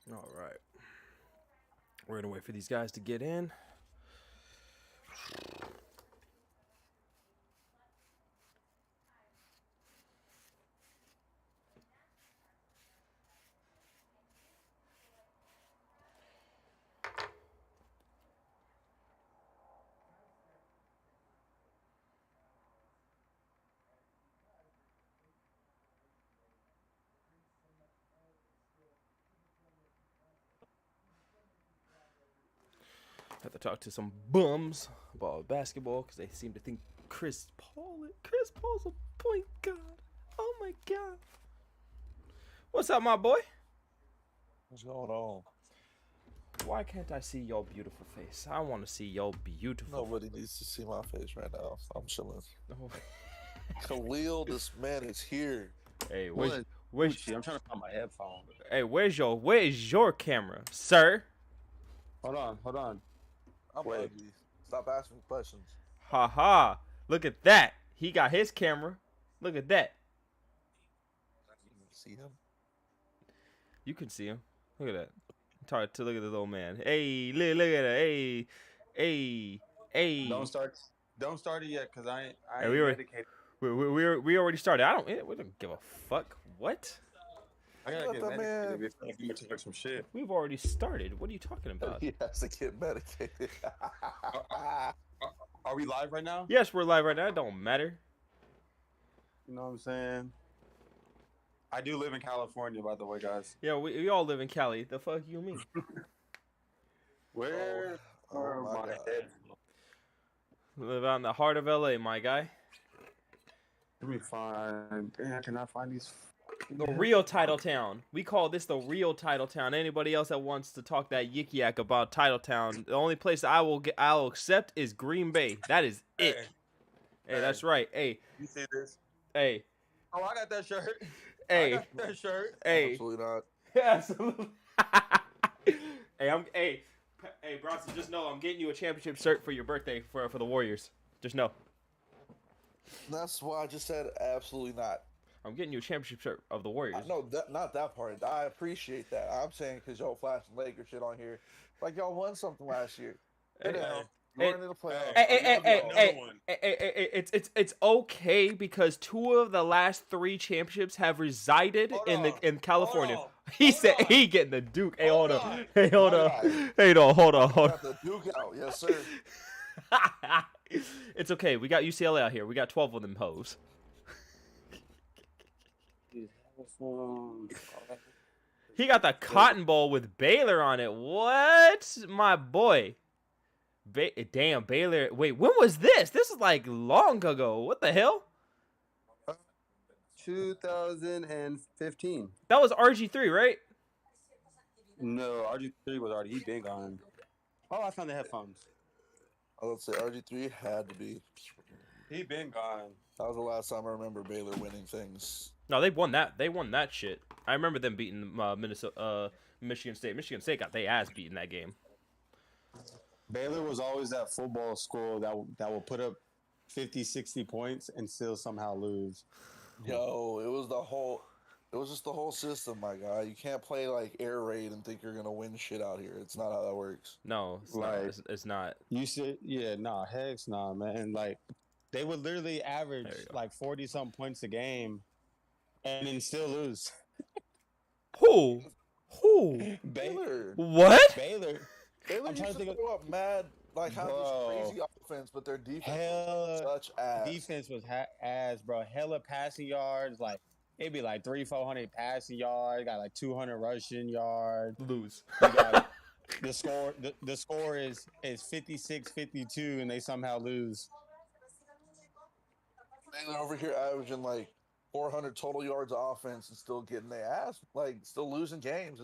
All right. We're gonna wait for these guys to get in. Have to talk to some bums about basketball because they seem to think Chris Paul's a point guard. Oh my god. What's up, my boy? What's going on? Why can't I see your beautiful face? I want to see your beautiful. Nobody needs to see my face right now. I'm chilling. Oh. Khalil, this man is here. Hey, What? where's Gucci, I'm trying to find my headphone. hey, where's your camera, sir? Hold on. I'm Wait. ugly. Stop asking questions. Ha ha. Look at that. He got his camera. Look at that. See him? You can see him. Look at that. Talk to look at the little man. Hey, look at that. Hey. Don't start it yet, cause I Hey, ain't we were- medicated. We already started. We don't give a fuck. What? I gotta Let get that man- medicated before I get to talk some shit. We've already started. What are you talking about? He has to get medicated. Are we live right now? Yes, we're live right now. It don't matter. You know what I'm saying? I do live in California, by the way, guys. Yeah, we all live in Cali. The fuck you mean? Where Oh are my my God. headphones? Live out in the heart of LA, my guy. Let me find. Damn, I cannot find these. The real title town. We call this the real title town. Anybody else that wants to talk that yik yak about title town, the only place I'll accept is Green Bay. That is it. Hey, that's right. Hey, You see this? hey, Oh, I got that shirt. I hey, got that shirt. hey. Absolutely not. Absolutely. Hey, Bronson. Just know I'm getting you a championship shirt for your birthday for the Warriors. Just know That's why I just said absolutely not. I'm getting you a championship shirt of the Warriors. No, not that part. I appreciate that. I'm saying because y'all flashing Laker shit on here. Like y'all won something last year. Hey, You know, hey, going into the playoffs. It's okay because two of the last three championships have resided Hold in on. California. Hold on. He Hold said on. he getting the Duke. Hey, hold Hold on. on. Hey, hold on. Hey, no, hold on. Got the Duke out, yes sir. It's okay. We got UCLA out here. We got 12 of them hoes. He got the Cotton Bowl with Baylor on it. What? My boy. Damn, Baylor. Wait, when was this? This is like long ago. What the hell? 2015. That was RG3, right? No, RG3 was already. He been gone. Oh, I found the headphones. I would say RG3 had to be. He been gone. That was the last time I remember Baylor winning things. No, they won that. They won that shit. I remember them beating Michigan State. Michigan State got their ass beaten that game. Baylor was always that football school that will put up 50, 60 points and still somehow lose. Yo, it was just the whole system, my guy. You can't play like air raid and think you're gonna win shit out here. It's not how that works. No, it's not. Like- It's not. You said, yeah, nah, heck nah, man. Like, they would literally average There you go. like 40-something points a game and then still lose. Who? Baylor, What? Baylor. Baylor I'm trying used to to think throw up mad, like have Bro. this crazy offense, but their defense Hell, was such ass. defense was ass, bro. Hella passing yards, like it'd be like 300-400 passing yards. Got like 200 rushing yards. Lose. You got the score. The score is 56-52, and they somehow lose. Baylor over here averaging like 400 total yards of offense and still getting their ass, like still losing games.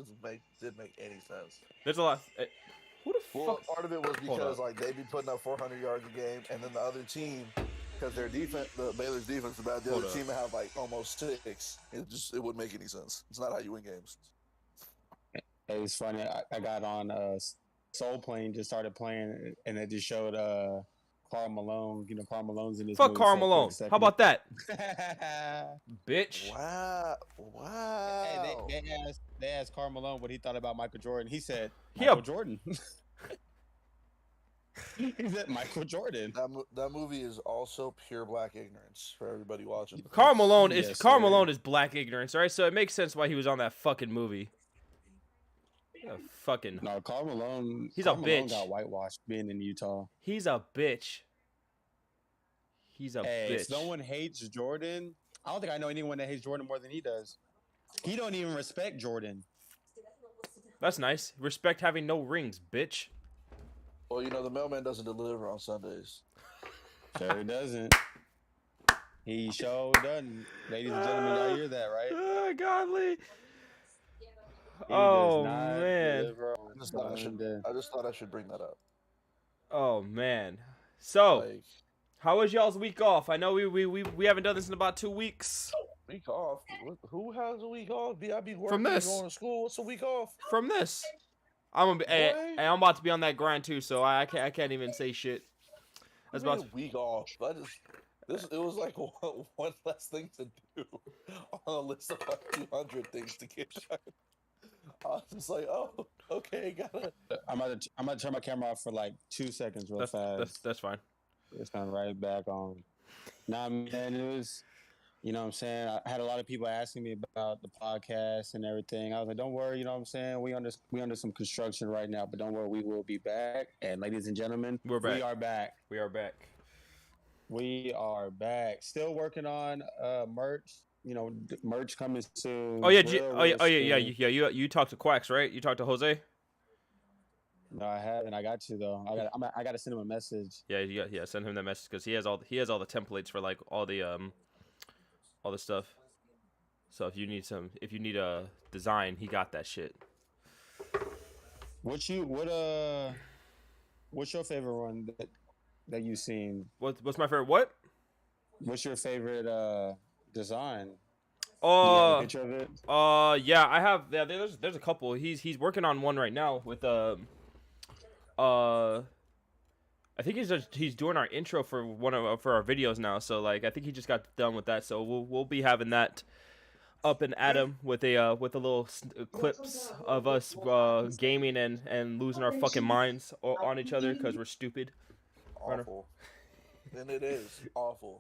Didn't make any sense. There's a lot. Who the Well, fuck? part of it was Hold because up. like they be putting up 400 yards a game, and then the other team, because their defense, the Baylor's defense is bad. The Hold other up. team would have like almost 6. It wouldn't make any sense. It's not how you win games. It was funny. I got on Soul Plane, just started playing, and it just showed Karl Malone. Karl Malone's in this Fuck movie, Karl so quick Malone. second. How about that, Hey, bitch? Wow. they asked Karl Malone what he thought about Michael Jordan. He said He Michael a- Jordan. He said Michael Jordan. That movie is also pure black ignorance for everybody watching. Karl Malone Yes, Karl sir. Malone is black ignorance, right? So it makes sense why he was on that fucking movie. Fucking. No, Karl Malone. He's a Karl Malone bitch. got whitewashed being in Utah. He's a bitch. He's a Hey, bitch. if no one hates Jordan, I don't think I know anyone that hates Jordan more than he does. He don't even respect Jordan. That's nice. Respect having no rings, bitch. Well, the mailman doesn't deliver on Sundays. Sure doesn't. He sure doesn't. Ladies and gentlemen, y'all hear that, right? Godly. He Oh, does not man. deliver on I just thought I should bring that up. Oh man. So, Like, how was y'all's week off? I know we haven't done this in about 2 weeks. week off? Who has a week off? I be working, From this. going to school. What's a week off? From this, I'm gonna be. Hey, Boy. I'm about to be on that grind too, so I can't even say shit. That's I mean, about. a week off. It was like one less thing to do on a list of like 200 things to get done. I was just like, oh, okay, gotta. I'm about to turn my camera off for like 2 seconds real fast. That's fine. It's kind of right back on. Nah, man, it was, what I'm saying? I had a lot of people asking me about the podcast and everything. I was like, don't worry, you know what I'm saying? We under some construction right now, but don't worry, we will be back. And ladies and gentlemen, We're back. we are back. We are back. We are back. Still working on merch. Merch coming soon. Oh yeah, Real soon. You talked to Quacks, right? You talked to Jose. No, I haven't. I got to though. I got to send him a message. Yeah. Send him that message because he has all the templates for like all the stuff. So if you need a design, he got that shit. What's your favorite one that you've seen? What's my favorite? What? What's your favorite design? Do you have a picture of it? Yeah, I have. Yeah, there's a couple. He's working on one right now with I think he's doing our intro for for our videos now. So like I think he just got done with that. So we'll be having that up and at him with a little clips of us gaming and losing our fucking minds on each other because we're stupid. Awful. And it is awful.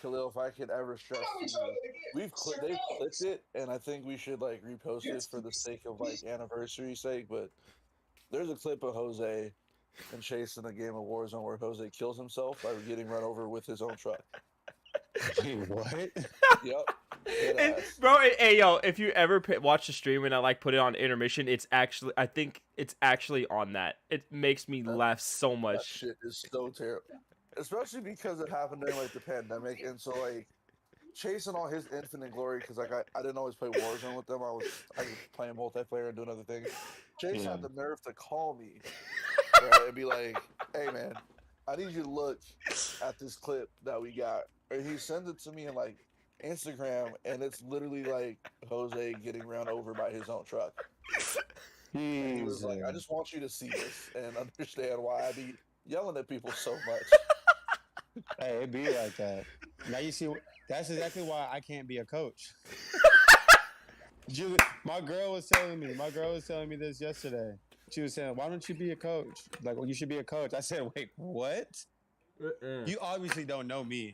Khalil, if I could ever stress to you, they've clipped it, and I think we should like repost it for the sake of like anniversary sake. But there's a clip of Jose and Chase in a game of Warzone where Jose kills himself by getting run over with his own truck. Wait, what? Yep. Bro, hey yo, if you ever watch the stream and I like put it on intermission, I think it's actually on that. It makes me laugh so That much. shit is so terrible, especially because it happened during like the pandemic, and so like chasing all his infinite glory because like I didn't always play Warzone with them. I was playing multiplayer and doing other things. Chase had the nerve to call me and be like, "Hey man, I need you to look at this clip that we got." And he sends it to me in like Instagram, and it's literally like Jose getting run over by his own truck. And he was like, "I just want you to see this and understand why I be yelling at people so much." Hey, it be like that. Now you see, that's exactly why I can't be a coach. My girl was telling me this yesterday. She was saying, "Why don't you be a coach? Like, well, you should be a coach." I said, "Wait, what? You obviously don't know me.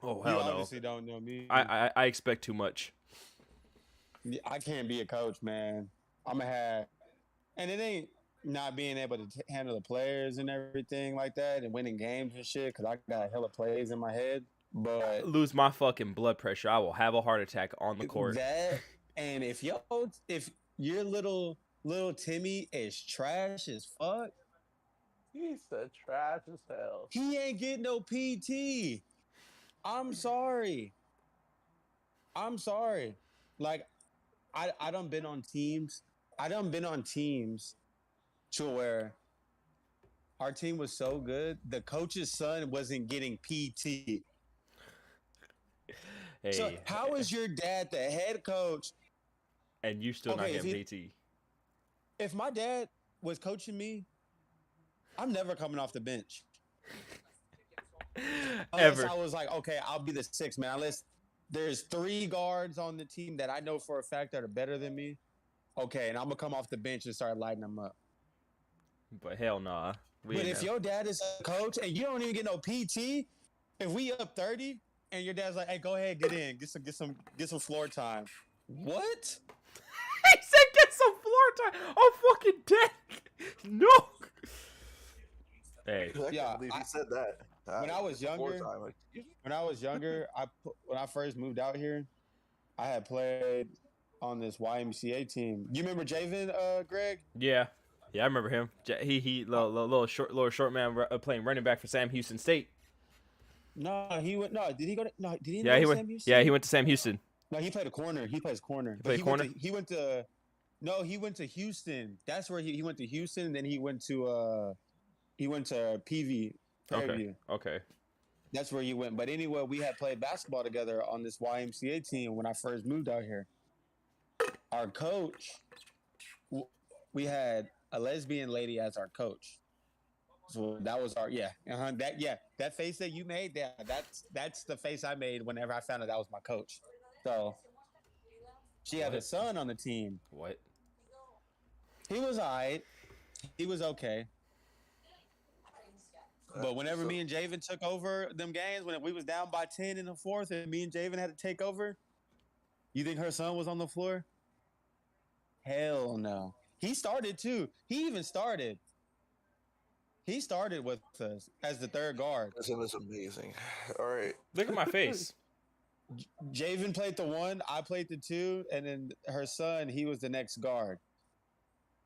Oh You hell no! obviously don't know me. I expect too much. I can't be a coach, man. I'm gonna have, and it ain't not being able to handle the players and everything like that, and winning games and shit. Cause I got hella plays in my head, but Lose my fucking blood pressure. I will have a heart attack on the court. that, and if your little Timmy is trash as fuck, He said trash as hell. he ain't getting no PT. I'm sorry. Like, I done been on teams. To where our team was so good, the coach's son wasn't getting PT. Hey, So how is your dad the head coach? and you still not Okay, getting if PT? If my dad was coaching me, I'm never coming off the bench. Unless Ever. I was like, okay, I'll be the sixth man. Unless there's 3 guards on the team that I know for a fact that are better than me. Okay, and I'm gonna come off the bench and start lighting them up. But hell nah. We But ain't if know. your dad is a coach and you don't even get no PT, if we up 30 and your dad's like, hey, go ahead, get in, get some floor time. What? He said get some floor time. I'm fucking dead. No. Hey. I Yeah, can't believe he said that. when I was It's floor younger- time, like, When I was younger, when I first moved out here, I had played on this YMCA team. You remember Javen, Greg? Yeah. Yeah, I remember him. He little short man playing running back for Sam Houston State. No, he went. No, did he go to? No, did he? Yeah, go he to went. Sam Houston? Yeah, he went to Sam Houston. No, he played a corner. He plays corner. played corner? He went to. No, he went to Houston. That's where he went to Houston. And then he went to PV. Prairie Okay. View. Okay. That's where he went. But anyway, we had played basketball together on this YMCA team when I first moved out here. Our coach, we had a lesbian lady as our coach. So that was our that face that you made, that's the face I made whenever I found out that was my coach. So she had a What? son on the team. What? He was alright. He was okay. But whenever me and Javen took over them games, when we was down by 10 in the fourth, and me and Javen had to take over, you think her son was on the floor? Hell no. He started too. He even started. He started with us as the third guard. This is amazing. All right. Look at my face. Javen played the 1, I played the 2, and then her son, he was the next guard.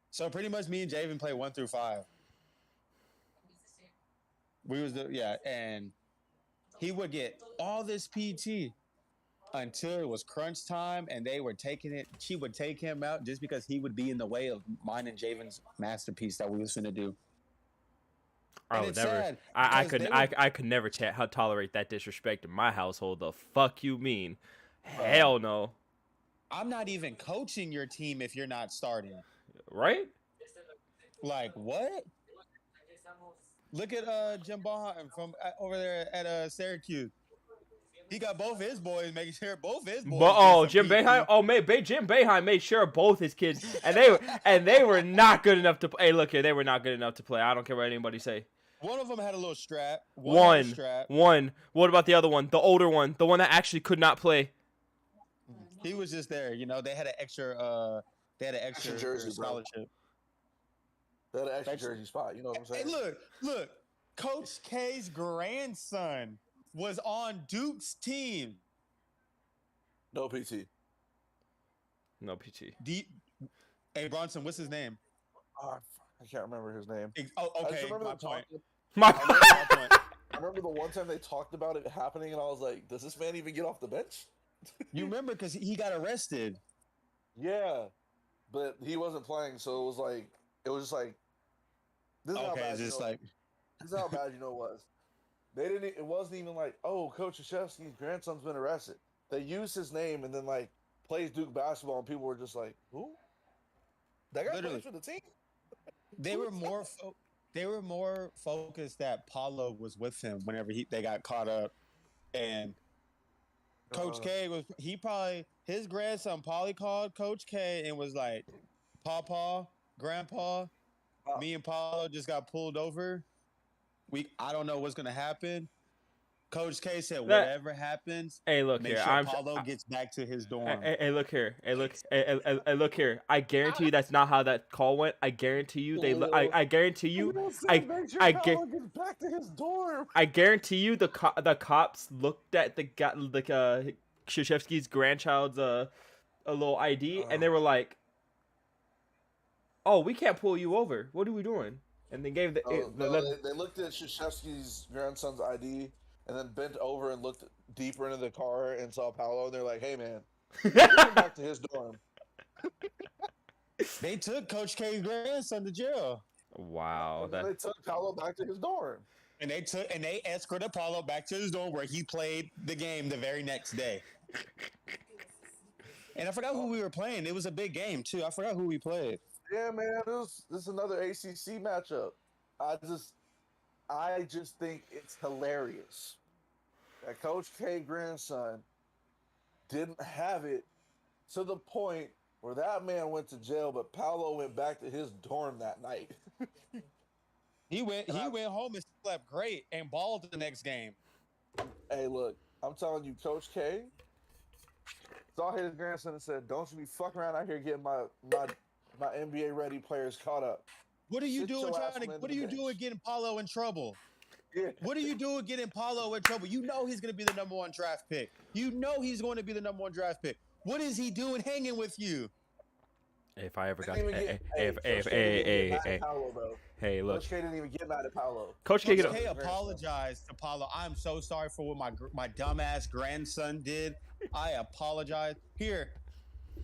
So pretty much me and Javen played 1 through 5. We was and he would get all this PT until it was crunch time and they were taking it. She would take him out just because he would be in the way of mine and Javen's masterpiece that we was gonna do. I And would it's never. sad I because could. they I could never tolerate that disrespect in my household. The fuck you mean? Hell no. I'm not even coaching your team if you're not starting. Right? Like what? Look at Jim Bohan from over there at Syracuse. He got both his boys, making sure both his boys. But get some Jim PT. Boeheim. Oh, Jim Boeheim made sure both his kids, and they were not good enough to. Hey, look here, they were not good enough to play. I don't care what anybody say. One of them had a little strap. Had a One. strap. What about the other one? The older one, the one that actually could not play. He was just there. You know, they had an extra. Extra jersey, bro. scholarship. That extra That's- jersey spot. You know what I'm Hey, saying? look. Coach K's grandson was on Duke's team. No PT. No PT. Hey Bronson, what's his name? I can't remember his name. Oh, I just okay. remember My them point. talking- My. My point. I remember the one time they talked about it happening, and I was like, "Does this man even get off the bench?" You remember because he got arrested. Yeah, but he wasn't playing, so it was just like, this is how Okay, bad. it's just you know, like this is how bad it was. They didn't. It wasn't even like, oh, Coach Krzyzewski's grandson's been arrested. They used his name and then plays Duke basketball, and people were just like, who? That guy Literally. plays for the team. they were more focused that Paulo was with him whenever they got caught up, and Coach K his grandson probably called Coach K and was like, Papa, Grandpa, me and Paulo just got pulled over. I don't know what's gonna happen. Coach K said, whatever happens, Hey, look make here. sure Paulo gets back to his dorm. Hey, look here. Hey, look here. I guarantee you that's not how that call went. I guarantee you I guarantee you. Make sure I Paolo gets back to his dorm. I guarantee you the cops looked at the Krzyzewski's grandchild's a little ID and they were like, "Oh, we can't pull you over. What are we doing?" And they gave They looked at Krzyzewski's grandson's ID and then bent over and looked deeper into the car and saw Paolo, and they're like, "Hey, man, get him back to his dorm." They took Coach K's grandson to jail. Wow. And then they took Paolo back to his dorm. And they escorted Paulo back to his dorm where he played the game the very next day. And I forgot who we were playing. It was a big game too. I forgot who we played. Yeah, man, this is another ACC matchup. I I just think it's hilarious that Coach K grandson didn't have it to the point where that man went to jail, but Paolo went back to his dorm that night. He went And I- went home and slept great and balled the next game. Hey, look, I'm telling you, Coach K saw his grandson and said, "Don't you be fucking around out here getting my NBA ready players caught up." What are you Sit doing your ass trying to? on What the are you bench. doing getting Paulo in trouble? Yeah. What are you doing getting Paulo in trouble? You know he's going to be the number 1 draft pick. You know he's going to be the number 1 draft pick. What is he doing hanging with you? If I ever got, Didn't even get- hey, Coach K didn't even get mad hey, at Paolo, bro. hey, look, Coach K didn't even get mad at Paolo. Coach K, Coach get K up. apologized to Paulo. I'm so sorry for what my dumbass grandson did. I apologize. Here,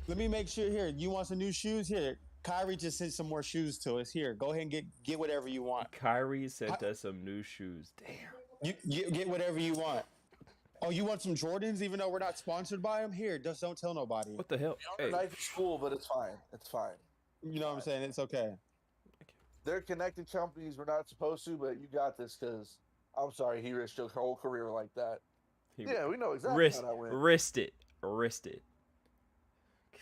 let me make sure. Here, you want some new shoes? Here, Kyrie just sent some more shoes to us. Here, go ahead and get whatever you want. Kyrie sent us some new shoes. Damn. You get whatever you want. Oh, you want some Jordans, even though we're not sponsored by them? Here, just don't tell nobody. What the hell? Hey, Night to school, but it's fine. It's fine. You know what I'm saying? It's okay. They're connected companies. We're not supposed to, but you got this because I'm sorry he risked your whole career like that. he Yeah, we know exactly wrist, how that went. wrist it.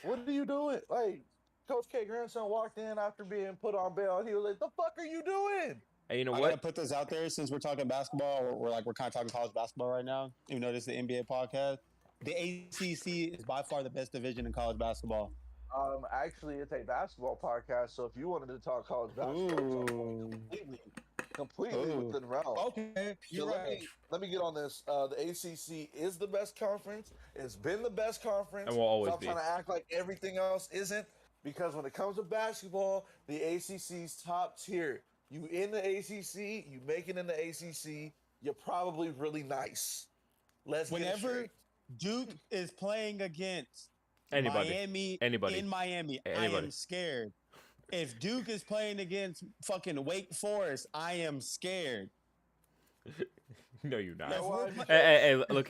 What are you doing? Like, Coach K grandson walked in after being put on bail. He was like, "The fuck are you doing?" Hey, you know I gotta what? put this out there since we're talking basketball. We're kind of talking college basketball right now. Even though this is the NBA podcast, the ACC is by far the best division in college basketball. Actually, it's a basketball podcast, so if you wanted to talk college basketball, it's completely Ooh. within the realm. Okay, So you're right. let me get on this. The ACC is the best conference. It's been the best conference. And will always Stop be. trying to act like everything else isn't. Because when it comes to basketball, the ACC's top tier. You in the ACC, you make it in the ACC, you're probably really nice. Let's get it Whenever straight. Duke is playing against Anybody. Miami Anybody. in Miami, I Anybody. am scared. If Duke is playing against fucking Wake Forest, I am scared. No, you're not. You know why? Hey, look,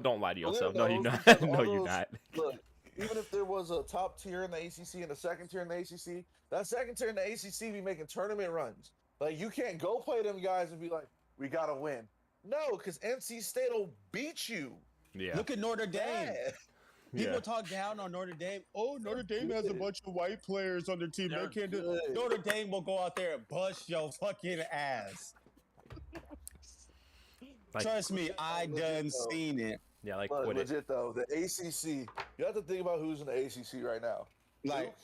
don't lie to yourself. No, you're not. Because No, all you're those- not. Look, even if there was a top tier in the ACC and a second tier in the ACC, that second tier in the ACC be making tournament runs. Like, you can't go play them guys and be like, "We gotta win." No, because NC State will beat you. Yeah. Look at Notre Dame. Yeah. People Yeah. talk down on Notre Dame. Oh, Notre Dame has a good. bunch of white players on their team. They're They can't do good. Notre Dame will go out there and bust your fucking ass. Like, Trust me, I done seen it. yeah, like But what it. legit though, the ACC, you have to think about who's in the ACC right now. Like Duke,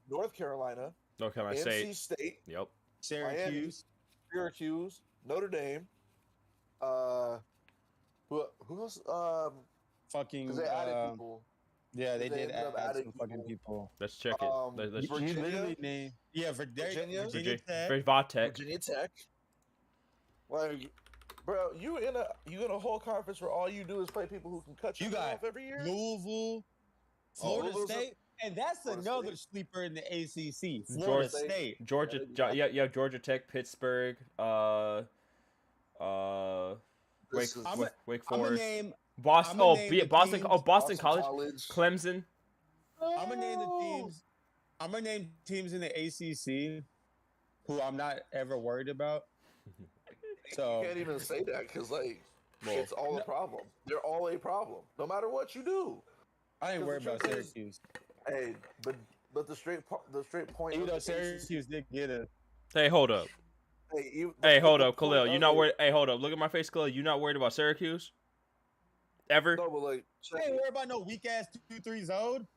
North Carolina, No, can I NC say? State, Yep. Syracuse. Syracuse, Notre Dame. Who else? Fucking Because they added people. yeah, they they did ended up add adding some fucking people. Let's check it. Let's You Virginia? literally named Virginia Virginia? Tech. Vatech. Virginia Tech. Like, bro, you in a whole conference where all you do is play people who can cut you, You got off every year. Louisville, Florida Louisville's a- State, and that's Florida another State. sleeper in the ACC. Georgia Florida State. State. Georgia. Yeah. Georgia Tech, Pittsburgh. This is- Wake I'm gonna Forest. name. Boston. I'ma name the Boston. teams. Oh, Boston College. Clemson. I'm gonna name the teams. I'm gonna name teams in the ACC who I'm not ever worried about. So You can't even say that because like Well, it's all a problem. They're all a problem, no matter what you do. I ain't worried the about truth is- Syracuse. Hey, but the straight point. Even of though the ACC Syracuse did get a hey, hold up. Hey, Hey, hold the up, point Khalil. You of not it- worried? Hey, hold up. Look at my face, Khalil. You not worried about Syracuse? Ever? No, but like, I ain't worried about no weak ass 2-3 zone.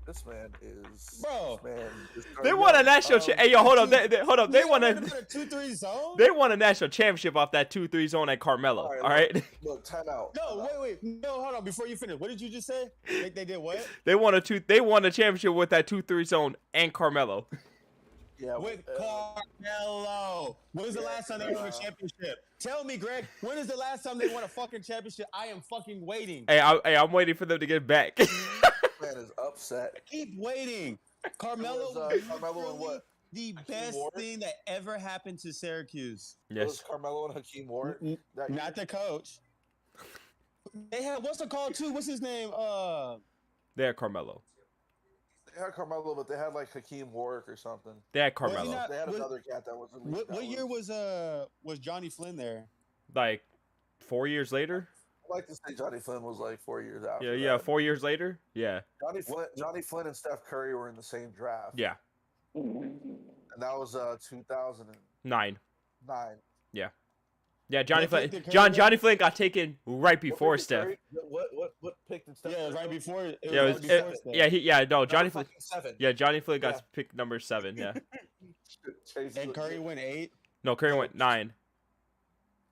this man is Bro. this man is They won a national. Hey, yo, hold up. Hold up. They You won ain't a. worried about a 2-3 zone? They won a national championship off that 2-3 zone at Carmelo. All right, All right. Look, time out. No, time out. wait. No, hold on. Before you finish, what did you just say? They did what? They won a championship with that 2-3 zone and Carmelo. Yeah, With Carmelo. When was the Yeah, last time they won a championship? Tell me, Greg. When is the last time they won a fucking championship? I am fucking waiting. Hey, I'm waiting for them to get back. man is upset. Keep waiting. Carmelo It was, was Carmelo and literally what? the Hakeem best Ward? thing that ever happened to Syracuse. It was Yes. Carmelo and Hakeem Ward. That year. Not the coach. They had what's it called too? What's his name? They're Carmelo. They had Carmelo, but they had like Hakeem Warwick or something. They had Was he Carmelo. not- They had what- another cat that was in the league. What year was Johnny Flynn there? Like 4 years later. I like to say Johnny Flynn was like 4 years after. Yeah, yeah. that. 4 years later. Yeah, Johnny Flynn and Steph Curry were in the same draft. yeah. And that was 2009. 9. Yeah, Johnny What Flynn. pick did Curry Johnny Flynn got taken right before What pick did Steph. Curry- What pick did Steph? Yeah, it was Curry right go? before. It Yeah, was it right was, before it- Steph. yeah, no, Johnny Number Flynn. fucking 7. Yeah, Johnny Flynn got Yeah. picked number 7. Yeah. Chase And was- Curry went 8. No, Curry went 9.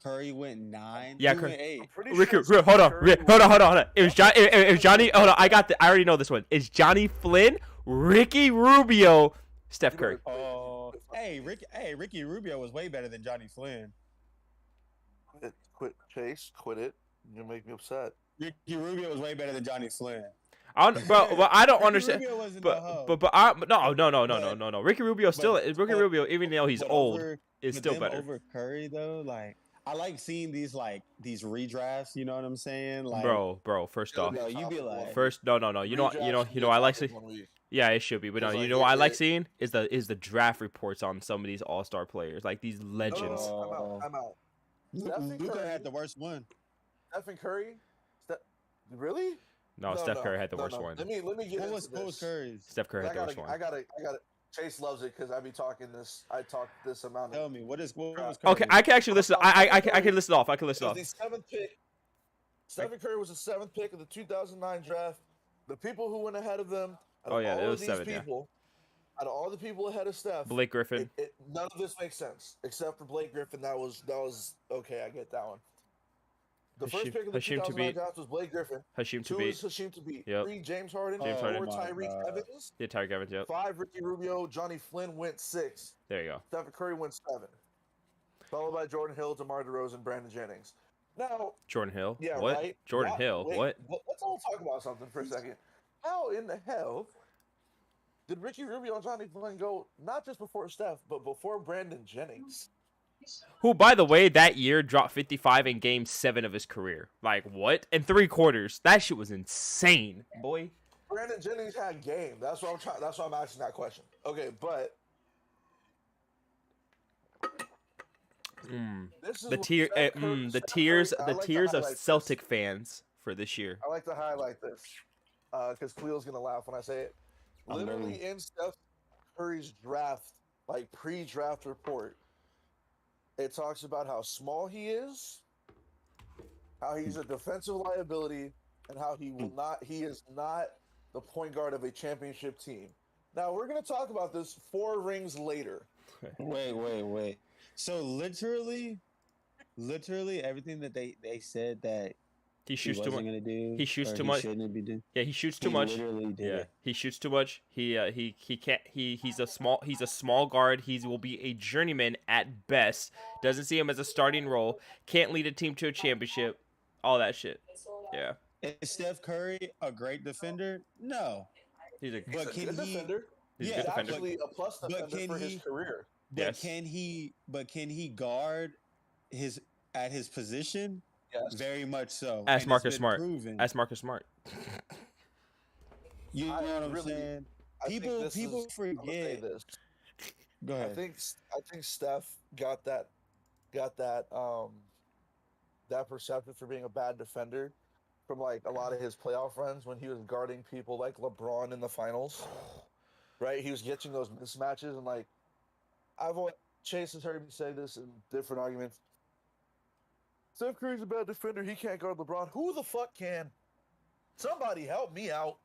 Curry went 9. Yeah, Who Curry- went 8. I'm pretty Ricky, sure hold on, Curry hold on, hold on. It was was- Johnny. Hold on, I already know this one. It's Johnny Flynn, Ricky Rubio, Steph Curry. Oh, hey, Ricky Rubio was way better than Johnny Flynn. Quit, Chase. Quit it. You're gonna make me upset. Ricky Rubio was way better than Johnny Flynn. Bro, I don't Ricky understand. Rubio wasn't the hoe. No. Ricky Rubio still. Ricky Rubio, even though he's But old, over- is but still them better. over Curry though. Like, I like seeing these redrafts. You know what I'm saying? Like, Bro. First off, No, you be like- no. You know, I like seeing. Yeah, it should be, but no, It's you like know what I like it- seeing is the draft reports on some of these all-star players, like these legends. I'm out. Stephen Luka Curry- had the worst one. Stephen Curry. Really? No, Steph Curry had the worst one. Let me get What into was this. Curry's? Steph Curry had the worst I one. gotta. Chase loves it because I be talking this. I talk this amount. Tell me what was Curry's? Okay, I can actually listen. I can list it off. I can list it It off. was the 7th pick. Stephen Curry was the 7th pick of the 2009 draft. The people who went ahead of them. Out Oh, of yeah, all it of was these 7, yeah. people, out of all the people ahead of Steph, Blake Griffin. none of this makes sense except for Blake Griffin. That was okay. I get that one. The first pick of the Hasheem 2009 Thabit. draft was Blake Griffin. Hasheem 2 Thabit. is Hasheem Thabit. Yep. 3 James Harden. James 4 Harden. Tyreke Oh my God. Evans. Yeah, Tyreek Evans. Yep. 5 Ricky Rubio. Johnny Flynn went 6. There you go. Stephen Curry went 7. Followed by Jordan Hill, DeMar DeRozan, Brandon Jennings. Now, Jordan Hill. yeah, What? right? Jordan Why- Hill. wait, What? Let's all talk about something for a second. How in the hell did Ricky Rubio and Johnny Flynn go not just before Steph, but before Brandon Jennings? Who, by the way, that year dropped 55 in Game 7 of his career. Like what? In 3 quarters. That shit was insane, boy. Brandon Jennings had game. That's what I'm trying. That's why I'm asking that question. Okay, but this is The what tier, Steph Curry- the Steph tears, Curry- I the like to tears of highlight this. Celtic fans for this year. I like to highlight this because Cleo's gonna laugh when I say it. I'm Literally nervous. in Steph Curry's draft, like pre-draft report, it talks about how small he is, how he's a defensive liability, and how he is not the point guard of a championship team. Now we're gonna talk about this 4 rings later. Wait. So literally everything that they said that He he shoots too wasn't much. gonna do. He shoots or too he much. Shouldn't be doing. Yeah, he shoots too He much. literally did Yeah, it. he shoots too much. He can't. He's a small guard. He will be a journeyman at best. Doesn't see him as a starting role. Can't lead a team to a championship. All that shit. Yeah, Is Steph Curry a great defender? No. he's a. But He's a can good he? defender. He's yeah, a He's good defender. actually a plus But defender can for he- his career. But Yes. can he? But can he guard at his position? Yes. Very much so. Ask And it's Marcus been Smart. proven. That's Marcus Smart. You know I what I'm really- saying? I think People this people is- I'm gonna say forget. this. Go I ahead. think Steph got that that perception for being a bad defender from like a lot of his playoff runs when he was guarding people like LeBron in the finals. Right? He was getting those mismatches and like Chase has heard me say this in different arguments. Steph Curry's a bad defender, he can't guard LeBron. Who the fuck can? Somebody help me out.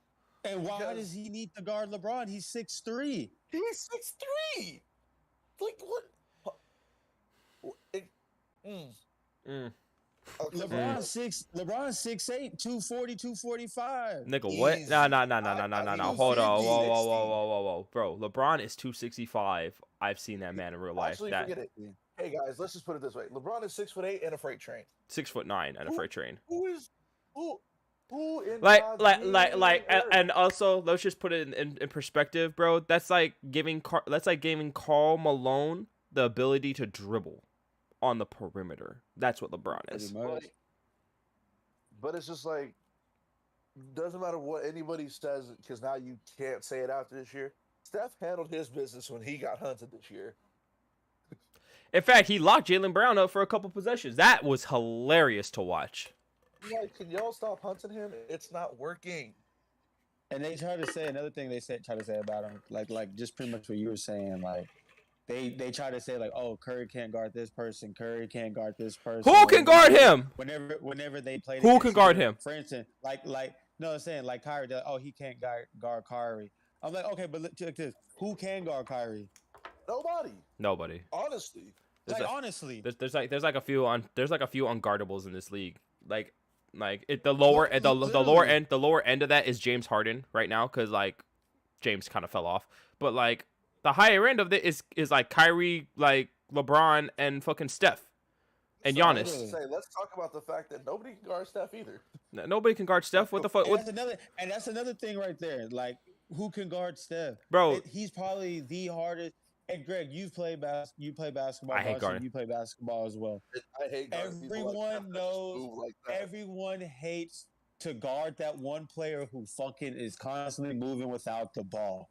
And why because- does he need to guard LeBron? He's 6'3". He's 6'3". Like what? Mm. Okay. LeBron's 6'8", 240, 245. Nigga, what? Easy. No. I think Hold on. 250, Whoa. Bro, LeBron is 265. I've seen that man in real life. Actually, That forget it. Hey guys, let's just put it this way: LeBron is 6'8" and a freight train. 6'9" and a freight train. Who in Like, God's green earth? and also let's just put it in perspective, bro. That's like giving Karl Malone the ability to dribble on the perimeter. That's what LeBron is. Pretty much. But it's just like doesn't matter what anybody says because now you can't say it after this year. Steph handled his business when he got hunted this year. In fact, he locked Jaylen Brown up for a couple possessions. That was hilarious to watch. Like, can y'all stop hunting him? It's not working. And they try to say another thing try to say about him, like just pretty much what you were saying, like they try to say like, oh, Curry can't guard this person, Curry can't guard this person. Who can guard him? Whenever they play, Who can guard him? For instance, like no, I'm saying like Kyrie, oh, he can't guard Kyrie. I'm like, okay, but check this, who can guard Kyrie? Nobody. Honestly, Honestly, there's like a few unguardables in this league. Like the lower the lower end of that is James Harden right now because like James kind of fell off, but like the higher end of it is like Kyrie, like LeBron, and fucking Steph, and Giannis. Let's talk about the fact that nobody can guard Steph either. Nobody can guard Steph. What the fuck? That's another thing right there. Like, who can guard Steph, bro? He's probably the hardest. And Greg, you play basketball. I hate guarding. You play basketball as well. I hate guarding. Everyone knows. Like everyone hates to guard that one player who fucking is constantly moving without the ball.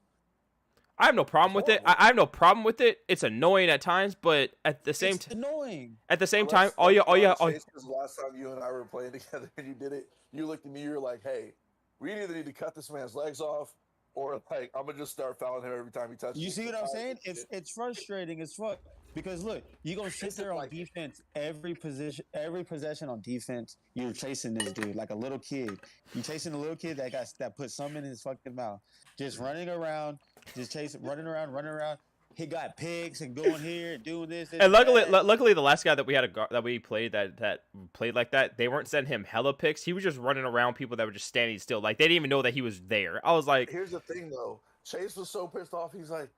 I have no problem with it. I have no problem with it. It's annoying at times, but at the same time, annoying. At the same time, because last time you and I were playing together and you did it, you looked at me. You're like, "Hey, we either need to cut this man's legs off, or like I'm gonna just start fouling him every time he touches." You see what I'm saying? It's frustrating as fuck because look, you're gonna sit there on defense every possession on defense. You're chasing this dude like a little kid. You're chasing a little kid that put something in his fucking mouth, just running around. Just chasing, running around. He got pigs and going here and doing this. And luckily, the last guy that we had that we played that played like that, they weren't sending him hella picks. He was just running around people that were just standing still, like they didn't even know that he was there. I was like, here's the thing though, Chase was so pissed off. He's like,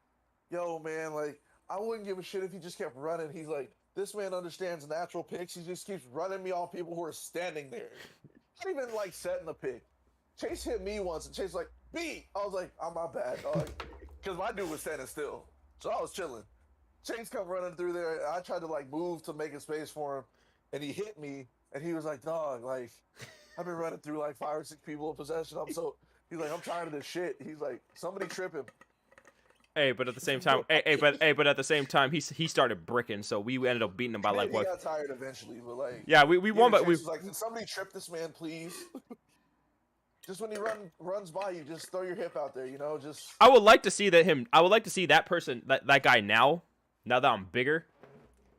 "Yo, man, like I wouldn't give a shit if he just kept running." He's like, "This man understands natural picks. He just keeps running me off people who are standing there. Not even like setting the pick." Chase hit me once, and Chase like, "B." I was like, "I'm my bad, dog." Because my dude was standing still. So I was chilling. Chase come running through there. I tried to like move to make a space for him. And he hit me. And he was like, "Dog, like, I've been running through like 5 or 6 people in possession. He's like, "I'm tired of this shit." He's like, "Somebody trip him." Hey, but at the same time, but at the same time, he started bricking, so we ended up beating him by like what? He got tired eventually, but like, yeah, we won, but we was like, "Can somebody trip this man, please?" Just when he runs by you, just throw your hip out there, just. I would like to see that person, that guy now that I'm bigger,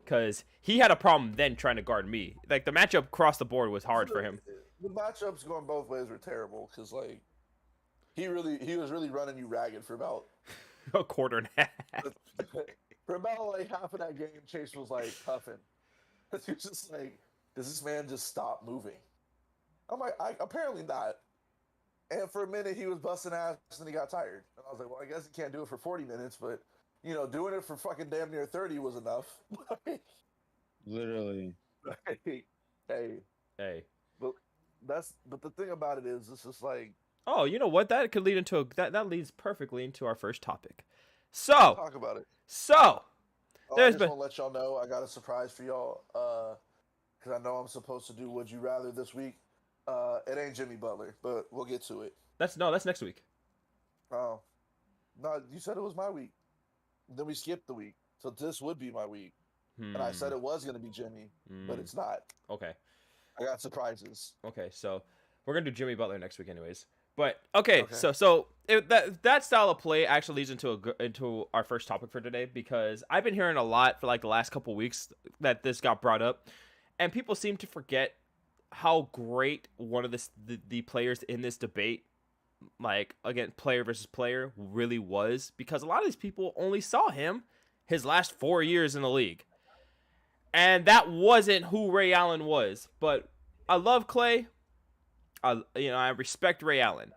because he had a problem then trying to guard me. Like the matchup across the board was hard for him. The matchups going both ways were terrible because like he was really running you ragged for about a quarter and a half. For about like half of that game, Chase was like huffing. He was just like, "Does this man just stop moving?" I'm like, apparently not. And for a minute, he was busting ass, and he got tired. And I was like, "Well, I guess he can't do it for 40 minutes, but, doing it for fucking damn near 30 was enough." Literally. Hey. But the thing about it is, it's just like. Oh, you know what? That could lead into that leads perfectly into our first topic. So. Talk about it. So. I just want to let y'all know I got a surprise for y'all. Because I know I'm supposed to do Would You Rather this week. It ain't Jimmy Butler, but we'll get to it. That's next week. Oh, no, you said it was my week. Then we skipped the week, so this would be my week. And I said it was gonna be Jimmy, but it's not. Okay. I got surprises. Okay, so we're gonna do Jimmy Butler next week, anyways. But okay. So that style of play actually leads into our first topic for today, because I've been hearing a lot for like the last couple weeks that this got brought up, and people seem to forget how great one of the players in this debate, like again, player versus player, really was, because a lot of these people only saw him his last 4 years in the league, and that wasn't who Ray Allen was. But I love Clay. I respect Ray Allen,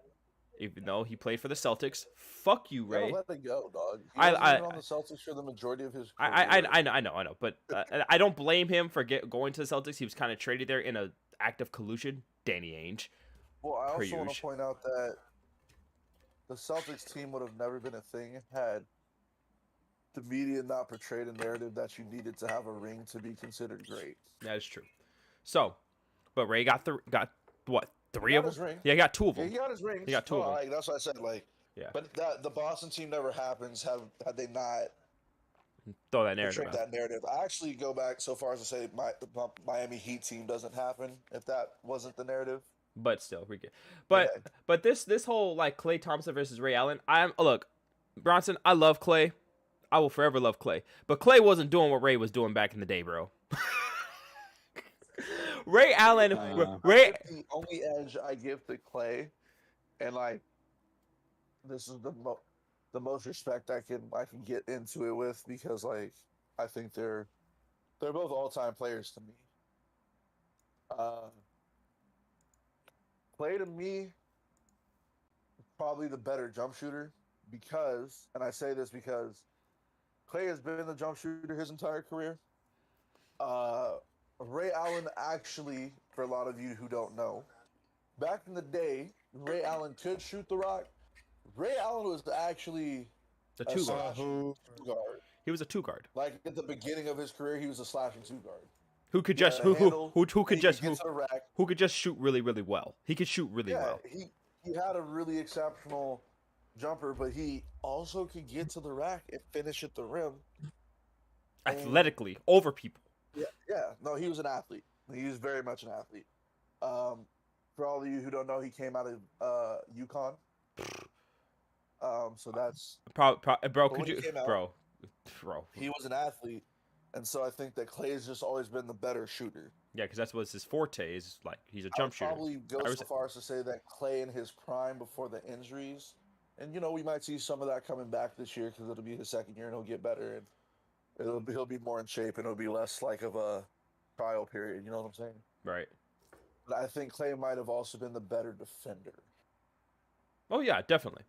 even though he played for the Celtics. Fuck you, Ray. Let it go, dog. He wasn't on the Celtics for the majority of his career. I know, but I don't blame him for going to the Celtics. He was kind of traded there in a act of collusion. Danny Ainge. Well, I also want to point out that the Celtics team would have never been a thing had the media not portrayed a narrative that you needed to have a ring to be considered great. That is true. So, but Ray got what, 3 got of his them. ring. Yeah, he got 2 of Yeah, them. he got his rings. He got 2 of them. Like, that's what I said. Like, Yeah. But the Boston team never happens had they not Throw that narrative portrayed out. that narrative. I actually go back so far as to say the Miami Heat team doesn't happen if that wasn't the narrative. But still, we get. But this whole like Klay Thompson versus Ray Allen. Look, Bronson. I love Klay. I will forever love Klay. But Klay wasn't doing what Ray was doing back in the day, bro. Ray Allen. Ray. The only edge I give to Klay, and like, this is the most respect I can get into it with, because like I think they're both all-time players to me. Klay to me probably the better jump shooter, because, and I say this because Klay has been the jump shooter his entire career. Ray Allen actually, for a lot of you who don't know, back in the day, Ray Allen could shoot the rock. Ray Allen was actually The 2 guard. slashing 2 guard. He was a 2 guard. Like at the beginning of his career, he was a slashing 2 guard. Who could Yeah, just the handle, who could He just could get to the rack. who could just shoot really well. He could shoot really Yeah, well. he had a really exceptional jumper, but he also could get to the rack and finish at the rim. Athletically over people. Yeah. No, he was an athlete. He was very much an athlete. For all of you who don't know, he came out of UConn. So that's Bro, But could when he you, came out- bro? he was an athlete, and so I think that Clay's just always been the better shooter. Yeah, because that's what's his forte is. Like he's a I jump would shooter. probably go I was- so far as to say that Clay in his prime before the injuries, and we might see some of that coming back this year because it'll be his second year and he'll get better and he'll be more in shape and it'll be less like of a trial period. You know what I'm saying? Right. But I think Clay might have also been the better defender. Oh yeah, definitely.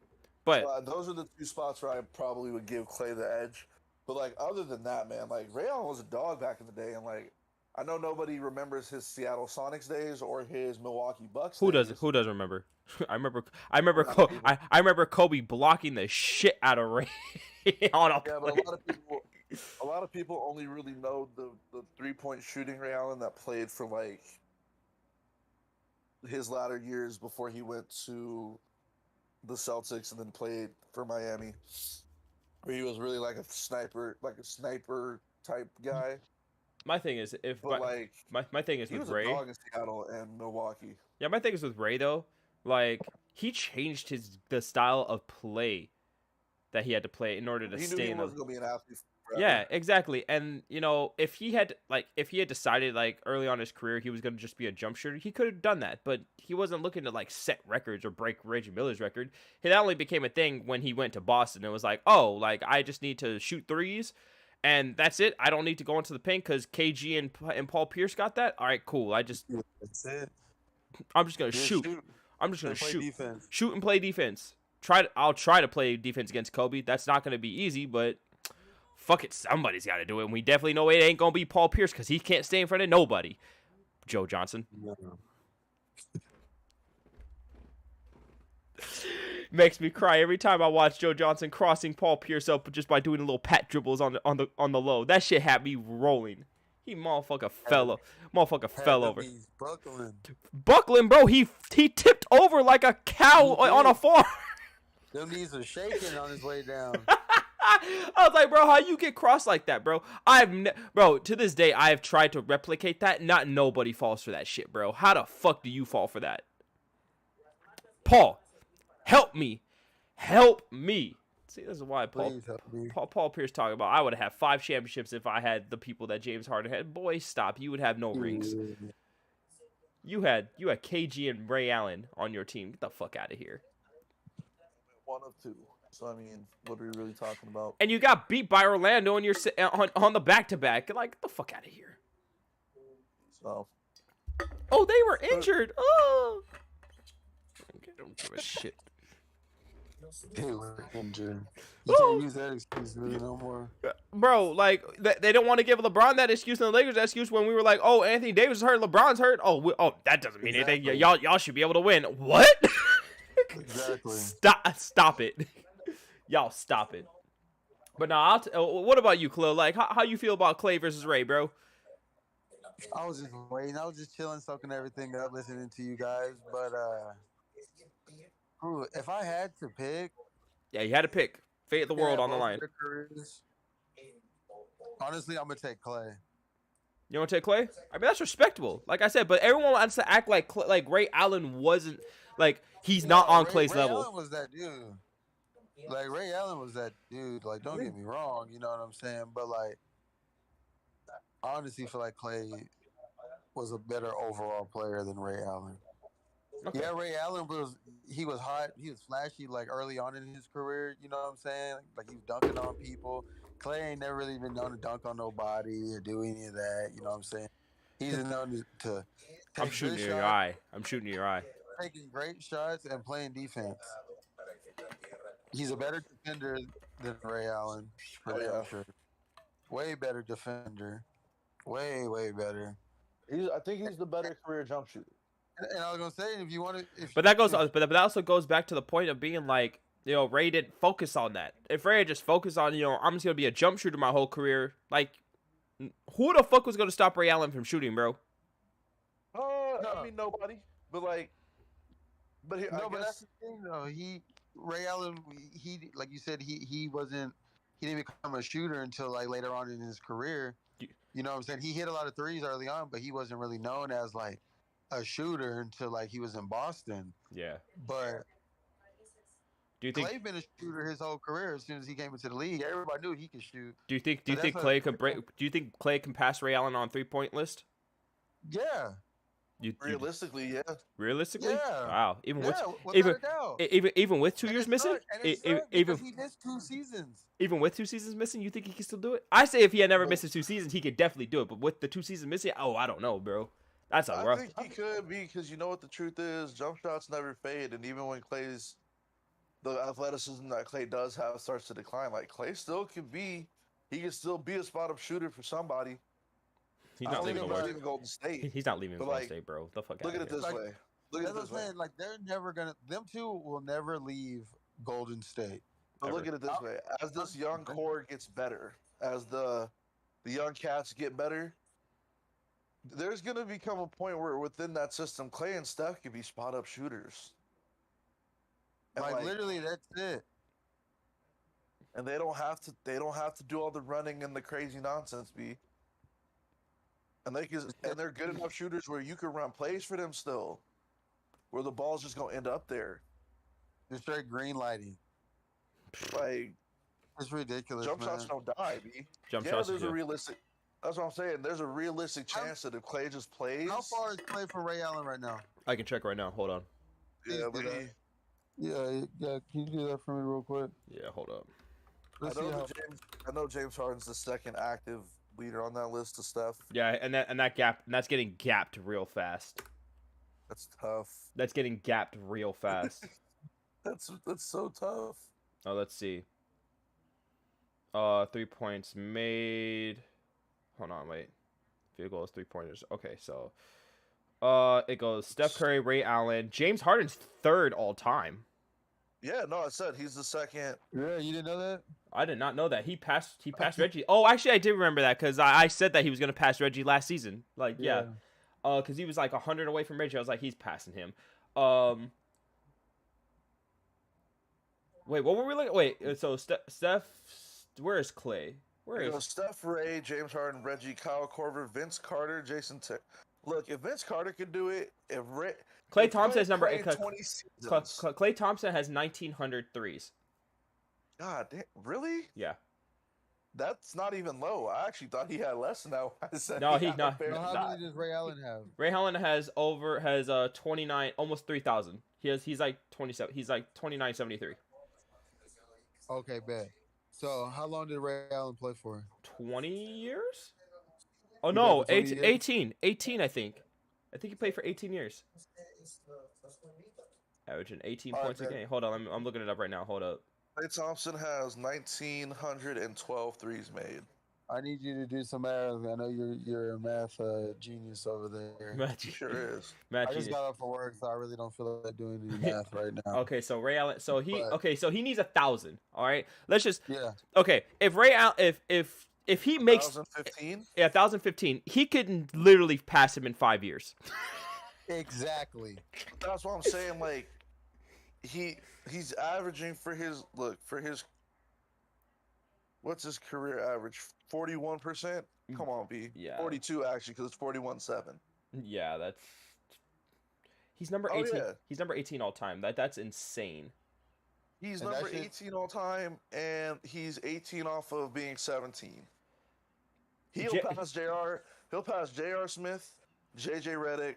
But So, those are the 2 spots where I probably would give Clay the edge. But like other than that, man, like Ray Allen was a dog back in the day, and like I know nobody remembers his Seattle Sonics days or his Milwaukee Bucks. who days. does who doesn't remember? I remember Kobe blocking the shit out of Ray on a Yeah, play. but a lot of people only really know the 3-point shooting Ray Allen that played for like his latter years before he went to the Celtics and then played for Miami, where he was really like a sniper type guy. My thing is But like my thing is he with was a Ray. dog in Seattle and Milwaukee. Yeah, my thing is with Ray though. Like he changed the style of play that he had to play in order to He knew stay he in the wasn't gonna be an athlete forever. Yeah, exactly. And if he had decided like early on in his career he was gonna just be a jump shooter, he could have done that. But he wasn't looking to like set records or break Reggie Miller's record. That only became a thing when he went to Boston. It was like, oh, like I just need to shoot threes, and that's it. I don't need to go into the paint because KG and Paul Pierce got that. All right, cool. That's it. I'm just gonna Just shoot. I'm just gonna and play shoot. defense. Shoot and play defense. I'll try to play defense against Kobe. That's not gonna be easy, but fuck it, somebody's got to do it. And we definitely know it ain't gonna be Paul Pierce because he can't stay in front of nobody. Joe Johnson Yeah. makes me cry every time I watch Joe Johnson crossing Paul Pierce up just by doing a little pat dribbles on the low. That shit had me rolling. He motherfucker fell over. He's buckling. Buckling, bro. He tipped over like a cow He on a did. farm. Them knees are shaking on his way down. I was like, bro, how you get crossed like that, bro? Bro, to this day, I have tried to replicate that. Not nobody falls for that shit, bro. How the fuck do you fall for that? Paul, help me. Help me. See, this is why Please help me. Paul Pierce talking about I would have had 5 championships if I had the people that James Harden had. Boy, stop. You would have no rings. You had KG and Ray Allen on your team. Get the fuck out of here. One of 2. So I mean, what are we really talking about? And you got beat by Orlando and you're on the back-to-back. Like, get the fuck out of here. So Oh, they were injured. Oh. Okay, don't give a shit. They were injured. You Woo! can't use that excuse really no more. Bro, like, they don't want to give LeBron that excuse and the Lakers that excuse when we were like, oh, Anthony Davis is hurt, LeBron's hurt. Oh, that doesn't mean anything. Exactly. Y'all should be able to win. What? Exactly. Stop it. Y'all stop it. But now, what about you, Khalil? Like, how you feel about Clay versus Ray, bro? I was just waiting. I was just chilling, soaking everything up, listening to you guys. But ooh, if I had to pick, Yeah, you had to pick. Fate of the world yeah, on the both line. their careers, honestly, I'm gonna take Clay. You want to take Clay? I mean, that's respectable. Like I said, but everyone wants to act like like Ray Allen wasn't like he's not on Clay's Ray level. Allen was that dude. Like Ray Allen was that dude. Like, don't get me wrong, you know what I'm saying? But like, I honestly feel like Clay was a better overall player than Ray Allen. Okay. Yeah, Ray Allen was hot, he was flashy like early on in his career, you know what I'm saying? Like he was dunking on people. Clay ain't never really been known to dunk on nobody or do any of that, you know what I'm saying? He's been known to I'm take shooting good your shots, eye. I'm shooting your eye. taking great shots and playing defense. He's a better defender than Ray Allen, for Oh, yeah. damn sure. Way better defender. Way, way better. I think he's the better career jump shooter. And I was gonna say, if you want to, But that goes. But that also goes back to the point of being like, you know, Ray didn't focus on that. If Ray had just focused on, you know, I'm just gonna be a jump shooter my whole career, like, who the fuck was gonna stop Ray Allen from shooting, bro? I mean nobody. But like, but here, no, I but that's guess the thing, though. Ray Allen, he like you said, he didn't become a shooter until like later on in his career. You know what I'm saying? He hit a lot of threes early on, but he wasn't really known as like a shooter until like he was in Boston. Yeah. But Do you think? Clay been a shooter his whole career. As soon as he came into the league, everybody knew he could shoot. Do you think? Do you So think that's Clay what- could break? Do you think Clay can pass Ray Allen on 3-point list? Yeah, You realistically, yeah. realistically? Yeah. Wow. Even with yeah, without even a doubt. even with 2 And years it missing, sucked, and it sucked even because he missed 2 seasons. even with 2 seasons missing, you think he can still do it? I say if he had never Well- missed his 2 seasons, he could definitely do it. But with the 2 seasons missing, oh, I don't know, bro. That's a I rough. think he could be because you know what the truth is, jump shots never fade, and even when the athleticism that Clay does have starts to decline, like Clay still could be, he can still be a spot up shooter for somebody. He's I not don't leaving think the he's work. leaving Golden State. He's not leaving But, Golden like, State, bro. The fuck Look out at of it here. this Like, way. Look at That's it what this I'm way. saying. Like they're never gonna. Them two will never leave Golden State. But look Ever. at it this way: as this young core gets better, as the young cats get better, there's gonna become a point where within that system, Clay and Steph could be spot up shooters. And Like literally, that's it. and they don't have to. They don't have to do all the running and the crazy nonsense. And they're good enough shooters where you can run plays for them still, where the ball's just gonna end up there. It's straight green lighting. Like It's ridiculous, jump man. shots don't die, B. Jump Yeah, shots. there's Yeah. a realistic. That's what I'm saying. There's a realistic How- chance that if Clay just plays, How far is Clay for Ray Allen right now? I can check right now. Hold on. yeah, Please but do Yeah. Can you do that for me real quick? Yeah, hold up. Let's see how. I know James Harden's the second active leader on that list of stuff. Yeah, and that's getting gapped real fast. That's tough. That's getting gapped real fast. That's so tough. Oh, let's see. 3 points made. Hold on, wait. Field goals, 3-pointers. Okay, so it goes Steph Curry, Ray Allen, James Harden's third all time. Yeah, no, I said he's the second. Yeah, you didn't know that? I did not know that he passed Reggie. Oh, actually, I did remember that because I said that he was gonna pass Reggie last season. Like, yeah. Because he was like 100 away from Reggie. I was like, he's passing him. Wait, what were we looking? Wait, so Steph, where is Clay? Where You know, is? Steph, Ray, James Harden, Reggie, Kyle Korver, Vince Carter, Jason. Look, if Vince Carter could do it, if Klay if Thompson Clay is number played 8. 20 seasons, Klay Thompson has 1,900 threes. God damn, really? Yeah. That's not even low. I actually thought he had less than that. I said No, he he's had not. a fair- No, how Nah. many does Ray Allen have? Ray Allen has 29, almost 3,000. He's like 27. He's like 2973. Okay, bet. So, how long did Ray Allen play for? 20 years? Oh He no, played for 20 years? 18 I think. I think he played for 18 years. Averaging 18 Alright, points a man. game. Hold on, I'm looking it up right now. Hold up. Klay Thompson has 1,912 threes made. I need you to do some math. I know you're a math genius over there. Matt, He sure is. Matt I just Genius. got off for work, so I really don't feel like doing any math right now. Okay, so Ray Allen. So he But- okay. So he needs 1,000. All right. Let's just Yeah. okay. If Ray Allen, if If he makes 2015. 1015, he could literally pass him in 5 years. Exactly. That's what I'm saying. Like he's averaging for his what's his career average? 41%. Come on, B. Yeah. 42 actually, because it's 41.7. Yeah, that's he's number Oh, 18. yeah. He's number 18 all time. That's insane. He's And number that shit- 18 all time, and he's 18 off of being 17. He'll J- pass JR. He'll pass JR Smith, JJ Redick,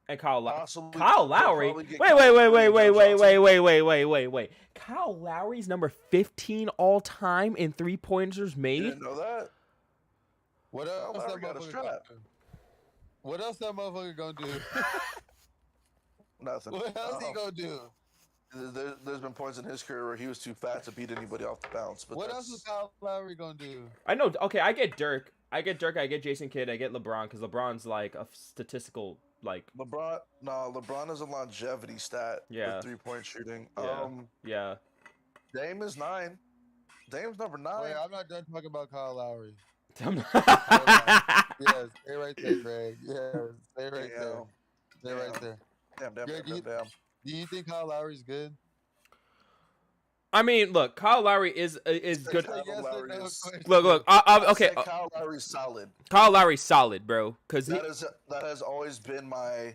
And Kyle Lowry. possibly. Kyle he'll Lowry. probably get Wait. Kyle Lowry and Joe Johnson. Kyle Lowry's number 15 all time in 3-pointers You made. didn't know that? What else that Lowry got a motherfucker strap. gonna do? What else that motherfucker gonna do? Nothing. What else he gonna do? There's been points in his career where he was too fat to beat anybody off the bounce. But What that's, else is Kyle Lowry gonna do? I know. Okay, I get Dirk. I get Jason Kidd. I get LeBron because LeBron's like a statistical like. LeBron? No, LeBron is a longevity stat. Yeah. For 3-point shooting. Yeah. Yeah. Dame is 9. Dame's number 9. Wait, I'm not done talking about Kyle Lowry. I'm Yeah, stay right there, Greg. Yeah, stay right there. Damn. Stay right there. Damn. Greg, Damn. Do you think Kyle Lowry's good? I mean, look, Kyle Lowry is good. Kyle Yes or Lowry no is- question. Look. Okay, Kyle Lowry's solid. Kyle Lowry's solid, bro. Cause he, That has always been my.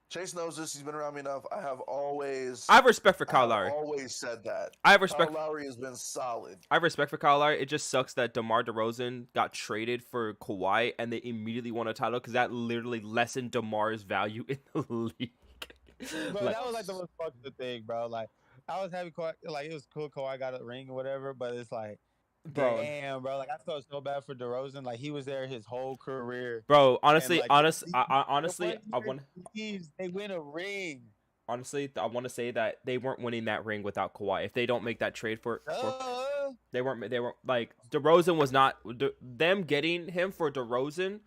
Chase knows this. He's been around me enough. I have always. I have respect for Kyle Lowry. Always said that. I have respect. Kyle Lowry has been solid. I have respect for Kyle Lowry. It just sucks that DeMar DeRozan got traded for Kawhi and they immediately won a title because that literally lessened DeMar's value in the league. Bro, Like- that was like the most fucked up thing, bro. Like, I was happy, Kawhi, like it was cool. Kawhi got a ring or whatever, but it's like, Bro. damn, bro. Like, I felt so bad for DeRozan. Like, he was there his whole career. Bro, honestly, like, honestly, the I one want. year Chiefs, they win a ring. Honestly, I want to say that they weren't winning that ring without Kawhi. If they don't make that trade for they weren't like DeRozan was not them getting him for DeRozan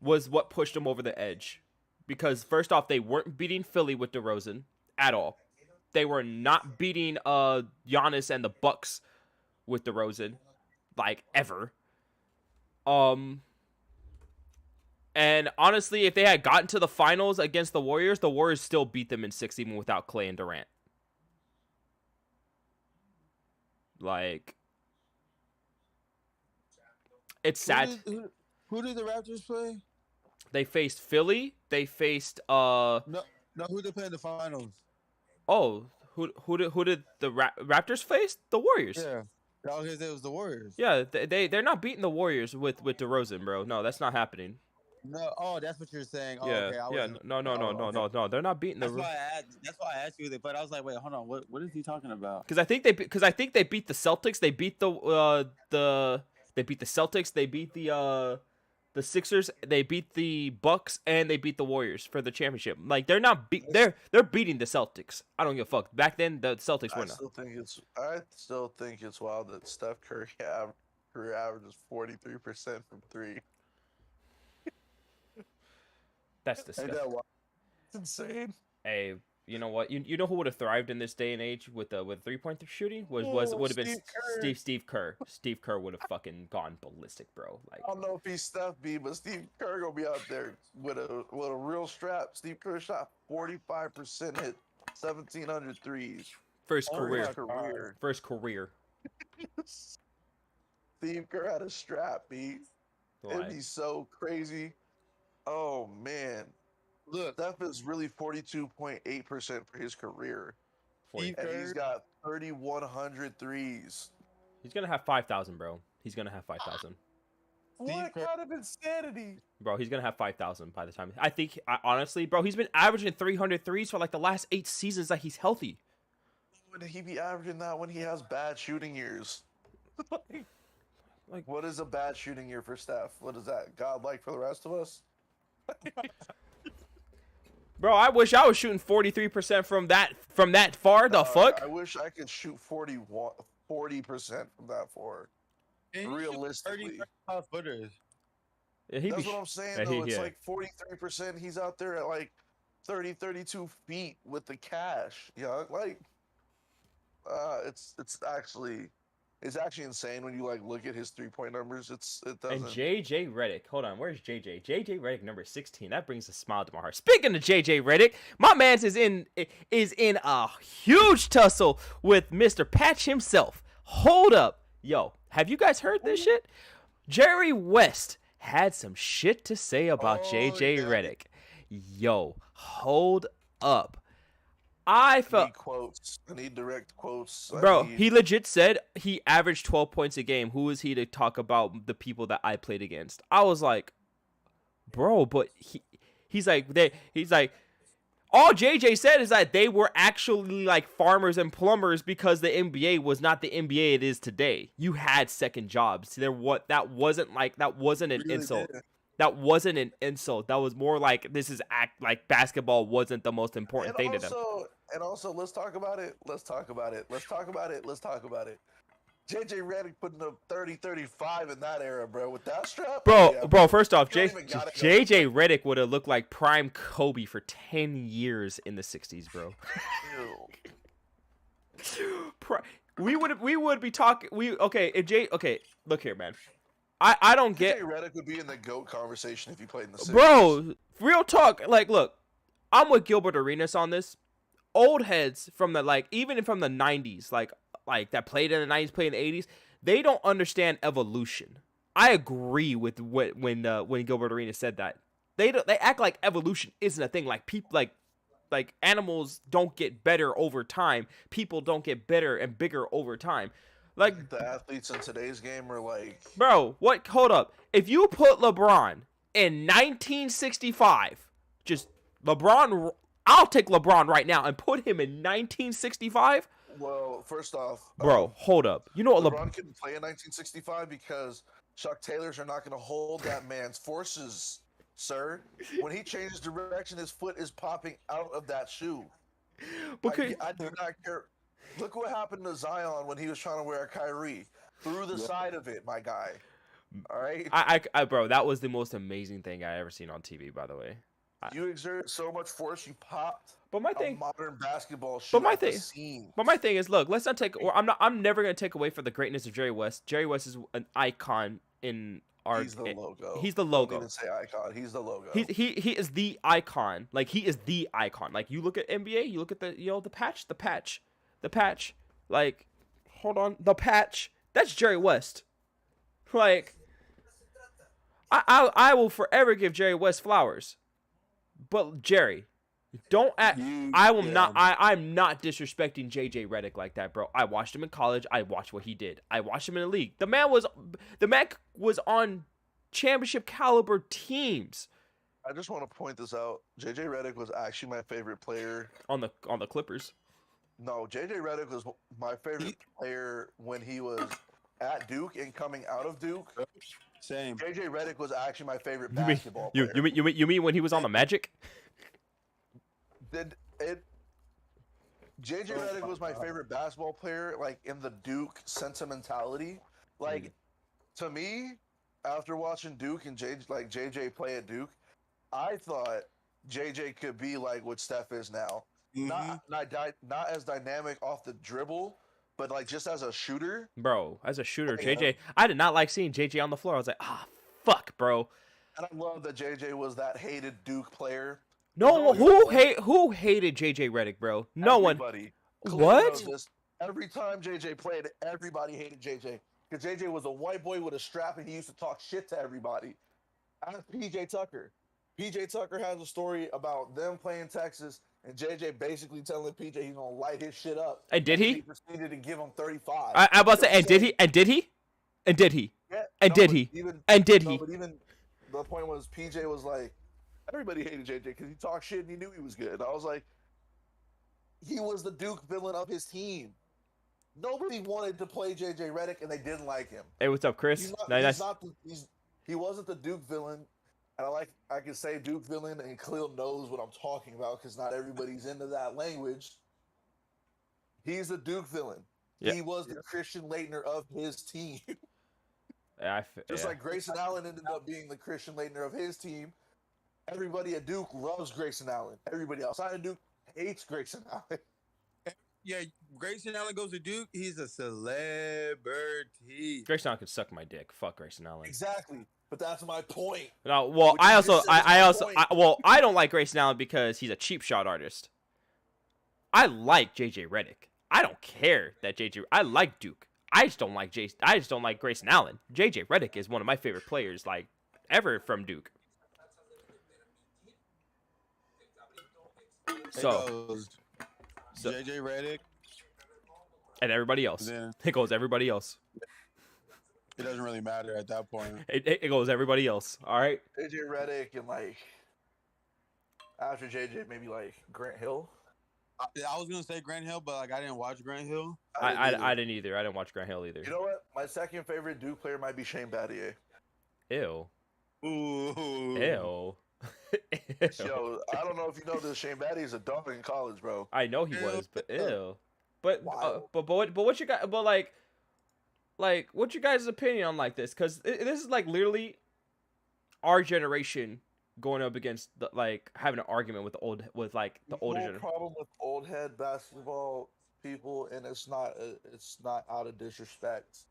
was what pushed them over the edge. Because first off, they weren't beating Philly with DeRozan at all. They were not beating Giannis and the Bucks with DeRozan like ever. And honestly, if they had gotten to the finals against the Warriors still beat them in 6 even without Clay and Durant. Like, it's sad. Who did the Raptors play? They faced Philly. They faced No, who did they play in the finals? oh, who did the Raptors face? The Warriors. Yeah, I was it was the Warriors. Yeah, they're not beating the Warriors with DeRozan, bro. No, that's not happening. No, oh, that's what you're saying. Oh, Yeah, okay. I yeah, wasn't- no, okay. no. They're not beating the. That's why I asked you that. But I was like, wait, hold on. What is he talking about? Because I think they beat the Celtics. They beat the Celtics. They beat the Sixers. They beat the Bucks, and they beat the Warriors for the championship. Like they're beating the Celtics. I don't give a fuck. Back then the Celtics were I not. still think it's wild that Steph Curry career average is 43% from 3. That's Ain't disgusting. that wild? It's insane. Hey, you know what? You know who would have thrived in this day and age with 3-point shooting would have been Steve Kerr. Steve Kerr. Steve Kerr would have fucking gone ballistic, bro. Like I don't know if he's Steph B, but Steve Kerr gonna be out there with a real strap. Steve Kerr shot 45%, hit 1,700 threes. first Over career, his career. first career. Steve Kerr had a strap, B. It'd Like, be so crazy. Oh man, Look, Steph is really 42.8% for his career, 40. and he's got 3,100 threes. He's gonna have 5,000, bro. He's gonna have 5,000, What Kerr- kind of insanity? bro. He's gonna have 5,000 by the time. I think, honestly, bro, he's been averaging 300 threes for like the last 8 seasons that he's healthy. Would he be averaging that when he has bad shooting years? Like- What is a bad shooting year for Steph? What is that? Godlike for the rest of us? Bro, I wish I was shooting 43% from that far. The fuck? I wish I could shoot 40% from that far. and you shoot Realistically. 35 footers. Yeah, he'd That's be what I'm saying, yeah, though. It's yeah. like 43%. He's out there at like 30, 32 feet with the cash. Yeah, like, it's actually It's actually insane when you like look at his 3-point numbers. It And doesn't. JJ Redick, hold on, where's JJ? JJ Redick number 16. That brings a smile to my heart. Speaking of JJ Redick, my man's is in a huge tussle with Mr. Patch himself. Hold up. Yo, have you guys heard this shit? Jerry West had some shit to say about JJ yeah. Redick. Yo, hold up. I I felt need quotes. I need direct quotes. Bro, he legit said he averaged 12 points a game. Who is he to talk about the people that I played against? I was like, bro, but he's like all JJ said is that they were actually like farmers and plumbers because the NBA was not the NBA it is today. You had second jobs. That wasn't an Really insult. did. That wasn't an insult. That was more like this is like basketball wasn't the most important thing to them. And also, let's talk about it. Let's talk about it. Let's talk about it. Let's talk about it. JJ Redick putting up 30, 35 in that era, bro. With that strap, Bro, yeah, bro, first off, You don't even gotta go. JJ Redick would have looked like prime Kobe for 10 years in the 60s, bro. We would be talking okay, look here, man. I don't get JJ Redick would be in the GOAT conversation if he played in the 60s. Bro, real talk. Like, look, I'm with Gilbert Arenas on this. Old heads from the even from the 90s, like that played in the 90s, played in the 80s, they don't understand evolution. I agree with when Gilbert Arenas said that. They act like evolution isn't a thing. Like people like animals don't get better over time. People don't get better and bigger over time. Like The athletes in today's game are like, bro, what? Hold up. If you put LeBron in 1965, just LeBron, I'll take LeBron right now and put him in 1965. well, first off, Bro, hold up. You know what? LeBron couldn't play in 1965 because Chuck Taylors are not going to hold that man's forces, sir. When he changes direction, his foot is popping out of that shoe. Because I do not care. Look what happened to Zion when he was trying to wear a Kyrie. Through the side of it, my guy. All right? I bro, that was the most amazing thing I ever seen on TV, by the way. You exert so much force, you popped But my a thing, modern basketball shoe But my at the thing- seam. but my thing is, look, let's not take. Or I'm never gonna take away from the greatness of Jerry West. Jerry West is an icon in our. He's the logo. He's the Don't logo. even say icon. He's the logo. He is the icon. Like he is the icon. Like you look at NBA, you look at the the patch. Like, hold on, the patch. That's Jerry West. Like, I will forever give Jerry West flowers. But Jerry, don't act. I'm not disrespecting JJ Redick like that, bro. I watched him in college. I watched what he did. I watched him in the league. The man was on championship caliber teams I just want to point this out. JJ Redick was actually my favorite player. on the Clippers. No, JJ Redick was my favorite player when he was at Duke and coming out of Duke. Same. JJ Redick was actually my favorite You mean basketball player. you mean when he was on the Magic? JJ Redick was my favorite basketball player, like in the Duke sentimentality. Like to me, after watching Duke and JJ play at Duke, I thought JJ could be like what Steph is now. Not as dynamic off the dribble, but like just as a shooter. Bro, as a shooter, Yeah. JJ, I did not like seeing JJ on the floor. I was like, fuck, bro. And I love that JJ was that hated Duke player. No, Everybody- who hated JJ Redick, bro? No one. Everybody. What? Clearly knows this. Every time JJ played, everybody hated JJ. Because JJ was a white boy with a strap and he used to talk shit to everybody. Ask PJ Tucker. PJ Tucker has a story about them playing Texas and JJ basically telling PJ he's going to light his shit up. And did He he? proceeded to give him 35. I about to say, and did he? And did he? And did he? Yeah, And did but he? Even, And did no, he? but even the point was PJ was like, everybody hated JJ because he talked shit and he knew he was good. I was like, he was the Duke villain of his team. Nobody wanted to play JJ Redick and they didn't like him. Hey, what's up, Chris? He's not, Nice. he's not the, he wasn't the Duke villain. And I can say Duke villain and Khalil knows what I'm talking about because not everybody's into that language. He's the Duke villain. Yeah. He was the Christian Leitner of his team. Just Yeah. like Grayson Allen ended up being the Christian Leitner of his team. Everybody at Duke loves Grayson Allen. Everybody outside of Duke hates Grayson Allen. yeah, Grayson Allen goes to Duke. He's a celebrity. Grayson Allen could suck my dick. Fuck Grayson Allen. Exactly. But that's my point. No, well, What you just said is my point. I don't like Grayson Allen because he's a cheap shot artist. I like JJ Redick. I don't care that I like Duke. I just don't like Grayson Allen. JJ Redick is one of my favorite players, like, ever from Duke. So JJ Redick, and everybody else. then It goes everybody else. it doesn't really matter at that point. It goes everybody else. All right. JJ Redick and like after JJ maybe like Grant Hill. I was gonna say Grant Hill, but like I didn't watch Grant Hill. I didn't either. I didn't watch Grant Hill either. You know what? My second favorite Duke player might be Shane Battier. Ew. Ooh. Ew. Yo, I don't know if you know this. Shane Battier's a dog in college, bro. I know he Ew. was, but ew. But Wow. but what you got? But like what's your guys' opinion on like this? Because this is like literally our generation going up against like having an argument with the older whole generation. problem with old head basketball people, and it's not out of disrespect,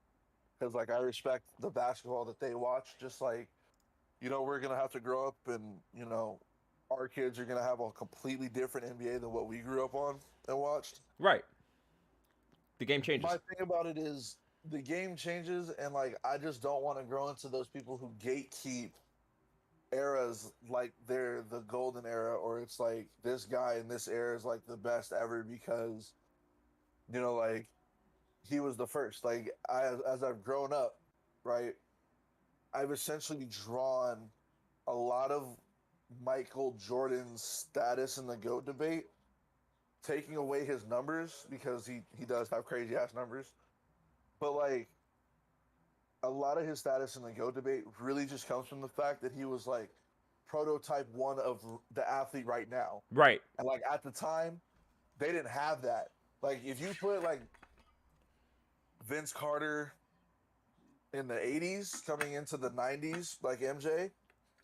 because like I respect the basketball that they watch, just like we're gonna have to grow up, and our kids are gonna have a completely different NBA than what we grew up on and watched. Right. The game changes. My thing about it is the game changes, and like I just don't want to grow into those people who gatekeep eras like they're the golden era, or it's like this guy in this era is like the best ever because like he was the first. Like as I've grown up, right, I've essentially drawn a lot of Michael Jordan's status in the GOAT debate, taking away his numbers, because he does have crazy ass numbers, but like a lot of his status in the GOAT debate really just comes from the fact that he was like prototype one of the athlete right now. Right. And like at the time, they didn't have that. Like if you put like Vince Carter in the 80s coming into the 90s, like MJ,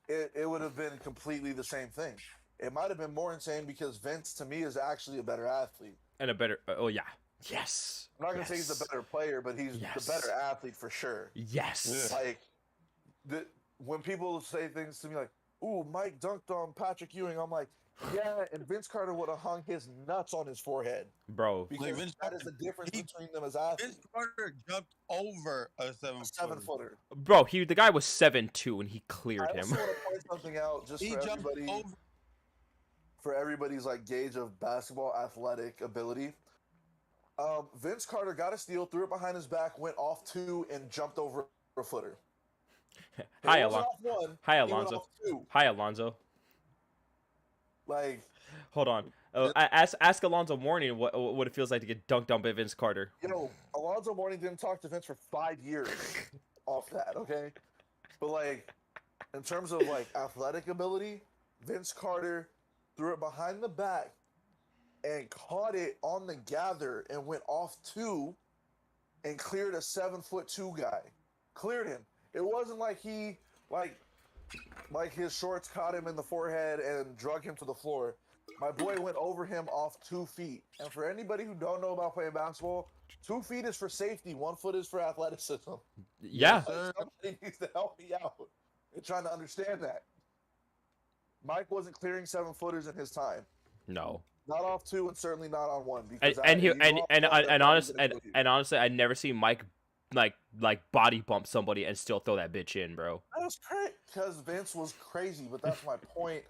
it would have been completely the same thing. It might have been more insane because Vince to me is actually a better athlete. And a better oh yeah. Yes. I'm not gonna say he's the better player, but he's the better athlete for sure. Yes. Like, when people say things to me like, "Ooh, Mike dunked on Patrick Ewing," I'm like, "Yeah," and Vince Carter would have hung his nuts on his forehead, Bro. because Vince that is the difference between them as athletes. Vince Carter jumped over a A 7-footer. Bro, the guy was 7'2" and he cleared I him. also want to point something out just He for jumped everybody, over. for everybody's like gauge of basketball athletic ability. Vince Carter got a steal, threw it behind his back, went off 2, and jumped over a footer. Hi, It wasn't Alonzo. off 1, Hi, he went Alonzo. off 2. Hi, Alonzo. Like, Hold on. Ask Alonzo Mourning what it feels like to get dunked on by Vince Carter. Alonzo Mourning didn't talk to Vince for 5 years off that, okay? But like, in terms of like athletic ability, Vince Carter threw it behind the back and caught it on the gather and went off 2 and cleared a 7'2" guy. Cleared him. It wasn't like he like his shorts caught him in the forehead and drug him to the floor. My boy went over him off 2 feet. And for anybody who don't know about playing basketball, 2 feet is for safety. 1 foot is for athleticism. Yeah. Like, somebody needs to help me out in trying to understand that. Mike wasn't clearing 7-footers in his time. No. Not off 2, and certainly not on 1. Because honestly, I never seen Mike like body bump somebody and still throw that bitch in, bro. That was great because Vince was crazy. But that's my point.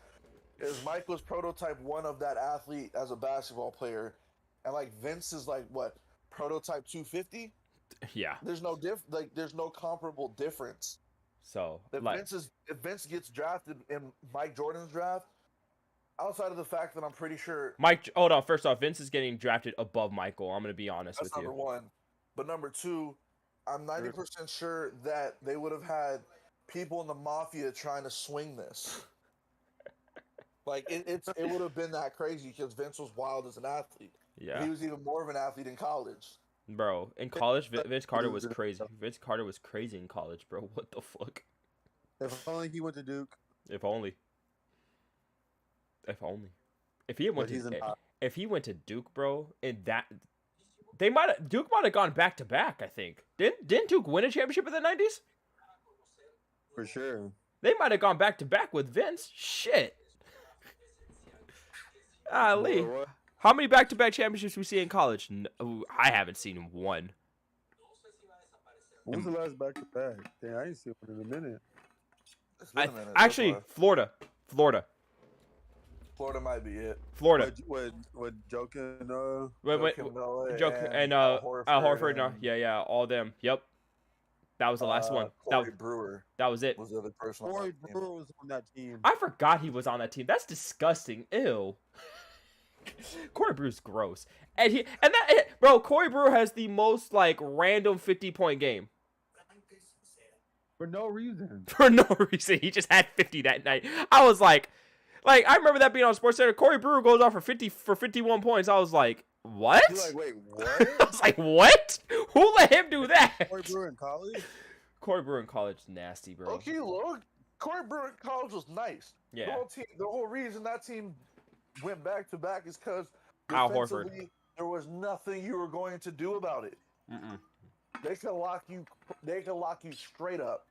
Is Mike was prototype 1 of that athlete as a basketball player, and like Vince is like what, prototype 250? Yeah. There's no there's no comparable difference. So If Vince gets drafted in Mike Jordan's draft, outside of the fact that I'm pretty sure Mike, hold on. First off, Vince is getting drafted above Michael. I'm gonna be honest that's with number you. 1. But number 2, I'm 90% sure that they would have had people in the mafia trying to swing this. Like it would have been that crazy because Vince was wild as an athlete. Yeah. He was even more of an athlete in college. Bro, in college, Vince Carter was crazy. Vince Carter was crazy in college, bro. What the fuck? If only he went to Duke. If only. If only. If he had went But he's to, not. if he went to Duke, bro, and that Duke might have gone back to back. I think didn't Duke win a championship in the '90s? For sure. They might have gone back to back with Vince. Shit. Ali, What? how many back to back championships we see in college? No, I haven't seen one. When was the last back to back? Damn, I ain't seen one in a minute. It's been a minute, that's Actually, why. Florida. Florida might be it. Florida. What joking? Wait, Joakim Noah Joke and Al Al Horford. No, and, yeah, all them. Yep. That was the last one. Corey Brewer That was it. was the other person. on Corey that team. Brewer was on that team. I forgot he was on that team. That's disgusting. Ew. Corey Brewer's gross. Bro, Corey Brewer has the most like random 50-point game. For no reason. For no reason. He just had 50 that night. I was like I remember that being on SportsCenter. Corey Brewer goes off for 51 points. I was like, what? You're like, wait, I what? was like, what? Who let him do that? Corey Brewer in college? Corey Brewer in college, nasty, bro. Okay, look, Corey Brewer in college was nice. Yeah. The whole reason that team went back to back is because Al Horford. there was nothing you were going to do about it. Mm-mm. They could lock you. They could lock you straight up.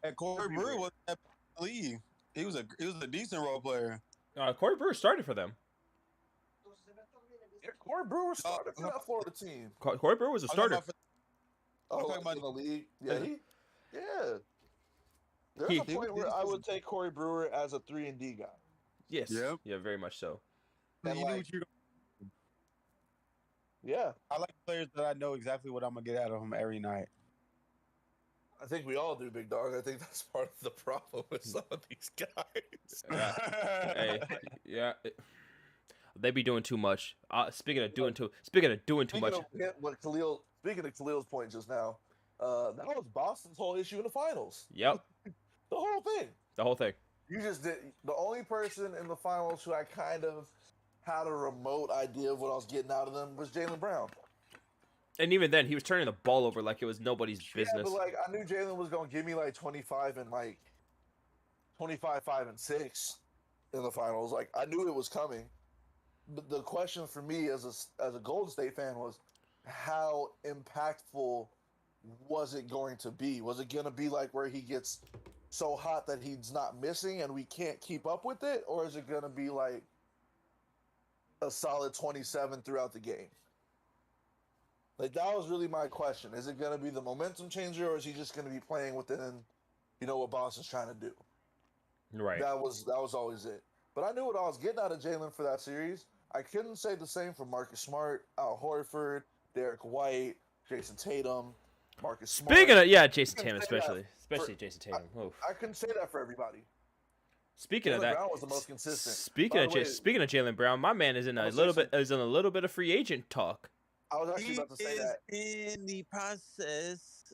And Corey Brewer was in the league. He was a decent role player. Corey Brewer started for them. Yeah, Corey Brewer started for that Florida team. Corey Brewer was a I'm talking starter. about Oh, talking like about- in the league. Yeah, There's He- a point where I would take Corey Brewer as a 3-and-D guy. Yes. Yep. Yeah, very much so. And You knew like- what you Yeah, I like players that I know exactly what I'm gonna get out of them every night. I think we all do, big dog. I think that's part of the problem with some of these guys. Hey, yeah. They be doing too much. Speaking of doing too much. Speaking of Khalil's point just now, that was Boston's whole issue in the finals. Yep. The whole thing. The whole thing. You just did. The only person in the finals who I kind of had a remote idea of what I was getting out of them was Jaylen Brown. And even then, he was turning the ball over like it was nobody's Yeah, business. but like I knew Jaylen was gonna give me like 25 and like 25, 5 and 6 in the finals. Like I knew it was coming. But the question for me as a Golden State fan was, how impactful was it going to be? Was it going to be like where he gets so hot that he's not missing and we can't keep up with it, or is it going to be like a solid 27 throughout the game? Like that was really my question. Is it going to be the momentum changer, or is he just going to be playing within, what Boston's trying to do? Right. That was always it. But I knew what I was getting out of Jaylen for that series. I couldn't say the same for Marcus Smart, Al Horford, Derek White, Jason Tatum, Marcus Smart. Speaking of Jason can Tatum say that especially Jason Tatum. Oof. I couldn't say that for everybody. Speaking of Jaylen that, Brown was the most consistent. Speaking By of the way, speaking of Jaylen Brown, my man is in a little bit of free agent talk. I was actually about to say that. in the process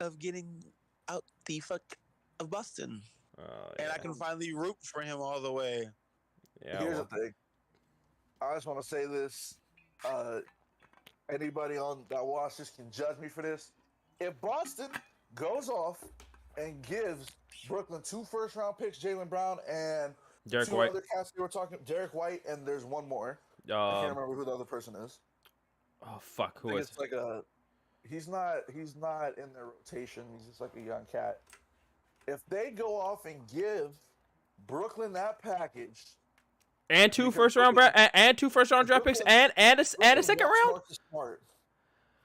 of getting out the fuck of Boston, and I can finally root for him all the way. Yeah. Here's well, the thing. I just want to say this. Anybody on that watch this can judge me for this. If Boston goes off and gives Brooklyn 2 first-round picks, Jaylen Brown and Derek 2 White. other cats we were talking, Derek White, and there's one more. I can't Um, remember who the other person is. oh fuck, I who think is? it's like he's not in their rotation. He's just like a young cat. If they go off and give Brooklyn that package, And two because first round and 2 first round draft picks and a second wants round. Marcus Smart.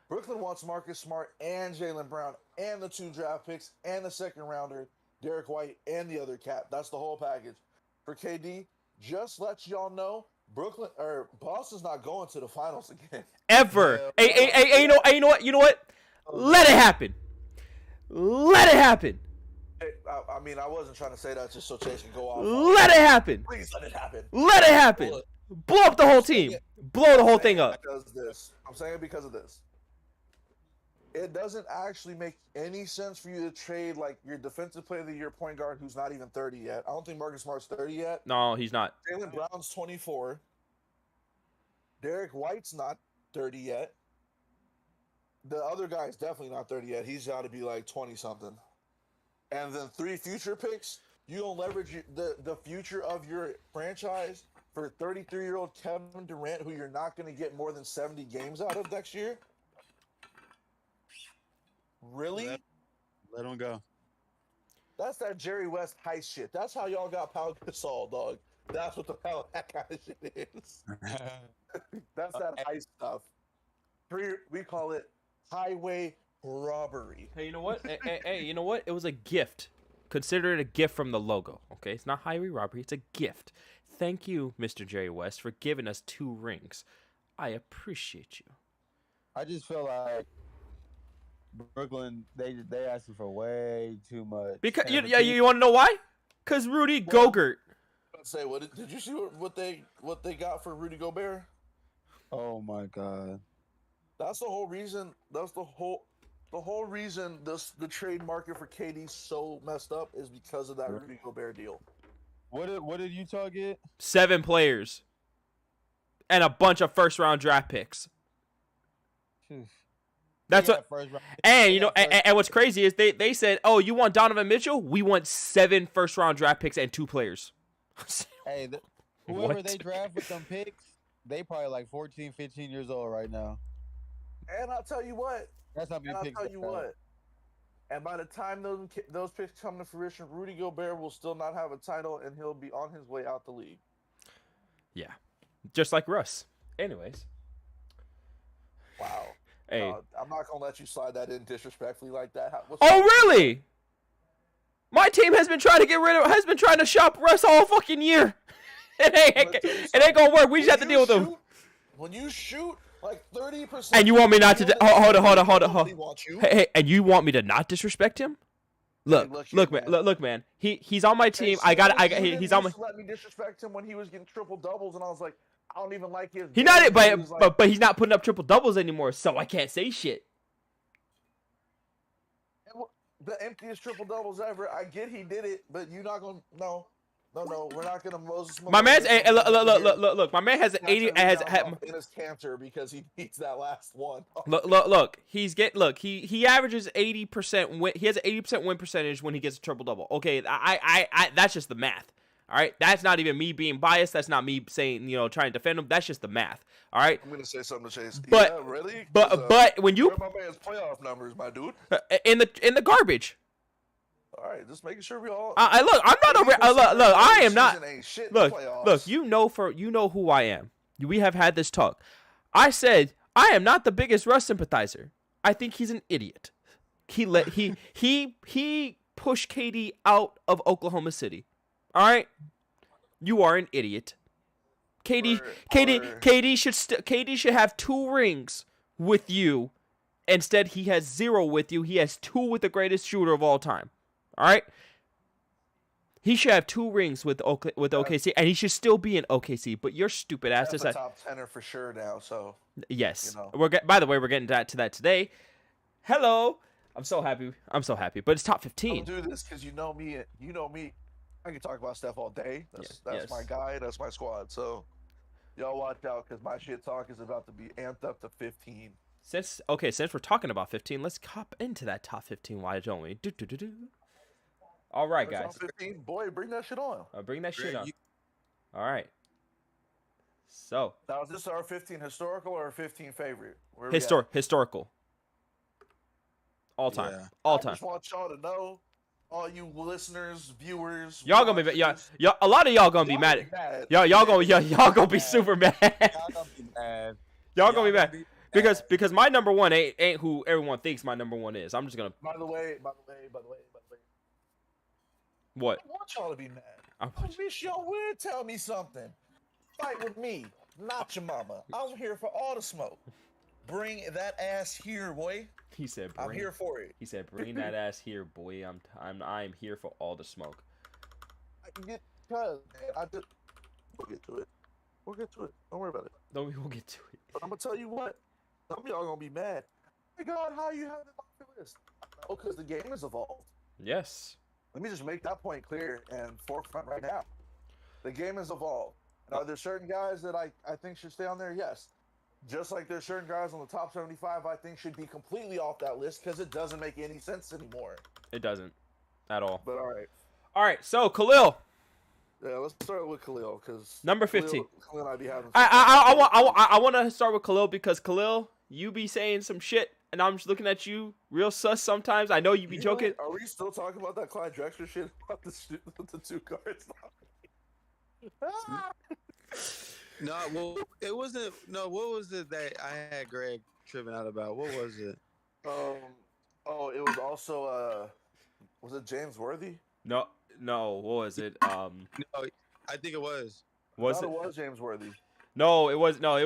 Brooklyn wants Marcus Smart and Jaylen Brown and the 2 draft picks and the second rounder, Derek White and the other cat. That's the whole package. For KD, just let y'all know, Boston's not going to the finals again. Ever. Hey, you know what? Let it happen. Let it happen. I mean, I wasn't trying to say that just so Chase can go off. Let it happen. Please let it happen. Let it happen. Look. Blow up the whole team. Blow the whole thing up. I'm saying it because of this. It doesn't actually make any sense for you to trade like your defensive player of the year point guard who's not even 30 yet. I don't think Marcus Smart's 30 yet. No, he's not. Jaylen Brown's 24. Derek White's not 30 yet. The other guy's definitely not 30 yet. He's got to be like 20 something. And then 3 future picks. You don't leverage the future of your franchise for 33-year-old Kevin Durant, who you're not going to get more than 70 games out of next year? Really? Let him go. That's that Jerry West heist shit. That's how y'all got Pau Gasol, dog. That's what the hell that kind of shit is. That's that heist stuff. We call it highway robbery. Hey, you know what? Hey, you know what? It was a gift. Consider it a gift from the logo. Okay, it's not highway robbery. It's a gift. Thank you, Mr. Jerry West, for giving us 2 rings. I appreciate you. I just feel like Brooklyn, they asking for way too much. Because And you want to know why? Because Rudy Gobert. Let's say, did you see what they got for Rudy Gobert? Oh my god. That's the whole reason. That's the whole reason the trade market for KD's so messed up is because of that Rudy Gobert deal. What did Utah get? 7 players. And a bunch of first-round draft picks. That's what. And you know, and what's crazy is they said, "Oh, you want Donovan Mitchell? We want 7 first-round draft picks and 2 players." Hey, whoever What? they draft with them picks, they probably like 14, 15 years old right now. And I'll tell you what. That's not many picks. And by the time those picks come to fruition, Rudy Gobert will still not have a title, and he'll be on his way out the league. Yeah, just like Russ. Anyways, Wow. hey. I'm not gonna let you slide that in disrespectfully like that. Oh, really? My team has been trying to shop Russ all fucking year. It ain't gonna work. We just have to deal with him. When you shoot like 30%, And you want me not to? Hold on. nobody wants you. Hey, and you want me to not disrespect him? Look, Hey, look here, look, man. He's on my team. Hey, He's on my. Let me disrespect him when he was getting triple doubles, and I was like, I don't even like his. He's not it, game. He was like, but he's not putting up triple doubles anymore, so I can't say shit. the emptiest triple doubles ever. I get he did it, but you're not gonna. No, we're not gonna Moses. My man's look. My man has an 80. In his cancer because he beats that last one. Look. He averages 80% win. He has an 80% win percentage when he gets a triple double. Okay, I that's just the math. All right, that's not even me being biased. That's not me saying, trying to defend him. That's just the math. All right. I'm gonna say something to Chase. But yeah, really? but when you my man's playoff numbers, my dude. in the garbage. All right, just making sure we all. I look. I'm not over. Look. I am not. Shit Look. You know who I am. We have had this talk. I said I am not the biggest Russ sympathizer. I think he's an idiot. He pushed KD out of Oklahoma City. All right, you are an idiot. KD should have 2 rings with you. Instead, he has 0 with you. He has 2 with the greatest shooter of all time. All right. He should have 2 rings with OKC, and he should still be in OKC. But your stupid ass That's a decided. top 10er for sure now. So Yes, by the way, we're getting to that today. Hello, I'm so happy. But it's top 15. I'll do this because you know me. I can talk about Steph all day. That's my guy. That's my squad. So y'all watch out because my shit talk is about to be amped up to 15. Since we're talking about 15, let's hop into that top 15. Why don't we? All right, guys. Top 15, boy, bring that shit on. Bring that shit on. All right. So. Now, is this our 15 historical or 15 favorite? Historical. All time. Yeah. All I time. just want y'all to know, all you listeners, viewers, Y'all gonna be a lot of y'all gonna be mad. Y'all gonna be super mad. Y'all gonna be mad. Y'all gonna be mad. Because my number one ain't who everyone thinks my number one is. I'm just gonna. By the way. What? I want y'all to be mad. I wish y'all would tell me something. Fight with me, not your mama. I'm here for all the smoke. Bring that ass here, boy. He said, I'm here for it. He said, "Bring that ass here, boy. I'm here for all the smoke." We'll get to it. Don't worry about it. We'll get to it. But I'm gonna tell you what. Some of y'all gonna be mad. Oh my God, how you have it off your list? Oh, because the game has evolved. Yes. Let me just make that point clear and forefront right now. The game has evolved. And are there certain guys that I think should stay on there? Yes. Just like there's certain guys on the top 75 I think should be completely off that list because it doesn't make any sense anymore. It doesn't. At all. But all right. All right. So Khalil, Yeah, let's start with Khalil because Number 15. Khalil and I be having. I want to start with Khalil because Khalil, you be saying some shit, and I'm just looking at you real sus sometimes. I know you be joking. Are we still talking about that Clyde Drexler shit about the 2 cards? No, well, it wasn't. No, what was it that I had Greg tripping out about? What was it? Oh, it was also was it James Worthy? No, what was it? No, I think it was. Was No, it? it was James Worthy. No, it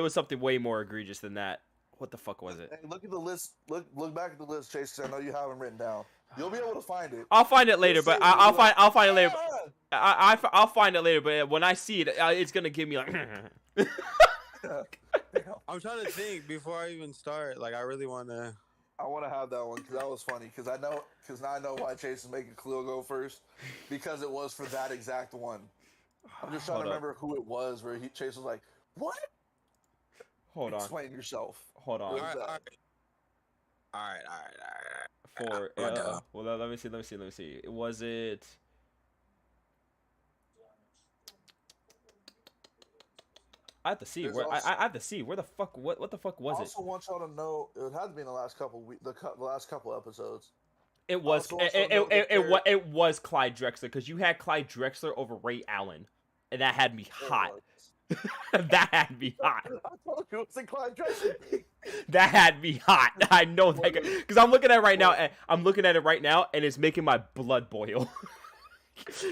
was something way more egregious than that. What the fuck was it? Hey, look at the list. Look back at the list, Chase. 'Cause I know you have them written down. You'll be able to find it. I'll find it later, but I'll find it later. Ah! I'll find it later, but when I see it, it's gonna give me like. I'm trying to think before I even start. Like, I really want to. I want to have that one because that was funny. Because now I know why Chase is making Khalil go first because it was for that exact one. I'm just trying Hold to up. remember who it was where Chase was like, "What? Hold on. Explain yourself." Hold on. What All was right, that? all right. For Rundown. well, let me see. Was it? I have to see There's where also- I have to see where the fuck what the fuck I was it? also want y'all to know it had to be in the last couple the last couple episodes. It was also want y'all to know that it was Clyde Drexler because you had Clyde Drexler over Ray Allen, and that had me hot. That had me hot. I told you it was a Clyde Drexler thing. That had me hot. I know that because I'm looking at it right now. And I'm looking at it right now, and it's making my blood boil.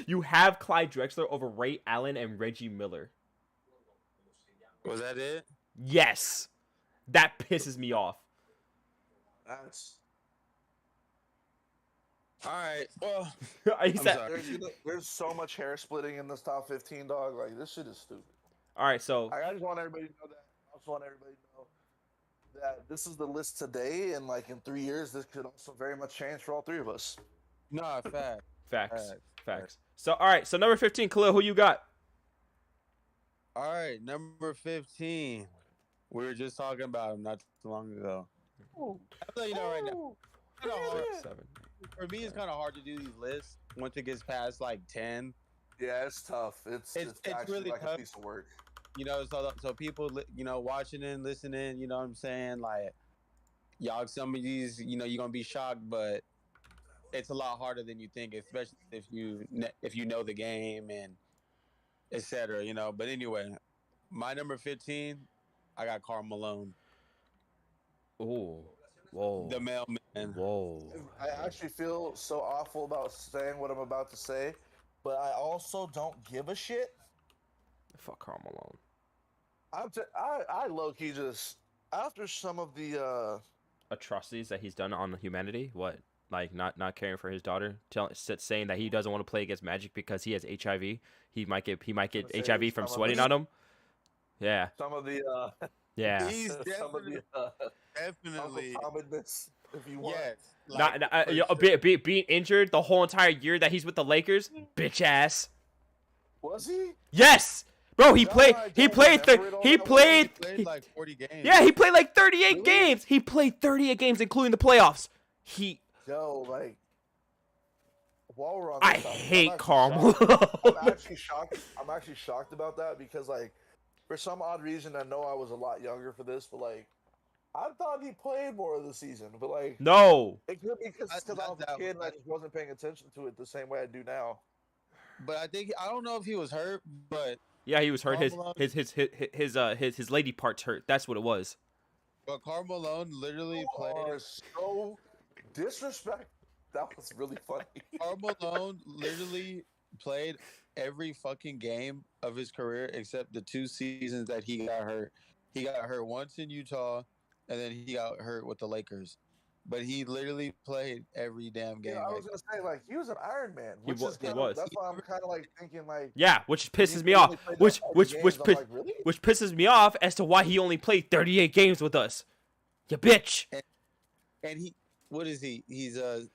You have Clyde Drexler over Ray Allen and Reggie Miller. Was that it? Yes, that pisses me off. That's All right. Well, He said- sorry. there's so much hair splitting in this top 15, dog. Like this shit is stupid. All right, so I just want everybody to know that. I also want everybody to know that this is the list today, and like in 3 years, this could also very much change for all 3 of us. no, fact. facts. So all right, so number 15, Khalil, who you got? All right, number 15. We were just talking about him not too long ago. Ooh. I'll let you know right now. Kinda hard. 7. For me, it's kind of hard to do these lists once it gets past like 10. Yeah, it's tough. It's actually really like tough. a piece of work. You know, so people, you know, watching and listening, you know what I'm saying? Like, y'all, some of these, you know, you're gonna be shocked, but it's a lot harder than you think, especially if you know the game and etc. You know. But anyway, my number 15, I got Karl Malone, Oh, whoa, the mailman. whoa. I actually feel so awful about saying what I'm about to say, but I also don't give a shit. Fuck Karl Malone. I low key just after some of the Atrocities that he's done on humanity. What? Like not caring for his daughter, saying that he doesn't want to play against Magic because he has HIV. He might get Say HIV from some of sweating the- on him. Yeah, some of the yeah. He's some of the definitely commonness, if you want. yes. Being injured the whole entire year that he's with the Lakers, bitch ass. Was he? Yes, bro. He No, played. I He don't played. remember it all He that well. played. played like 40 games. Yeah, he played like 38 Really? games. He played 38 games, including the playoffs. Yo, like while we're on I this topic, hate I'm actually Karl shocked. Malone. I'm actually shocked about that because, like, for some odd reason, I know I was a lot younger for this, but like, I thought he played more of the season. But like, No. it could be because I was a That- kid and I just wasn't paying attention to it the same way I do now. But I don't know if he was hurt, but Yeah, he was hurt. Karl Malone- His lady parts hurt. That's what it was. Karl Malone literally You played. are so disrespect. That was really funny. Karl Malone literally played every fucking game of his career except the 2 seasons that he got hurt. He got hurt once in Utah, and then he got hurt with the Lakers. But he literally played every damn game. Yeah, I like- was gonna say like he was an Iron Man, He which was- is he kinda, was. That's why I'm kind of like thinking like. Yeah, which pisses he me only off. played Which that which many which games, I'm piss, like, really? which pisses me off as to why he only played 38 games with us. You bitch. and he, what is he? He's Se-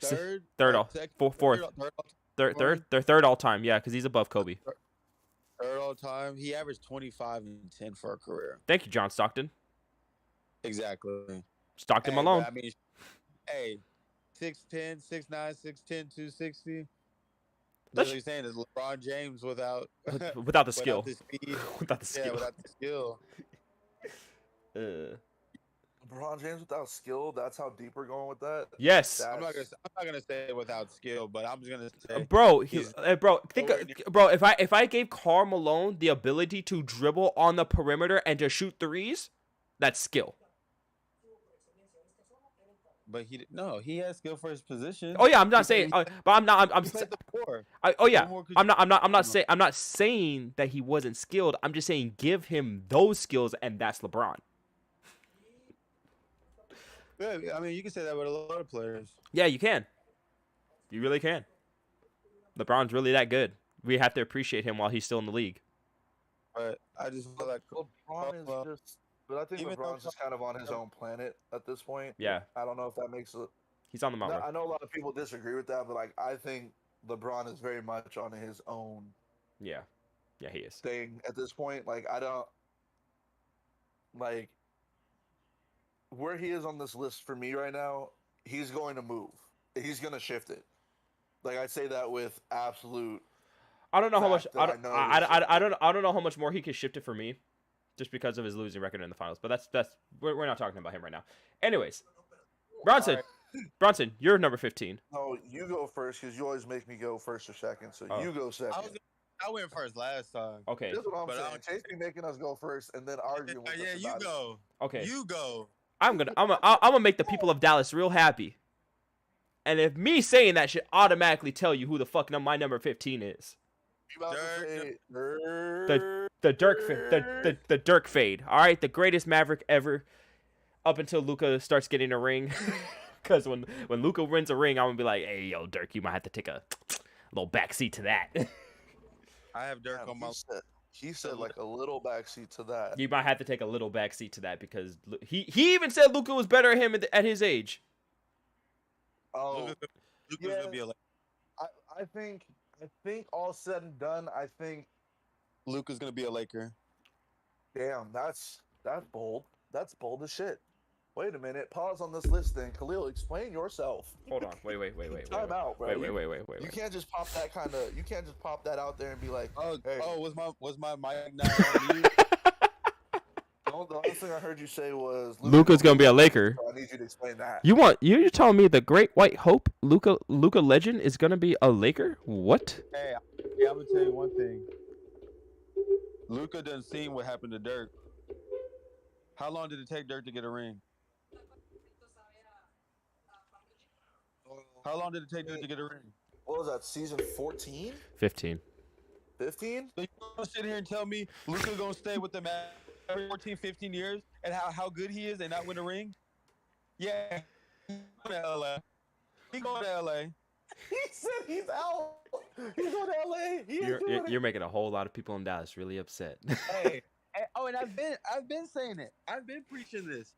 third, third or all- second- fourth. Third all time. Yeah, because he's above Kobe. third all time. He averaged 25 and 10 for a career. Thank you, John Stockton. Exactly. Stockton Hey, Malone. but I mean, hey, 6'10", 6'9", 6'10", 260. That's what you're saying is LeBron James without without the skill. without the speed. Without the skill. Yeah, without the skill. LeBron James without skill. That's how deep we're going with that. Yes. That- I'm not gonna say without skill, but I'm just gonna say Bro, he's bro, if I gave Karl Malone the ability to dribble on the perimeter and to shoot threes, that's skill. but he has skill for his position. Oh yeah, I'm not He saying, played- but I'm not. I'm He played the four. oh yeah, What more could I'm you- not saying. I'm not saying that he wasn't skilled. I'm just saying give him those skills, and that's LeBron. Yeah, I mean, you can say that with a lot of players. Yeah, you can. You really can. LeBron's really that good. We have to appreciate him while he's still in the league. But I just feel like LeBron is well, just. But I think even though LeBron's just kind of on his own planet at this point. Yeah, I don't know if that makes it. he's on the mountain. I know a lot of people disagree with that, but like I think LeBron is very much on his own Yeah, he is. thing at this point. Like I don't like where he is on this list for me right now. He's going to move. He's going to shift it. Like I say that with absolute. I don't know how much. fact I that don't. I know I don't know how much more he could shift it for me, just because of his losing record in the finals. But that's we're not talking about him right now. Anyways, Bronson, Bronson, you're number 15. No, you go first because you always make me go first or second. So Oh. you go second. I went first last time. Okay. That's what I'm But I saying. Chase be making us go first and then arguing with Yeah, us you about it. go. Okay. You go. I'm gonna make the people of Dallas real happy. And if me saying that should automatically tell you who the fuck my number 15 is. You about to say The Dirk fade. All right, the greatest Maverick ever, up until Luka starts getting a ring. Because when Luka wins a ring, I'm gonna be like, hey, yo, Dirk, you might have to take a little backseat to that. I have Dirk on my. He said like a little backseat to that. You might have to take a little backseat to that because he even said Luka was better at him at his age. Oh, Luka's yeah. gonna be a. I think all said and done, I think Luka's gonna be a Laker. damn, that's bold. That's bold as shit. Wait a minute. Pause on this list then. Khalil, explain yourself. Hold on. Wait. Time out, bro. Wait. You can't just pop that kind of. You can't just pop that out there and be like, Oh, Hey. was my mic not on mute? the last thing I heard you say was Luka's gonna be a Laker. So I need you to explain that. You're telling me the Great White Hope Luka Legend is gonna be a Laker? What? Hey, I'm gonna tell you one thing. Luka done seen what happened to Dirk. How long did it take Dirk to get a ring? How long did it take Dirk to get a ring? What was that? Season 14, 15. 15? So you gonna sit here and tell me Luka gonna stay with them every 14, 15 years and how good he is and not win a ring? Yeah, he going to LA. He going to LA. He said he's out. He's on LA. He ain't doing You're making a whole lot of people in Dallas really upset. Hey, oh, and I've been saying it. I've been preaching this.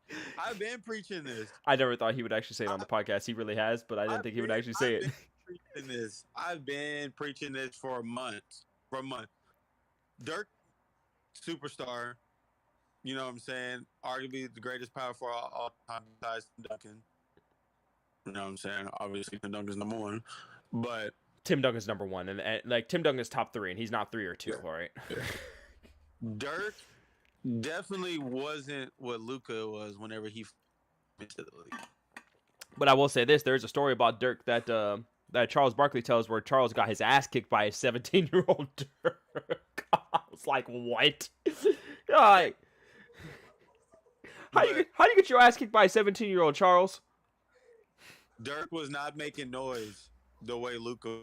I never thought he would actually say it on the podcast. He really has, but I didn't think he would actually say it. I've been preaching this for a month. Dirk, superstar. You know what I'm saying? Arguably the greatest power for all time besides Tim Duncan. You know what I'm saying? Obviously, Tim Duncan's number one. But Tim Duncan's number one, and like Tim Duncan's top 3, and he's not 3 or 2. All right. Dirk definitely wasn't what Luka was whenever he into the league. But I will say this: there's a story about Dirk that that Charles Barkley tells, where Charles got his ass kicked by a 17-year-old Dirk. I was like, what? Like, how do you get your ass kicked by a 17-year-old, Charles? Dirk was not making noise the way Luka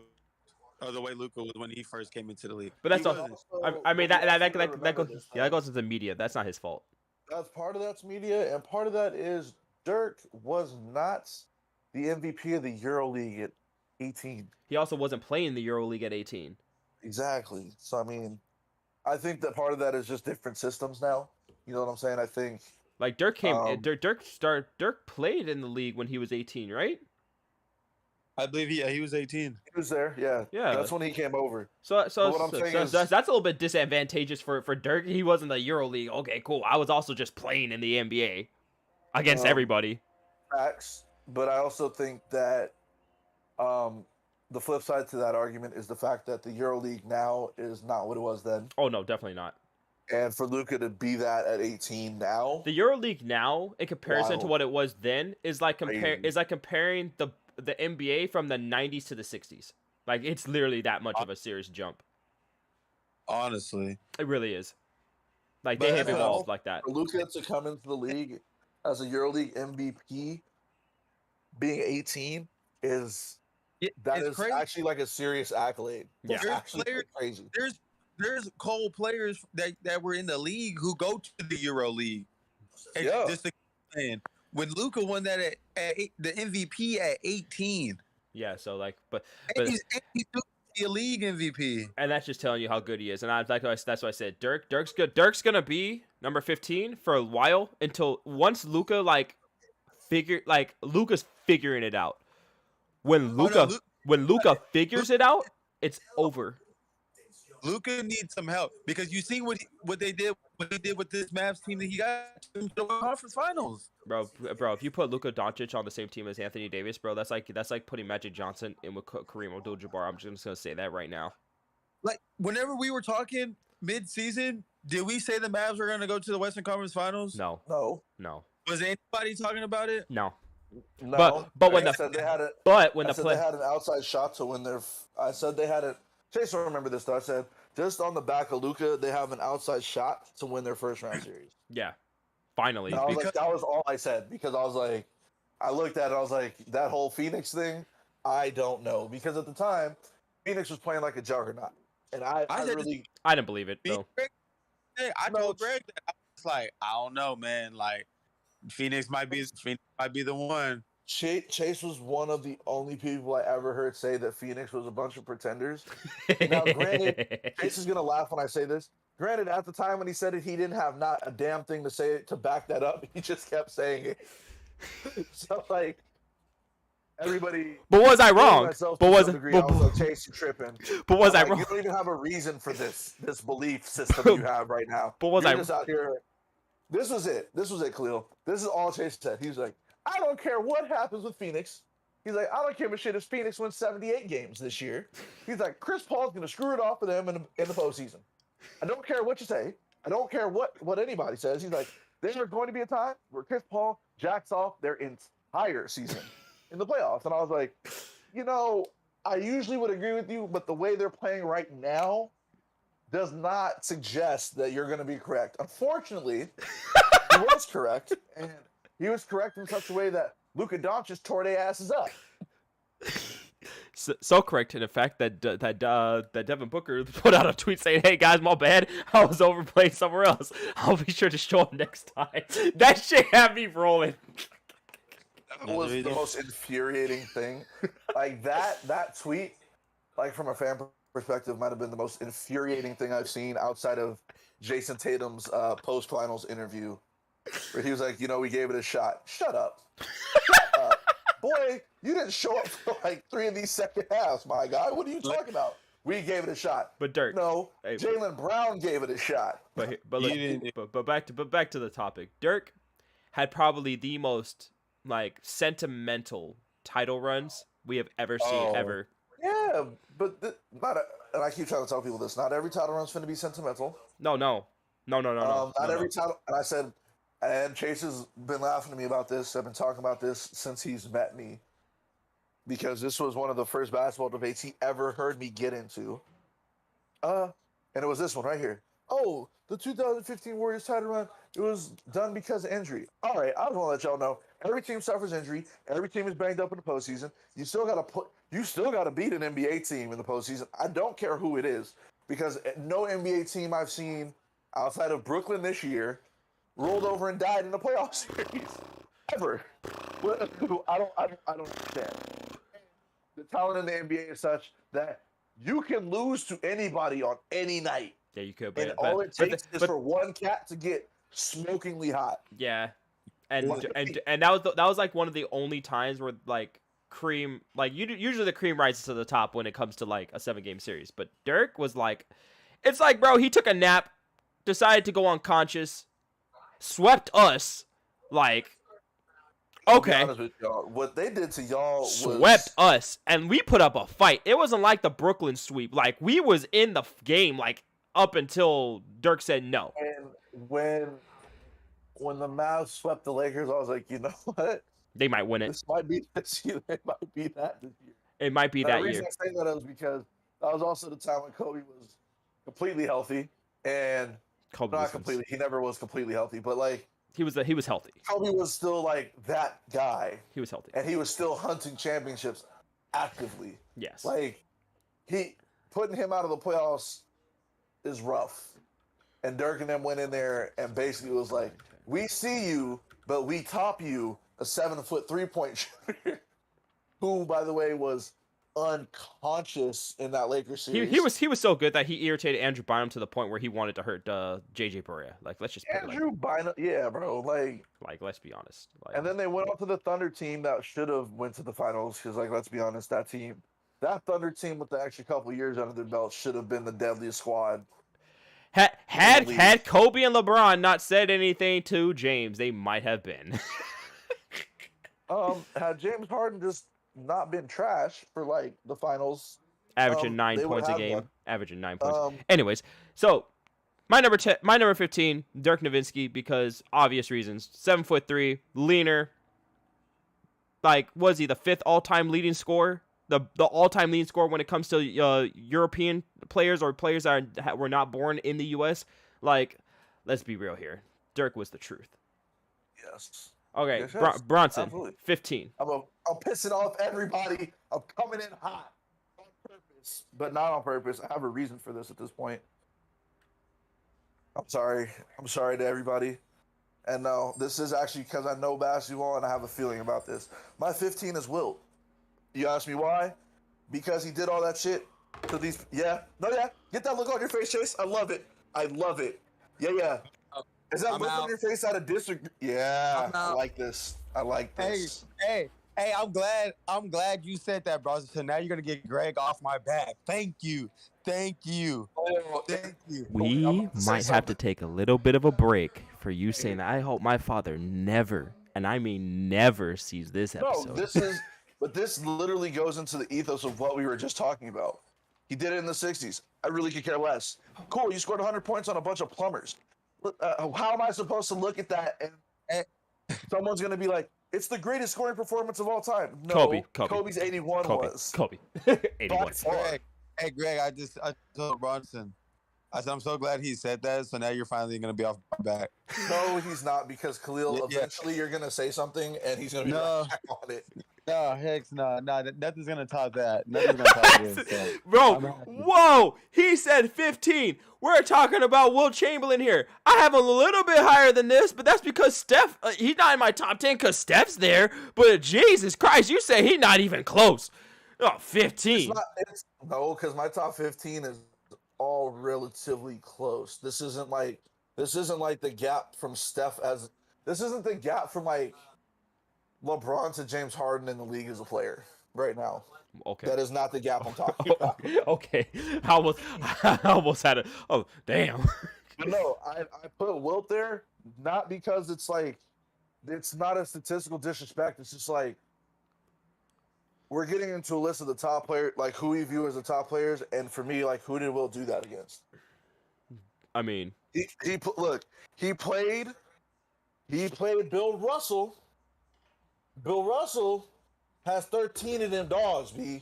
was when he first came into the league. But that's He all. wasn't. I mean that goes. this Yeah, that goes into the media. That's not his fault. That's part of that's media, and part of that is Dirk was not the MVP of the EuroLeague at 18. He also wasn't playing the EuroLeague at 18. Exactly. So I mean, I think that part of that is just different systems now. You know what I'm saying? I think Like Dirk Dirk played in the league when he was 18, right? I believe he was 18. he was there. Yeah. Yeah. That's when he came over. So what I'm saying is- that's a little bit disadvantageous for Dirk. He was in the EuroLeague. Okay, cool. I was also just playing in the NBA against everybody. Facts. But I also think that the flip side to that argument is the fact that the EuroLeague now is not what it was then, Oh no, definitely not. and for Luka to be that at 18 now, The EuroLeague now, in comparison to Wild. what it was then, is like Crazy. comparing the NBA from the 90s to the 60s. Like it's literally that much of a serious jump. Honestly, It really is. Like But they have NFL evolved like that. for Luka to come into the league as a EuroLeague MVP, being 18 is that it's is crazy. actually like a serious accolade. Yeah. That's There's actually players- crazy. There's cold players that were in the league who go to the Euro League. And Yeah. just to saying, when Luka won that the MVP at 18, Yeah. So like, but and he took the league MVP. and that's just telling you how good he is. And that's why I said Dirk's good. Dirk's gonna be number 15 for a while until once Luka Luka's figuring it out. When Luka figured it out, it's over. Luka needs some help because you see what he did with this Mavs team that he got to the conference finals. Bro, if you put Luka Doncic on the same team as Anthony Davis, bro, that's like putting Magic Johnson in with Kareem Abdul-Jabbar. I'm just gonna say that right now. Like whenever we were talking mid-season, did we say the Mavs were going to go to the Western Conference Finals? No. No, Was anybody talking about it? No. no. But when I said they had it. But when I the said play they had an outside shot to win their. I said they had it. Chase will remember this though. I said just on the back of Luka, they have an outside shot to win their first round series. yeah. Finally. And I was Because- like, that was all I said because I was like, I looked at it, I was like, that whole Phoenix thing, I don't know because at the time, Phoenix was playing like a juggernaut, and I said- really I didn't believe it Me, though. Greg, I No, told Greg that I was like, I don't know, man. Like Phoenix might be the one. Chase was one of the only people I ever heard say that Phoenix was a bunch of pretenders. Now, granted, Chase is gonna laugh when I say this. Granted, at the time when he said it, he didn't have not a damn thing to say to back that up. He just kept saying it. So like everybody. But was I wrong? Myself But to was some degree, I was like, Chase, you're tripping. but was I I'm like, wrong? You don't even have a reason for this belief system you have right now. But was You're I- just out here? This was it, Khalil. This is all Chase said. He's like, I don't care what happens with Phoenix. He's like, I don't care if shit if Phoenix wins 78 games this year. He's like, Chris Paul's gonna screw it off for them in the postseason. I don't care what you say. I don't care what anybody says. He's like, there's going to be a time where Chris Paul jacks off their entire season in the playoffs. And I was like, I usually would agree with you, but the way they're playing right now does not suggest that you're going to be correct. Unfortunately, he was correct, and he was correct in such a way that Luka Doncic tore their asses up. So correct in the fact that Devin Booker put out a tweet saying, "Hey guys, my bad. I was overplaying somewhere else. I'll be sure to show up next time." That shit had me rolling. That was the most infuriating thing. Like that tweet, like from a fan perspective, might have been the most infuriating thing I've seen outside of Jason Tatum's post-finals interview, where he was like, we gave it a shot. Shut up. Shut up. Boy, you didn't show up for like 3 of these second halves, my guy. What are you talking about? We gave it a shot. But Dirk, No, hey, Jaylen Brown gave it a shot. but You look, back to the topic. Dirk had probably the most like sentimental title runs we have ever seen ever. Yeah, but and I keep trying to tell people this. Not every title run's going to be sentimental. No. Not every title. And I said, and Chase has been laughing at me about this. I've been talking about this since he's met me, because this was one of the first basketball debates he ever heard me get into. And it was this one right here. Oh, the 2015 Warriors title run, it was done because of injury. All right, I just want to let y'all know, every team suffers injury. Every team is banged up in the postseason. You still got to beat an NBA team in the postseason. I don't care who it is, because no NBA team I've seen outside of Brooklyn this year rolled over and died in the playoff series ever. I don't understand. The talent in the NBA is such that you can lose to anybody on any night, Yeah, you could. and all it takes is for one cat to get smokingly hot. Yeah, and that was like one of the only times where like cream, like usually the cream rises to the top when it comes to like a 7-game series. But Dirk was like, it's like, bro, he took a nap, decided to go unconscious, swept us like I'll be Okay. honest with y'all. What they did to y'all was Swept us, and we put up a fight. It wasn't like the Brooklyn sweep. Like, we was in the game, like, up until Dirk said no. And when the Mavs swept the Lakers, I was like, you know what? They might win it. This might be this year. It might be that this year. It might be Now, that the reason year. I say that is because that was also the time when Kobe was completely healthy, and Kobe not was completely. He never was completely healthy, but like he was healthy. Kobe was still like that guy, He was healthy. and he was still hunting championships actively. Yes. Like he putting him out of the playoffs is rough. And Dirk and them went in there and basically was like, "We see you, but we top you." A 7-foot 3-point shooter, who, by the way, was unconscious in that Lakers series. He was so good that he irritated Andrew Bynum to the point where he wanted to hurt JJ Barea. Like, let's just put it Andrew Bynum, yeah, bro. like let's be honest. Like, And then they went on to the Thunder team that should have went to the finals because, like, let's be honest, that Thunder team with the extra couple years under their belt should have been the deadliest squad. Had Kobe and LeBron not said anything to James, they might have been. Had James Harden just not been trash for like the finals, Averaging 9 they would points a have game. won. Averaging 9 points. Um, Anyways, so my number 15, Dirk Nowitzki, because obvious reasons. 7'3", leaner. Like, was he the 5th all-time leading scorer? The all-time leading scorer when it comes to European players or players that were not born in the U.S. Like, let's be real here. Dirk was the truth. yes. Okay, Yes, yes. Bronson, Absolutely. 15. I'm pissing off everybody. I'm coming in hot on purpose, but not on purpose. I have a reason for this at this point. I'm sorry. I'm sorry to everybody. And no, this is actually because I know basketball and I have a feeling about this. My 15 is Wilt. You ask me why? Because he did all that shit to these. Yeah. No, yeah. Get that look on your face, Chase. I love it. I love it. Yeah, yeah. Is that I'm look out. on your face out of disagree? Yeah. I'm I out. like this. I like this. Hey, I'm glad you said that, bro. So now you're gonna get Greg off my back. Thank you. Oh, Thank you. We I'm about to say might have to something. take a little bit of a break for you saying that. I hope my father never, and I mean never, sees this No, episode. but this literally goes into the ethos of what we were just talking about. He did it in the 60s. I really could care less. Cool, you scored 100 points on a bunch of plumbers. How am I supposed to look at that and someone's going to be like, it's the greatest scoring performance of all time? No, Kobe's 81 was. Kobe. 81. By far. Greg, I told Bronson. I said I'm so glad he said that. So now you're finally gonna be off my back. No, he's not, because Khalil, Yeah. eventually you're going to say something and he's going to be No. back on it. No, heck no. Nothing's gonna top that. Nothing's gonna top this. So. Bro, I'm happy. whoa! He said 15. We're talking about Wilt Chamberlain here. I have a little bit higher than this, but that's because Steph, he's not in my top 10 because Steph's there. But Jesus Christ, you say he's not even close. Oh, 15. No, because my top 15 is all relatively close. This isn't like the gap from Steph this isn't the gap from like LeBron to James Harden in the league as a player right now. Okay. That is not the gap I'm talking about. Okay. I almost had a. Oh, damn. But no, I put Wilt there not because it's like it's not a statistical disrespect. It's just like we're getting into a list of the top players, like who we view as the top players, and for me, like who did Wilt do that against? I mean, he played Bill Russell. Bill Russell has 13 of them dogs, B.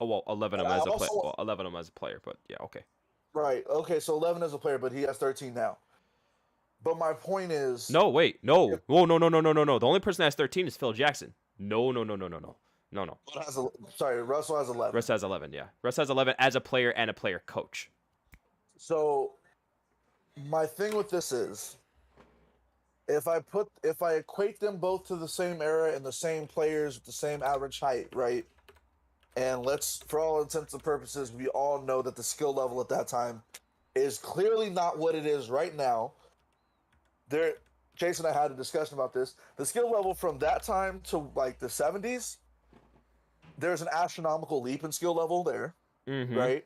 oh well, 11 of them And as I a player. also- Well, 11 of them as a player, but yeah, okay. Right. Okay, so 11 as a player, but he has 13 now. But my point is No, wait, no. Oh, no. The only person that has 13 is Phil Jackson. No. Russell has 11. Russ has 11, yeah. Russ has 11 as a player and a player coach. So my thing with this is if I equate them both to the same era and the same players with the same average height, right? And for all intents and purposes, we all know that the skill level at that time is clearly not what it is right now. Jason and I had a discussion about this. The skill level from that time to like the 70s, there's an astronomical leap in skill level there, Mm-hmm. right?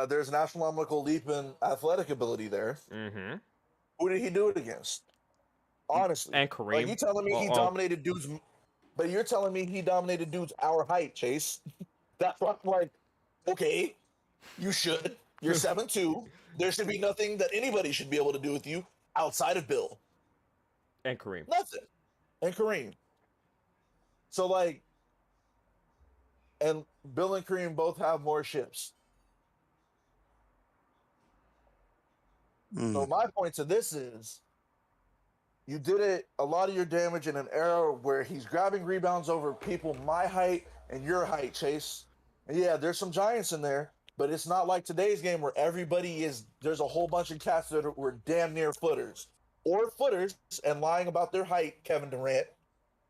There's an astronomical leap in athletic ability there. Mm-hmm. Who did he do it against? Honestly. And Kareem. Like, you telling me he dominated dudes, but you're telling me he dominated dudes our height, Chase. That's why I'm like, okay, you should. You're 7'2". There should be nothing that anybody should be able to do with you outside of Bill. And Kareem. Nothing. And Kareem. So, like, and Bill and Kareem both have more ships. So my point to this is, you did it a lot of your damage in an era where he's grabbing rebounds over people my height and your height, Chase. And yeah, there's some giants in there, but it's not like today's game where there's a whole bunch of cats that were damn near footers. Or footers and lying about their height, Kevin Durant.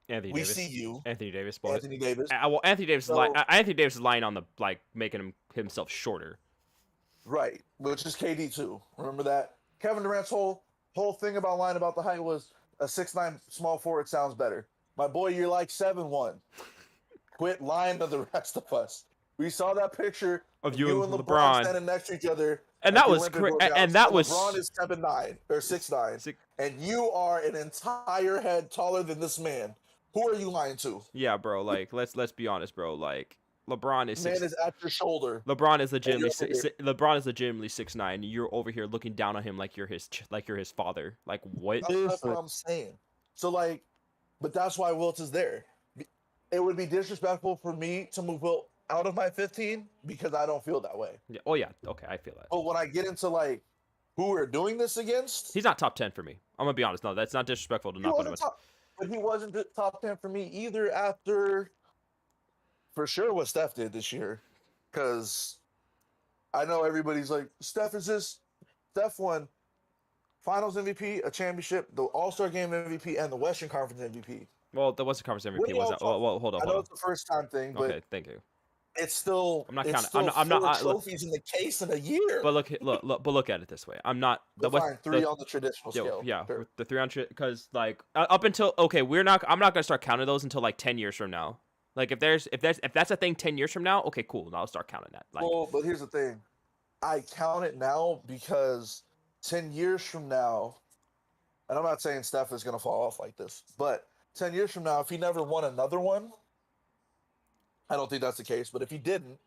Anthony We Davis. see you. Anthony Davis. Anthony Davis. Well, Anthony Davis So- Anthony Davis is lying on the, like, making himself shorter. Right, which is KD too. Remember that? Kevin Durant's whole thing about lying about the height was a 6'9" small forward sounds better. My boy, you're like 7'1". Quit lying to the rest of us. We saw that picture Of you and LeBron. standing next to each other. And at that the was Olympic cra- Workouts, and that was LeBron is 7'9" or 6'9", Six- and you are an entire head taller than this man. Who are you lying to? Yeah, bro. Like, let's be honest, bro. Like, LeBron is Man is at your shoulder. LeBron is you're legitimately 6'9". You're over here looking down on him like you're his father. Like, what? That's what I'm saying. So, like, but that's why Wilt is there. It would be disrespectful for me to move Wilt out of my 15 because I don't feel that way. Yeah. Oh yeah. Okay, I feel that. But when I get into, like, who we're doing this against, He's not top 10 for me. I'm gonna be honest. No, that's not disrespectful to he not put him. wasn't but he wasn't the top 10 for me either after, for sure, what Steph did this year. Because I know everybody's like, Steph won Finals MVP, a championship, the All-Star Game MVP, and the Western Conference MVP. Well, the Western Conference What MVP are y'all wasn't. Well, hold on. I know it's the first time thing, but Okay, thank you. it's still I'm not it's counting. still I'm not. four trophies in the case in a year. But look at it this way. I'm not But West- fine, three on the traditional scale. Yeah, Sure. the 300 because like up until I'm not gonna start counting those until like 10 years from now. Like if that's a thing 10 years from now, okay, cool. Now I'll start counting that. Like, Well, but here's the thing. I count it now because 10 years from now, and I'm not saying Steph is going to fall off like this, but 10 years from now, if he never won another one, I don't think that's the case. But if he didn't,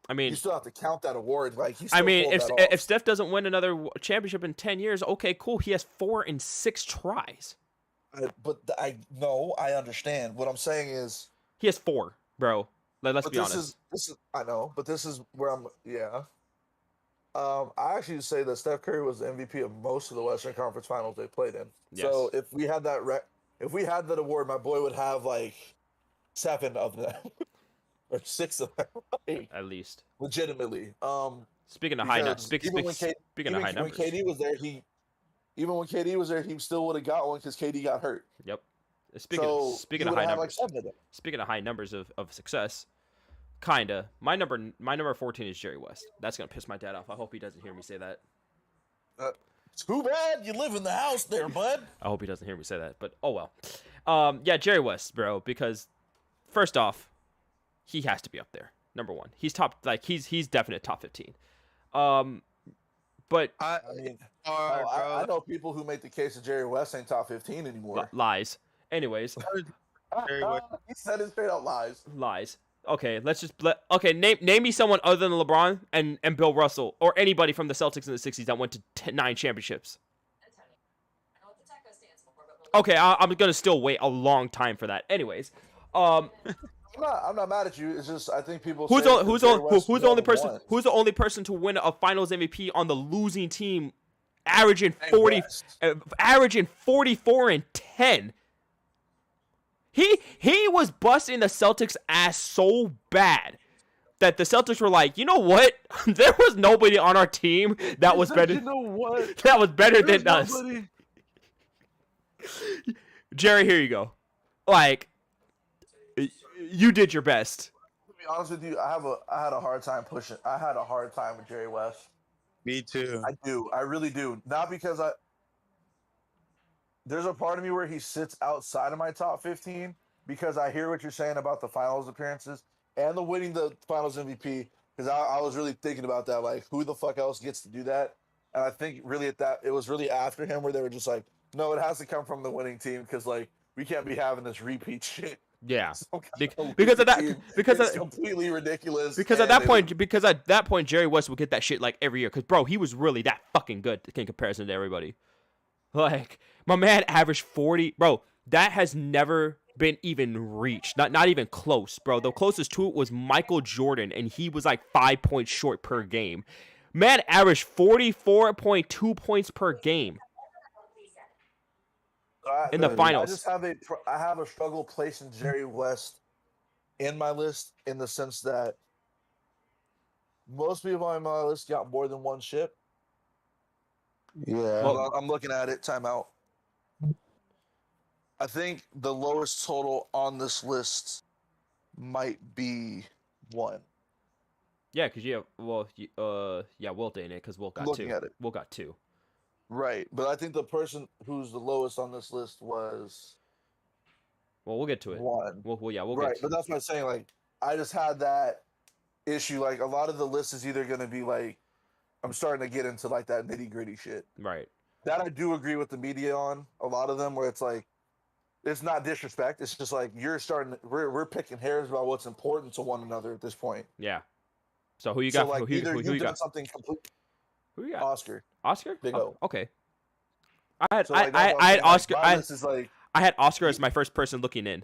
I mean, you still have to count that award. Like he still I mean, pulled if that off. if Steph doesn't win another championship in 10 years, okay, cool. He has 4 in 6 tries. I understand. What I'm saying is, He has 4, bro. Let's but be honest. this is I know, but this is where I'm. Yeah. I actually say that Steph Curry was the MVP of most of the Western Conference Finals they played in. So if we had that award, my boy would have like 7 of them or 6 of them, like, At least. legitimately. Speaking of high numbers, because speaking of high numbers. When KD was there, he still would have got one because KD got hurt. Yep. Speaking So speaking he of would high have numbers. like 7 of them. Speaking of high numbers of success, kinda. My number 14 is Jerry West. That's gonna piss my dad off. I hope he doesn't hear me say that. Too bad you live in the house there, bud. I hope he doesn't hear me say that. But oh well. Yeah, Jerry West, bro. Because first off, he has to be up there. Number 1. He's he's definite top 15. But I mean, I know people who make the case that Jerry West ain't top 15 anymore. lies. Anyways, Jerry West. He said it straight out lies. lies. Okay, name me someone other than LeBron and Bill Russell or anybody from the Celtics in the 60s that went to 9 championships. Okay, I'm gonna still wait a long time for that. Anyways, I'm not mad at you. It's just I think people. who's say the that Jerry West only won person once. who's the only person to win a Finals MVP on the losing team, averaging Jerry West. averaging 44 and 10. He was busting the Celtics ass so bad that the Celtics were like, you know what? There was nobody on our team that was better. You know what? That was better There's than us. nobody- Jerry, here you go. Like, you did your best. To be honest with you, I had a hard time pushing. I had a hard time with Jerry West. Me too. I do. I really do. Not because there's a part of me where he sits outside of my top 15 because I hear what you're saying about the finals appearances and the winning the finals MVP. Because I was really thinking about that, like who the fuck else gets to do that? And I think really it was really after him where they were just like, No, it has to come from the winning team because like we can't be having this repeat shit. Yeah. Some kind Bec- of because of losing that, team. because It's of, completely ridiculous. because at and that point, because at that point, Jerry West would get that shit like every year. Cause bro, he was really that fucking good in comparison to everybody. Like my man averaged 40, bro. That has never been even reached. Not even close, bro. The closest to it was Michael Jordan, and he was like 5 points short per game. Man averaged 44.2 points per game in the I finals. just have I have a struggle placing Jerry West in my list in the sense that most people on my list got more than one ship. Yeah. Well- I'm looking at it. Timeout. I think the lowest total on this list might be 1. Yeah, cause yeah, well, yeah, Wilt ain't it? Cause Wilt got Looking 2. at it. Wilt got 2. Right, but I think the person who's the lowest on this list was Well, we'll get to it. 1. We'll right, get to but that's what I'm saying. Like, I just had that issue. Like, a lot of the list is either going to be like, I'm starting to get into like that nitty gritty shit. right. That I do agree with the media on a lot of them, where it's like, it's not disrespect. It's just like we're picking hairs about what's important to one another at this point. Yeah. So who you So got? like who either you you've done got? something complete. Who you got? Oscar. Oscar? Big Oh, O. okay. I had So like, that's what I'm I had saying, like, Oscar. my list is like I had Oscar as my first person looking in.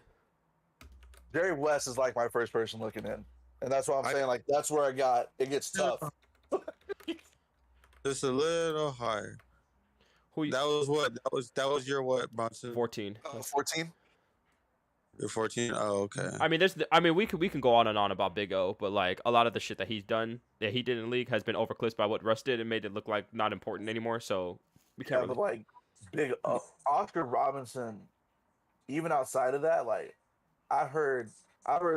Jerry West is like my first person looking in, and that's what I'm saying. Like that's where it gets tough. Just a little higher. Who you? That was what? That was your what, Bronson? 14. 14. You're 14. Oh, okay. I mean, we can go on and on about Big O, but like a lot of the shit that he's done, that he did in the league, has been overclipped by what Russ did and made it look like not important anymore. So we can't Yeah, really. but like big Oscar Robinson, even outside of that, like I heard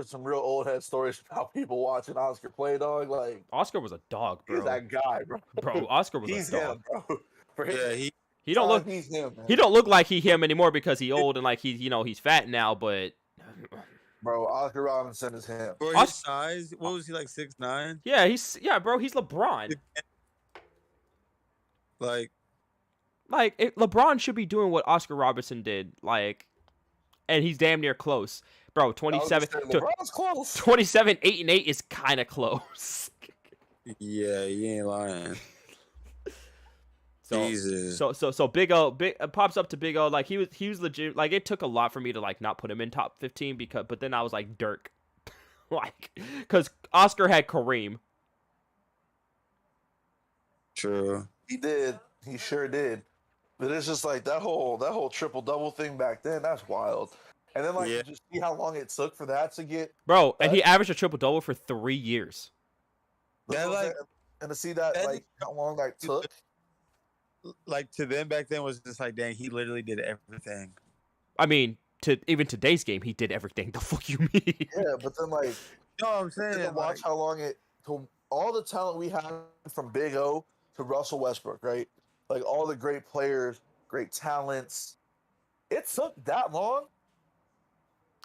some real old head stories about people watching Oscar play, dog. Like Oscar was a dog, he's bro. that guy, bro. Bro, Oscar was He's a dog. him, bro. For him, Yeah, He don't look. He's him, man. He don't look like him anymore because he old and like he's fat now. But Bro, Oscar Robinson is him. for Os- his size, what was he like 6'9"? yeah, bro, he's LeBron. Like, LeBron should be doing what Oscar Robertson did, like, and he's damn near close, bro. 27, LeBron's close. 27, 8 and 8 is kind of close. yeah, you ain't lying. So, Jesus. so Big O, pops up to Big O, like he was legit. Like it took a lot for me to like not put him in top 15 but then I was like Dirk, like, because Oscar had Kareem. True. He did. He sure did. But it's just like that whole triple double thing back then. That's wild. And then like Yeah. just see how long it took for that to get. Bro, and he averaged a triple double for 3 years. Yeah, like- and to see that that- like how long that took. Like to them back then was just like, dang, he literally did everything. I mean, to even today's game, he did everything. The fuck you mean? Yeah, but then like No, I'm and saying then watch like, how long to all the talent we had from Big O to Russell Westbrook, right? Like all the great players, great talents. It took that long.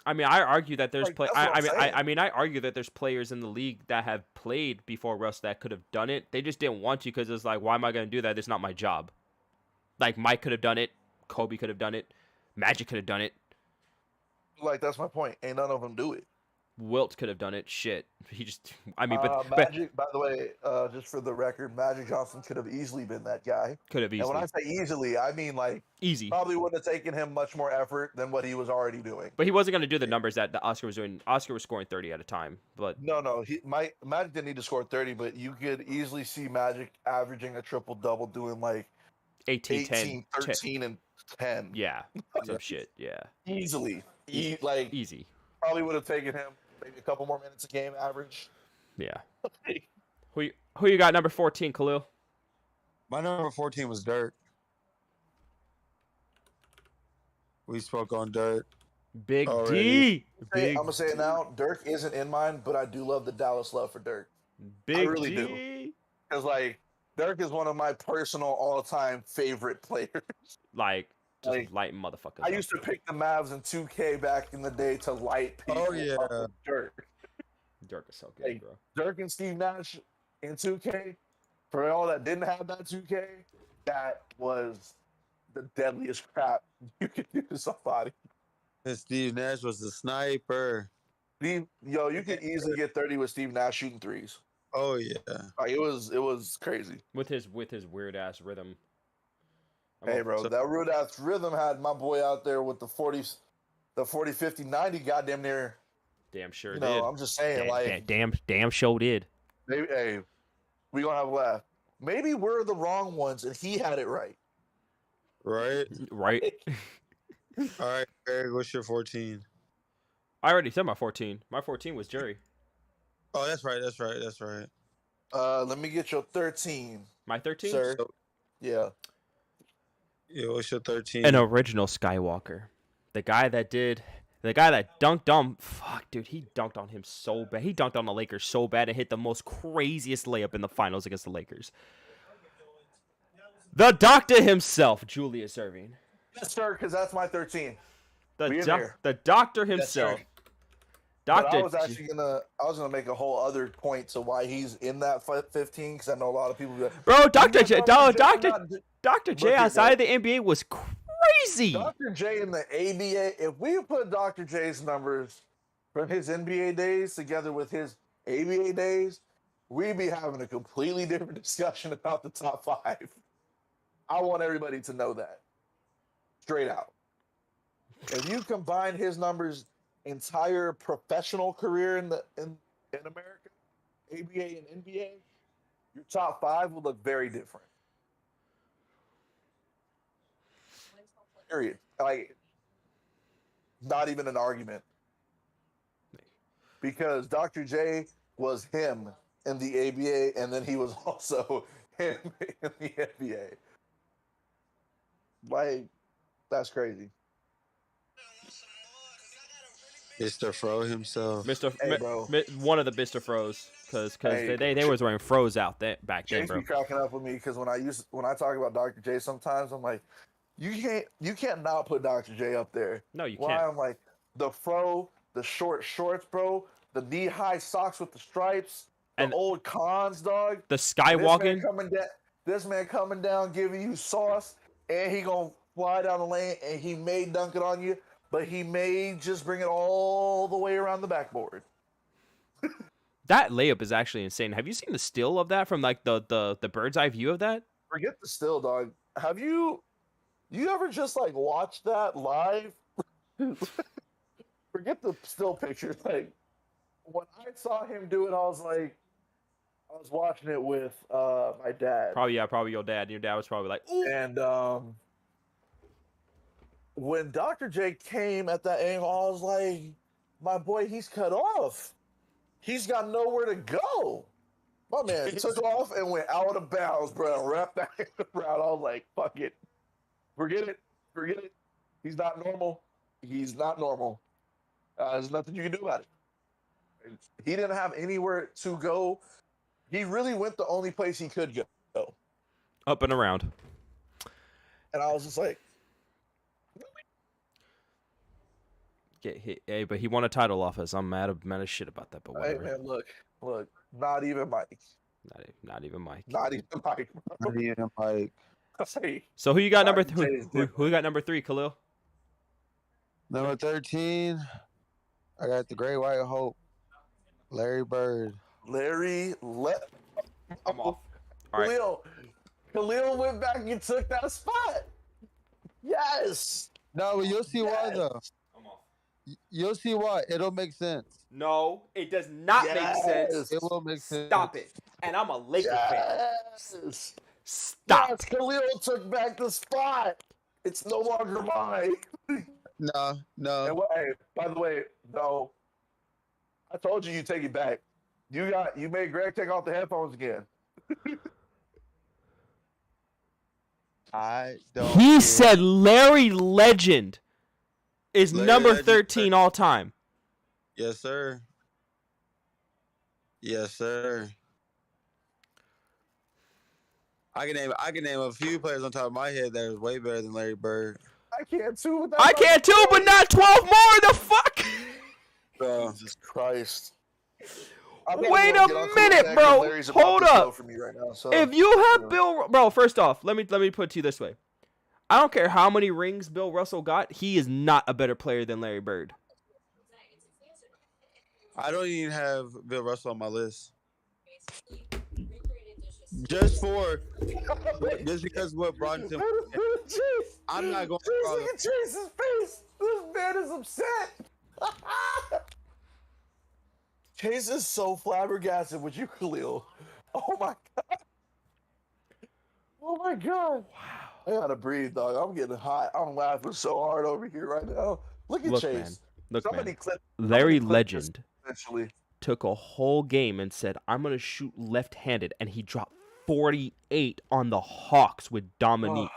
I mean, I argue that there's Like, that's what I'm saying. I argue that there's players in the league that have played before Russ that could have done it. They just didn't want to because it's like, why am I going to do that? It's not my job. Like Mike could have done it, Kobe could have done it, Magic could have done it, Like that's my point. Ain't none of them do it. Wilt could have done it. Shit, he just. I mean, but Magic. By the way, just for the record, Magic Johnson could have easily been that guy. could have And easily when I say easily, I mean like easy. probably wouldn't have taken him much more effort than what he was already doing. But he wasn't going to do the numbers that Oscar was doing. Oscar was scoring 30 at a time, but No, Magic didn't need to score 30, but you could easily see Magic averaging a triple double, doing like 18, 18, 10, 13, and 10. yeah, some shit, yeah, Easily. easy, Probably would have taken him maybe a couple more minutes a game average. yeah. Who you got number 14, Khalil? my number 14 was Dirk. We spoke on Dirk. Big Already. D. I'm Big, gonna say it now. Dirk isn't in mine, but I do love the Dallas love for Dirk. big really D. do. Because like Dirk is one of my personal all-time favorite players. Like, just Like, lighting motherfuckers. I up. used to pick the Mavs in 2K back in the day to light people. Oh, yeah. up with Dirk. Dirk is so good, Hey, bro. Dirk and Steve Nash in 2K. For all that didn't have that 2K, that was the deadliest crap you could do to somebody. And Steve Nash was the sniper. You could easily get 30 with Steve Nash shooting threes. Oh yeah. Like it was crazy. With his weird ass rhythm. Hey, bro, So- that rude ass rhythm had my boy out there with the 40, 50, 90, goddamn near. Damn sure You did. know, I'm just saying, like, damn show did. maybe, hey, we gonna have a laugh. Maybe we're the wrong ones, and he had it right. Right. Right. All right, Eric, what's your 14? I already said my 14. My 14 was Jerry. Oh, that's right. That's right. That's right. Let me get your 13, My 13? sir. So- Yeah. Yeah, what's your 13? An original Skywalker. The guy that dunked on, fuck, dude, he dunked on him so bad. He dunked on the Lakers so bad and hit the most craziest layup in the finals against the Lakers. The doctor himself, Julius Erving. Yes, sir, because that's my 13. The We in there. the doctor Yes, sir. himself. But Doctor. I was actually gonna make a whole other point to why he's in that 15, because I know a lot of people. Be like, Bro, Dr. J, Dr. Dr. J Look at outside of that. the NBA was crazy. Dr. J in the ABA. If we put Dr. J's numbers from his NBA days together with his ABA days, we'd be having a completely different discussion about the top 5. I want everybody to know that. Straight out. If you combine his numbers entire professional career in America, ABA and NBA, your top 5 will look very different. Period. Like, not even an argument. Because Dr. J was him in the ABA, and then he was also him in the NBA. Like, that's crazy. Mr. Fro himself. Mr. Hey, bro. One of the Mr. Fros, because Hey, they was wearing fros out there back then, James bro. be cracking up with me because when I talk about Dr. J, sometimes I'm like, you can't not put Dr. J up there. No, you Why? can't. I'm like, the fro, the short shorts, bro, the knee-high socks with the stripes, the And- old cons, dog. The skywalking. This man coming down, giving you sauce, and he gonna fly down the lane, and he may dunk it on you, but he may just bring it all the way around the backboard. That layup is actually insane. Have you seen the still of that from like the bird's eye view of that? Forget the still, dog. Have you ever just like watched that live? Forget the still pictures. Like when I saw him do it, I was watching it with my dad. Probably your dad. Your dad was probably like, ooh. And when Dr. J came at that angle, I was like, my boy, he's cut off. He's got nowhere to go. My man took off and went out of bounds, bro. Wrapped back around. I was like, fuck it. Forget it. Forget it. He's not normal. He's not normal. There's nothing you can do about it. He didn't have anywhere to go. He really went the only place he could go. Up and around. And I was just like, Get hit. Hey, but he won a title off us. I'm mad as shit about that, but hey, whatever. man, look, not even Mike. Not even Mike. Not even Mike. Yeah, like I say, So who you got number Dr. J is who you got number 3, Khalil? number 13. I got the Great White Hope, Larry Bird. Larry let I'm off. All right. Khalil went back and took that spot. Yes. No, but you'll see why Yes. though. I'm off. You'll see why. It'll make sense. No, it does not make sense. Yes. It will make sense. Stop it. And I'm a Laker fan. Yes. Stop. Yes, Khalil took back the spot. It's no longer mine. No, no. And hey, by the way, no. I told you take it back. You made Greg take off the headphones again. I don't. He care. said Larry Legend is Larry number Legend, 13 all time. Yes, sir. Yes, sir. I can name a few players on top of my head that is way better than Larry Bird. I can't too. But that's I not can too, true. but not 12 more. The fuck? So, Jesus Christ. Wait a minute, bro. Hold up. For me right now, so. If you have Bill, bro, first off, let me put it to you this way. I don't care how many rings Bill Russell got. He is not a better player than Larry Bird. I don't even have Bill Russell on my list. Just because what Bronson. I'm not going. Look at Chase's face. This man is upset. Chase is so flabbergasted with you, Khalil. Oh my god. Oh my god. Wow. I gotta breathe, dog. I'm getting hot. I'm laughing so hard over here right now. Look at Look, Chase. man. Look, Somebody man. clip. Larry clip Legend this eventually. took a whole game and said, I'm going to shoot left-handed, and he dropped 48 on the Hawks with Dominique.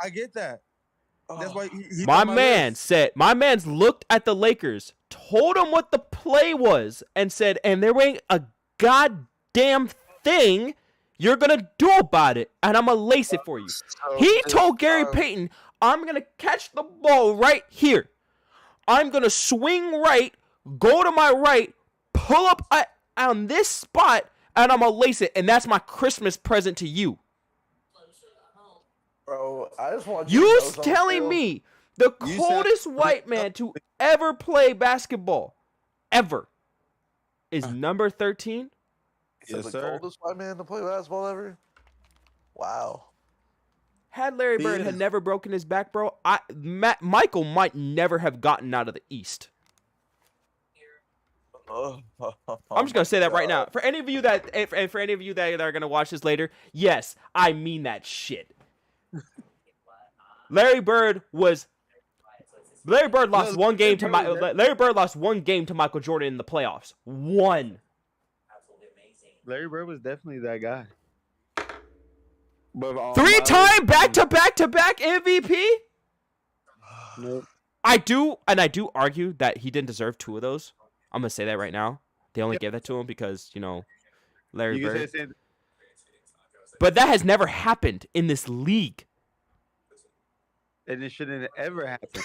I get that. That's why he's My on man list. said, my man's looked at the Lakers, told him what the play was, and said, and there ain't a goddamn thing you're going to do about it, and I'm going to lace it for you. He told Gary Payton, I'm going to catch the ball right here. I'm going to swing right, go to my right, pull up on this spot, and I'm going to lace it, and that's my Christmas present to you. Bro, I just want you to know You something, telling Phil. me the You coldest said- white man to ever play basketball, ever, is number 13? He's Yes, the sir. coldest white man to play basketball ever. Wow. Had Larry He Bird had is. never broken his back, bro, Michael might never have gotten out of the East. I'm just gonna say that right now. For any of you that are gonna watch this later, yes, I mean that shit. Larry Bird lost one game to Larry Bird lost one game to Michael Jordan in the playoffs. One. Larry Bird was definitely that guy. But on my Three-time list- back-to-back MVP? Nope. I do argue that he didn't deserve two of those. I'm gonna say that right now. They only gave that to him because, Larry You can say Bird. the same. But that has never happened in this league. And it shouldn't ever happen.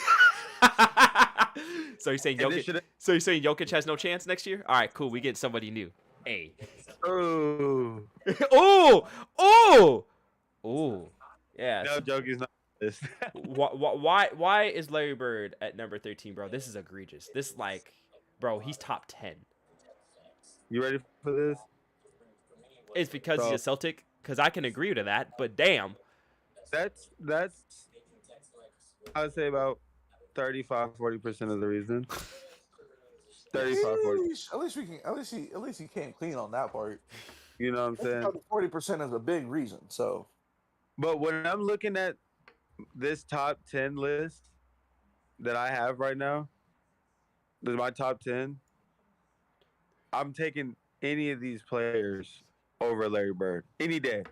So you're saying And it Jokic? shouldn't. So you're saying Jokic has no chance next year? All right, cool. We get somebody new. Hey. Oh. Oh. Yeah. No joke is not this. Why is Larry Bird at number 13, bro? This is egregious. This bro, he's top 10. You ready for this? It's because he's a Celtic. Because I can agree to that. But damn. That's I would say about 35-40% of the reason. 35-40. At least he came clean on that part. You know what I'm saying? 40% is a big reason. So But when I'm looking at this top 10 list that I have right now, this is my top 10. I'm taking any of these players over Larry Bird any day.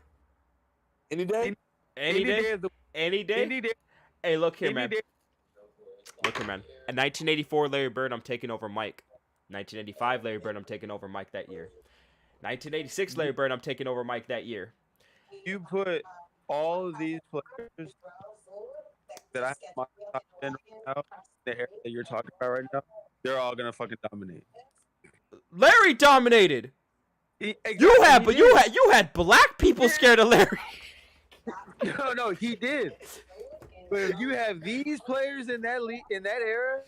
any day. Any day? of the Any day? any day. Hey, look here, Any man. day. Look here, man. In 1984, Larry Bird, I'm taking over Mike. 1985, Larry Bird, I'm taking over Mike that year. 1986, Larry Bird, I'm taking over Mike that year. You put all of these players that I have in my top 10 right now, the area that you're talking about right now, they're all gonna fucking dominate. Larry dominated. You had black people scared of Larry. No, he did. But if you have these players in that in that era,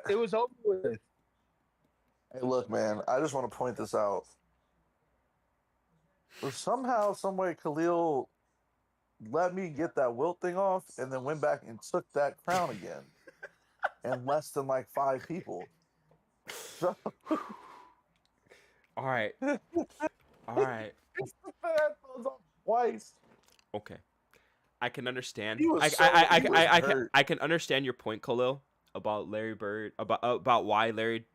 it was over with. Hey, look, man. I just want to point this out. But somehow, someway, Khalil let me get that Wilt thing off, and then went back and took that crown again, and less than 5 people. So, All right. All right. that was off twice. Okay. I can understand. He was I hurt. can understand your point, Khalil, about Larry Bird, about why Larry,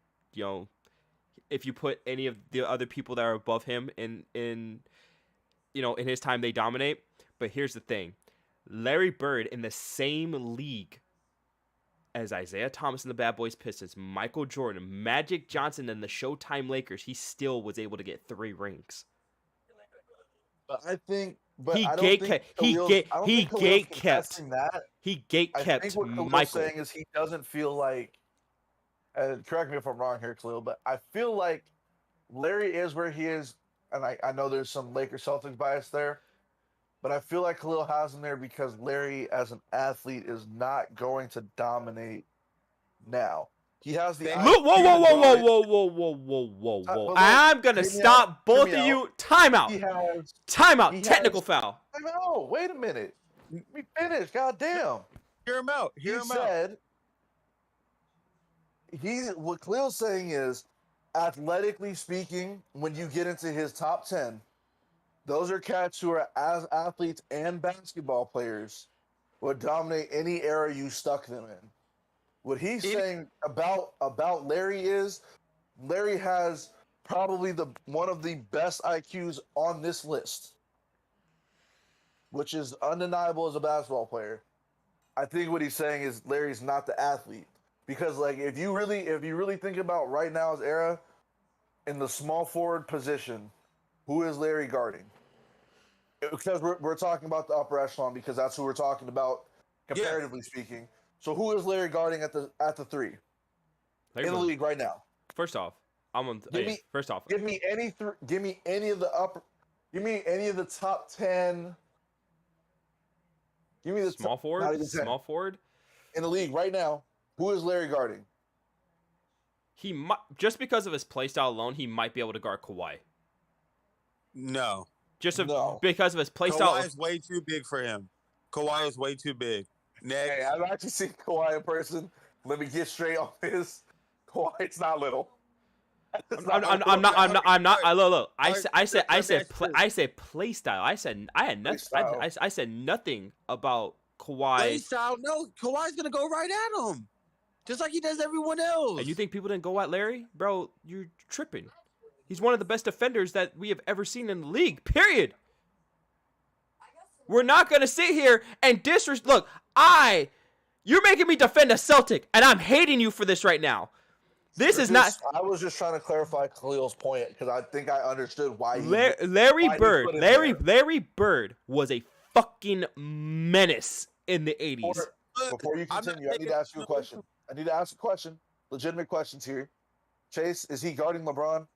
if you put any of the other people that are above him in his time, they dominate. But here's the thing. Larry Bird in the same league as Isaiah Thomas and the Bad Boys Pistons, Michael Jordan, Magic Johnson, and the Showtime Lakers, he still was able to get 3 rings. But I think, but He I don't gate think kept- he Khalil's- gate- I don't he think Khalil's gate kept. contesting that. He gate I kept think what Khalil's Michael. saying is he doesn't feel like, and correct me if I'm wrong here, Khalil, but I feel like Larry is where he is, and I know there's some Lakers Celtics bias there, but I feel like Khalil has him there because Larry, as an athlete, is not going to dominate now. He has the Look, whoa, whoa, whoa, whoa, whoa, whoa, whoa, whoa, whoa, But whoa! look, I'm gonna hear me stop out, both hear of me you. He Timeout! has. Timeout! he Technical has- foul. No, wait a minute. Let me finish. God damn. Hear him out. Hear He him out. said what Khalil's saying is, athletically speaking, when you get into his top 10, those are cats who are as athletes and basketball players would dominate any era you stuck them in. What he's saying about Larry is Larry has probably one of the best IQs on this list, which is undeniable as a basketball player. I think what he's saying is Larry's not the athlete. Because like if you really think about right now's era, in the small forward position, who is Larry guarding? Because we're talking about the upper echelon because that's who we're talking about comparatively speaking. So who is Larry guarding at the 3 in the league right now? First off, I'm on. First off, Give me any of the top 10. Give me the small forward. not even 10. Small forward. In the league right now. Who is Larry guarding? He might, just because of his playstyle alone, he might be able to guard Kawhi. No. No. Because of his playstyle. Kawhi is way too big for him. Kawhi is way too big. Next. Hey, I've actually seen Kawhi in person. Let me get straight on this. Kawhi's not little. I'm not. Look. I said playstyle. I said nothing about Kawhi. Playstyle? No, Kawhi's gonna go right at him, just like he does everyone else. And you think people didn't go at Larry, bro? You're tripping. He's one of the best defenders that we have ever seen in the league. Period. We're not gonna sit here and Look, you're making me defend a Celtic, and I'm hating you for this right now. This is not. I was just trying to clarify Khalil's point because I think I understood why. Larry Bird was a fucking menace in the 80s. Before you continue, I need to ask you a question. Legitimate questions here. Chase, is he guarding LeBron?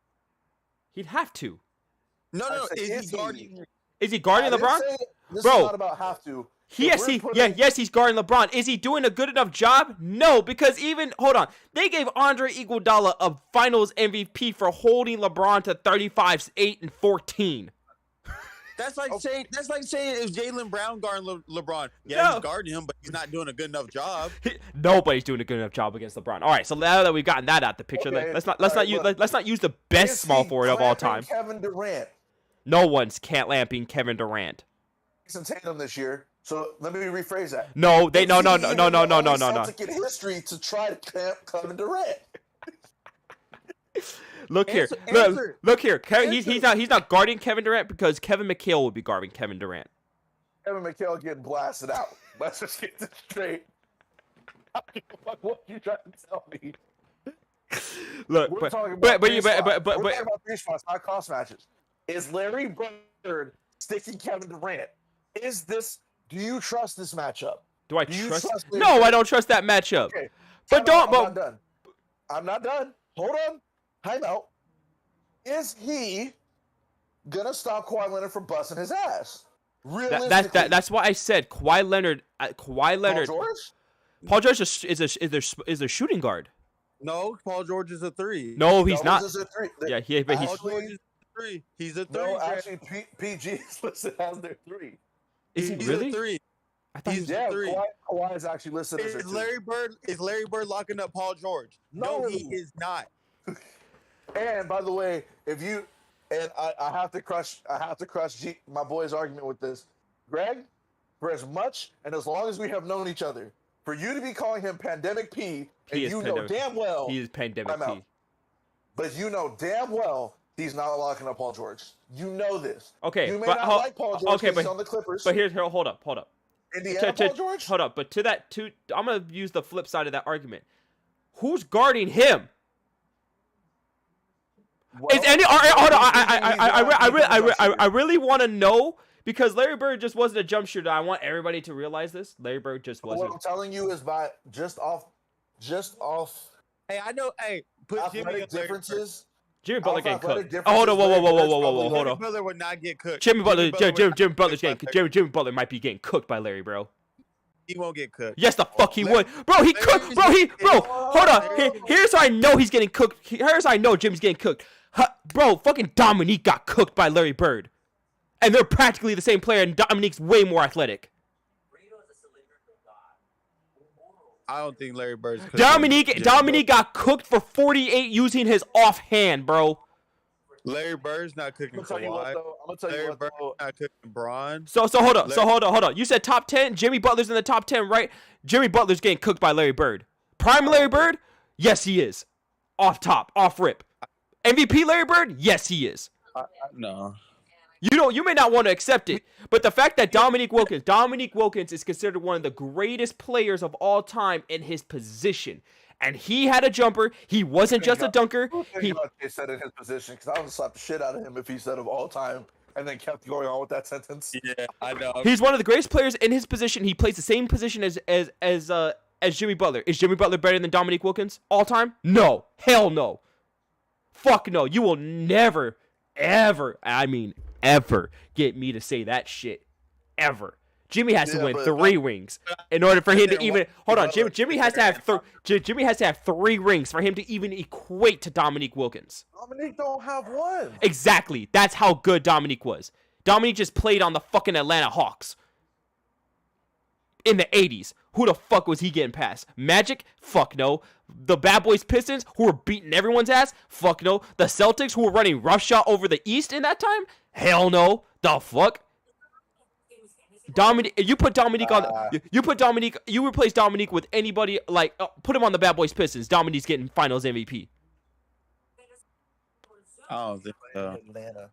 He'd have to. No. Is he guarding? Is he guarding LeBron? This Bro, is not about have to. Yes, he's guarding LeBron. Is he doing a good enough job? No, because hold on. They gave Andre Iguodala a Finals MVP for holding LeBron to 35, 8, and 14. That's like saying if Jaylen Brown guarding LeBron. Yeah, No. he's guarding him, but he's not doing a good enough job. Nobody's doing a good enough job against LeBron. All right, so now that we've gotten that out the picture, Okay, let's not use the Is best small he forward of all clamping time. Kevin Durant, No one's can't lamping Kevin Durant. Jason Tatum this year. So let me rephrase that. No, they Is no. he even the only Celtic in history to try to clamp Kevin Durant. Look here. Answer. Look here. He's not guarding Kevin Durant because Kevin McHale will be guarding Kevin Durant. Kevin McHale getting blasted out. Let's just get this straight. What you trying to tell me? Look, We're but talking about but three spots. We're but talking about 3 spots, not cost matches. Is Larry Bird sticking Kevin Durant? Do you trust this matchup? do I Do you trust? trust Larry No, Bird? I don't trust that matchup. Okay. But Time out. don't. I'm not done. I'm not done. Hold on. Time out. Is he gonna stop Kawhi Leonard from busting his ass? Realistically, That's why I said Kawhi Leonard. Paul George? Paul George is a shooting guard. No, Paul George is a 3. No, he's That not. was a 3. Yeah, but he's. Paul George is a 3. He's a 3. No, actually, PG is listed as their 3. Is he He's really? a 3. I thought he was. Yeah, three. Kawhi is actually listed as their 2. Is Larry Bird locking up Paul George? No. He is not. And by the way, I have to crush my boy's argument with this. Greg, for as much and as long as we have known each other, for you to be calling him Pandemic P, and you know damn well he is Pandemic I'm out. P. But you know damn well he's not locking up Paul George. You know this. Okay, You may but not like Paul George okay, because he's on the Clippers. But hold up. Indiana Paul George? Hold up, but I'm gonna use the flip side of that argument. Who's guarding him? Well, Is any? Hold on. I really want to know because Larry Bird just wasn't a jump shooter. I want everybody to realize this. Larry Bird just what wasn't. I'm telling you is by just off Hey, I know. Hey, put Jimmy athletic up there. differences. Jimmy Butler getting athletic cooked. Oh, hold on, differences, whoa, Larry Bird's whoa, probably hold Larry on. Butler would not get cooked. Jimmy Butler would not Butler's get getting cooked. Jimmy Butler might be getting cooked by Larry, bro. He won't get cooked. Yes, the fuck he Larry- would, bro. He cooked, bro. Hold on. Larry- Here's how I know he's getting cooked. Here's how I know Jimmy's getting cooked. Bro, fucking Dominique got cooked by Larry Bird, and they're practically the same player, and Dominique's way more athletic. I don't think Larry Bird's cooked. Dominique got cooked for 48 using his offhand, bro. Larry Bird's not I'm cooking gonna tell you what Kawhi. though. I'm gonna tell you Larry what Bird's though. not cooking Braun. So hold on. You said top 10. Jimmy Butler's in the top 10, right? Jimmy Butler's getting cooked by Larry Bird. Prime Larry Bird? Yes, he is. Off top, off rip. MVP Larry Bird? Yes, he is. No. You may not want to accept it, but the fact that Dominique Wilkins is considered one of the greatest players of all time in his position, and he had a jumper. He wasn't just a dunker. He said in his position because I would slap the shit out of him if he said of all time and then kept going on with that sentence. Yeah, I know. He's one of the greatest players in his position. He plays the same position as Jimmy Butler. Is Jimmy Butler better than Dominique Wilkins all time? No. Hell no. Fuck no. You will never, ever, I mean ever, get me to say that shit. Ever. Jimmy has to win 3 rings in order for him to even hold on. Jimmy has to have Jimmy has to have 3 rings for him to even equate to Dominique Wilkins. Dominique don't have one. Exactly. That's how good Dominique was. Dominique just played on the fucking Atlanta Hawks in the 80s. Who the fuck was he getting past? Magic? Fuck no. The Bad Boys Pistons, who were beating everyone's ass? Fuck no. The Celtics, who were running roughshod over the East in that time? Hell no. The fuck? Dominique, you put Dominique on. You put Dominique. You replace Dominique with anybody like put him on the Bad Boys Pistons. Dominique's getting Finals MVP. I don't think so. Atlanta.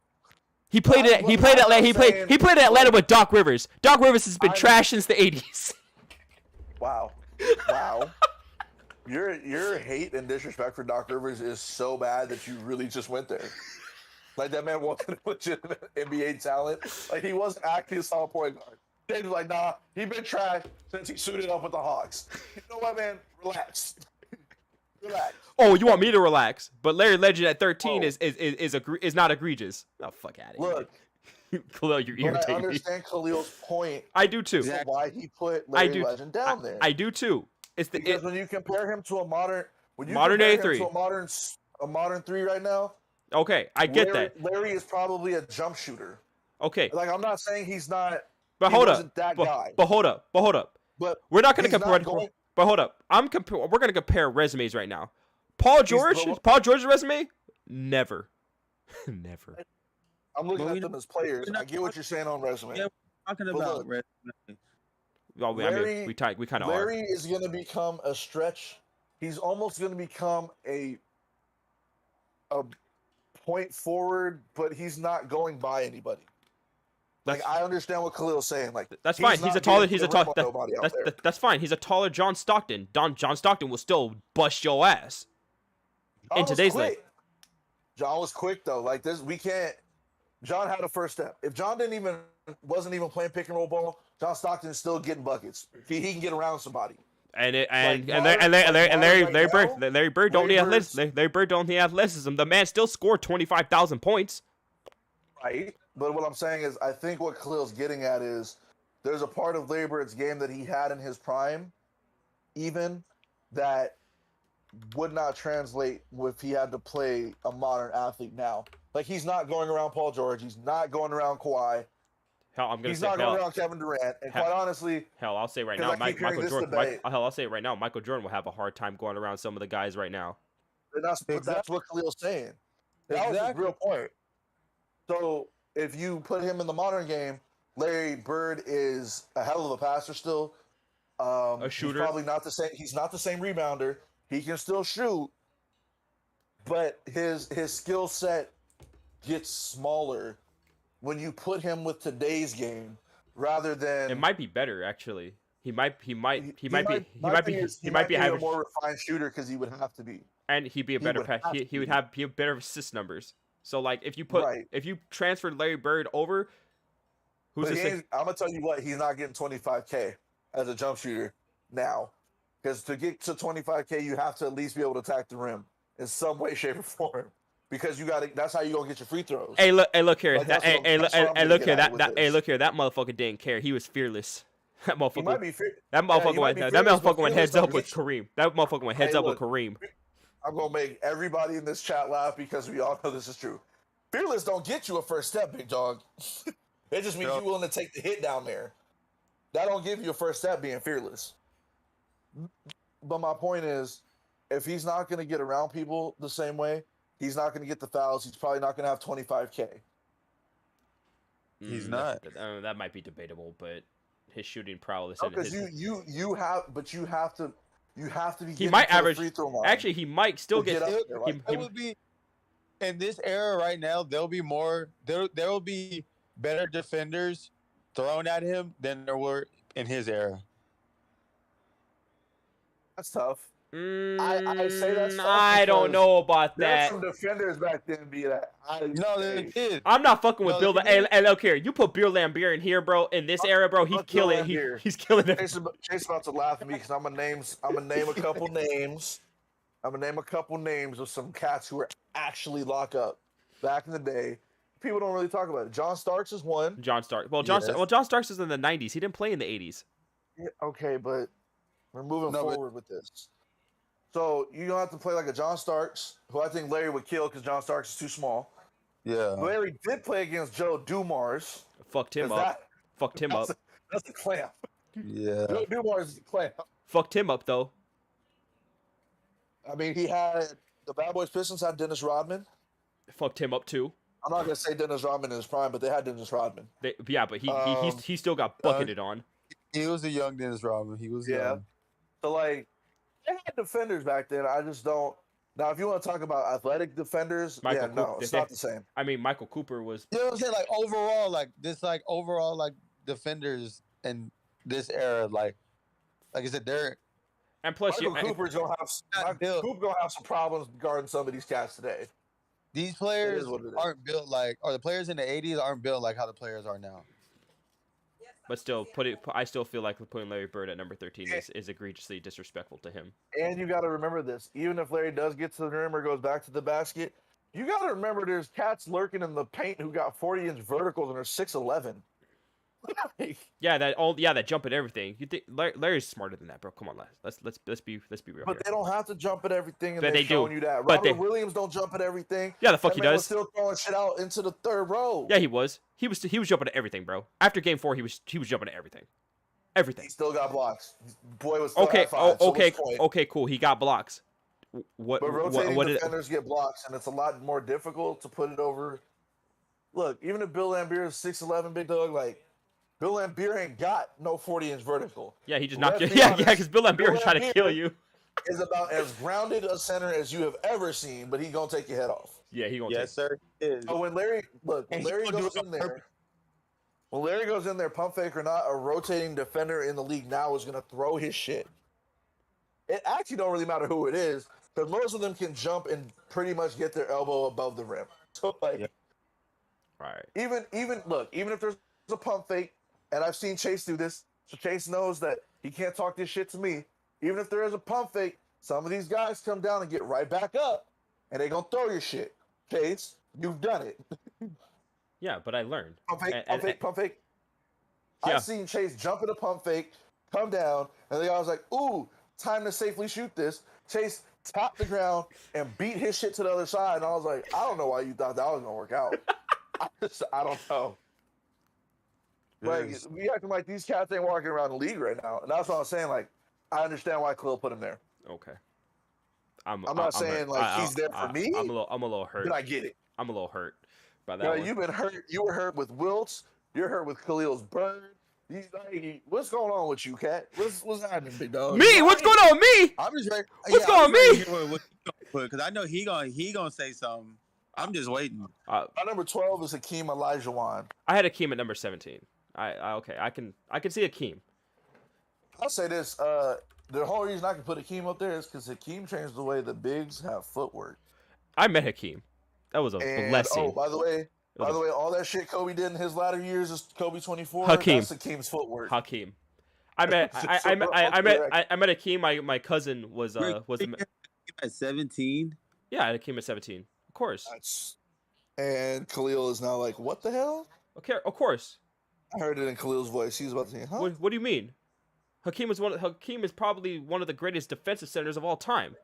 He played at Atlanta. He played at Atlanta with Doc Rivers. Doc Rivers has been trash since the 80s. Wow. Your hate and disrespect for Doc Rivers is so bad that you really just went there. Like that man wasn't a legitimate NBA talent. Like he wasn't actually a solid point guard. They was like, nah, he been trash since he suited up with the Hawks. You know what, man? Relax. Relax. Oh, you want me to relax? But Larry Legend at 13 is not egregious. Oh, fuck out of Look, here. Khalil, you're but I irritating me. understand Khalil's point. I do too. Exactly. Why he put Larry Legend down there? I do too. It's the Because when you compare him to a modern day 3, to a modern 3 right now. Okay, I get that. Larry is probably a jump shooter. Okay, Like I'm not saying he's not. but he hold wasn't up. that guy. But hold up. But We're not going to he's compare. not going- But hold up. We're going to compare resumes right now. Paul George's resume? Never. Never. I'm looking But at we them as players. I get what you're saying on resume. Yeah, talking But about look, resume. Well, I mean, Larry- we kind of are. Larry is going to become a stretch. He's almost going to become a point forward, but he's not going by anybody. Like I understand what Khalil's saying. Like That's fine. not getting the rim on That's nobody out there. that's fine. He's a taller John Stockton. John Stockton will still bust your ass. John in was today's quick. league. John was quick though. Like this, we can't. John had a first step. If John wasn't even playing pick and roll ball, John Stockton is still getting buckets. He can get around somebody. Larry Larry Bird don't need Bird's- Larry Bird don't need athleticism. The man still scored 25,000 points. Right. But what I'm saying is, I think what Khalil's getting at is there's a part of Larry Bird's game that he had in his prime, even that would not translate if he had to play a modern athlete now. Like he's not going around Paul George. He's not going around Kawhi. Hell, I'm gonna He's say not going hell. around Kevin Durant. And Hell. quite honestly, Hell, I'll say right 'Cause now, I keep hearing Michael this Jordan. debate. I'll say right now, Michael Jordan will have a hard time going around some of the guys right now. and that's what Khalil's saying. That was his Exactly. real point. So if you put him in the modern game, Larry Bird is a hell of a passer still. A shooter. He's probably not the same. He's not the same rebounder. He can still shoot, but his skill set gets smaller when you put him with today's game rather than It might be better actually. He might be my thing is, he might be a having more refined shooter because he would have to be. and he'd be a he better would pass. have He to would be. have better assist numbers. So like if you Right. if you transferred Larry Bird over, who's But to say? I'm gonna tell you what, he's not getting 25K as a jump shooter now, because to get to 25K, you have to at least be able to attack the rim in some way, shape, or form. because you got to. That's how you gonna get your free throws. Hey, look here. Like, that's Hey, what I'm- that's what I'm look getting here. at with Hey, this. look here. That motherfucker didn't care. He was fearless. That He might motherfucker. be. That he motherfucker might went. be That fearless, but motherfucker went fearless heads don't up with get you. Kareem. That motherfucker went heads Hey, up with look. Kareem. I'm gonna make everybody in this chat laugh because we all know this is true. Fearless don't get you a first step, big dog. It just means No. you're willing to take the hit down there. That don't give you a first step being fearless. But my point is, if he's not gonna get around people the same way, he's not gonna get the fouls. He's probably not gonna have 25K. He's not. That might be debatable, but his shooting prowess. No, and because his, you have to be. He getting might to the average. free throw line Actually, he might still to get. up there, like, he- It would be in this era right now. There'll be more. There will be better defenders thrown at him than there were in his era. that's tough. I say that's tough I don't because know about There's that. some defenders back then be that. No, they did. I'm not fucking with No, Bill. they Hey, did. hey, look here. You put Bill Lambier in here, bro. In this era, bro, he's fuck Bill killing. Laimbeer. He's killing it. Chase about to laugh at me because I'm gonna name a couple names. I'm gonna name a couple names of some cats who were actually locked up back in the day. People don't really talk about it. John Starks is one. John Starks. Yes. John Starks is in the '90s. He didn't play in the '80s. Yeah, okay, but we're moving No, but- forward with this. So you don't have to play like a John Starks, who I think Larry would kill because John Starks is too small. Yeah. Larry did play against Joe Dumars. Fucked him 'cause up. Fucked him up. That's a clamp. Yeah. Joe Dumars is a clamp. Fucked him up though. I mean, he had the Bad Boys Pistons had Dennis Rodman. Fucked him up too. I'm not gonna say Dennis Rodman in his prime, but they had Dennis Rodman. Yeah, but he he still got uh, bucketed on. He was a young Dennis Rodman. He was Yeah. young. So like, they had defenders back then. I just don't. Now, if you want to talk about athletic defenders, Michael yeah, no, Cook- it's not the same. I mean, Michael Cooper was. You know what I'm saying? Like overall, like defenders in this era, like I said, they're And plus, Michael Cooper's gonna have not built. Cooper gonna have some problems guarding some of these cats today. these players what it is. aren't built like, or the players in the '80s aren't built like how the players are now. but still, I still feel like putting Larry Bird at number 13 is egregiously disrespectful to him. And you got to remember this: even if Larry does get to the rim or goes back to the basket, you got to remember there's cats lurking in the paint who got 40-inch verticals and are 6'11". Yeah, that jump and everything. You think Larry's smarter than that, bro? Come on, let's be real But here. they don't have to jump at everything, and But they're they do. showing you that. But Robert they- Williams don't jump at everything. Yeah, the fuck That he man was does. still throwing shit out into the third row. Yeah, he was. He was jumping at everything, bro. After game 4, he was jumping at everything. He Everything. still got blocks. Boy was still Okay. at five. So Okay. what's the point? Okay. Cool. He got blocks. What? But rotating What did? defenders get blocks, and it's a lot more difficult to put it over. Look, even if Bill Lambier is 6'11", big dog, like Bill Lambier ain't got no 40-inch vertical. Yeah, he just knocked you. Let's be Yeah, honest, because Bill Lambier was trying to Lambier- kill you. Is about as grounded a center as you have ever seen, but he gonna take your head off. Yeah, he gonna Yes, sir. Is. So when Larry And he Larry gonna do goes it on in there. purpose. When Larry goes in there, pump fake or not, a rotating defender in the league now is gonna throw his shit. It actually don't really matter who it is, because most of them can jump and pretty much get their elbow above the rim. So like, Yeah. All right. even if there's a pump fake, and I've seen Chase do this, so Chase knows that he can't talk this shit to me. Even if there is a pump fake, some of these guys come down and get right back up, and they gonna throw your shit. Chase, you've done it. Yeah, but I learned. Pump fake, And- pump fake, pump fake. Yeah. I've seen Chase jump in a pump fake, come down, and the guy was like, "Ooh, time to safely shoot this." Chase tapped the ground and beat his shit to the other side, and I was like, "I don't know why you thought that was gonna work out." I don't know. Like Yes. we acting like these cats ain't walking around the league right now, and that's what I'm saying. Like I understand why Khalil put him there. Okay. I'm not saying, like, he's there for me, I'm a little hurt. But I get it. I'm a little hurt by that You know, one. you've been hurt. You were hurt with Wilts. You're hurt with Khalil's bird. What's going on with you, Cat? What's happening, big dog? Me? What's going on with me? I'm just ready. What's going on, I'm just ready me? to hear what he gonna put, because I know he gonna say something. I'm just waiting. My number 12 is Hakeem Olajuwon. I had Akeem at number 17. Okay. I can see Akeem. I'll say this. The whole reason I can put Hakeem up there is because Hakeem changed the way the bigs have footwork. I met Hakeem. That was a And blessing. by the way, was a- all that shit Kobe did in his latter years is Kobe 24. Hakeem. That's Hakeem's footwork. Hakeem. I met I met Hakeem. My cousin was Wait, was at 17. yeah, I had Hakeem at 17. course. And Khalil is now like, what the hell? Okay, of course. I heard it in Khalil's voice. He's about to say, huh? What do you mean? Hakeem is probably one of the greatest defensive centers of all time.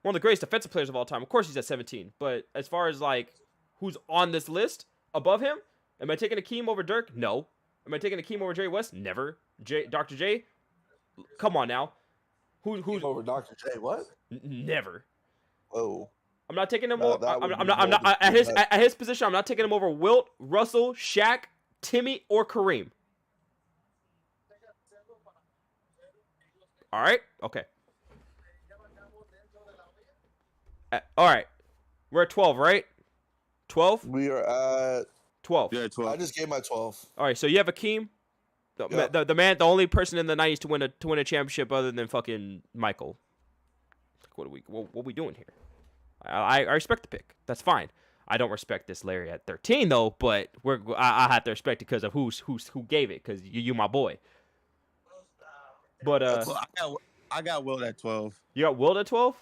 One of the greatest defensive players of all time. Of course he's at 17. But as far as like who's on this list above him, am I taking Hakeem over Dirk? No. Am I taking Hakeem over Jerry West? Never. Dr. J? Come on now. Who's over Dr. J? What? Never. Whoa. I'm not taking him No, over. that would I'm be not more at his position. I'm not taking him over Wilt, Russell, Shaq, Timmy, or Kareem. All right. Okay. All right. We're at 12, right? 12? We are at 12. Yeah, I 12. just gave my 12. All right. So you have Akeem, Yeah. the only person in the 90s to win a championship other than fucking Michael. What are we doing here? I respect the pick. That's fine. I don't respect this Larry at 13 though, but I have to respect it because of who gave it, because you my boy. But Well, I got Will at 12. you got Will at 12?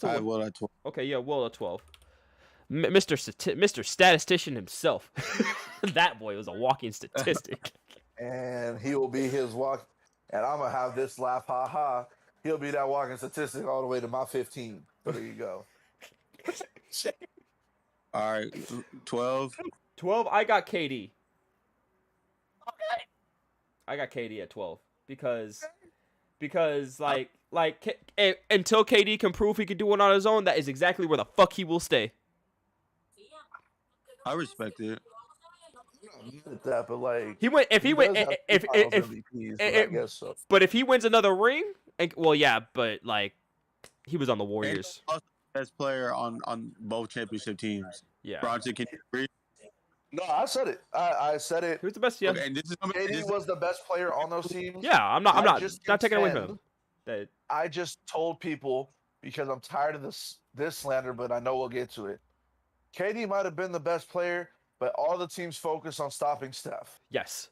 I had Will at 12. Okay, yeah, Will at 12. Mr. Statistician himself. That boy was a walking statistic. And he will be his walk. And I'm going to have this laugh, ha ha. He'll be that walking statistic all the way to my 15. So there you go. All right, 12. 12, I got KD. Okay. I got KD at 12 because until KD can prove he can do it on his own, that is exactly where the fuck he will stay. I respect it. That, but like He went if he went does have if two finals if MVPs, but I guess so. but if he wins another ring, well, yeah, but like he was on the And Warriors. also the best player on both championship teams. Yeah, Bronson, can you agree? No, I said it. I said it. he was the best. Yeah, Okay, and this is KD was the best player on those teams. yeah. I'm not just taking away from contend- him. That I just told people because I'm tired of this slander, but I know we'll get to it. KD might have been the best player, but all the teams focus on stopping Steph. yes.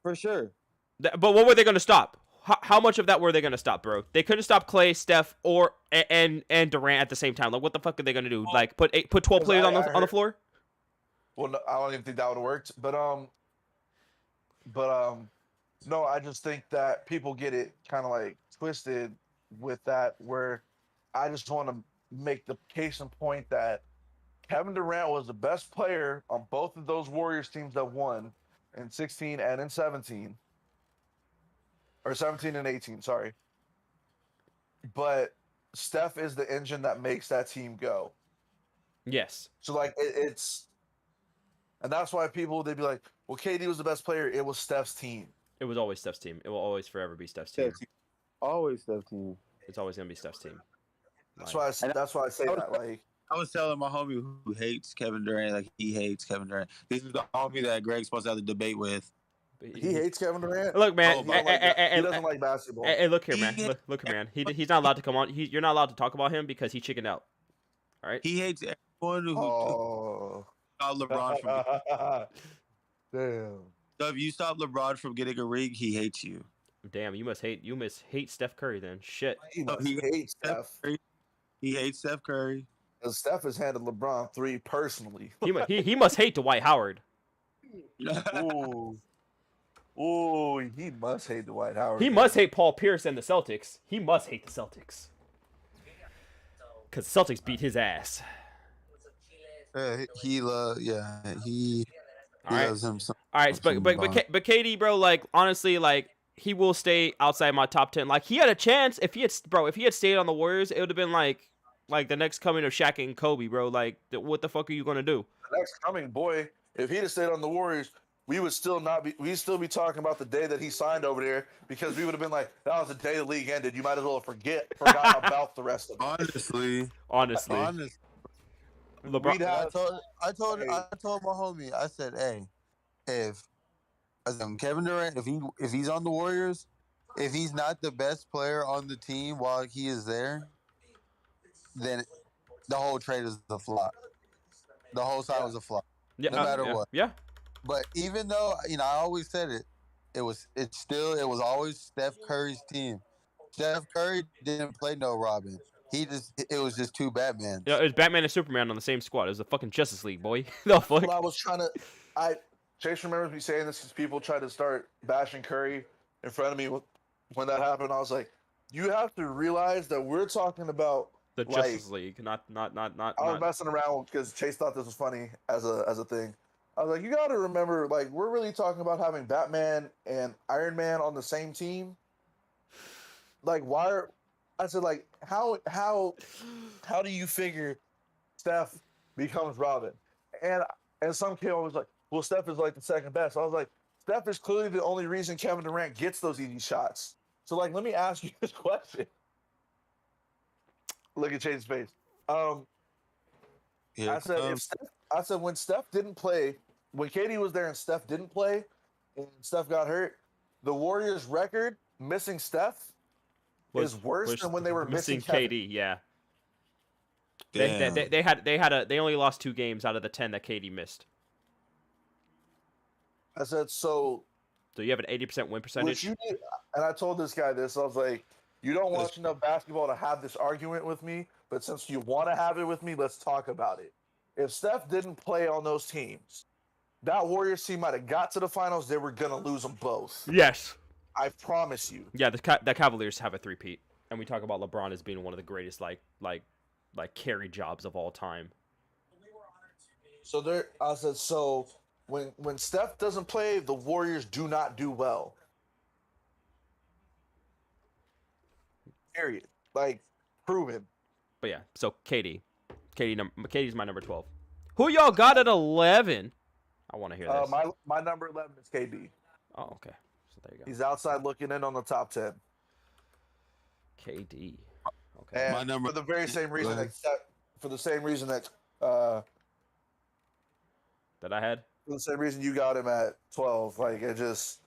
For sure. But what were they going to stop? How much of that were they going to stop, bro? They couldn't stop Clay, Steph, or and Durant at the same time. Like, what the fuck are they going to do? Like, put 12 players on the floor? Well, no, I don't even think that would have worked. But no, I just think that people get it kind of like twisted with that. Where I just want to make the case in point that Kevin Durant was the best player on both of those Warriors teams that won in 16 and in 17. Or 17 and 18, sorry. But Steph is the engine that makes that team go. Yes. So, like, it's... And that's why they'd be like, well, KD was the best player. It was Steph's team. It was always Steph's team. It will always forever be Steph's team. Always Steph team. It's always going to be Steph's team. That's why I say that. Like, I was telling my homie who hates Kevin Durant, like he hates Kevin Durant. This is the homie that Greg's supposed to have the debate with. he hates Kevin Durant. Look, man. He doesn't like basketball. Hey, look here, man. Look here, man. He's not allowed to come on. You're not allowed to talk about him because he chickened out. All right. He hates everyone who stopped LeBron from. Damn. So if you stop LeBron from getting a ring, he hates you. Damn, you must hate Steph Curry then. Shit. He must he hate Steph. He hates Steph Curry. And Steph has handed LeBron 3 personally. He must hate Dwight Howard. Ooh. Ooh, he must hate Dwight Howard. He must hate Paul Pierce and the Celtics. He must hate the Celtics. Because the Celtics beat his ass. He loves him. All right, but KD, bro, like honestly, like he will stay outside my top 10. Like he had a chance if he had stayed on the Warriors, it would have been like the next coming of Shaq and Kobe, bro. Like what the fuck are you gonna do? The next coming, boy. If he'd have stayed on the Warriors, we'd still be talking about the day that he signed over there, because we would have been like, that was the day the league ended. You might as well have forgotten about the rest of it. Honestly. LeBron. I told my homie, I said, hey, if Kevin Durant, if he's on the Warriors, if he's not the best player on the team while he is there, then the whole trade is a flop. The whole side was a flop. Yeah, no matter what. Yeah. But even though, I always said it was always Steph Curry's team. Steph Curry didn't play no Robin. it was just two Batmans. Yeah, it was Batman and Superman on the same squad. It was the fucking Justice League, boy. The fuck? Well, I was trying to. Chase remembers me saying this because people tried to start bashing Curry in front of me when that happened. I was like, you have to realize that we're talking about The like, Justice League, not. I was messing around because Chase thought this was funny as a thing. I was like, you got to remember, like, we're really talking about having Batman and Iron Man on the same team. Like, why are I said, like, how do you figure Steph becomes Robin? And some kid was like, well, Steph is like the second best. I was like, Steph is clearly the only reason Kevin Durant gets those easy shots. So, like, let me ask you this question. Look at Chase's face. Here I said, comes- when Steph didn't play, when KD was there and Steph didn't play, and Steph got hurt, the Warriors' record missing Steph is worse than when they were missing Kevin. KD. Yeah, Damn. they only lost 2 games out of the 10 that KD missed. I said, so you have an 80% win what percentage. you need, and I told this guy this. I was like, you don't watch enough basketball to have this argument with me, but since you want to have it with me, let's talk about it. If Steph didn't play on those teams, that Warriors team might have got to the finals. They were gonna lose them both. Yes. I promise you. Yeah, the Cavaliers have a 3-peat, and we talk about LeBron as being one of the greatest like carry jobs of all time. So I said, so when Steph doesn't play, the Warriors do not do well. Period. Like, proven. But yeah, so KD's my number 12. Who y'all got at 11? I want to hear this. My number 11 is KD. Oh, okay. So there you go. He's outside looking in on the top 10. KD. Okay. And My number- for the very same reason Go ahead. that That I had. for the same reason you got him at 12. Like, it's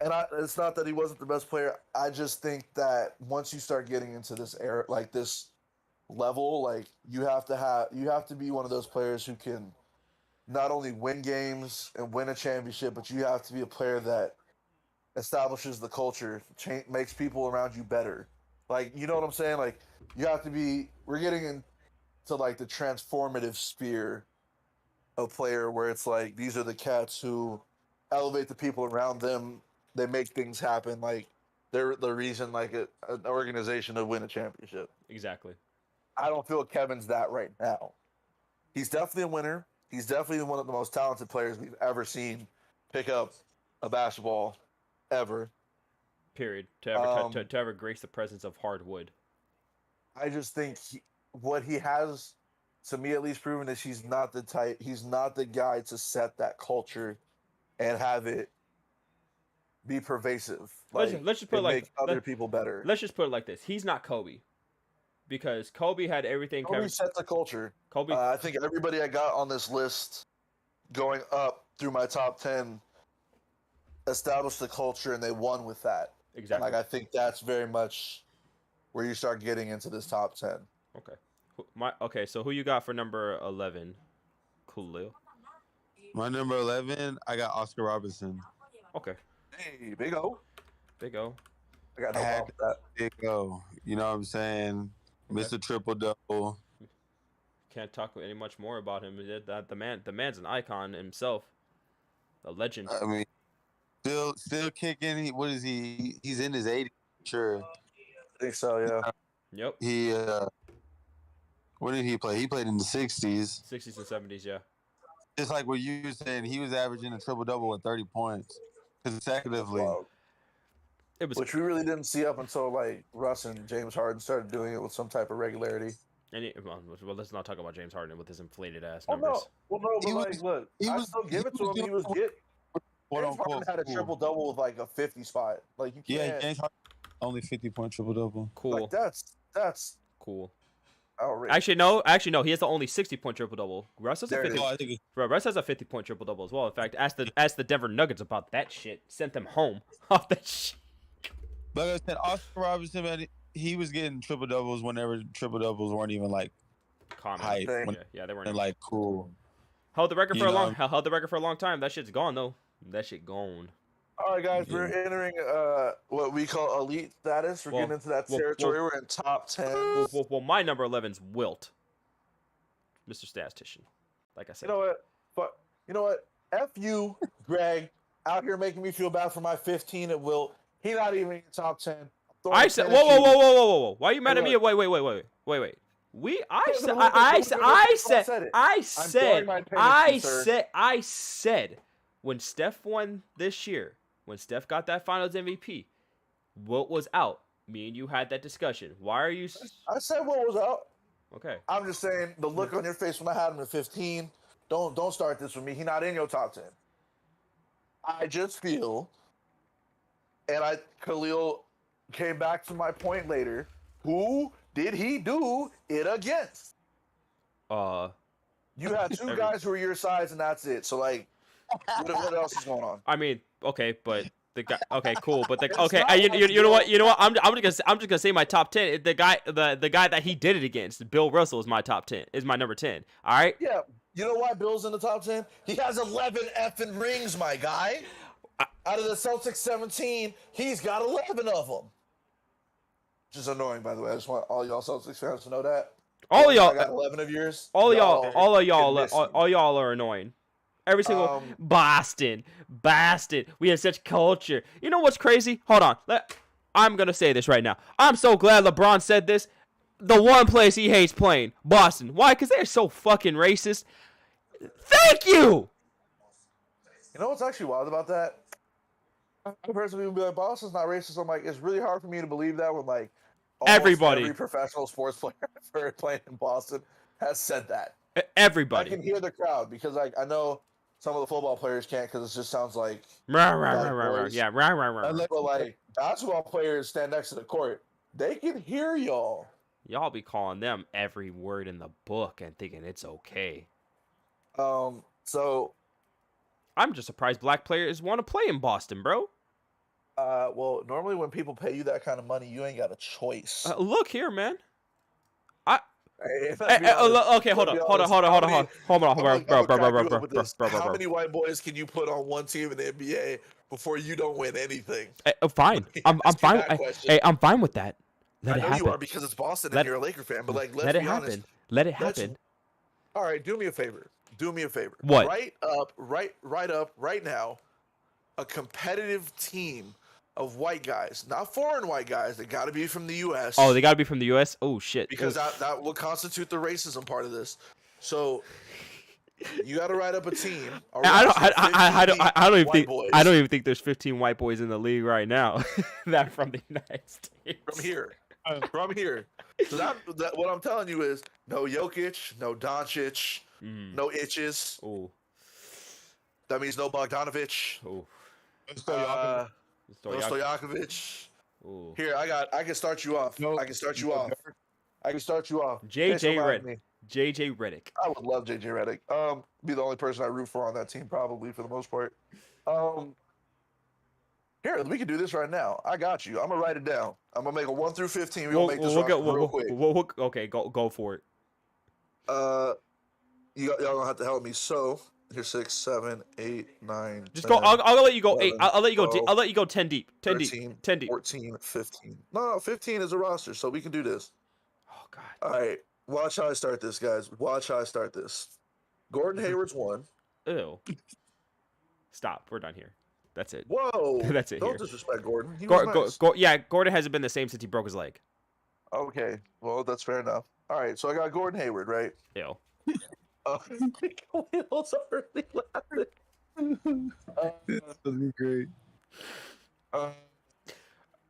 not that he wasn't the best player. I just think that once you start getting into this era, like this level, like you have to be one of those players who can not only win games and win a championship, but you have to be a player that establishes the culture, makes people around you better. Like, you know what I'm saying? Like, you have to be. We're getting into like the transformative sphere of player where it's like these are the cats who elevate the people around them. They make things happen. Like, they're the reason like an organization to win a championship. Exactly. I don't feel Kevin's that right now. He's definitely a winner. He's definitely one of the most talented players we've ever seen pick up a basketball ever. Period. To ever grace the presence of hardwood. I just think what he has, to me at least, proven is he's not the type. He's not the guy to set that culture and have it be pervasive. Let's Like, just put it and like make other people better. let's just put it like this. He's not Kobe, because Kobe had everything. Kobe set the culture. Kobe. I think everybody I got on this list going up through my top 10 established the culture and they won with that. Exactly. Like, I think that's very much where you start getting into this top 10. Okay. So who you got for number 11? Khalil. My number 11, I got Oscar Robertson. Okay. Hey, Big O. Big O. I got no Had- problem with that. Big O. You know what I'm saying? Mr. Triple Double. Can't talk any much more about him. The man's an icon himself. A legend. I mean, still kicking. What is he? He's in his 80s. Sure. I think so, yeah. Yep. He when did he play? He played in the 60s. 60s and 70s, yeah. Just like what you were saying, he was averaging a triple double with 30 points consecutively. Wow. It was Which we really didn't see up until like Russ and James Harden started doing it with some type of regularity. well, let's not talk about James Harden with his inflated ass Oh numbers. no, well no, but He like, was- look, he I was- still give he it to was him. He was doing quote James Harden unquote. had a cool. triple double with like a 50 spot. Like, you Yeah, can't. James Harden only 50-point triple double. Cool. Like, that's Cool. outrageous. Actually, no. He has the only 60-point triple double. Russ has a There it 50. is. No, I think Bro, Russ has a 50-point triple double as well. In fact, ask the Denver Nuggets about that shit. Sent them home off that shit. like I said, Oscar Robertson, man, he was getting triple doubles whenever triple doubles weren't even like Common. hype, Dang. when, Yeah, they weren't. like cool. Held the record You for a know- long. Held the record for a long time. That shit's gone though. That shit gone. All right, guys, we're Yeah. entering what we call elite status. We're getting into that territory. We're in top 10. Well, my number 11's Wilt, Mr. Statistician. Like I said. You know what? But you know what? F you, Greg, out here making me feel bad for my 15 at Wilt. He not even in top 10. I said, whoa. Why are you mad at me? Wait. I said, when Steph won this year, when Steph got that Finals MVP, Wilt was out. Me and you had that discussion. Why are you? I said what was out. Okay. I'm just saying the look on your face when I had him at 15. Don't start this with me. He not in your top 10. I just feel, and Khalil came back to my point later. Who did he do it against? You had two guys who are your size, and that's it. So like, what else is going on? I mean, okay, but the guy. Okay, cool, but you know what? I'm just gonna say my top 10. The guy that he did it against, Bill Russell, is my top 10. Is my number 10. All right. Yeah. You know why Bill's in the top 10? He has 11 effing rings, my guy. Out of the Celtics 17, he's got 11 of them. Which is annoying, by the way. I just want all y'all Celtics fans to know that. All y'all, I got 11 of yours. all y'all are annoying. Every single Boston. We have such culture. You know what's crazy? Hold on. I'm gonna say this right now. I'm so glad LeBron said this. The one place he hates playing, Boston. Why? Because they're so fucking racist. Thank you. You know what's actually wild about that? I've heard some people be like, Boston's not racist. I'm like, it's really hard for me to believe that when like every professional sports player playing in Boston has said that. Everybody. I can hear the crowd because like I know some of the football players can't because it just sounds like Yeah, But like basketball players stand next to the court, they can hear y'all. Y'all be calling them every word in the book and thinking it's okay. So I'm just surprised black players want to play in Boston, bro. Well, normally when people pay you that kind of money, you ain't got a choice. Look here, man. Okay, hold on, bro. How many white boys can you put on one team in the NBA before you don't win anything? Fine. I'm fine. Hey, I'm fine with that. Let it happen. You are because it's Boston and you're a Laker fan, but like, let's be honest. Let it happen. All right, do me a favor. What? Write up right now a competitive team of white guys, not foreign white guys. They got to be from the U.S. Oh, they got to be from the U.S. Oh shit. Because that will constitute the racism part of this. So you got to write up a team. I don't even think there's 15 white boys in the league right now that from the United States. From here. So that what I'm telling you is no Jokic, no Doncic, no Itches. Ooh. That means no Bogdanovich. Ooh. No Stojakovic. Ooh. Here, I can start you off. I can start you off. JJ Redick. I would love JJ Redick. Be the only person I root for on that team, probably for the most part. Here, we can do this right now. I got you. I'm gonna write it down. I'm gonna make a 1 through 15. We'll make this real quick. Okay, go for it. Y'all gonna have to help me. So here's 6, 7, 8, 9. Just 10, go. I'll let you go 11, 8. I'll let you go. 12, I'll let you go 10 deep. 10 13, deep. 10 deep. 14, 15. No, 15 is a roster, so we can do this. Oh God. All right. Watch how I start this, guys. Watch how I start this. Gordon Hayward's 1. Ew. Stop. We're done here. That's it. Whoa. That's it. Don't disrespect Gordon. He was nice. Yeah, Gordon hasn't been the same since he broke his leg. Okay. Well, that's fair enough. All right. So I got Gordon Hayward, right? Ew. Khalil's already laughing. That's great. Are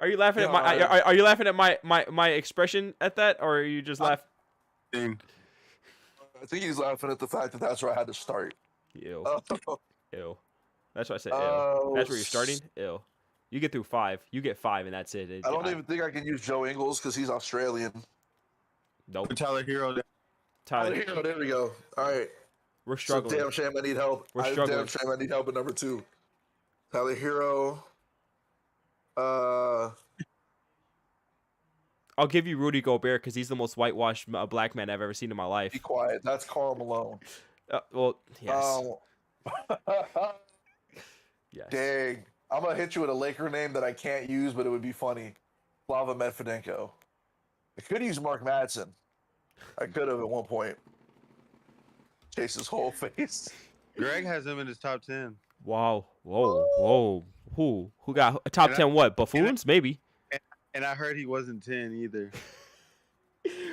you laughing at my? Are you laughing at my expression at that, or are you just laughing? I think he's laughing at the fact that that's where I had to start. Ew. Ew. That's why I said ew. That's where you're starting? Ew. You get through 5. You get 5, and that's it. I don't even think I can use Joe Ingles because he's Australian. Nope. Tyler Hero. Tyler Hero, there we go. All right. We're struggling. So damn shame I need help. We're struggling. Damn shame I need help at number 2. Tyler Hero. I'll give you Rudy Gobert because he's the most whitewashed black man I've ever seen in my life. Be quiet. That's Karl Malone. Well, yes. Yes. Dang. I'm gonna hit you with a Laker name that I can't use, but it would be funny. Slava Medvedenko. I could use Mark Madsen. I could have at one point. Chase his whole face. Greg has him in his top 10. Wow. Whoa. Who got a top 10 what? Buffoons? Maybe. And I heard he wasn't 10 either.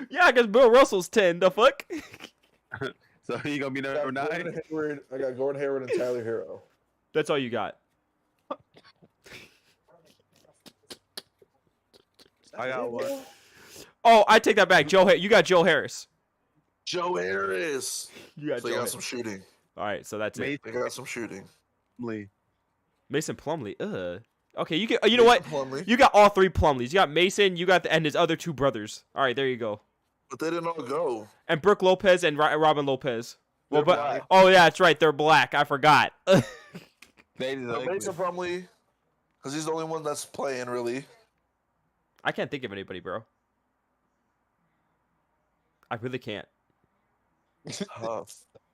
Yeah, because Bill Russell's 10. The fuck? So he gonna be I number got 9. I got Gordon Hayward and Tyler Hero. That's all you got. I got one. Oh, I take that back. You got Joe Harris. Joe Harris. You got So Joe you got Harris. some shooting. All right, so that's it. They got some shooting. Lee. Mason Plumlee. Okay, you get. You know what? Plumlee. You got all 3 Plumlees. You got Mason. You got and his other 2 brothers. All right, there you go. But they didn't all go. And Brooke Lopez and Robin Lopez. Well, They're but black. oh yeah, that's right. They're black. I forgot. They Mason Plumlee, because he's the only one that's playing really. I can't think of anybody, bro. I really can't.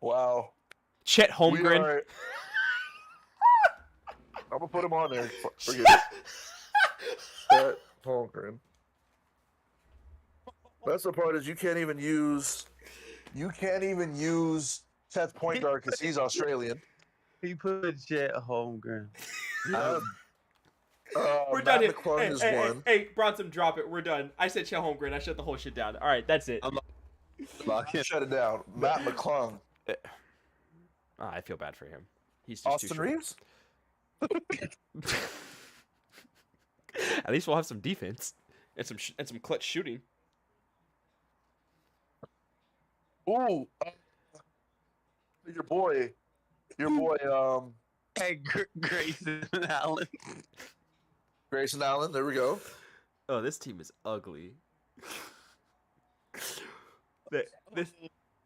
Wow. Chet We Holmgren. are- I'm gonna put him on there. Forget it. Chet Holmgren. That's the part is you can't even use Chet's point guard because he's Australian. He put Chet Holmgren. Yeah. We're Matt done here. McClung is one. Hey, Bronson, drop it. We're done. I said Chet Holmgren. I shut the whole shit down. All right, that's it. Lock in. Shut it down. Matt McClung. I feel bad for him. He's just Austin too Reeves? short. At least we'll have some defense and some clutch shooting. Ooh. Your boy. Hey, Grayson Allen. Grayson Allen. There we go. Oh, this team is ugly.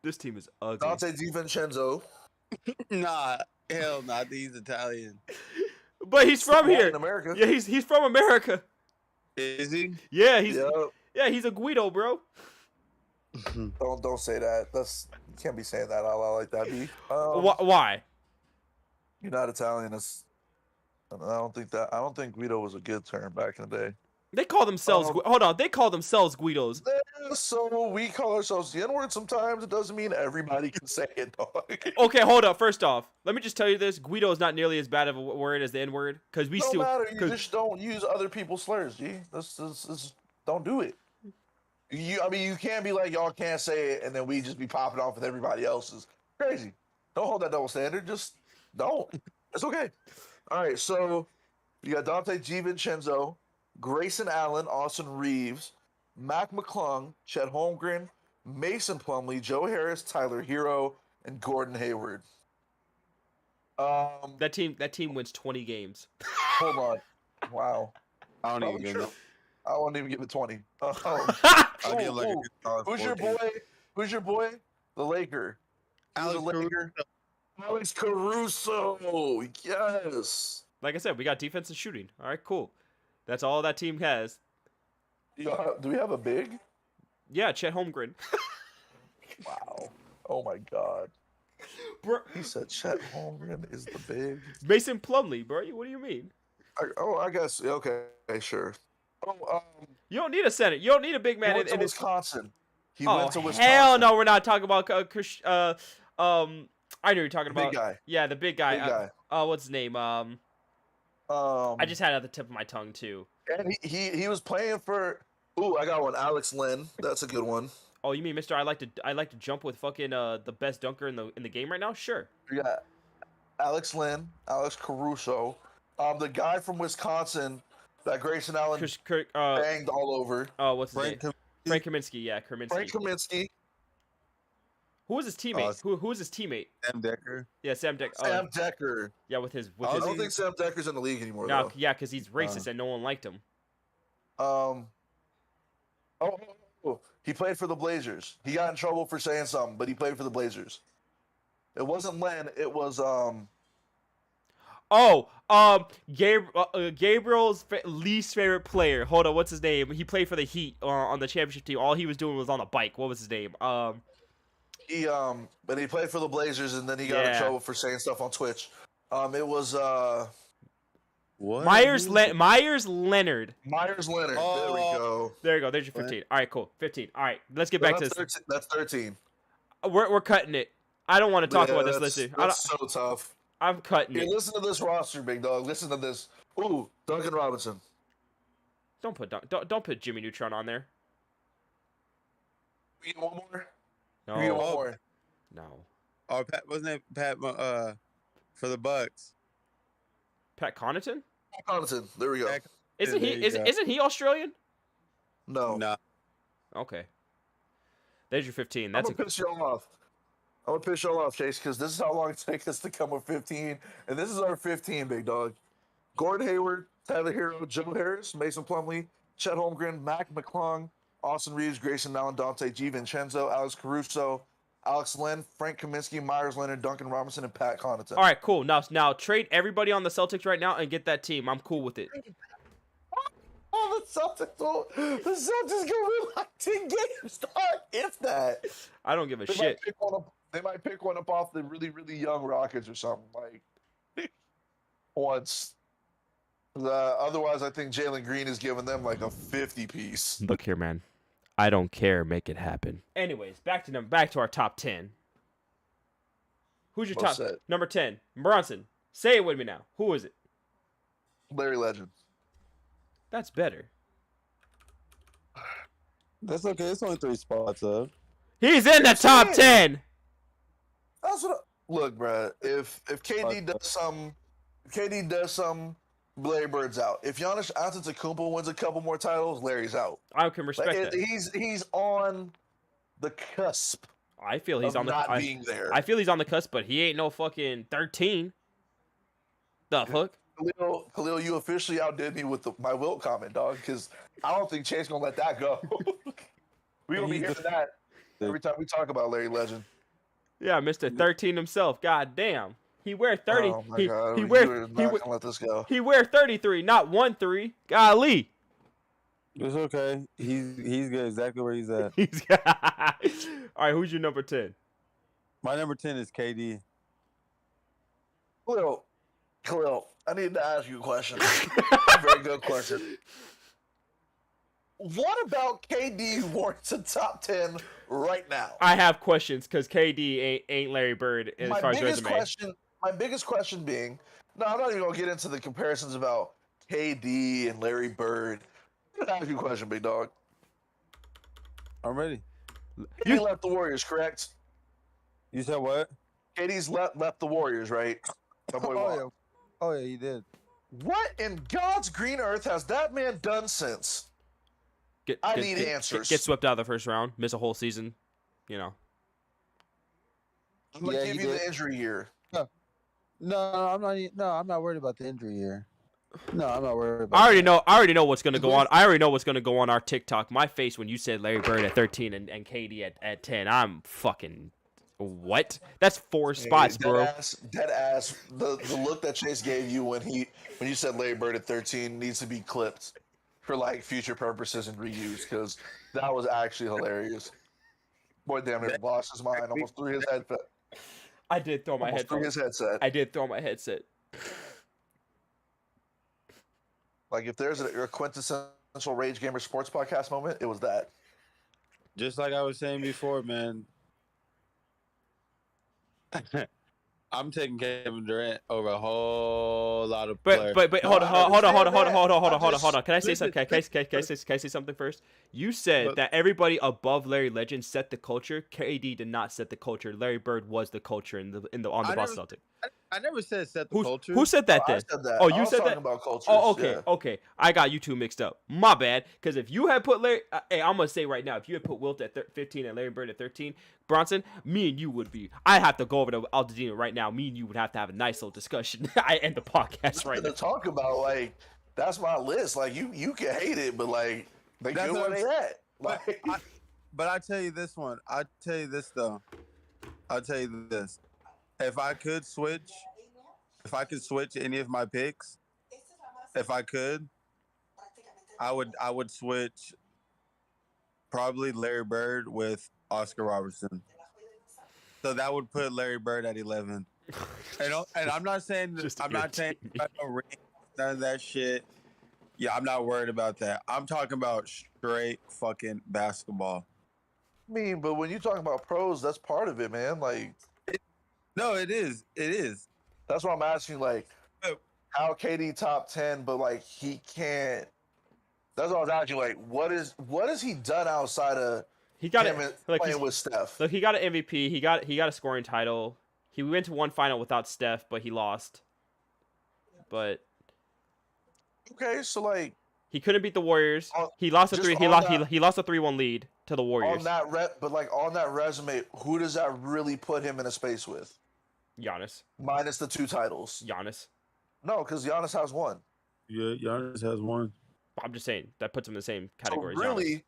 This team is ugly. Dante DiVincenzo. Nah, hell nah. He's Italian. But he's from Born here. in America. Yeah, he's from America. Is he? Yeah, Yeah. he's a Guido, bro. Don't say that. You can't be saying that out loud like that, B. Why? You're not Italian. I don't think Guido was a good term back in the day. They call themselves. Hold on, they call themselves Guidos. So we call ourselves the N-word sometimes. It doesn't mean everybody can say it, dog. Okay, hold up. First off, let me just tell you this: Guido is not nearly as bad of a word as the N-word, because we No still. matter. You 'cause- just don't use other people's slurs, G. This don't do it. You can't be like y'all can't say it, and then we just be popping off with everybody else's. Crazy. Don't hold that double standard. Just don't. It's okay. All right. So you got Dante DiVincenzo, Grayson Allen, Austin Reeves, Mac McClung, Chet Holmgren, Mason Plumlee, Joe Harris, Tyler Hero, and Gordon Hayward. That team wins 20 games. Hold on. Wow. I don't Probably even get true. it. I won't even give it 20. I'll give like Ooh, a solid Who's your 14. boy? Who's your boy? The Laker. Who's Alex the Laker? Alex Caruso. Yes. Like I said, we got defense and shooting. All right, cool. That's all that team has. Do we have a big? Yeah, Chet Holmgren. Wow. Oh my God. Bro, He said Chet Holmgren is the big. Mason Plumlee, bro. What do you mean? I guess. Okay, sure. Oh, You don't need a center. You don't need a big he man went to in this. Wisconsin. He Oh went to Wisconsin. hell no, we're not talking about I know you're talking Big about. guy. Yeah, the big guy. Big guy. What's his name? I just had it at the tip of my tongue too. And he was playing for. Ooh, I got one. Alex Lynn. That's a good one. Oh, you mean Mr. I like to jump with fucking the best dunker in the game right now? Sure. We got Alex Lynn, Alex Caruso, the guy from Wisconsin that Grayson Allen banged all over. What's his name? Frank Kaminsky. Yeah, Kaminsky. Frank Kaminsky, Who was his teammate? Who was his teammate? Sam Decker. Yeah, Sam Decker. Sam Decker. Yeah, with his. I don't think Sam Decker's in the league anymore No, though. yeah, because he's racist and no one liked him. He played for the Blazers. He got in trouble for saying something, but he played for the Blazers. It wasn't Len. It was Gabriel's least favorite player. Hold on, what's his name? He played for the Heat on the championship team. All he was doing was on a bike. What was his name? but he played for the Blazers, and then he got in Yeah. trouble for saying stuff on Twitch. It was What? Myers Leonard. Myers Leonard. There we Oh. go. There you go. There's your 15. All right, cool. 15. All right, let's get No, back to this. that's 13. We're cutting it. I don't want to talk Yeah, about this that's, list. that's so tough. I'm cutting Here, it. listen to this roster, big dog. Listen to this. Ooh, Duncan Robinson. Don't put Jimmy Neutron on there. You get one more? No. You get one more? No. Oh, Pat, wasn't it Pat for the Bucks? Pat Connaughton? Connaughton. There we go. Pat- Isn't there he? you go. Isn't he Australian? No. No. Okay. There's your 15. I'm That's going to piss y'all off. I'm going to piss y'all off, Chase, because this is how long it takes us to come with 15. And this is our 15, big dog. Gordon Hayward, Tyler Hero, Joe Harris, Mason Plumlee, Chet Holmgren, Mac McClung, Austin Reeves, Grayson Allen, Dante G. Vincenzo, Alex Caruso, Alex Len, Frank Kaminsky, Myers Leonard, Duncan Robinson, and Pat Connaughton. all right. Cool. Now trade everybody on the Celtics right now and get that team. I'm cool with it. Oh, the Celtics go win like 10 games, dog. If that. I don't give a They shit. they might pick one up off the really, really young Rockets or something like once. Otherwise, I think Jalen Green is giving them like a 50 piece. Look here, man. I don't care. Make it happen. Anyways, back to our top 10. Who's your Well top said. number 10? Bronson. Say it with me now. Who is it? Larry Legend. That's better. That's okay. It's only 3 spots up. He's in the top 10. That's what. Look, bruh. If KD does something, Larry Bird's out. If Giannis Antetokounmpo wins a couple more titles, Larry's out. I can respect Like, that. he's on the cusp I feel he's of on the. not being there. I feel he's on the cusp, but he ain't no fucking 13. The fuck? Khalil, you officially outdid me with my Wilt comment, dog, because I don't think Chase gonna let that go. We gonna be hearing that every time we talk about Larry Legend. Yeah, Mr. 13 himself. God damn. He wear 30. Oh my he, God, he you wear are he, not wear- gonna let this go. he wear 33, not 1-3. Golly. It's okay. He's good exactly where he's at. He's All right, who's your number 10? My number 10 is KD. Khalil, I need to ask you a question. A very good question. What about KD warrants a top 10 right now? I have questions because KD ain't Larry Bird as far as resume. My biggest question being, no, I'm not even gonna get into the comparisons about KD and Larry Bird. I'm gonna ask you a question, big dog. I'm ready. KD left the Warriors, correct? You said what? KD's left the Warriors, right? My boy Walt. Oh yeah, he did. What in God's green earth has that man done since? I need answers. Get swept out of the first round, miss a whole season. You know. I'm gonna Yeah, give he you did. the injury here. No, I'm not. No, I'm not worried about the injury here. No, I'm not worried about. I already know what's gonna go on. I already know what's gonna go on our TikTok. My face when you said Larry Bird at 13 and KD at 10. I'm fucking what? That's 4 spots, bro. Dead ass. The look that Chase gave you when you said Larry Bird at 13 needs to be clipped for like future purposes and reused because that was actually hilarious. Boy, damn near lost his mind. Almost threw his headset. I did throw my Almost threw headset. his headset. I did throw my headset. Like if there's a quintessential Rage Gamer Sports Podcast moment, it was that. Just like I was saying before, man. I'm taking Kevin Durant over a whole lot of players. But No, hold I on. understand that. Can I say just- something? Can I say something first? You said But- that everybody above Larry Legend set the culture. KD did not set the culture. Larry Bird was the culture on the I Boston never- Celtics. I never said set the culture. Who said that I then? said that. Oh, I you was said talking that? about cultures. Oh, okay, yeah. okay. I got you two mixed up. My bad. Because if you had put Larry, hey, I'm gonna say right now, if you had put Wilt at 15 and Larry Bird at 13, Bronson, me and you would be. I have to go over to Altadena right now. Me and you would have to have a nice little discussion. I end the podcast right To now. talk about like that's my list. Like you can hate it, but like they That's good what where I'm they at. Like But I tell you this one. I tell you this though. I'll tell you this. If I could switch any of my picks, if I could, I would switch probably Larry Bird with Oscar Robertson. So that would put Larry Bird at 11. And I'm not saying Just to I'm not saying irritate me. he got no ring. none of that shit. Yeah, I'm not worried about that. I'm talking about straight fucking basketball. I mean, but when you talk about pros, that's part of it, man. Like, No, it is. It is. that's what I'm asking. Like, Oh. how KD top 10, but like he can't. That's what I was asking. Like, what has he done outside of He got him it. Like playing with Steph? look, he got an MVP. He got a scoring title. He went to one final without Steph, but he lost. But Okay, so like he couldn't beat the Warriors. On- He lost a just three. He on lost. that- He lost a 3-1 lead to the Warriors. on that but like on that resume, who does that really put him in a space with? Giannis. Minus the 2 titles. Giannis. No, because Giannis has 1. Yeah, Giannis has one. I'm just saying that puts him in the same So category. as Giannis.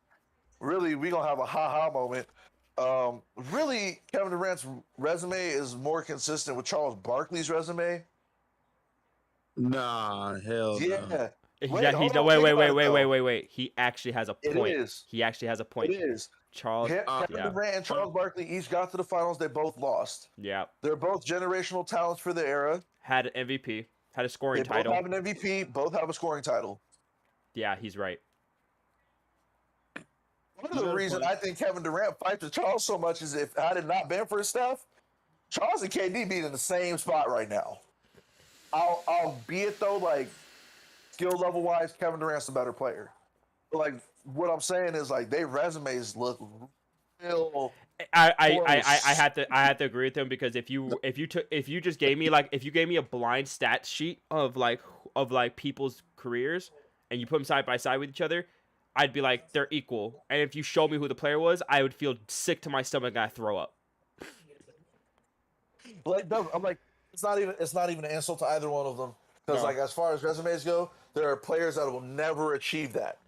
really, we gonna have a ha-ha moment. Really, Kevin Durant's resume is more consistent with Charles Barkley's resume. Nah, hell Yeah, no. Wait, Yeah, hold he's on, wait, think wait, about wait, it, wait, though. wait. He actually has a it point. is. He actually has a point. It is. Charles. Kevin yeah. Durant and Charles Barkley each got to the finals. They both lost. Yeah. They're both generational talents for the era. Had an MVP. Had a scoring They title. both have an MVP. Both have a scoring title. Yeah, he's right. One of the reasons I think Kevin Durant fights with Charles so much is if had it not been for his stuff, Charles and KD be in the same spot right now. Albeit though, like skill level wise, Kevin Durant's the better player. But like what I'm saying is like their resumes look real. I had to agree with him because if you just gave me a blind stat sheet of people's careers and you put them side by side with each other, I'd be like they're equal. And if you show me who the player was, I would feel sick to my stomach and I'd throw up. Like no, I'm like it's not even an insult to either one of them because No. like as far as resumes go, there are players that will never achieve that.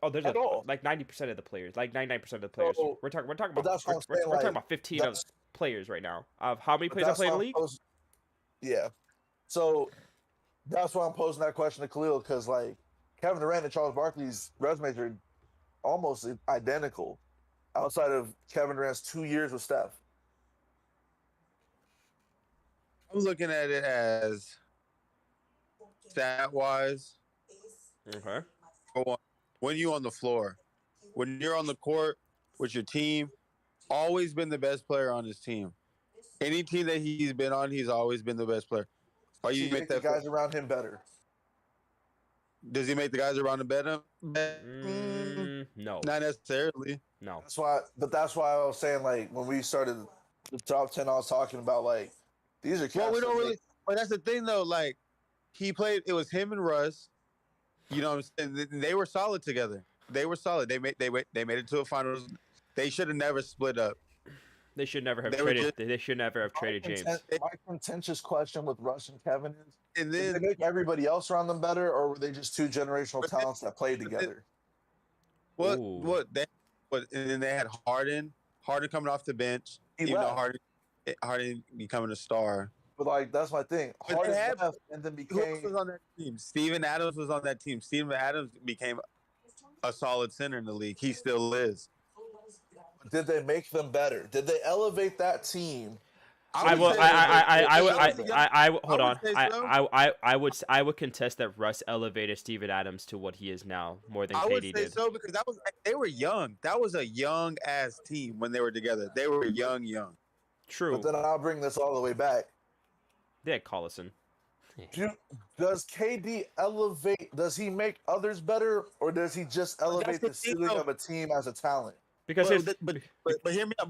Oh, there's At all. like 90% of the players, like 99% of the players. So- We're talking but about that's what I'm we're saying, talking like, about 15 of that's- players right now. Of how many But players have that's played in why the I'm league? Yeah. So that's why I'm posing that question to Khalil because like Kevin Durant and Charles Barkley's resumes are almost identical, outside of Kevin Durant's 2 years with Steph. I'm looking at it as stat wise. Okay. When you on the floor, when you're on the court with your team, always been the best player on his team. Any team that he's been on, he's always been the best player. Are So you you make make the that? guys around him better. Does he make the guys around him better? No. Not necessarily. No. That's why I was saying like when we started the top 10, I was talking about like these are cats Well, we that don't really. make- But that's the thing, though. Like, he played. It was him and Russ. You know what I'm saying? They were solid together. They were solid. They made it to a finals. They should have never split up. They should never have They were traded. They should never have traded James. My contentious question with Russ and Kevin is: And did they then, make everybody else around them better, or were they just 2 generational But then- talents that played but then- together? Ooh. and then they had Harden coming off the bench. He Even though left. Harden becoming a star. But like that's my thing. But they Harden had- left and then Who else became was on that team? Steven Adams was on that team. Steven Adams became a solid center in the league. He still is. Did they make them better? Did they elevate that team? I would will. say- Hold on. say so. I would contest that Russ elevated Steven Adams to what he is now more than I would KD say did. so because they were young. That was a young ass team when they were together. They were young. True. But then I'll bring this all the way back. They had Collison. Does KD elevate? Does he make others better, or does he just elevate the the thing, ceiling though. of a team as a talent? Because Well, his, but hear me out.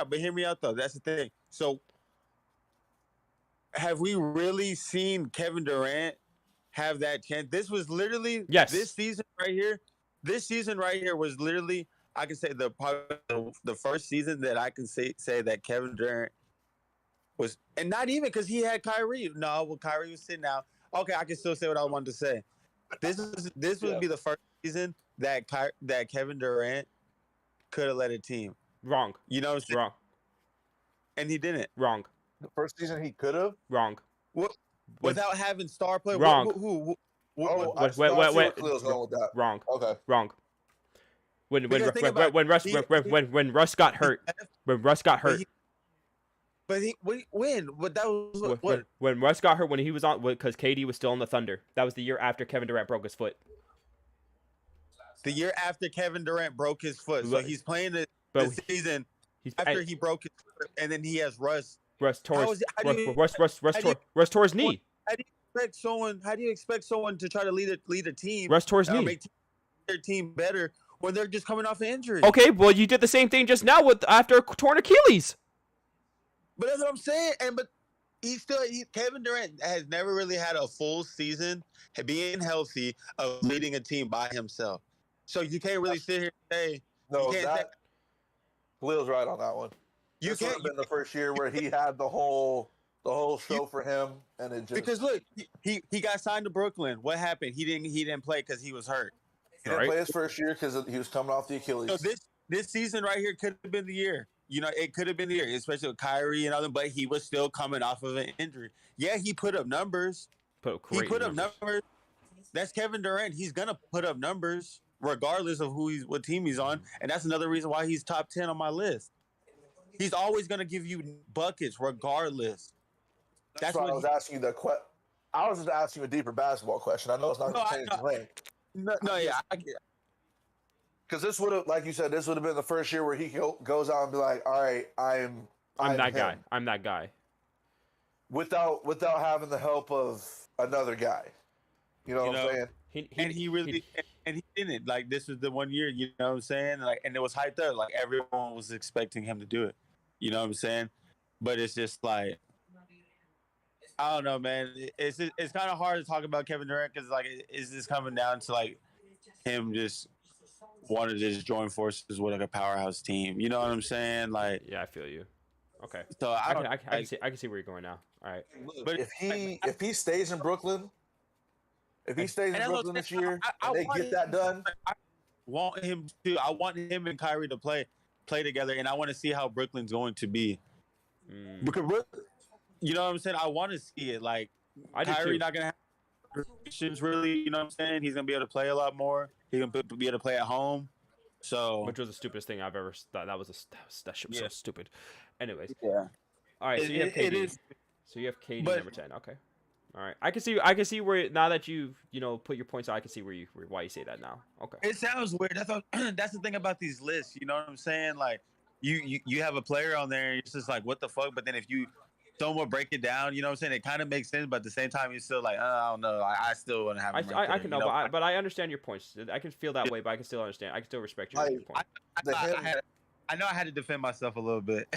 But hear me out though. That's the thing. So, have we really seen Kevin Durant have that chance? This was literally Yes. This season right here. This season right here was literally. I can say the first season that I can say that Kevin Durant was, and not even because he had Kyrie. No, well, Kyrie was sitting out. Okay, I can still say what I wanted to say. This would be the first season that Kevin Durant could have led a team. wrong. You know what I'm saying? Wrong. And he didn't. Wrong. The first season he could have. Wrong. What, without having star player. Wrong. Who? Oh, Wait, I see where Khalil's going with that. Wrong. Okay. Wrong. When Because think about it. Russ got hurt, when Russ got hurt, But when? But that was what? When Russ got hurt when he was on because KD was still on the Thunder. That was the year after Kevin Durant broke his foot. The year after Kevin Durant broke his foot. So But- he's playing the But season he's after he broke his foot, and then he has Russ. Russ tore How his is it- how do you- Russ tore his knee. How do you expect someone to try to lead a team? Russ tore his knee. Make their team better when they're just coming off an injury. Okay, well you did the same thing just now with after torn Achilles. But that's what I'm saying. But Kevin Durant has never really had a full season being healthy of leading a team by himself. So you can't really sit here and say No, you can't Khalil's right on that one. you This would can't have been the first year where he had the whole show for him, and it just because look, he got signed to Brooklyn. What happened? He didn't play because he was hurt. he didn't Right. play his first year because he was coming off the Achilles. So this season right here could have been the year. You know, it could have been the year, especially with Kyrie and all them. But he was still coming off of an injury. Yeah, he put up numbers. He put up numbers. That's Kevin Durant. He's gonna put up numbers regardless of what team he's on, and that's another reason why he's top 10 on my list. He's always gonna give you buckets regardless. That's why I was asking you the question. I was just asking you a deeper basketball question. I know it's not going to change the lane. Yeah. Because this would have, like you said, this would have been the first year where he goes out and be like, "All right, I'm that him," guy. I'm that guy. without having the help of another guy. You know what I'm saying? He didn't. Like, this was the one year, you know what I'm saying? Like, and it was hyped up. Like, everyone was expecting him to do it. You know what I'm saying? But it's just like, I don't know, man. It's kind of hard to talk about Kevin Durant because, like, it's just coming down to, like, him just wanted to just join forces with, like, a powerhouse team. You know what I'm saying? Like, Yeah, I feel you. Okay. so I can see where you're going now. All right. But if he stays in Brooklyn, this year, and they get that done. I want him and Kyrie to play together, and I want to see how Brooklyn's going to be. Because you know what I'm saying? I want to see it. Like, I do Kyrie too. not gonna have restrictions really. You know what I'm saying? He's gonna be able to play a lot more. He's gonna be able to play at home. So Which was the stupidest thing I've ever. That shit was so Yeah. stupid. Anyways. yeah, All right. So you have KD. it is. So you have KD But- number 10. Okay. All right. I can see where now that you've put your points out. I can see why you say that now. Okay. It sounds weird. That's the thing about these lists. You know what I'm saying? Like, you have a player on there, and it's just like, what the fuck? But then if you somewhat break it down, you know what I'm saying? It kind of makes sense, but at the same time, you're still like, I don't know. I still want to have. him right I there, can you know, know? but I understand your points. I can feel that way, but I can still understand. I can still respect your point. I know I had to defend myself a little bit.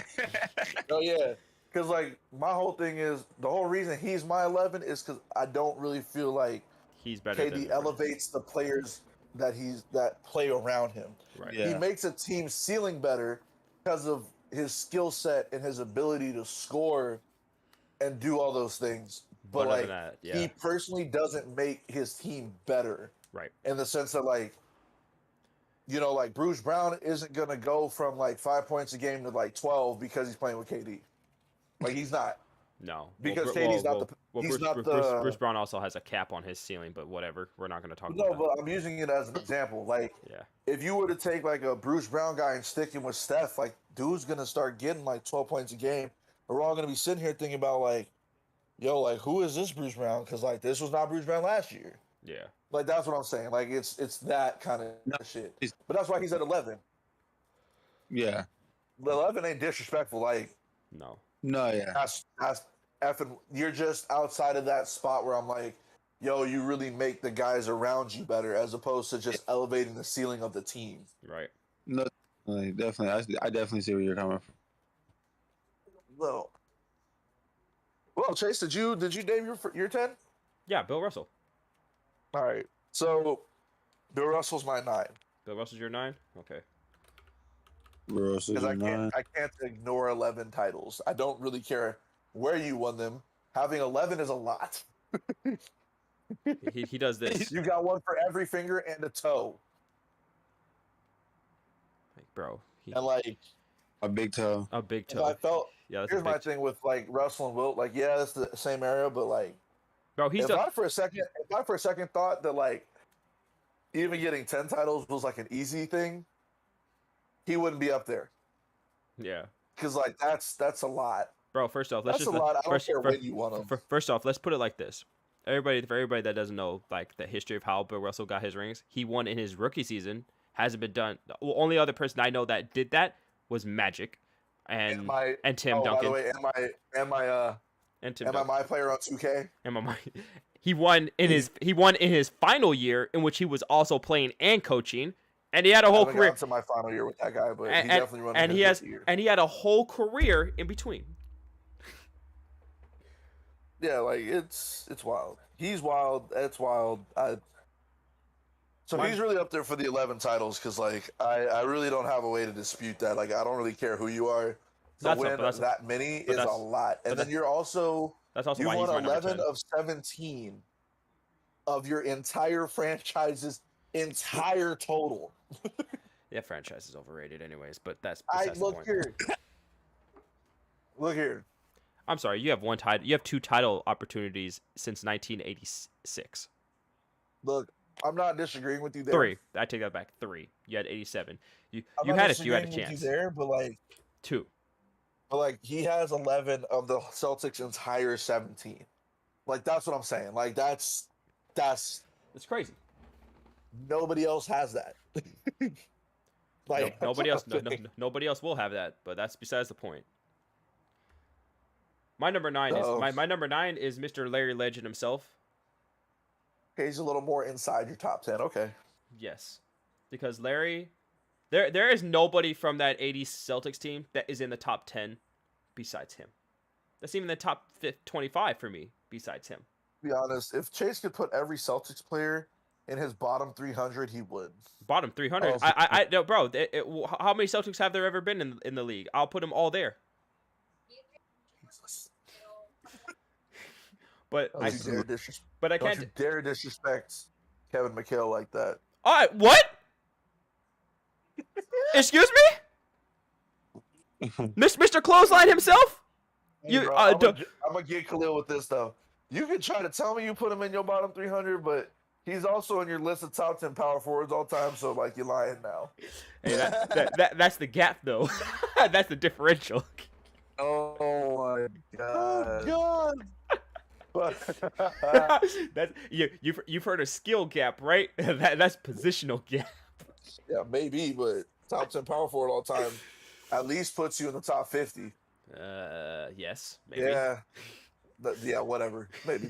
Oh yeah, because like my whole thing is the whole reason he's my 11 is because I don't really feel like He's better. KD elevates the players that play around him. Right. Yeah. He makes a team ceiling better because of his skill set and his ability to score and do all those things. But But other like than that, yeah. he personally doesn't make his team better Right. in the sense that like like Bruce Brown isn't gonna go from like 5 points a game to like 12 because he's playing with KD. Like he's not. No. Because KD's not the- he's not the- Bruce Brown also has a cap on his ceiling, but whatever. We're not going to talk No, about but I'm using it as an example. Like that. Yeah. if you were to take like a Bruce Brown guy and stick him with Steph, like dude's gonna start getting like 12 points a game. We're all gonna be sitting here thinking about like, yo, like who is this Bruce Brown? Because like this was not Bruce Brown last year. Yeah. Like that's what I'm saying. Like it's that kind of shit. But that's why he's at 11. Yeah. 11 ain't disrespectful. Like No. No. Yeah. that's effing. You're just outside of that spot where I'm like, yo, you really make the guys around you better as opposed to just elevating the ceiling of the team. Right. No. Definitely. I definitely see where you're coming from. Well, Chase, did you name your 10? Yeah. Bill Russell. All right. So, Bill Russell's my 9 Bill Russell's your 9. Okay. because I can't ignore 11 titles. I don't really care where you won them. Having 11 is a lot. He does this. You got one for every finger and a toe, Like, bro. and like A big toe. A big if I toe. felt. Yeah. That's Here's a my big thing with like Russell and Wilt. Like, yeah, that's the same area, but like, Bro, he's if I for a second thought that like even getting 10 titles was like an easy thing, he wouldn't be up there Yeah. because like that's a lot. Bro, first off, let's That's just a lot. I don't first, care fir- when you want them. first off, let's put it like this. For everybody that doesn't know like the history of how Bill Russell got his rings, he won in his rookie season. Hasn't been done. The only other person I know that did that was Magic, and Tim By Duncan. the way, And Tim am I Duncan. my player on 2K? He won in his final year, in which he was also playing and coaching, and he had a whole I haven't career. gotten to my final year with that guy, but he And, definitely run. and his rookie year. he had a whole career in between. Yeah, like it's wild. He's wild. It's wild. So Mine- he's really up there for the 11 titles because, like, I really don't have a way to dispute that. Like, I don't really care who you are. To win that many is a lot. And then you're also That's also you why he's won my number 11 10. of 17 of your entire franchise's entire total. Yeah, franchise is overrated, anyways. But that's I besides the look point. here. Look here. I'm sorry, you have one title. You have 2 title opportunities since 1986. Look, I'm not disagreeing with you there. 3. I take that back. 3. You had 87. You I'm you not had a disagreeing with chance. you there, but like 2. he has 11 of the Celtics' entire 17. Like that's what I'm saying. Like that's It's crazy. nobody else has that. Like Nobody else. that's what I'm saying. Nobody else will have that. But that's besides the point. My number 9 is Oh. my number 9 is Mr. Larry Legend himself. Okay, he's a little more inside your top 10. Okay. Yes, because Larry, there is nobody from that '80s Celtics team that is in the top 10 besides him. That's even the top 25 for me besides him. To be honest, if Chase could put every Celtics player in his bottom 300, he would. Bottom 300. Oh. No, bro. How many Celtics have there ever been in the league? I'll put them all there. But Don't you dare disrespect. I Don't can't. you dare disrespect Kevin McHale like that. All right, what? Excuse me, Mr. Clothesline himself. Hey, You, bro, uh, I'm gonna get Khalil with this though. You can try to tell me you put him in your bottom 300, but he's also in your list of top 10 power forwards all time. So like you're lying now. Hey, that's the gap though. That's the differential. Oh my god. But That's you've heard of skill gap, right? That's positional gap. yeah, maybe, but top 10 power forward all time at least puts you in the top 50. Yes, maybe. Yeah. Yeah, whatever. Maybe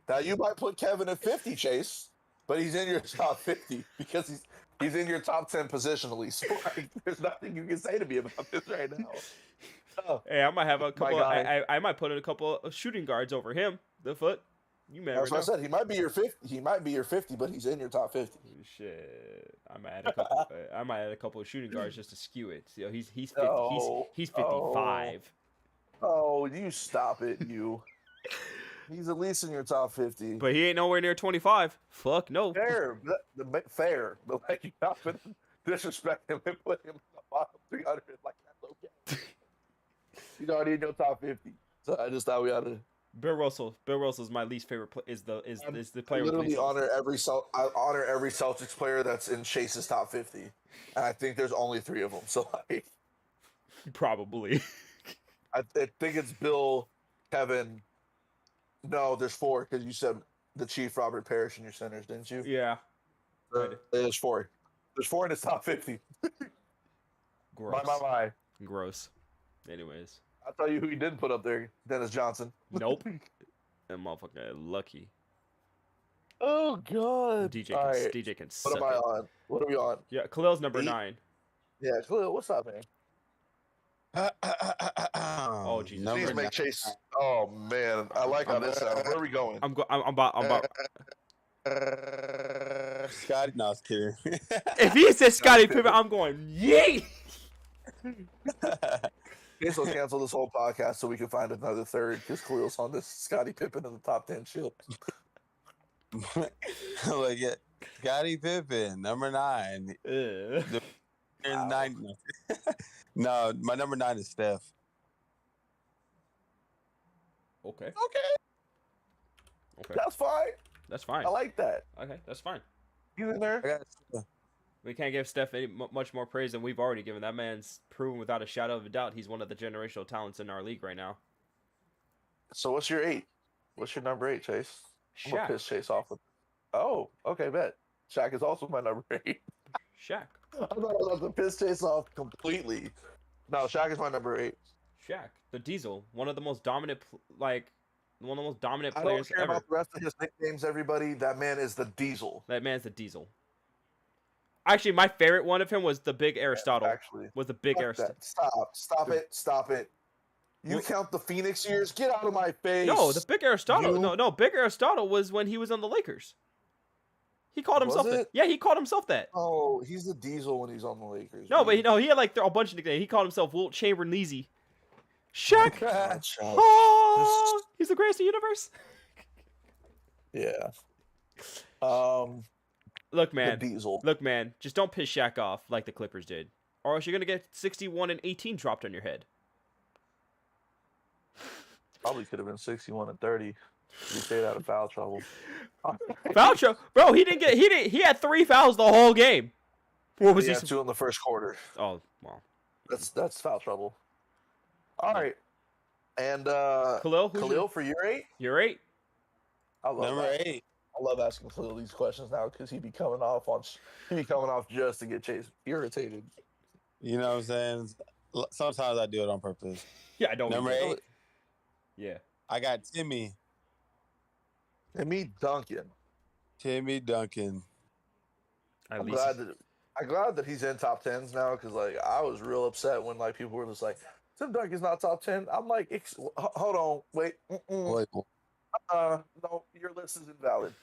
now you might put Kevin at 50, Chase, but he's in your top 50 because he's in your top 10 positionally. So like, there's nothing you can say to me about this right now. Oh, Hey, I might have a couple. guy. I might put in a couple of shooting guards over him. The foot. You never that's know. what I said. He might be your 50. He might be your 50, but he's in your top 50. Shit, I might add a couple. I might add a couple of shooting guards just to skew it. So he's 50, Oh, he's 55. Oh, you stop it, you. He's at least in your top 50. But he ain't nowhere near 25. Fuck no. Fair, fair, but like you not gonna disrespect him and put him in the bottom 300 like that's okay. He's already in your top 50, so I just thought we ought to. Bill Russell's my least favorite. Is the player. I with literally least- honor I honor every Celtics player that's in Chase's top 50, and I think there's only 3 of them. So like, Probably. I think it's Bill, Kevin. No, there's 4 because you said the Chief, Robert Parrish, in your centers, didn't you? Yeah. There's 4. There's 4 in his top 50. Gross. My. Gross. Anyways. I'll tell you who he didn't put up there. Dennis Johnson. Nope. That motherfucker lucky. Oh God. DJ All right. DJ can What suck am I it. on? What are we on? Yeah, Khalil's number 8? 9. Yeah, Khalil, what's up, man? Oh Jesus. Please Number make Chase. Oh man, I like how this sounds. Where are we going? I'm about. Scotty, no, I was kidding. If he says Scottie Pippen, I'm going yay. Chase will cancel this whole podcast so we can find another third because Khalil's on this Scottie Pippen in the top 10 shit. Look at Scotty Pippen, number 9. Ugh. Here's 9. No, my number 9 is Steph. Okay. Okay. That's fine. That's fine. I like that. Okay, that's fine. He's in I there. got We can't give Steph much more praise than we've already given. That man's proven without a shadow of a doubt he's one of the generational talents in our league right now. So what's your 8? What's your number 8, Chase? I'm gonna Shaq. piss Chase off with. Oh, okay, bet. Shaq is also my number 8. Shaq. I thought I was about to piss Chase off completely. No, Shaq is my number 8. Shaq. The Diesel. One of the most dominant, one of the most dominant I don't players care ever. about the rest of his nicknames, everybody. That man is the Diesel. That man's the Diesel. Actually, my favorite one of him was the Big Aristotle. Actually, Was the Big fuck Aristotle. that. Stop it. You count the Phoenix years? Get out of my face. No, the Big Aristotle. You- No, Big Aristotle was when he was on the Lakers. He called himself Was that. it? Yeah, he called himself that. Oh, he's the Diesel when he's on the Lakers. No, but dude. he had like a bunch of nicknames. He called himself Wilt Chamberlain Leezy. Shaq. God, Shaq. Oh, he's the greatest in the universe. Yeah. Look, The man. Diesel. Look, man. Just don't piss Shaq off like the Clippers did, or else you're gonna get 61 and 18 dropped on your head. Probably could have been 61 and 30. You stayed out of foul trouble. Foul trouble, bro. He had 3 fouls the whole game. What was He he? had 2 in the first quarter. Oh, well. That's foul trouble. All right. And Khalil, Khalil for your 8? You're 8. I love Number that. 8. I love asking Khalil these questions now because he be coming off just to get Chase irritated. You know what I'm saying? Sometimes I do it on purpose. Yeah, I don't. Number regret 8, it. Yeah. I got Timmy And me, Duncan. Duncan. At I'm least. glad that he's in top 10s now because like I was real upset when like people were just like Tim Duncan's not top 10. I'm like, hold on, wait, Boy, no, your list is invalid.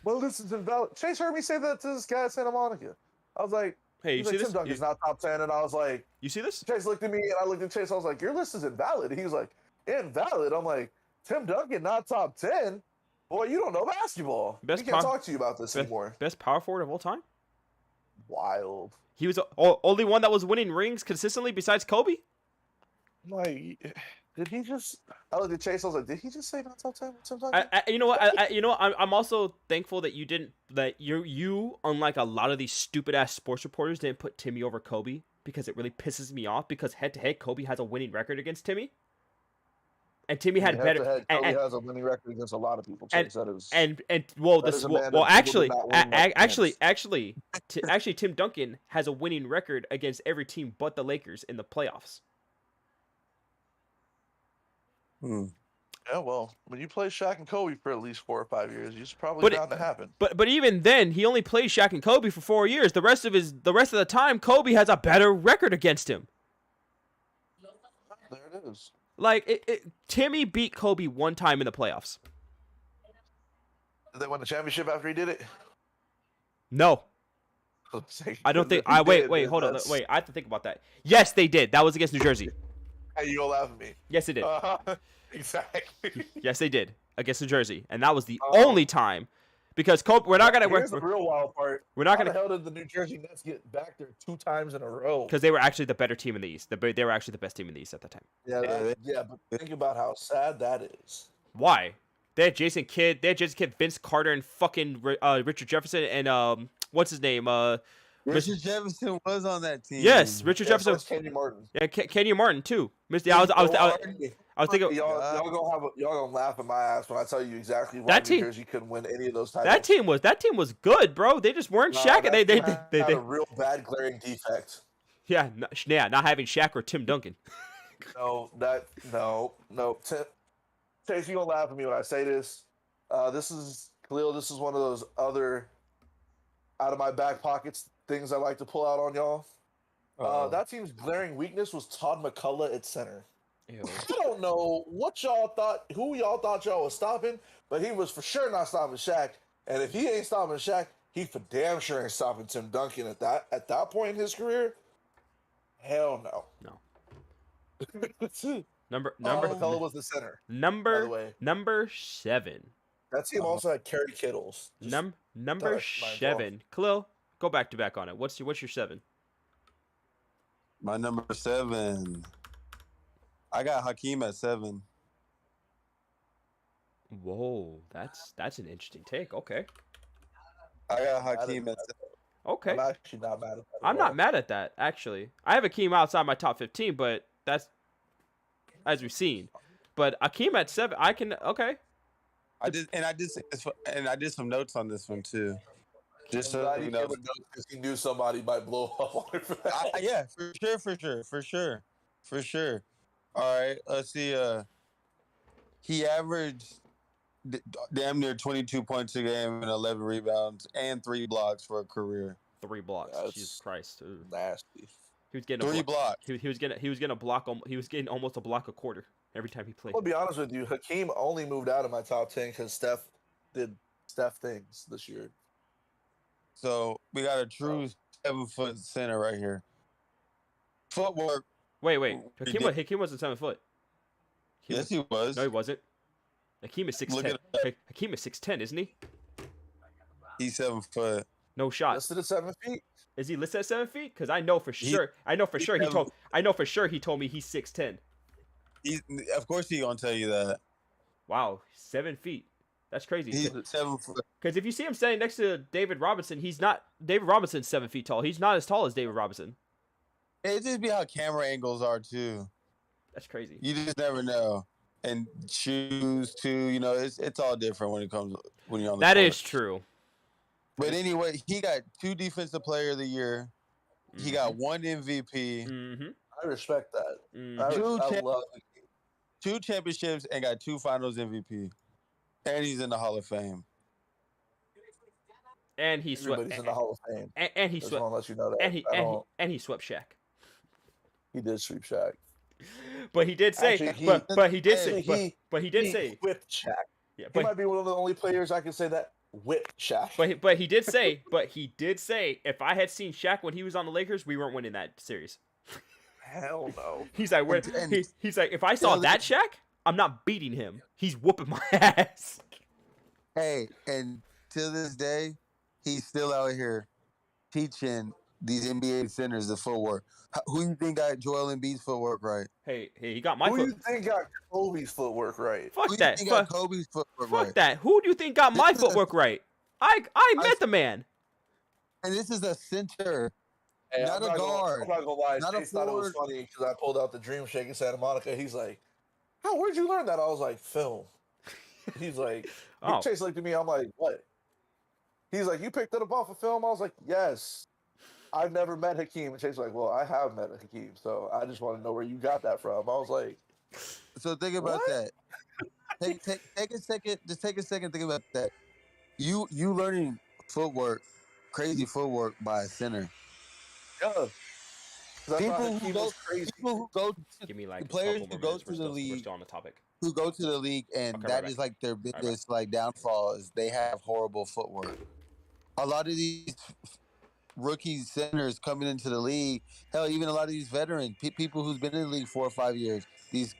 Well, this is invalid. Chase heard me say that to this guy at Santa Monica. I was like, Hey, you he's see like, this? Tim Duncan's not top 10, and I was like, You see this? Chase looked at me, and I looked at Chase. I was like, your list is invalid. He was like, invalid. I'm like, Tim Duncan not top 10. Boy, you don't know basketball. Best We can't power- talk to you about this anymore. Best power forward of all time. Wild. He was the only one that was winning rings consistently besides Kobe. Like, did he just? I looked at Chase. I was like, did he just say not top 10? Tim Duncan? You know what? I'm also thankful that you unlike a lot of these stupid ass sports reporters didn't put Timmy over Kobe because it really pisses me off because head to head Kobe has a winning record against Timmy, and Timmy had Head better to head, Kobe and, has a winning record against a lot of people. and- Chase. That is. and well That this is a well, man well that people actually did not win much actually Tim Duncan has a winning record against every team but the Lakers in the playoffs. Yeah, well, when you play Shaq and Kobe for at least 4 or 5 years, it's probably But bound to happen. But even then, he only played Shaq and Kobe for 4 years. The rest of the time, Kobe has a better record against him. There it is. Like Timmy beat Kobe one time in the playoffs. Did they win the championship after he did it? No, I don't think. Wait, hold on. That's- Wait, I have to think about that. Yes, they did. That was against New Jersey. Hey, you gonna laugh at me? Yes, they did. Exactly. Yes, they did against New Jersey, and that was the Oh. only time. Because Kobe, we're not gonna. Here's the real wild part. We're not How gonna. the hell did the New Jersey Nets get back there 2 times in a row? Because they were actually the better team in the East. They were actually the best team in the East at the time. Yeah, but think about how sad that is. Why? They had Jason Kidd, Vince Carter, and fucking Richard Jefferson, and what's his name? Richard Jefferson was on that team. Yes, Richard Yeah, so Jefferson. it's Kenny Martin. Yeah, Kenyon Martin too. Yeah, I was thinking Y'all gonna laugh at my ass when I tell you exactly why That New team- Jersey couldn't win any of those titles. that team was good, bro. They just weren't Shaq. That They team had a they real bad glaring defect. yeah, not having Shaq or Tim Duncan. No. Chase, you gonna laugh at me when I say this. This is Khalil. This is one of those other out of my back pockets things I like to pull out on y'all. That team's glaring weakness was Todd McCullough at center. Ew. I don't know who y'all thought y'all was stopping, but he was for sure not stopping Shaq. And if he ain't stopping Shaq, he for damn sure ain't stopping Tim Duncan at that point in his career. Hell no. No. Number McCullough was the center. by the way. number 7. That team also had Kerry Kittles. Number Sorry, mine's 7. Khalil, go back to back on it. What's your 7? My number 7. I got Hakeem at 7. Whoa, that's an interesting take. Okay. I got Hakeem at 7. Okay. I'm actually not mad at that. I'm not mad at that, actually. I have Akeem outside my top 15, but that's as we've seen. But Akeem at 7, I can okay. I did some notes on this one too. Just I'm so glad you he know. gave a note because he knew somebody might blow up on it for that. Yeah, for sure. All right, let's see. He averaged damn near 22 points a game and 11 rebounds and 3 blocks for a career. 3 blocks. That's Jesus Christ. Ugh. nasty. He was getting 3 blocks. He was getting he was getting almost a block a quarter every time he played. I'll be honest with you. Hakeem only moved out of my top 10 because Steph did Steph things this year. So we got a true 7-foot center right here. Footwork. Wait. Hakeem wasn't 7 foot. Yes, he was. No, he wasn't. Hakeem is 6'10". Hakeem is 6'10", isn't he? He's 7 foot. No shot. Listed at 7 feet. Is he listed at 7 feet? Because I know for sure. He told me he's 6'10". Of course, he gonna tell you that. Wow, 7 feet. That's crazy. He's 7 foot. Because if you see him standing next to David Robinson, he's not. David Robinson's 7 feet tall. He's not as tall as David Robinson. It just be how camera angles are too. That's crazy. You just never know. And shoes too. You know, it's all different when you're on the That court. is true. But anyway, he got 2 Defensive Player of the Year. He got 1 MVP, Mm-hmm. I respect that. Mm-hmm. I love it. 2 championships, and got 2 Finals MVP. And he's in the Hall of Fame. And he swept. Everybody's in the Hall of Fame. And he Just swept. want to let you know that. And he swept Shaq. He did sweep Shaq. But he did say. Actually, but he did actually, say. But he did say. whipped Shaq. Yeah. He But might be one of the only players I can say that whipped Shaq. but he did say. But he did say. If I had seen Shaq when he was on the Lakers, we weren't winning that series. Hell no. He's like, he's like, if I saw that Shaq, I'm not beating him. He's whooping my ass. Hey, and to this day, he's still out here teaching these NBA centers the footwork. Who you think got Joel Embiid's footwork right? Hey, he got my Who foot. you think got Kobe's footwork right? Fuck Who that. you think Fuck, got Kobe's footwork fuck right? that. Who do you think got my footwork right? I met the man. And this is a center. Hey, Not I'm a guard. I'm not gonna lie. Not a Chase thought it was forward. funny because I pulled out the Dream Shake in Santa Monica. He's like, "How? Where'd you learn that?" I was like, "Film." He's like, Oh. Chase looked at me. I'm like, "What?" He's like, "You picked it up off of film?" I was like, "Yes." I've never met Hakeem. And Chase was like, "Well, I have met Hakeem, so I just want to know where you got that from." I was like, So think about What? that. Take a second. Just take a second. Think about that. You learning footwork, crazy footwork by a center. "Yeah." 'Cause I People thought who Hakeem go, was crazy. people who go, Give me like the players a couple who more go minutes. to We're the still, we're league, still on the topic. who go to the league, and Okay, that right is back. like their back. biggest like downfall is they have horrible footwork. A lot of these rookie centers coming into the league, hell, even a lot of these veterans, people who's been in the league 4 or 5 years, these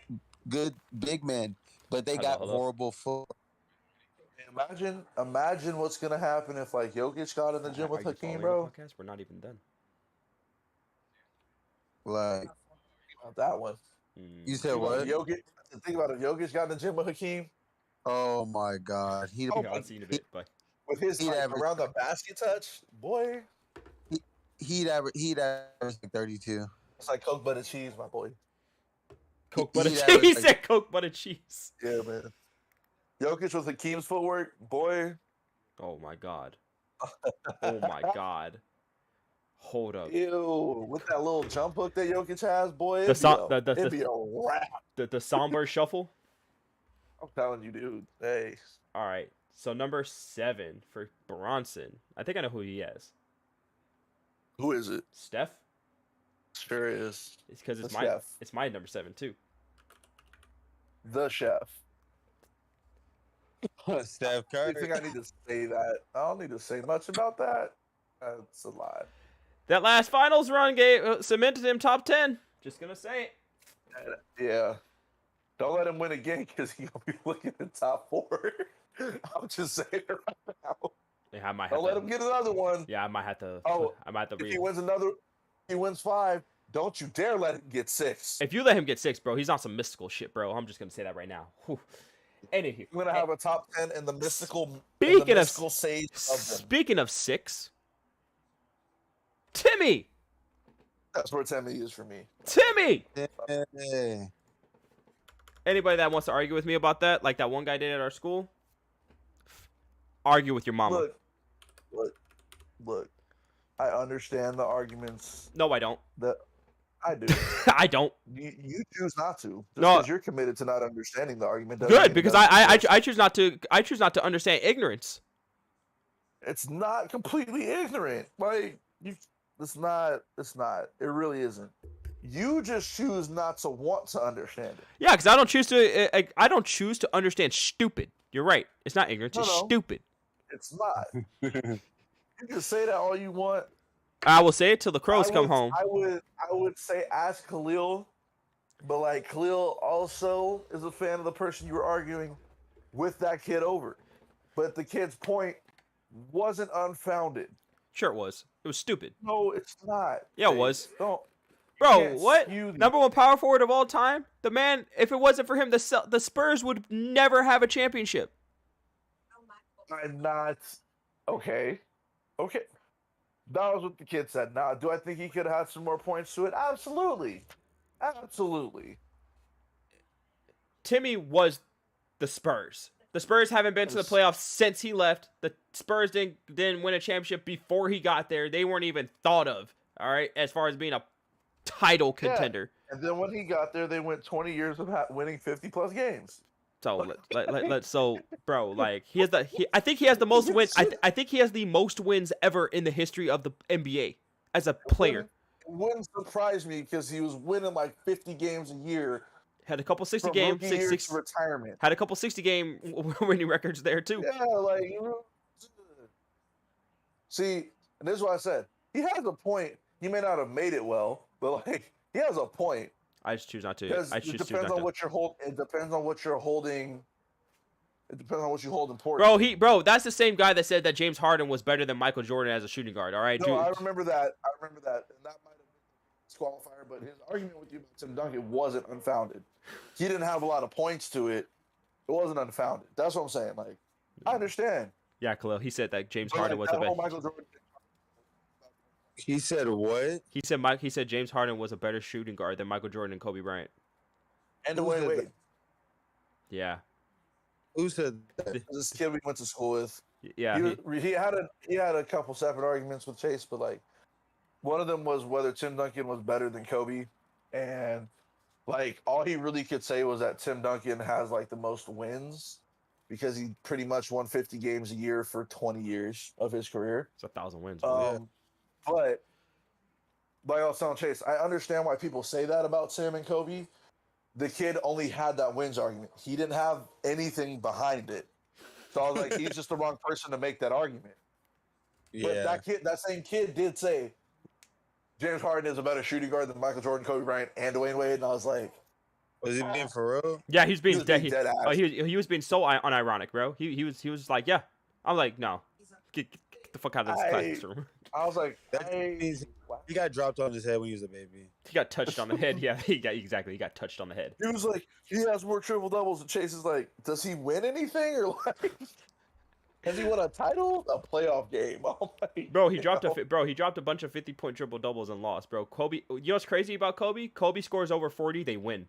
good big men, but they got Hello. horrible footwork. Imagine what's gonna happen if like Jokic got in the gym Are with you Hakeem, following bro. the podcast? We're not even done. Like Not that one. you said, Think about what? if Jokic, think about if Jokic got in the gym with Hakeem Oh my God, he Oh, Yeah, I've seen a bit, but with his He'd like, average- around the basket touch, boy. he'd average like 32. It's like Coke butter cheese, my boy. Coke butter He cheese. averaged, He like- said Coke butter cheese. Yeah, man. Jokic with Hakeem's footwork, boy. Oh my god. Oh my god. Hold up. Ew, with that little jump hook that Jokic has, boy, The it'd, so- be, a, the- it'd be a wrap. The somber shuffle. I'm telling you, dude. Hey, All right. So number 7 for Bronson. I think I know who he is. who is it? Steph. Sure is It's because it's The my chef. it's my number 7 too. the chef. Steph I Curry. think I need to say that. I don't need to say much about that. That's a lie. That last finals run gave cemented him top 10. Just gonna say it. Yeah. Don't let him win again because he's gonna be looking at top 4. I'm just saying it right now. Yeah, I might have Don't let to, him get another one. Yeah, I might have to. Oh, I might have to If he read. wins another, he wins 5. Don't you dare let him get 6. If you let him get 6, bro, he's on some mystical shit, bro. I'm just gonna say that right now. Whew. Anywho, We're gonna have a top 10 in the mystical. Speaking of- sage of them. speaking of 6, Timmy, That's where Timmy is for me. Timmy. Hey. Anybody that wants to argue with me about that, like that one guy did at our school, argue with your mama. Look. I understand the arguments No, I don't. that I do. I don't. You choose not to. Just No. because you're committed to not understanding the argument. doesn't mean Good, it because doesn't exist. I choose not to. I choose not to understand ignorance. It's not completely ignorant. Like it's not. It's not. It really isn't. You just choose not to want to understand it. Yeah, because I don't choose to. I don't choose to understand stupid. You're right. It's not ignorance. It's No. stupid. It's not. You can say that all you want. I will say it till the crows come home. I would say ask Khalil, but like Khalil also is a fan of the person you were arguing with that kid over. But the kid's point wasn't unfounded. Sure, it was. It was stupid. No, it's not. Yeah, it Chase. was. Don't. Bro, can't what? skew the- Number one power forward of all time? The man, if it wasn't for him, the Spurs would never have a championship. I'm not. Okay. Okay. That was what the kid said. Now, do I think he could have had some more points to it? Absolutely. Absolutely. Timmy was the Spurs. The Spurs haven't been to the playoffs since he left. The Spurs didn't win a championship before he got there. They weren't even thought of, all right, as far as being a title contender. Yeah. And then when he got there, they went 20 years of winning 50-plus games. So so bro, like I think he has the most wins. I think he has the most wins ever in the history of the NBA as a player. It wouldn't surprise me because he was winning like 50 games a year. Had a couple 60 from game, rookie year six, to retirement. had a couple 60 game winning records there too. Yeah, like see, and this is what I said. He has a point. He may not have made it well, but like he has a point. I just choose not to. Because I it choose depends not on to. what you're holding. It depends on what you're holding. It depends on what you hold important. Bro, that's the same guy that said that James Harden was better than Michael Jordan as a shooting guard. All right, No, dude. I remember that. And that might have been a disqualifier, but his argument with you about Tim Duncan wasn't unfounded. He didn't have a lot of points to it. It wasn't unfounded. That's what I'm saying. Like, I understand. Yeah, Khalil. He said that James But, Harden like, was the that whole best. Michael Jordan thing- He said what? He said James Harden was a better shooting guard than Michael Jordan and Kobe Bryant. and Who Dwayne said Wade. that? Yeah, Who said that? This kid we went to school with. yeah. He had a couple separate arguments with Chase, but like one of them was whether Tim Duncan was better than Kobe, and like all he really could say was that Tim Duncan has like the most wins because he pretty much won 50 games a year for 20 years of his career. It's 1,000 wins. Bro. But like I was telling Chase, I understand why people say that about Tim and Kobe. The kid only had that wins argument. He didn't have anything behind it. So I was like, he's just the wrong person to make that argument. But Yeah. that same kid did say James Harden is a better shooting guard than Michael Jordan, Kobe Bryant, and Dwayne Wade. And I was like, Was he being for real? Yeah, he's being was dead. being dead ass. He was being so unironic, bro. He was like, yeah. I'm like, no, get the fuck out of this classroom. I was like, That means he got dropped on his head when he was a baby. He got touched on the head. Yeah, he got touched on the head. he was like, he has more triple doubles. And Chase is like, does he win anything or like, has he won a title, a playoff game? I'm like, Bro, he dropped a bunch of 50-point triple doubles and lost, bro. Kobe, you know what's crazy about Kobe? Kobe scores over 40, they win.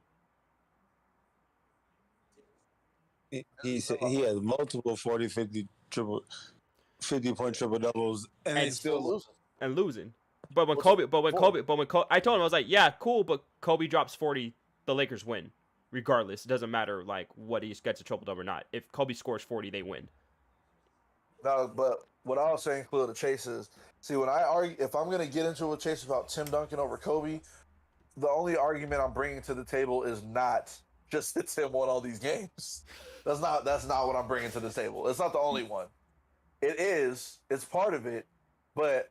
He said he has multiple 40, 50-point triple doubles, and they And still lose. And losing. But when What's Kobe, up? but when Whoa. Kobe, but when Kobe, I told him I was like, yeah, cool, but Kobe drops 40, the Lakers win, regardless. It doesn't matter like what he gets a triple double or not. If Kobe scores 40, they win. No, but what I was saying, Khalil, to Chase is, see, when I argue, if I'm going to get into a Chase about Tim Duncan over Kobe, the only argument I'm bringing to the table is not just that Tim won all these games. That's not what I'm bringing to the table. It's not the only one. It is. It's part of it, but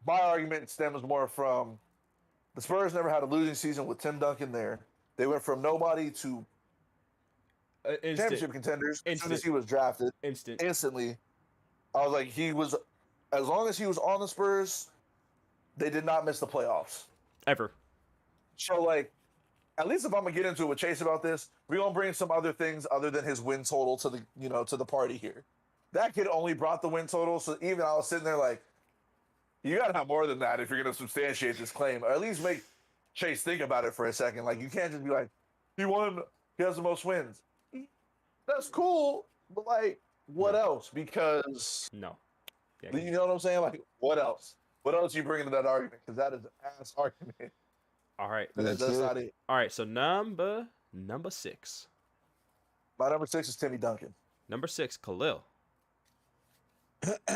my argument stems more from the Spurs never had a losing season with Tim Duncan there. They went from nobody to championship contenders as soon as he was drafted. Instant. Instantly. I was like, as long as he was on the Spurs, they did not miss the playoffs. Ever. So, like, at least if I'm gonna get into it with Chase about this, we're gonna bring some other things other than his win total to the party here. That kid only brought the win total, so even I was sitting there like, you gotta have more than that if you're gonna substantiate this claim, or at least make Chase think about it for a second. Like, you can't just be like, he won He has the most wins. That's cool, but like, what else? Because No. Yeah, you know what I'm saying? Like, what else? What else you bringing to that argument? Because that is an ass argument. all right. That's not it. All right. So number 6. My number 6 is Timmy Duncan. Number 6, Khalil.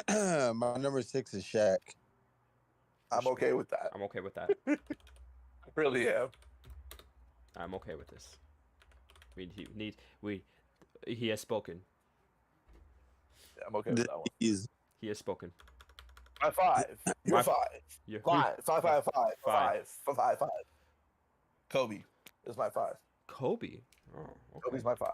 My number 6 is Shaq. I'm okay with that. I'm okay with that. I really am. I'm okay with this. He has spoken. Yeah, I'm okay with that one. He's He has spoken. My 5. You're My- 5. Yeah. 5. Kobe is my 5. Kobe. Oh, okay. Kobe's my 5.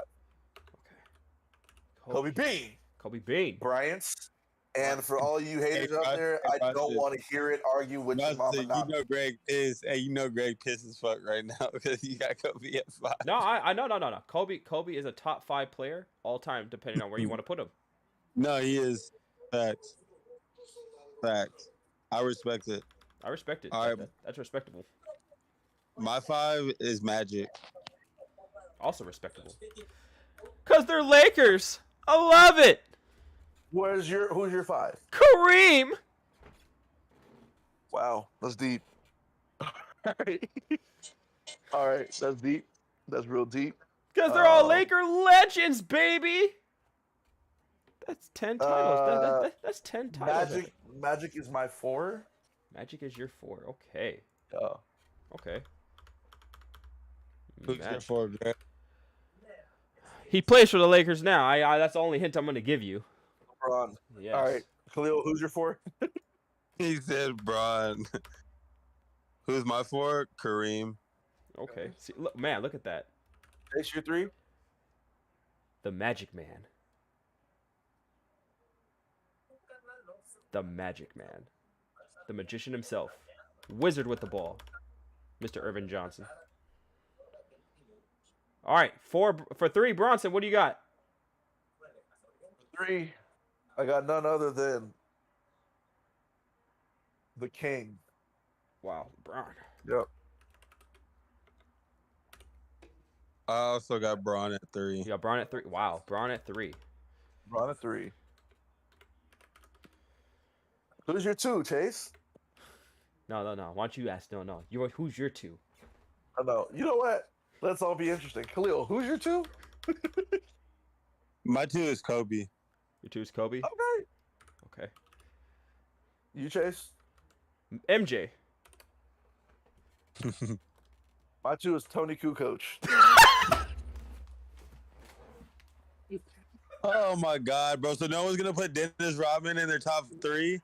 Okay. Kobe Bean. Kobe Bean. Bryant's. And for all you haters Hey, out there, I don't Buster. want to hear it argue with your mama. you know Greg is. Hey, you know Greg pissed as fuck right now because you got Kobe at 5. No, no. Kobe is a top 5 player all time, depending on where you want to put him. No, he is. Facts. I respect it. I respect it. All right. That's respectable. My 5 is Magic. Also respectable. Cause they're Lakers. I love it. Who's your 5? Kareem. Wow, that's deep. All right, that's deep. That's real deep. Cause they're all Laker legends, baby. That's 10 titles. That's 10 titles. Magic is my 4. Magic is your 4. Okay. Yeah. Okay. Who's your Magic. 4, Greg? He plays for the Lakers now. I that's the only hint I'm gonna give you. LeBron. Yes. All right, Khalil, who's your 4? He said Braun. Who's my 4? Kareem. Okay. See, look, man, look at that. Chase, your 3? The Magic Man. The Magic Man. The magician himself. Wizard with the ball. Mr. Irvin Johnson. All right, for 3, Bronson, what do you got? 3. I got none other than the King. Wow, LeBron. Yep. I also got Braun at 3. You got Braun at 3. Wow, Braun at 3. LeBron at 3. Who's your 2, Chase? No. Why don't you ask? No. Who's your 2? I know. You know what? Let's all be interesting. Khalil, who's your 2? My 2 is Kobe. Your 2 is Kobe? Okay. Okay. You, Chase? MJ. My 2 is Tony Kukoc. Oh my God, bro! So no one's gonna put Dennis Rodman in their top 3.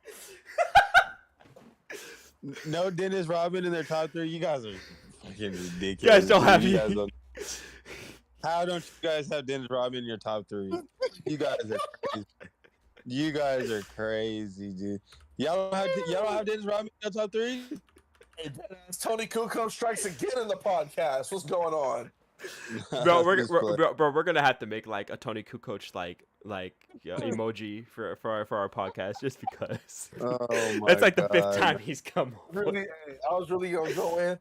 No Dennis Rodman in their top 3. You guys are fucking ridiculous. You guys don't have you. Guys don't, how don't you guys have Dennis Rodman in your top 3? You guys are crazy. You guys are crazy, dude. Y'all don't have Dennis Rodman in your top 3? Hey, Tony Kukoc strikes again in the podcast. What's going on? Bro, we're gonna have to make like a Tony Kukoc like emoji for our podcast just because. Oh my That's like the God. 5th time he's come. Really, I was really gonna go in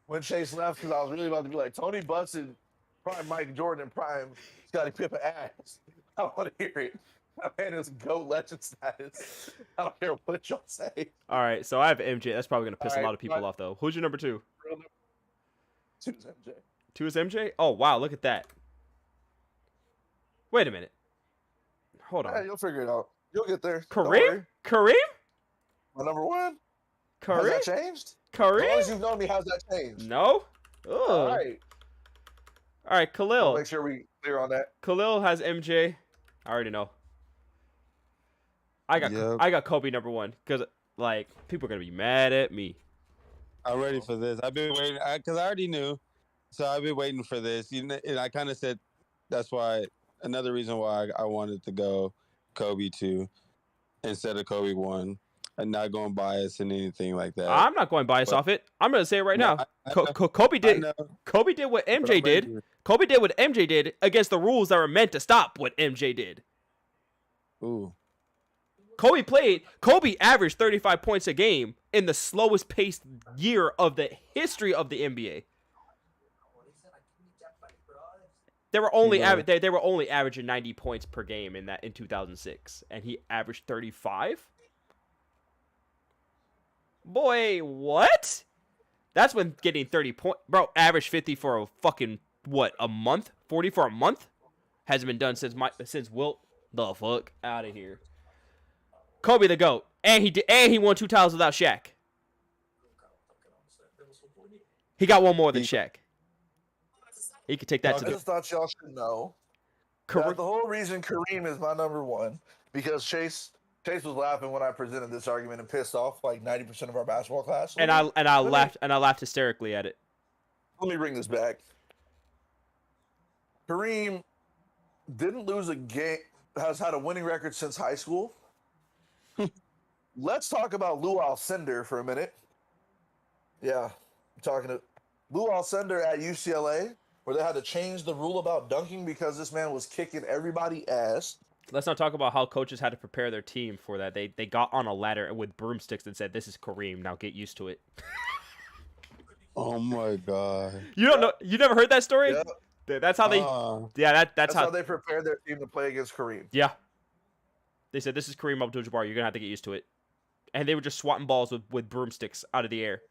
when Chase left because I was really about to be like Tony busted prime Mike Jordan and prime Scottie Pippen ass. I don't want to hear it. That man is GOAT legend status. I don't care what y'all say. All right, so I have MJ. That's probably gonna piss All a right, lot of people but- off though. Who's your number 2? Choose MJ. 2 is MJ. Oh wow, look at that. Wait a minute. Hold Hey, on. you'll figure it out. You'll get there. Don't Kareem? worry. Kareem? My number 1. Has Kareem? that changed? As long as Kareem? you've known me, how's that changed? No. All Ugh. right. All right, I'll Khalil. make sure we clear on that. Khalil has MJ. I already know. I Yep. got Kobe number 1 because like people are gonna be mad at me. I'm ready for this. I've been waiting because I already knew, so I've been waiting for this. You know, and I kind of said that's why another reason why I wanted to go Kobe 2 instead of Kobe 1, and not going bias and anything like that. I'm not going bias But- off it. I'm gonna say it right No, now. I Kobe I did. know, Kobe did what but I'm MJ ready did. to- Kobe did what MJ did against the rules that were meant to stop what MJ did. Ooh. Kobe averaged 35 points a game in the slowest paced year of the history of the NBA. They were only Right. they were only averaging 90 points per game in 2006, and he averaged 35. Boy, what? That's when getting 30 point, bro. Average 50 for a fucking a month? 40 for a month? Hasn't been done since Wilt. The fuck out of here. Kobe the GOAT, and he won 2 titles without Shaq. He got one more than Shaq. He could take that I to the. just thought y'all should know. Correct. The whole reason Kareem is my number one because Chase was laughing when I presented this argument and pissed off like 90% of our basketball class. And I laughed hysterically at it. Let me bring this back. Kareem didn't lose a game. Has had a winning record since high school. Let's talk about Lou Alcindor for a minute. Yeah, I'm talking to Lou Alcindor at UCLA, where they had to change the rule about dunking because this man was kicking everybody ass. Let's not talk about how coaches had to prepare their team for that. They got on a ladder with broomsticks and said, "This is Kareem. Now get used to it." Oh my god. You don't know? You never heard that story? Yep. That's how they. Yeah, that's how how. they prepared their team to play against Kareem. Yeah. They said, "This is Kareem Abdul-Jabbar. You're gonna have to get used to it." And they were just swatting balls with broomsticks out of the air.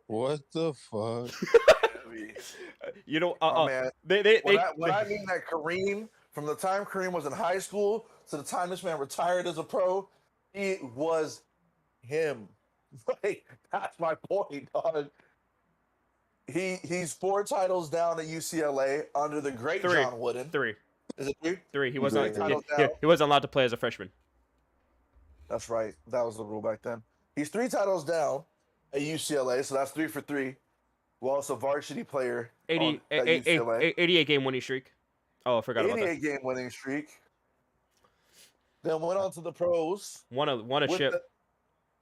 What the fuck? You know, Man, they when I mean that Kareem, from the time Kareem was in high school to the time this man retired as a pro, he was him. Like, that's my point, dog. He's 4 titles down at UCLA under the great John Wooden. 3. Is it 3? 3. He wasn't. Titles down. He wasn't allowed to play as a freshman. That's right. That was the rule back then. He's 3 titles down at UCLA, so that's 3 for 3. Well, it's a varsity player. 88 game winning streak. Oh, I forgot about that. 88 game winning streak. Then went on to the pros. Won a ship.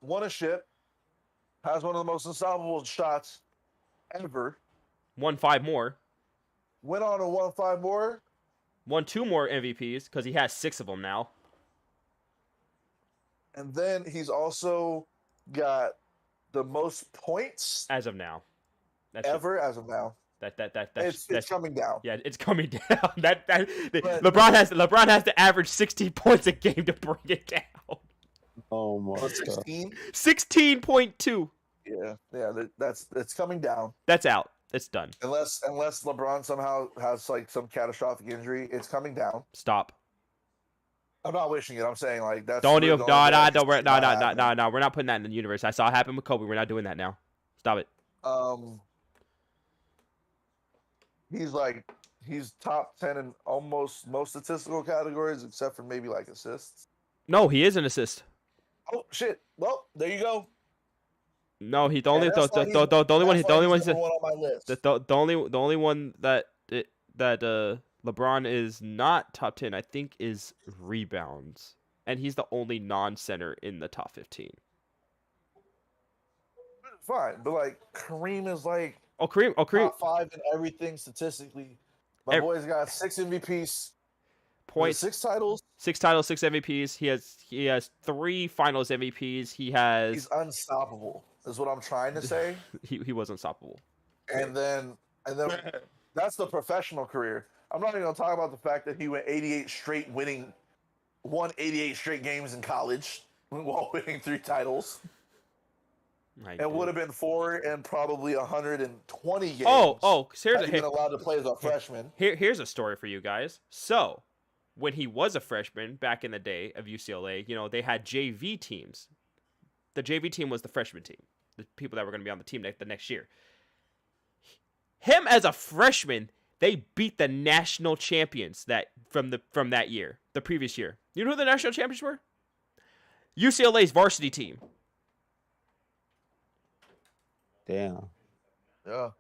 Won a ship. Has one of the most unstoppable shots ever. Won 5 more. Went on and won 5 more. Won 2 more MVPs because he has 6 of them now. And then he's also got the most points as of now. Ever as of now. That's coming down. Yeah, it's coming down. LeBron has to average 60 points a game to bring it down. Oh my god. 16? 16.2. Yeah, it's coming down. That's out. It's done. Unless LeBron somehow has like some catastrophic injury, it's coming down. Stop. I'm not wishing it. I'm saying like that's. Don't even. No. We're not putting that in the universe. I saw it happen with Kobe. We're not doing that now. Stop it. He's top 10 in almost most statistical categories except for maybe like assists. No, he is an assist. Oh shit! Well, there you go. No, the only one that LeBron is not top 10, I think, is rebounds, and he's the only non-center in the top 15. Fine, but like Kareem is like Kareem, top 5 in everything statistically. My boy's got 6 MVPs, points, 6 titles, 6 MVPs. He has 3 Finals MVPs. He's unstoppable. Is what I'm trying to say. he was unstoppable. And then that's the professional career. I'm not even gonna talk about the fact that he won 88 straight games in college while winning 3 titles. And would have been 4 and probably 120 games. So here's been allowed to play as a freshman. Here's a story for you guys. So, when he was a freshman back in the day of UCLA, they had JV teams. The JV team was the freshman team, the people that were going to be on the team the next year. Him as a freshman, they beat the national champions from that year, the previous year. You know who the national champions were? UCLA's varsity team. Damn. Yeah. All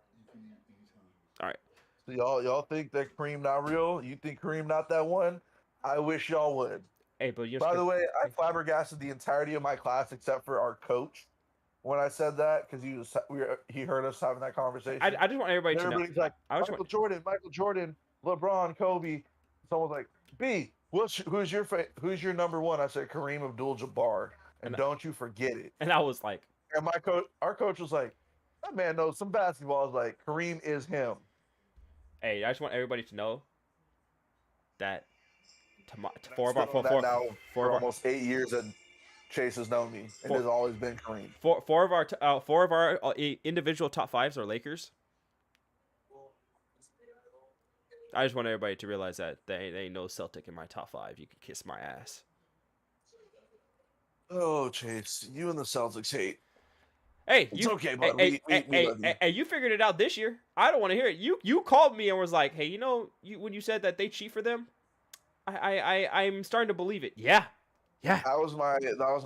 right. So y'all think that Kareem not real? You think Kareem not that one? I wish y'all would. Hey, but by the way, I flabbergasted the entirety of my class except for our coach when I said that because he heard us having that conversation. I just want everybody to know. Everybody's like Michael Jordan, LeBron, Kobe. Someone's like, B, who's your number one? I said Kareem Abdul-Jabbar, and don't you forget it. And I was like, and our coach was like, that man knows some basketball. I was like, Kareem is him. Hey, I just want everybody to know that Four four of our now four for of our almost 8 years that Chase has known me, and Four- has always been Kareem. four of our individual top fives are Lakers. I just want everybody to realize that they ain't no Celtic in my top five. You can kiss my ass. Oh, Chase, you and the Celtics hate. Hey, It's okay, hey, bud. hey, We hey, love you. hey, hey, you figured it out this year. I don't want to hear it. You called me and was like, hey, when you said that they cheat for them, I'm starting to believe it. Yeah. That was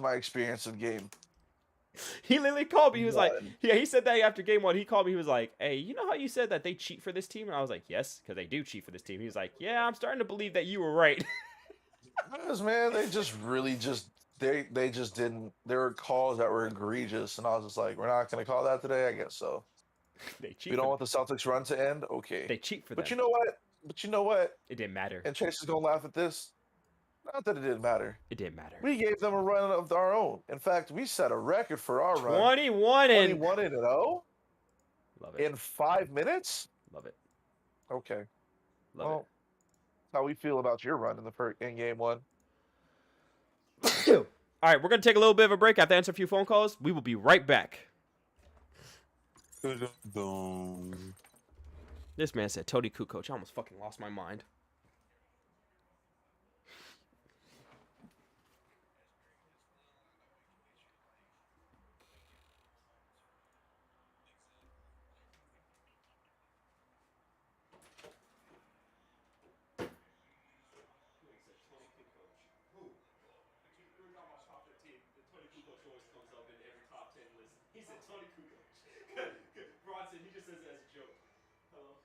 my experience in game He literally called me. He was like, one. yeah, he said that after game one. He called me. He was like, hey, you know how you said that they cheat for this team? And I was like, yes, because they do cheat for this team. He was like, yeah, I'm starting to believe that you were right. Because, man, they just really they just didn't. There were calls that were egregious, and I was just like, we're not going to call that today. I guess so. They cheat. We don't want the Celtics run to end. Okay. They cheat for But them. you know what? It didn't matter. And Chase is going to laugh at this. Not that it didn't matter. It didn't matter. We gave them a run of our own. In fact, we set a record for our run. 21 and 0 love it. in 5 minutes. Love it. Okay. Love Well, that's how we feel about your run in game one. it. All right, we're gonna take a little bit of a break. I have to answer a few phone calls. We will be right back. This man said Tony Kukoc. I almost fucking lost my mind. He said Tony Kukoc. Bronson, he just says it as a joke. Hello?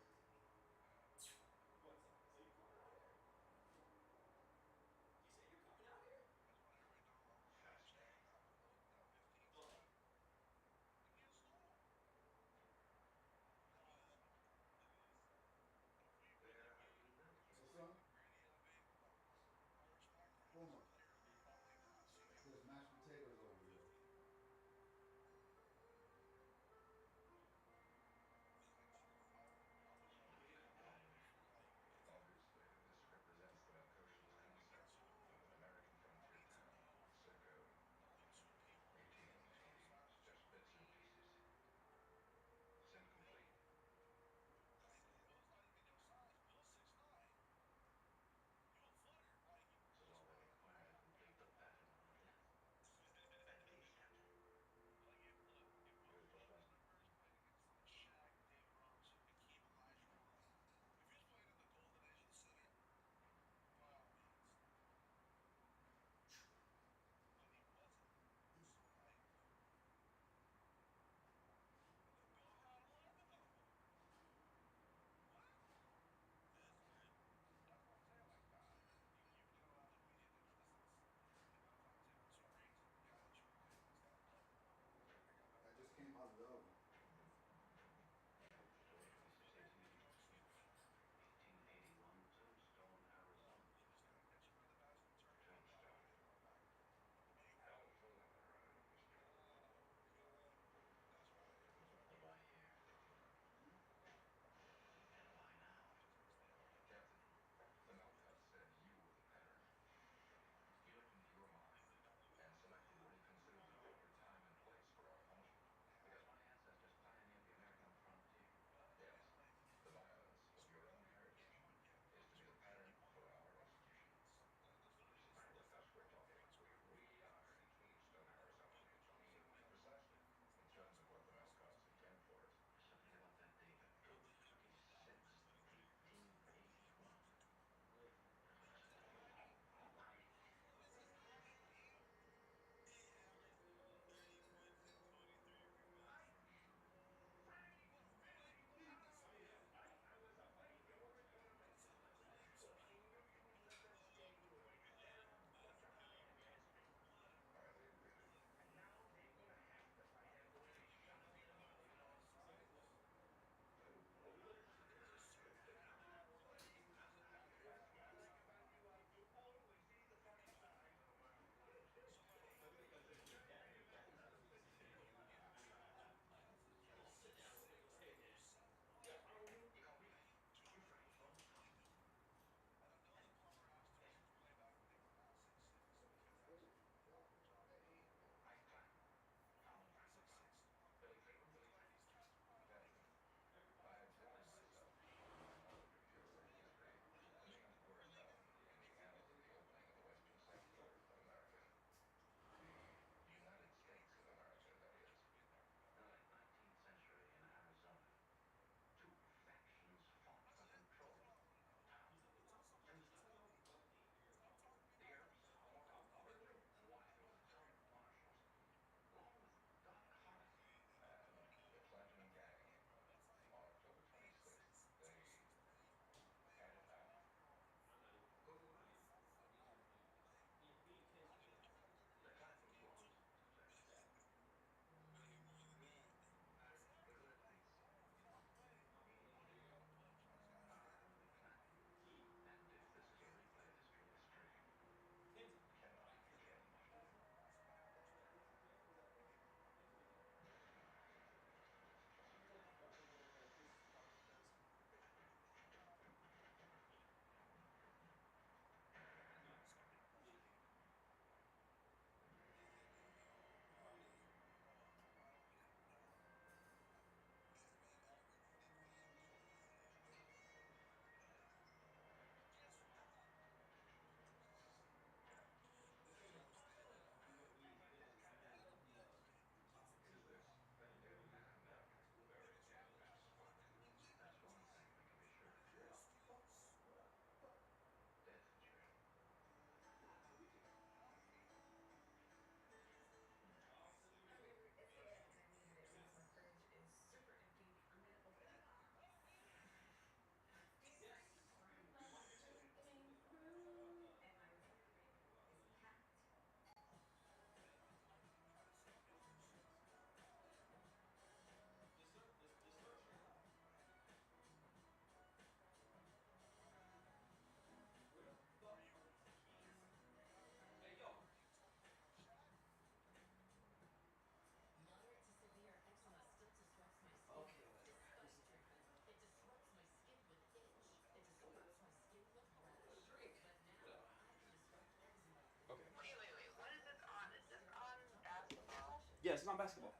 on basketball.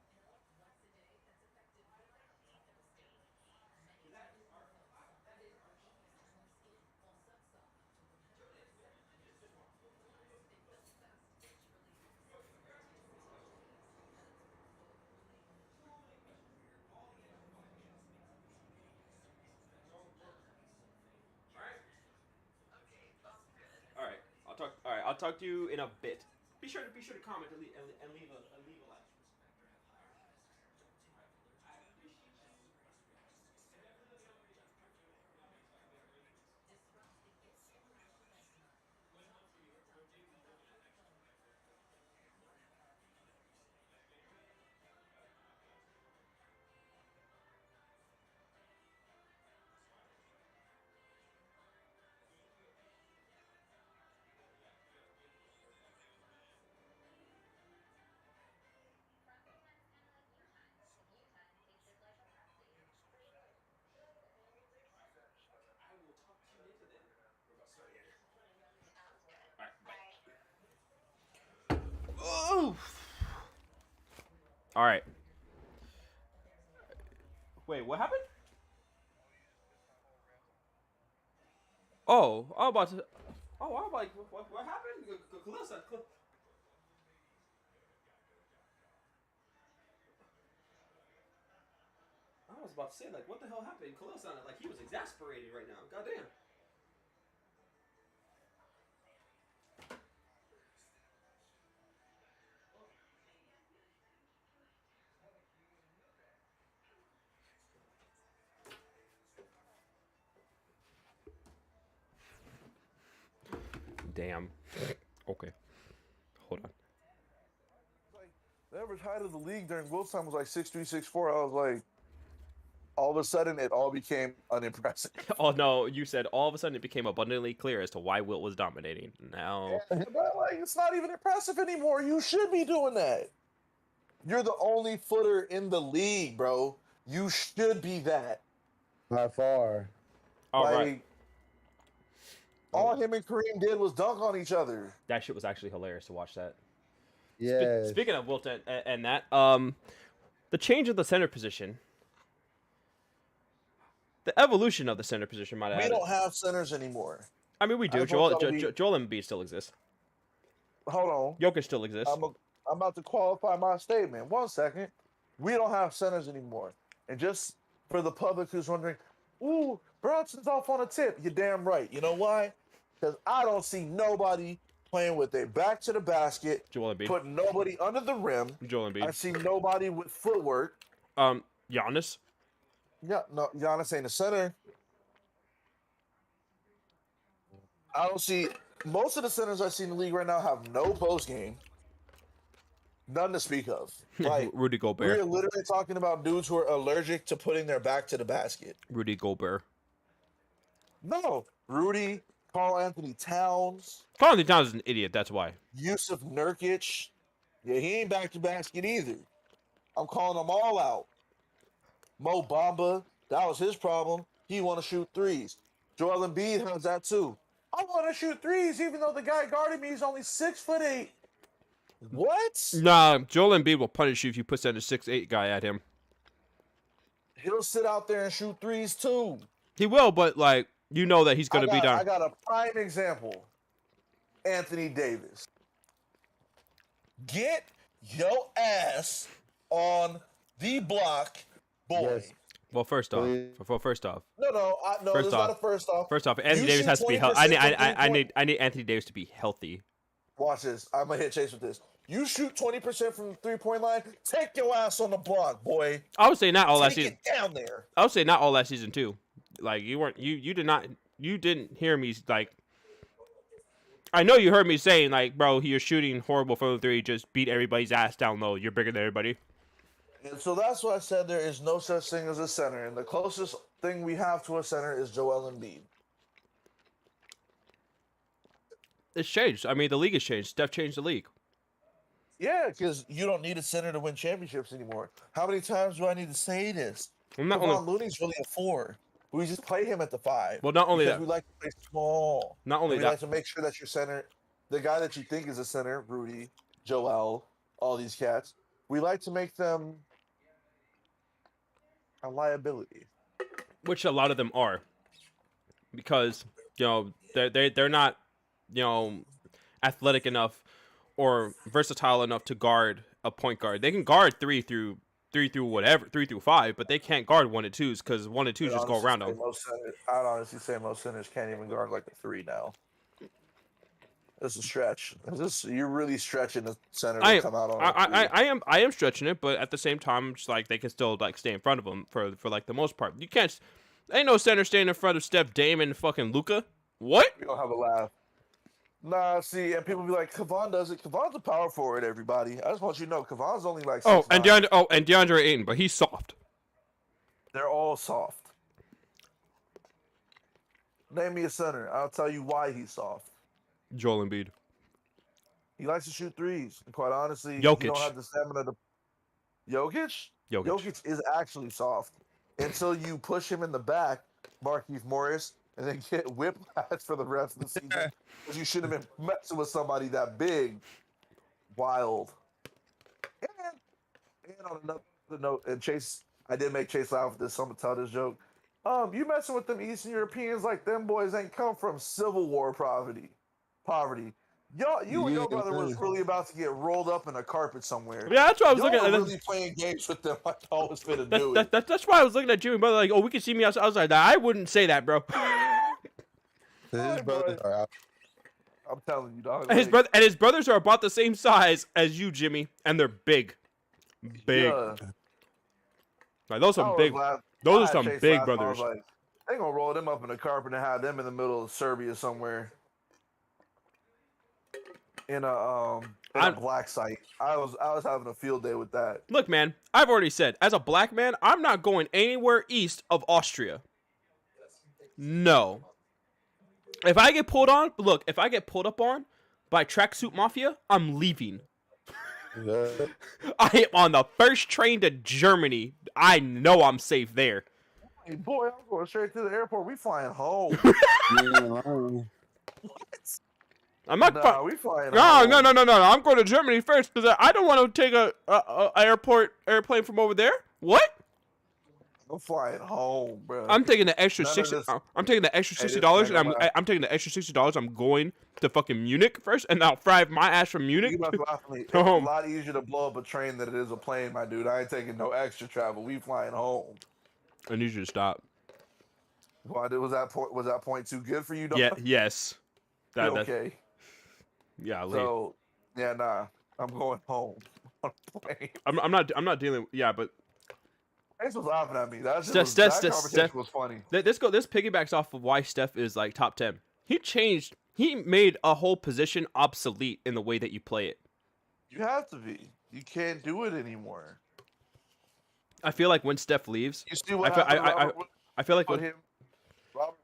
All right. I'll talk to you in a bit. Be sure to comment and leave a like. Oh. All right. Wait, what happened? Oh, I'm about to. Oh, I'm like, what happened? Kalissa. I was about to say, like, what the hell happened? Khalil sounded like he was exasperated right now. Goddamn. Damn. Okay. Hold on. The average height of the league during Will's time was like 6'3", 6'4". I was like, all of a sudden, it all became unimpressive. Oh no, you said all of a sudden it became abundantly clear as to why Wilt was dominating. Now, But like, it's not even impressive anymore. You should be doing that. You're the only footer in the league, bro. You should be that. By far. all like, right. All him and Kareem did was dunk on each other. That shit was actually hilarious to watch that. Yeah. Speaking of Wilt and that, the change of the center position, the evolution of the center position might We add. don't have centers anymore. I mean, we do. I thought that would be- Joel Embiid still exists. Hold on. Jokic still exists. I'm about to qualify my statement. 1 second. We don't have centers anymore. And just for the public who's wondering, ooh, Brunson's off on a tip. You're damn right. You know why? Because I don't see nobody playing with their back to the basket, Joel Embiid. put nobody under the rim. Joel I Embiid. see nobody with footwork. Giannis. Yeah, no, Giannis ain't a center. I don't see most of the centers I see in the league right now have no post game. None to speak of. Like Rudy we're Gobert. literally talking about dudes who are allergic to putting their back to the basket. Rudy Gobert. No, Rudy, Carl Anthony Towns, Carl Anthony Towns is an idiot. That's why. Yusuf Nurkic. Yeah, he ain't back to basket either. I'm calling them all out. Mo Bamba, that was his problem. He want to shoot threes. Joel Embiid has that too. I want to shoot threes, even though the guy guarding me is only 6'8". What? Nah, Joel Embiid will punish you if you put that 6'8" guy at him. He'll sit out there and shoot threes too. He will, but like you know that he's gonna be I down. got a prime example. Anthony Davis. Get your ass on the block, boy. Yes. Well, first off, Please. first off, No, First there's not off- a first off. Anthony You Davis shoot has to be 20% healthy. from three-point- I need Anthony Davis to be healthy. Watch this. I'm gonna hit Chase with this. You shoot 20% from the 3-point line. Take your ass on the block, boy. I would say not all last Take season. it down there. I would say not all last season too. Like you weren't you didn't hear me like. I know you heard me saying like, bro, you're shooting horrible from the three. Just beat everybody's ass down low. You're bigger than everybody. And so that's why I said there is no such thing as a center. And the closest thing we have to a center is Joel Embiid. It's changed. I mean, the league has changed. Steph changed the league. Yeah, because you don't need a center to win championships anymore. How many times do I need to say this? Well, not Kevon only Looney's really a 4. We just play him at the 5. well, not only because that, we like to play small. not only we that. like to make sure that your center, the guy that you think is a center, Rudy, Joel, all these cats, we like to make them a liability. Which a lot of them are, because they're not athletic enough or versatile enough to guard a point guard. They can guard 3 through 5, but they can't guard 1 and 2s because 1 and 2s just go around them. I'd honestly say most centers can't even guard like a 3 now. It's a stretch. You're really stretching the center to come out on. I am stretching it, but at the same time, just like they can still like stay in front of them for like the most part. You can't. Ain't no center staying in front of Steph, Dame, and fucking Luka. What? We don't have a laugh. Nah, see, and people be like, Kevon does it. Kevon's a power forward, everybody. I just want you to know, Kevon's only like 6'9". And DeAndre Ayton, but he's soft. They're all soft. Name me a center. I'll tell you why he's soft. Joel Embiid. He likes to shoot threes. And quite honestly, Jokic. He don't have the stamina to. Jokic? Jokic is actually soft. Until you push him in the back, Markieff Morris, and then get whiplash for the rest of the season. Because you shouldn't have been messing with somebody that big. Wild. And on another note, and Chase, I did make Chase laugh with this, so I'm going to tell this joke. You messing with them Eastern Europeans like them boys ain't come from Civil War poverty. You and your brother was really about to get rolled up in a carpet somewhere. Yeah, that's why I was looking at. Really playing games with them. I thought was fit to do it. That's why I was looking at Jimmy Butler like, oh, we can see me outside. I was like, nah, I wouldn't say that, bro. His brothers are out. I'm telling you, dog. And his brothers are about the same size as you, Jimmy, and they're big. Yeah. Like those are some big. Those are some big brothers. Like, they gonna roll them up in the carpet and have them in the middle of Serbia somewhere. In a black site. I was having a field day with that. Look, man, I've already said, as a black man, I'm not going anywhere east of Austria. No. If I get pulled up on by Tracksuit Mafia, I'm leaving. Yeah. I am on the first train to Germany. I know I'm safe there. Hey, boy, I'm going straight to the airport. We flying home. I'm not. We flying No. home. No. I'm going to Germany first because I don't want to take a airplane from over there. What? I'm flying home, bro. I'm taking the extra I'm taking the extra $60, and I'm taking the extra $60. I'm going to fucking Munich first, and I'll fly my ass from Munich. It's a lot easier to blow up a train than it is a plane, my dude. I ain't taking no extra travel. We flying home. I need you to stop. Why was that point too good for you? Dog? Yeah. Yes. Okay. Yeah. So yeah, nah. I'm going home on a plane. I'm not dealing. Yeah, but. Chase was laughing at me. That conversation was funny. This piggybacks off of why Steph is like top 10. He made a whole position obsolete in the way that you play it. You have to be. You can't do it anymore. I feel like when Steph leaves, you see what happened I feel like when Robert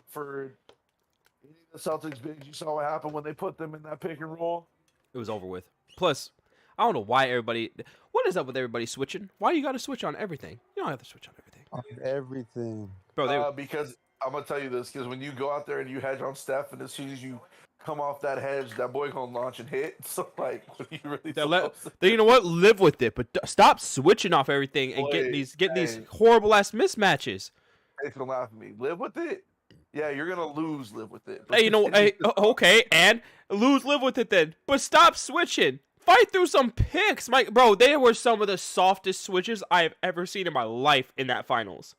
for the Celtics bigs, you saw what happened when they put them in that pick and roll. It was over with. Plus, I don't know why everybody. What is up with everybody switching? Why you got to switch on everything? You don't have to switch on everything. On everything, bro. Because I'm gonna tell you this, because when you go out there and you hedge on Steph, and as soon as you come off that hedge, that boy gonna launch and hit. So like, what are you really? You know what? Live with it, but stop switching off everything and getting these horrible ass mismatches. They gonna laugh at me. Live with it. Yeah, you're gonna lose. Live with it. Hey, okay, and lose. Live with it then. But stop switching. Fight through some picks, Mike. Bro, they were some of the softest switches I have ever seen in my life in that finals.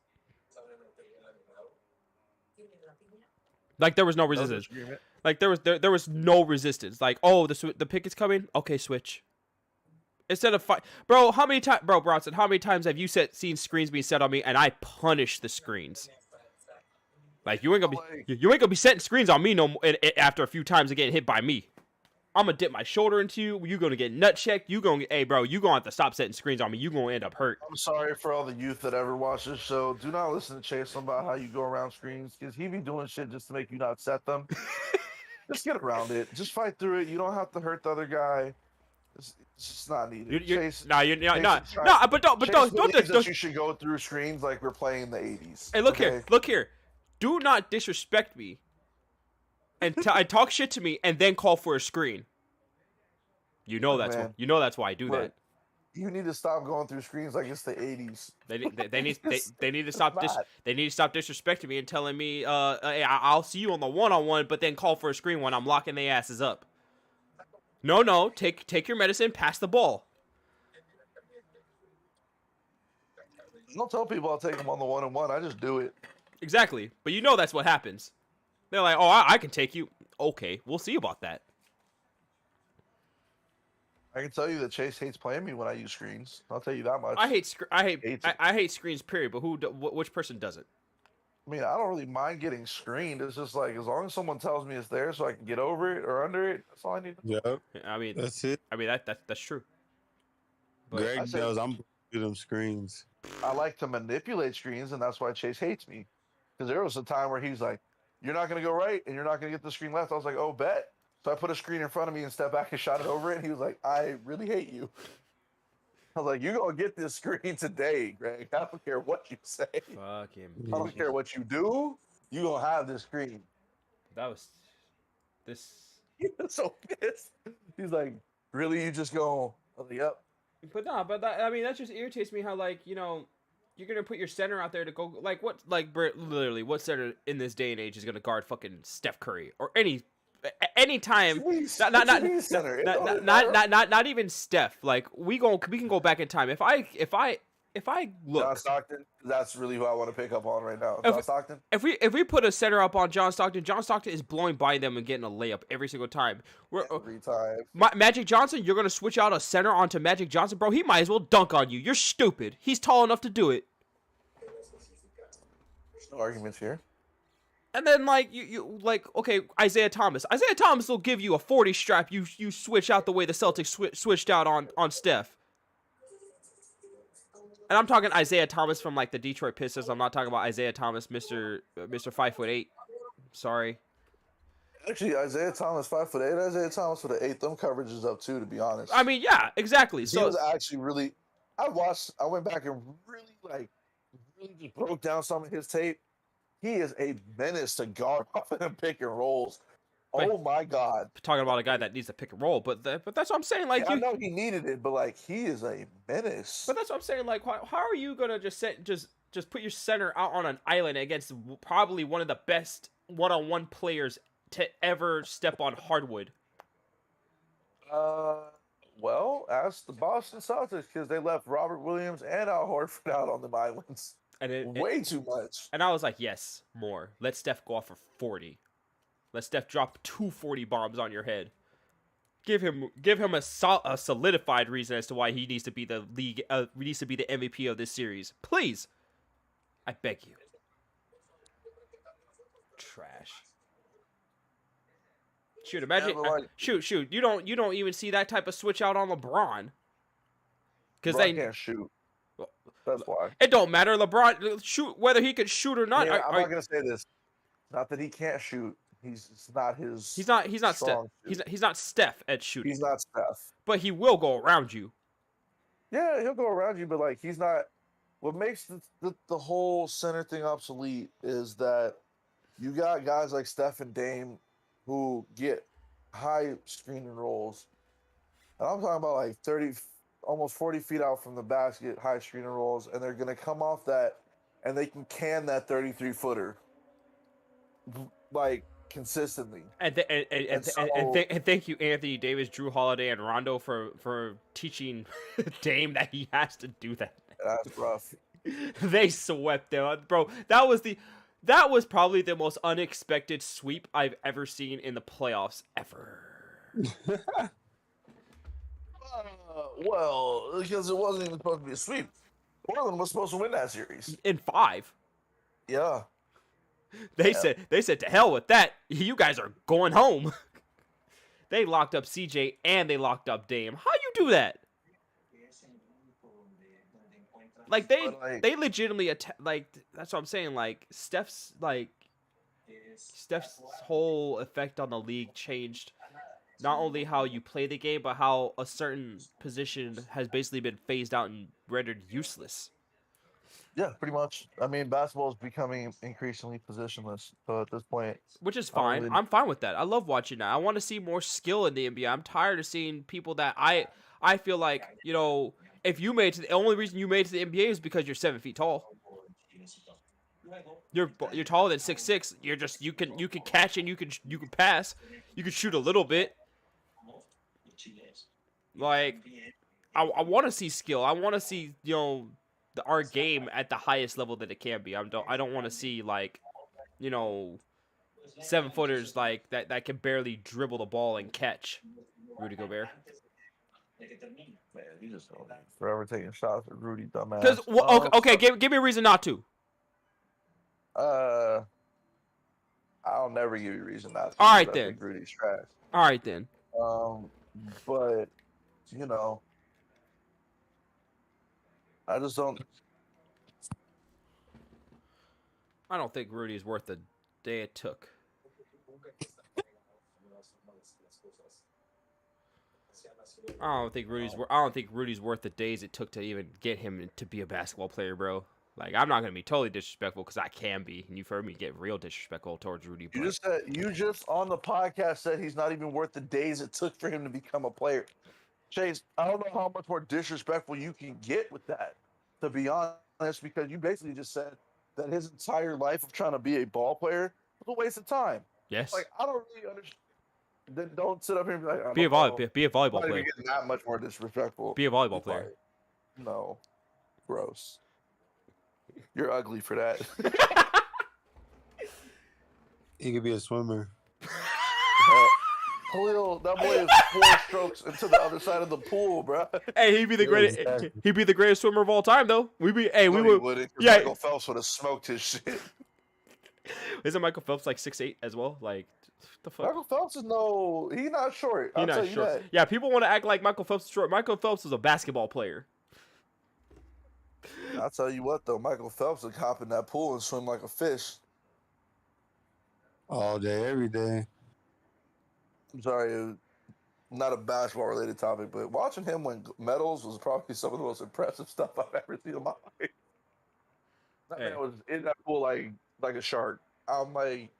Like there was no resistance. Like there was no resistance. Like, oh, the pick is coming. Okay, switch. Instead of fight, bro. How many times, bro, Bronson? How many times have you seen screens being set on me and I punish the screens? Like you ain't gonna be setting screens on me no more after a few times of getting hit by me. I'm gonna dip my shoulder into you. You gonna get nut checked. Hey, bro, you gonna have to stop setting screens on me. You gonna end up hurt. I'm sorry for all the youth that ever watch this show. Do not listen to Chase about how you go around screens, because he be doing shit just to make you not set them. Just get around it. Just fight through it. You don't have to hurt the other guy. It's just not needed. But don't. You should go through screens like we're playing the 80s. Hey, look here. Do not disrespect me. And talk shit to me and then call for a screen. You know that's why I do that. You need to stop going through screens like it's the 80s. They need to stop not. they need to stop disrespecting me and telling me hey, I'll see you on the one-on-one, but then call for a screen when I'm locking their asses up. No, take your medicine, pass the ball. I don't tell people I'll take them on the one-on-one. I just do it. Exactly, but you know that's what happens. They're like, oh, I can take you. Okay, we'll see about that. I can tell you that Chase hates playing me when I use screens. I'll tell you that much. I hate Hates it. I hate screens. Period. But which person doesn't? I mean, I don't really mind getting screened. It's just like as long as someone tells me it's there, so I can get over it or under it. That's all I need. Yep, I mean, that's it. I mean that's true. But Greg I say- knows I'm through them screens. I like to manipulate screens, and that's why Chase hates me. Because there was a time where he's like, "You're not going to go right, and you're not going to get the screen left." I was like, "Oh, bet." So I put a screen in front of me and stepped back and shot it over it. And he was like, "I really hate you." I was like, "You're going to get this screen today, Greg. I don't care what you say. fuck him. I don't care what you do. You're going to have this screen." That was this. He was so pissed. He's like, "Really? You just go?" I was like, "Yep." But no, but that, I mean that just irritates me how like you're gonna put your center out there to go like what like literally what center in this day and age is gonna guard fucking Steph Curry or any time. Not even Steph. Like we can go back in time. If I look, John Stockton, that's really who I want to pick up on right now. If- John Stockton. if we put a center up on John Stockton is blowing by them and getting a layup every single time. Every time. Magic Johnson, you're gonna switch out a center onto Magic Johnson, bro. He might as well dunk on you. You're stupid. He's tall enough to do it. No arguments here. And then like you like okay, Isaiah Thomas. Isaiah Thomas will give you a 40 strap. You switch out the way the Celtics switched out on Steph. And I'm talking Isaiah Thomas from like the Detroit Pistons. I'm not talking about Isaiah Thomas, Mr. 5'8". Sorry. Actually, Isaiah Thomas, 5'8". Isaiah Thomas would have ate them coverages up too, to be honest. I mean, yeah, exactly. he So was actually really. I went back and really just broke down some of his tape. He is a menace to guard off of them pick and rolls. But- Oh my god! talking about a guy that needs to pick and roll, but that's what I'm saying. Like Yeah, I know he needed it, but like he is a menace. but that's what I'm saying. Like, how are you gonna just put your center out on an island against probably one of the best one-on-one players to ever step on hardwood? Well, ask the Boston Celtics because they left Robert Williams and Al Horford out on them islands. And Way too much. and I was like, yes, more. Let Steph go off for 40. Let Steph drop 240 bombs on your head. Give him a solidified reason as to why he needs to be the needs to be the MVP of this series. Please, I beg you. Trash. Shoot, imagine. but like- shoot. You don't even see that type of switch out on LeBron. Because LeBron can't shoot. That's why. it don't matter. LeBron shoot whether he can shoot or not. Yeah, I'm not gonna say this. Not that he can't shoot. It's not his. He's not Steph. strong suit. He's not Steph at shooting. He's not Steph. But he will go around you. Yeah, he'll go around you, but like he's not. What makes the whole center thing obsolete is that you got guys like Steph and Dame who get high screen and rolls, and I'm talking about like 30, almost 40 feet out from the basket, high screen and rolls, and they're gonna come off that, and they can that 33-footer, like consistently. And thank you, Anthony Davis, Drew Holiday, and Rondo for teaching Dame that he has to do that. That's rough. They swept them, bro. That was probably the most unexpected sweep I've ever seen in the playoffs ever. Well, because it wasn't even supposed to be a sweep. Portland was supposed to win that series. In 5. Yeah. They said to hell with that. You guys are going home. They locked up CJ and they locked up Dame. How you do that? Like But, like- they legitimately like that's what I'm saying. Like Steph's whole effect on the league changed. Not only how you play the game, but how a certain position has basically been phased out and rendered useless. Yeah, pretty much. I mean, basketball is becoming increasingly positionless. So at this point, Which is I don't fine. really- I'm fine with that. I love watching that. I want to see more skill in the NBA. I'm tired of seeing people that I feel like, if you made it to the only reason you made it to the NBA is because you're 7 feet tall. You're taller than 6'6". You can catch and you can pass. You can shoot a little bit. Like I want to see skill. I want to see our game at the highest level that it can be. I don't want to see like 7-footers like that can barely dribble the ball and catch. Rudy Gobert. Man, you just forever taking shots at Rudy, dumbass. Because okay, give me a reason not to. I'll never give you a reason not to. All right I then. think Rudy's trash. All right then. But I just don't. I don't think Rudy is worth the day it took. I don't think Rudy's worth the days it took to even get him to be a basketball player, bro. Like, I'm not gonna be totally disrespectful because I can be, and you've heard me get real disrespectful towards Rudy. You just on the podcast said he's not even worth the days it took for him to become a player. Chase, I don't know how much more disrespectful you can get with that, to be honest, because you basically just said that his entire life of trying to be a ball player was a waste of time. Yes. Like, I don't really understand. Then don't sit up here and be like, be a volleyball not player. even getting that much more disrespectful. Be a volleyball player. Like, no, gross. You're ugly for that. He could be a swimmer. Khalil, that boy is 4 strokes into the other side of the pool, bro. Hey, he'd be the greatest. Exactly. He'd be the greatest swimmer of all time, though. We would. He wouldn't, 'cause Yeah. Michael Phelps would have smoked his shit. Isn't Michael Phelps like 6'8" as well? Like, what the fuck? Michael Phelps is he's not short. I'll tell you that. Yeah, people want to act like Michael Phelps is short. Michael Phelps is a basketball player. I'll tell you what though, Michael Phelps would hop in that pool and swim like a fish. All day, every day. I'm sorry, not a basketball related topic, but watching him win medals was probably some of the most impressive stuff I've ever seen in my life. That man was in that pool like a shark. I'm like,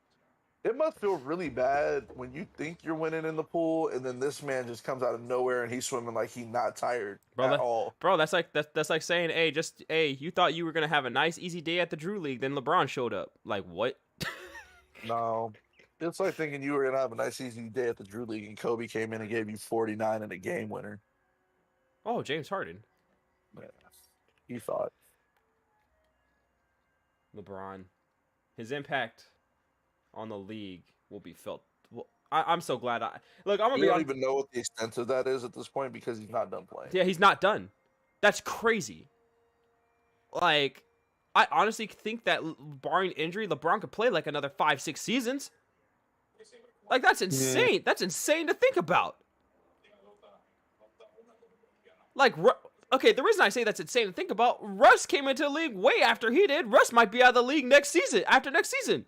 it must feel really bad when you think you're winning in the pool, and then this man just comes out of nowhere and he's swimming like he's not tired at all. Bro, that's like saying, hey, you thought you were gonna have a nice easy day at the Drew League, then LeBron showed up. Like, what? No, it's like thinking you were gonna have a nice easy day at the Drew League, and Kobe came in and gave you 49 in a game winner. Oh, James Harden. Yeah, he thought. LeBron, his impact on the league will be felt. Well, I'm so glad. I'm gonna You be don't honest. even know what the extent of that is at this point because he's not done playing. Yeah, he's not done. That's crazy. Like, I honestly think that barring injury, LeBron could play like another 5-6 seasons. Like, that's insane. Yeah. That's insane to think about. Like, okay, the reason I say that's insane to think about, Russ came into the league way after he did. Russ might be out of the league after next season.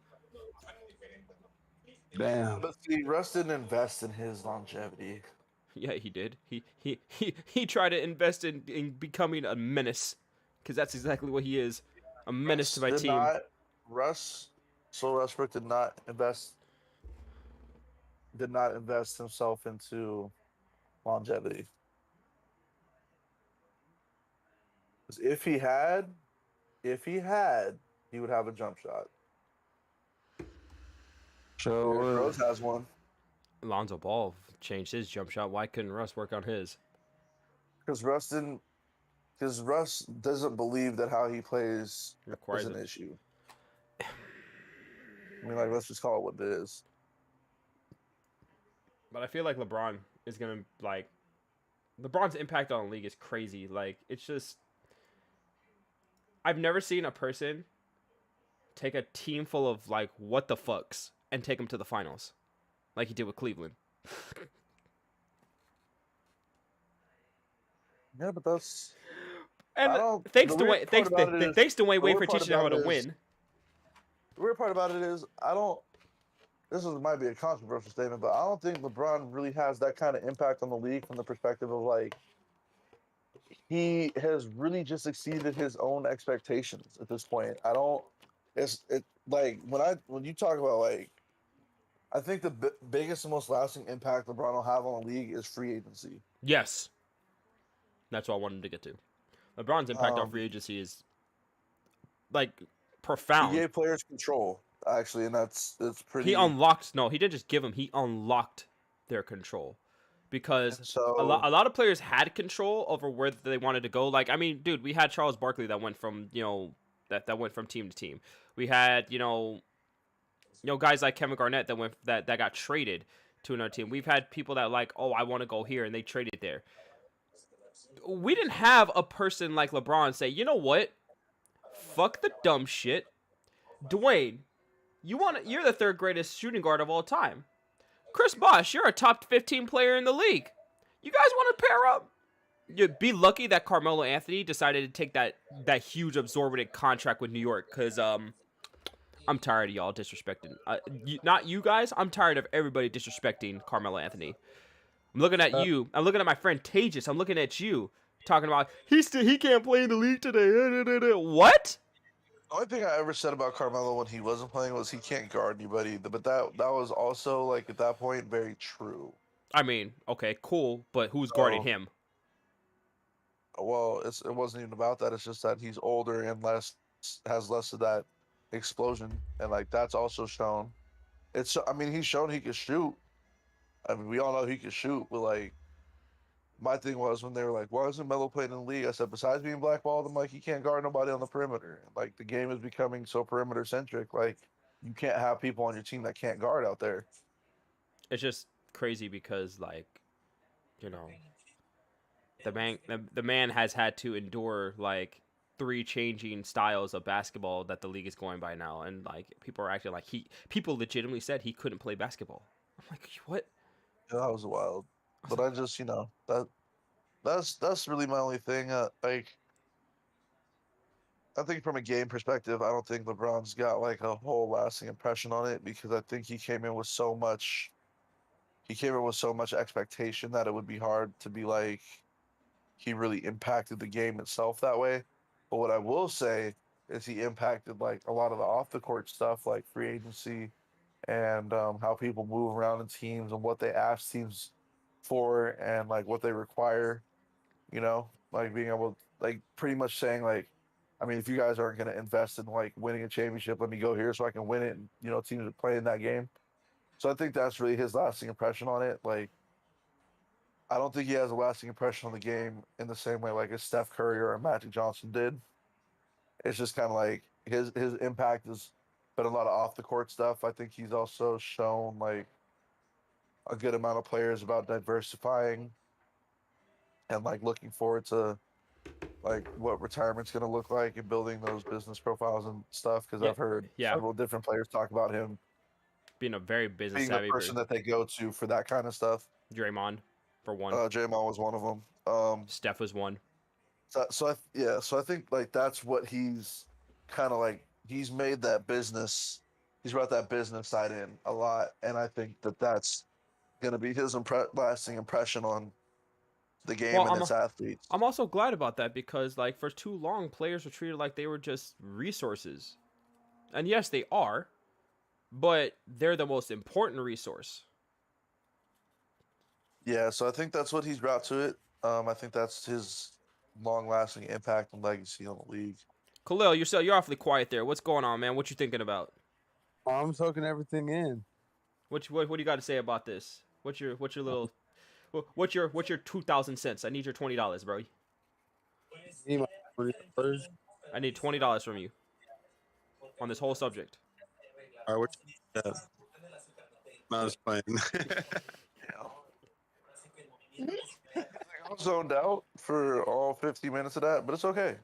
Damn. But see, Russ didn't invest in his longevity. Yeah, he did. He tried to invest in becoming a menace, because that's exactly what he is, a menace to my team. Russell Westbrook did not invest himself into longevity. If he had, he would have a jump shot. Sure. Rose has one. Lonzo Ball changed his jump shot. Why couldn't Russ work on his? Because Russ doesn't believe that how he plays Requires is an issue. I mean, like, let's just call it what it is. But I feel like LeBron is gonna LeBron's impact on the league is crazy. Like, it's just, I've never seen a person take a team full of like what the fucks and take them to the finals, like he did with Cleveland. Yeah, but that's. And thanks to Dwayne Wade for teaching him how to win. The weird part about it is, might be a controversial statement, but I don't think LeBron really has that kind of impact on the league from the perspective of like, he has really just exceeded his own expectations at this point. When you talk about like, I think the biggest and most lasting impact LeBron will have on the league is free agency. Yes. That's what I wanted to get to. LeBron's impact on free agency is like He profound. gave players control, actually, and that's pretty. He unlocked. No, he didn't just give them. He unlocked their control, because So a lot of players had control over where they wanted to go. Like, I mean, dude, we had Charles Barkley that went from that went from team to team. We had guys like Kevin Garnett that got traded to another team. We've had people that like, oh, I want to go here, and they traded there. We didn't have a person like LeBron say, you know what? Fuck the dumb shit. Dwayne, you're the third greatest shooting guard of all time. Chris Bosh, you're a top 15 player in the league. You guys want to pair up? You'd be lucky that Carmelo Anthony decided to take that huge absorbent contract with New York, because I'm tired of y'all disrespecting. Not you guys. I'm tired of everybody disrespecting Carmelo Anthony. I'm looking at you. I'm looking at my friend Tejas. I'm looking at you talking about he can't play in the league today. What? the only thing I ever said about Carmelo when he wasn't playing was he can't guard anybody. But that was also, like, at that point, very true. I mean, okay, cool, but who's guarding him? Well, it wasn't even about that. It's just that he's older and has less of that explosion, and like that's also shown. I mean, he's shown he can shoot. I mean, we all know he can shoot, but like, my thing was when they were like, "Why isn't Melo playing in the league?" I said, besides being blackballed, I'm like, he can't guard nobody on the perimeter. Like, the game is becoming so perimeter centric. Like, you can't have people on your team that can't guard out there. It's just crazy because, like, the man has had to endure like 3 changing styles of basketball that the league is going by now, and like people are acting like people legitimately said he couldn't play basketball. I'm like, what? Yeah, that was wild. But I just, that's really my only thing. Like, I think from a game perspective, I don't think LeBron's got like a whole lasting impression on it, because I think he came in with so much expectation that it would be hard to be like he really impacted the game itself that way. But what I will say is he impacted like a lot of the off the court stuff, like free agency and how people move around in teams and what they ask teams for and like what they require. Like being able, like, pretty much saying like, I mean, if you guys aren't going to invest in like winning a championship, let me go here so I can win it. And teams are playing that game. So I think that's really his lasting impression on it. Like, I don't think he has a lasting impression on the game in the same way like a Steph Curry or a Magic Johnson did. It's just kind of like his impact has been a lot of off the court stuff. I think he's also shown like a good amount of players about diversifying and like looking forward to like what retirement's going to look like and building those business profiles and stuff. Because I've heard several different players talk about him being a very business being savvy the person that they go to for that kind of stuff. Draymond, for one. Draymond was one of them. Steph was one. So I think like that's what he's kind of like. He's made that business. He's brought that business side in a lot, and I think that's going to be his lasting impression on the game and its athletes. I'm also glad about that, because like for too long, players were treated like they were just resources, and yes, they are, but they're the most important resource. Yeah, so I think that's what he's brought to it. I think that's his long-lasting impact and legacy on the league. Khalil, you're awfully quiet there. What's going on, man? What you thinking about? I'm soaking everything in. What do you got to say about this? What's your 2,000 cents? I need your $20, bro. I need $20 from you on this whole subject. All right, I was playing. I was zoned out for all 50 minutes of that, but it's okay.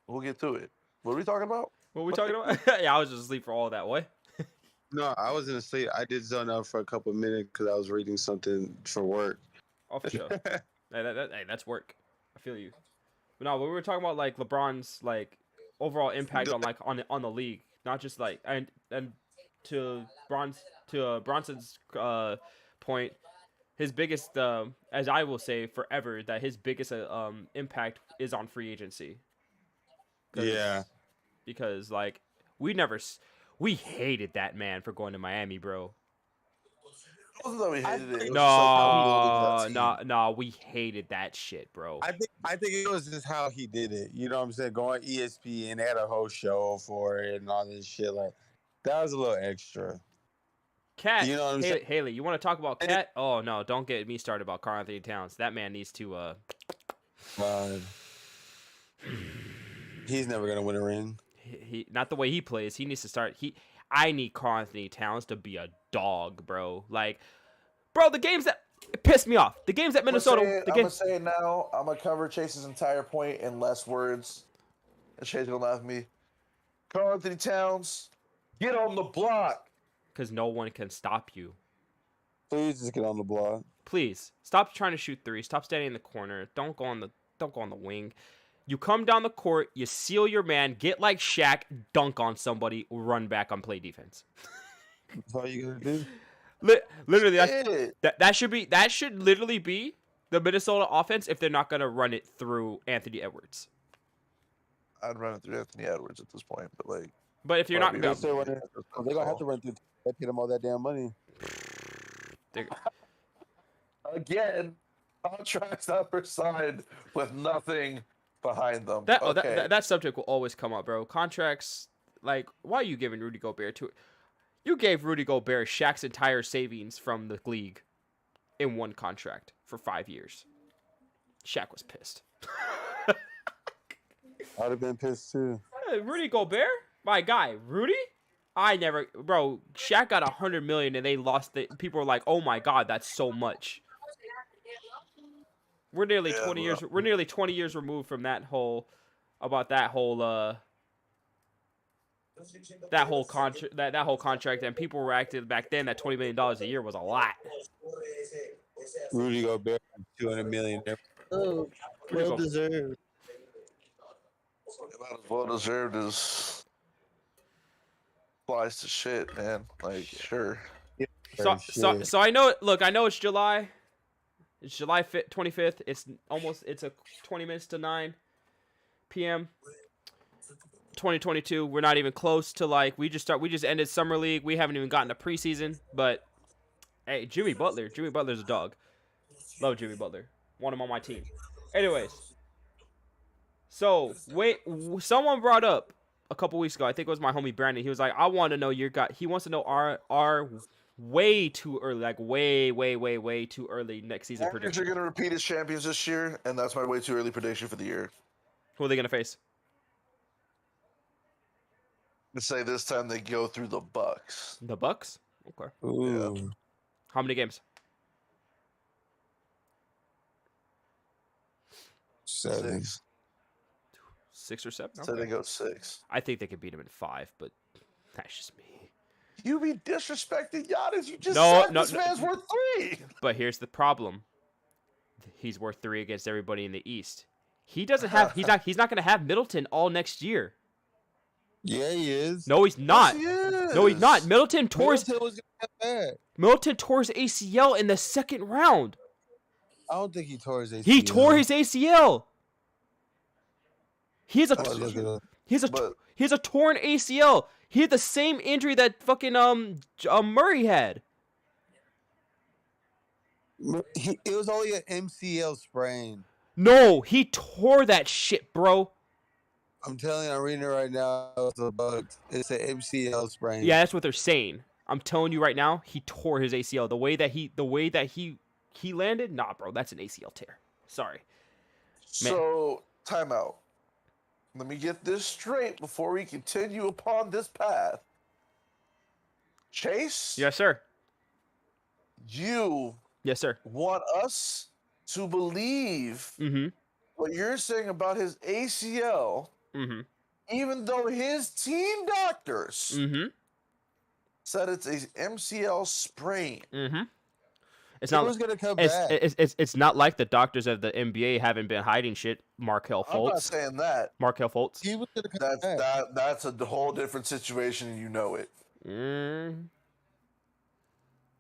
We'll get to it. What are we talking about? What are we talking about? Yeah, I was just asleep for all that. What? No, I wasn't asleep. I did zone out for a couple of minutes because I was reading something for work. Oh, for sure. Hey, that's work. I feel you. But no, we were talking about like LeBron's like overall impact on the league, not just like and to Bronson's point, his biggest as I will say forever that his biggest impact is on free agency. Yeah. Because like we hated that man for going to Miami, bro. It wasn't that we hated it. It was just like how he built that team. No, we hated that shit, bro. I think it was just how he did it. You know what I'm saying? Going ESPN, they had a whole show for it and all this shit. Like that was a little extra. Cat, You know what I'm saying? Haley, you want to talk about Cat? Oh no, don't get me started about Karl Anthony Towns. That man needs to. He's never gonna win a ring. He not the way he plays. He needs to start. I need Karl Anthony Towns to be a dog, bro. Like, bro, the games that it pissed me off. The games at Minnesota. I'm gonna say it now. I'm gonna cover Chase's entire point in less words. And Chase gonna laugh at me. Karl Anthony Towns, get on the block. Because no one can stop you. Please just get on the block. Please stop trying to shoot threes. Stop standing in the corner. Don't go on the wing. You come down the court. You seal your man. Get like Shaq. Dunk on somebody. Run back on play defense. That's all you gotta do. Literally, that should literally be the Minnesota offense if they're not gonna run it through Anthony Edwards. I'd run it through Anthony Edwards at this point, but like. But if you're not They're gonna have to run through. They paid him all that damn money. Again, contracts that were signed with nothing behind them. That subject will always come up, bro. Contracts, like, why are you giving Rudy Gobert to it? You gave Rudy Gobert Shaq's entire savings from the league in one contract for 5 years. Shaq was pissed. I'd have been pissed too. Hey, Rudy Gobert? My guy, Rudy? Bro, Shaq got $100 million and they lost it. People were like, oh my God, that's so much. We're nearly 20 years. We're nearly 20 years removed from that whole contract, and people were acting back then that $20 million a year was a lot. Rudy Gobert, $200 million. Oh, well deserved. About as well deserved as applies to shit, man. Like, sure. So I know. Look, I know it's July. It's July 25th. It's 20 minutes to 9 p.m. 2022. We're not even close to we just ended summer league. We haven't even gotten to preseason. But hey, Jimmy Butler's a dog. Love Jimmy Butler. Want him on my team. Anyways, so someone brought up a couple weeks ago. I think it was my homie Brandon. He was like, I want to know your guy. He wants to know our way too early, like way too early next season prediction. They're gonna repeat as champions this year, and that's my way too early prediction for the year. Who are they gonna face? Let's say this time they go through the Bucks. The Bucks? Okay. Ooh. Yeah. How many games? 7. 6 or 7? So Okay. they go 6. I think they could beat him in 5, but that's just me. You be disrespecting Giannis. You just said this man's worth 3. But here's the problem. He's worth 3 against everybody in the East. He doesn't have. He's not going to have Middleton all next year. Yeah, he is. No, he's not. Yes, he No, he's not. is. Middleton tore his ACL. ACL in the second round. I don't think he tore his ACL. He tore his ACL. He has a torn ACL. He had the same injury that fucking Murray had. It was only an MCL sprain. No, he tore that shit, bro. I'm telling you, I'm reading it right now. It's an MCL sprain. Yeah, that's what they're saying. I'm telling you right now, he tore his ACL. The way that he landed, nah, bro, that's an ACL tear. Sorry. So, timeout. Let me get this straight before we continue upon this path. Chase? Yes, sir. You Yes, sir. want us to believe what you're saying about his ACL, even though his team doctors said it's a MCL sprain. It's not. Who's gonna come back? It's not like the doctors of the NBA haven't been hiding shit. Markelle Fultz. I'm not saying that. Markelle Fultz. He was gonna come back. That's a whole different situation, and you know it.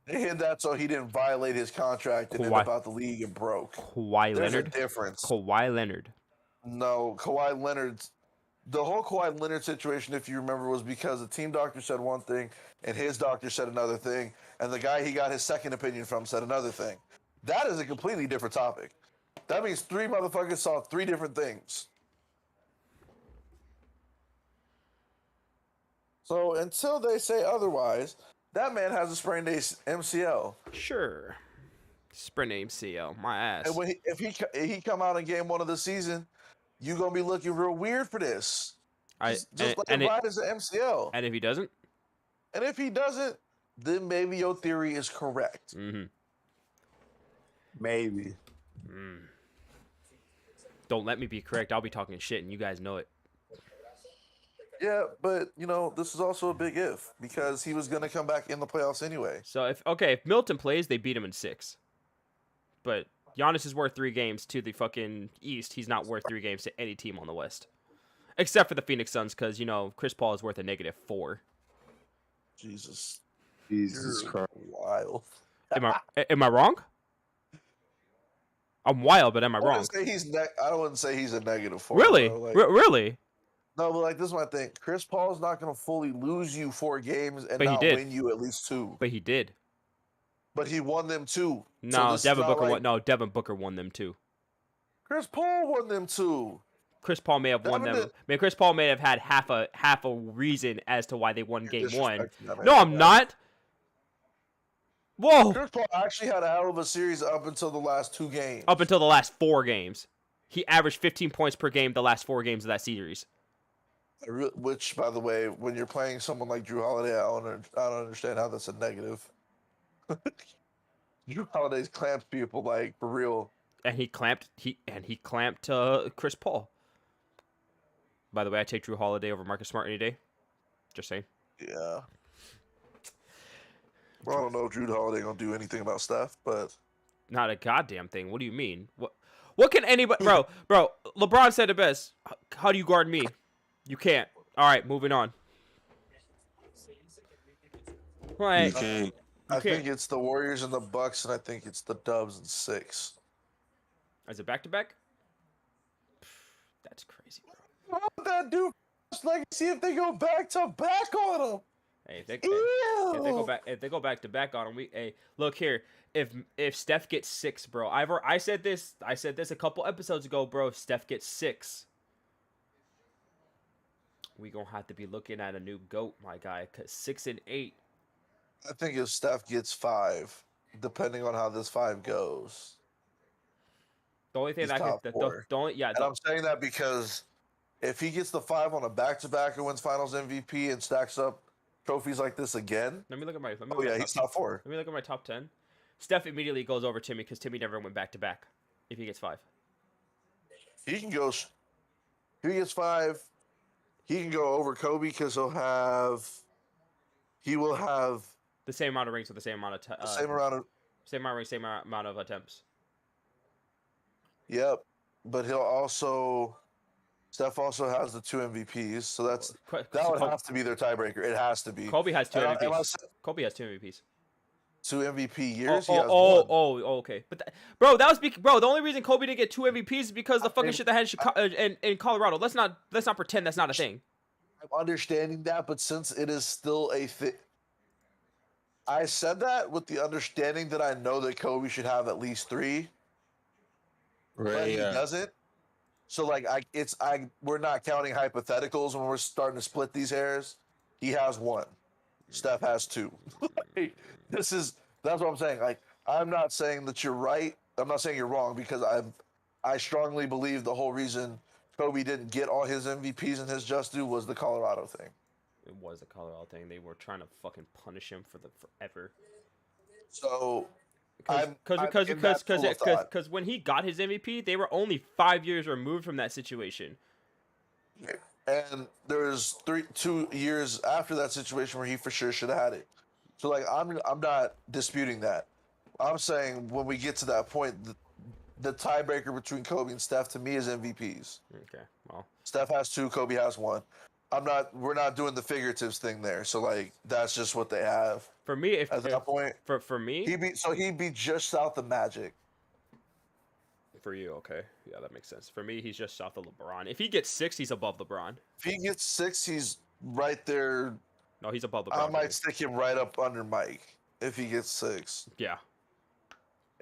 They hid that so he didn't violate his contract and end up out the league and broke. Kawhi There's Leonard. a difference. Kawhi Leonard. No, Kawhi Leonard's the whole Kawhi Leonard situation, if you remember, was because the team doctor said one thing and his doctor said another thing, and the guy he got his second opinion from said another thing. That is a completely different topic. That means 3 motherfuckers saw 3 different things. So until they say otherwise, that man has a sprained MCL. Sure. Sprint ACL, my ass. And when if he come out in game 1 of the season, you gonna be looking real weird for this. Just let him ride as an MCL. And if he doesn't? And if he doesn't, then maybe your theory is correct. Mm-hmm. Maybe. Don't let me be correct. I'll be talking shit, and you guys know it. Yeah, but this is also a big if because he was gonna come back in the playoffs anyway. So if Milton plays, they beat him in 6. But Giannis is worth 3 games to the fucking East. He's not worth 3 games to any team on the West, except for the Phoenix Suns, because Chris Paul is worth a -4. Jesus Jesus Christ. wild. Am I wrong? I'm wild, but am I wrong? I wouldn't say he's a -4. Really? Bro. Really? No, but this is my thing. Chris Paul's not going to fully lose you 4 games and But he not did. win you at least 2. But he did. But he won them 2. No, So Devin Booker won. No, Devin Booker won them 2. Chris Paul won them 2. Chris Paul may have won Devin them. I mean, Chris Paul may have had half a reason as to why they won game 1. Disrespecting that man. No, I'm not. Whoa! Chris Paul actually had a hell of a series up until the last 2 games. Up until the last 4 games, he averaged 15 points per game the last 4 games of that series. Which, by the way, when you're playing someone like Drew Holiday, I don't understand how that's a negative. Drew Holiday's clamped people like for real. And he clamped Chris Paul. By the way, I take Drew Holiday over Marcus Smart any day. Just saying. Yeah. Well, I don't know if Drew Holiday gonna do anything about Steph, but Not a goddamn thing. What do you mean? What can anybody, bro? LeBron said it best. How do you guard me? You can't. All right, moving on. Right. You can't. I think it's the Warriors and the Bucks, and I think it's the Dubs in 6. Is it back to back? That's crazy, bro. What would that do? Like, see if they go back to back on them. Hey, if they Ew. go back to back on him, hey, look here. If Steph gets 6, bro, I said this a couple episodes ago, bro. If Steph gets 6, we gonna have to be looking at a new GOAT, my guy. Cause 6 and 8. I think if Steph gets 5, depending on how this 5 goes. The only thing He's that top could, 4. And I'm saying that because if he gets the 5 on a back-to-back and wins Finals MVP and stacks up trophies like this again, let me look at my. he's top 4. Let me look at my top 10. Steph immediately goes over Timmy because Timmy never went back to back. If he gets 5, He can go. If he gets 5, he can go over Kobe because he will have the same amount of rings with the same amount of the same amount of. same amount of rings, same amount of attempts. Yep, but Steph also has the 2 MVPs, so that would have to be their tiebreaker. It has to be. Kobe has 2 And MVPs. Kobe has 2 MVPs. 2 MVP years. Okay. But bro, the only reason Kobe didn't get 2 MVPs is because the fucking shit that had in Chicago, in Colorado. Let's not pretend that's not a thing. I'm understanding that, but since it is still a thing, I said that with the understanding that I know that Kobe should have at least 3, but he doesn't. So we're not counting hypotheticals when we're starting to split these hairs. He has 1. Steph has 2. That's what I'm saying. Like, I'm not saying that you're right. I'm not saying you're wrong because I strongly believe the whole reason Kobe didn't get all his MVPs and his just due was the Colorado thing. It was a Colorado thing. They were trying to fucking punish him forever. So, because when he got his MVP, they were only 5 years removed from that situation. And there's 2 years after that situation where he for sure should have had it. So like I'm not disputing that. I'm saying when we get to that point, the tiebreaker between Kobe and Steph to me is MVPs. Okay, well, Steph has 2, Kobe has 1. We're not doing the figuratives thing there. So like that's just what they have. for me, At that point, for me, he'd be just south of Magic. for you, okay. Yeah, that makes sense. For me, he's just south of LeBron. If he gets 6, he's above LeBron. If he gets 6, he's right there. No, he's above LeBron. I for me. might stick him right up under Mike if he gets 6. Yeah.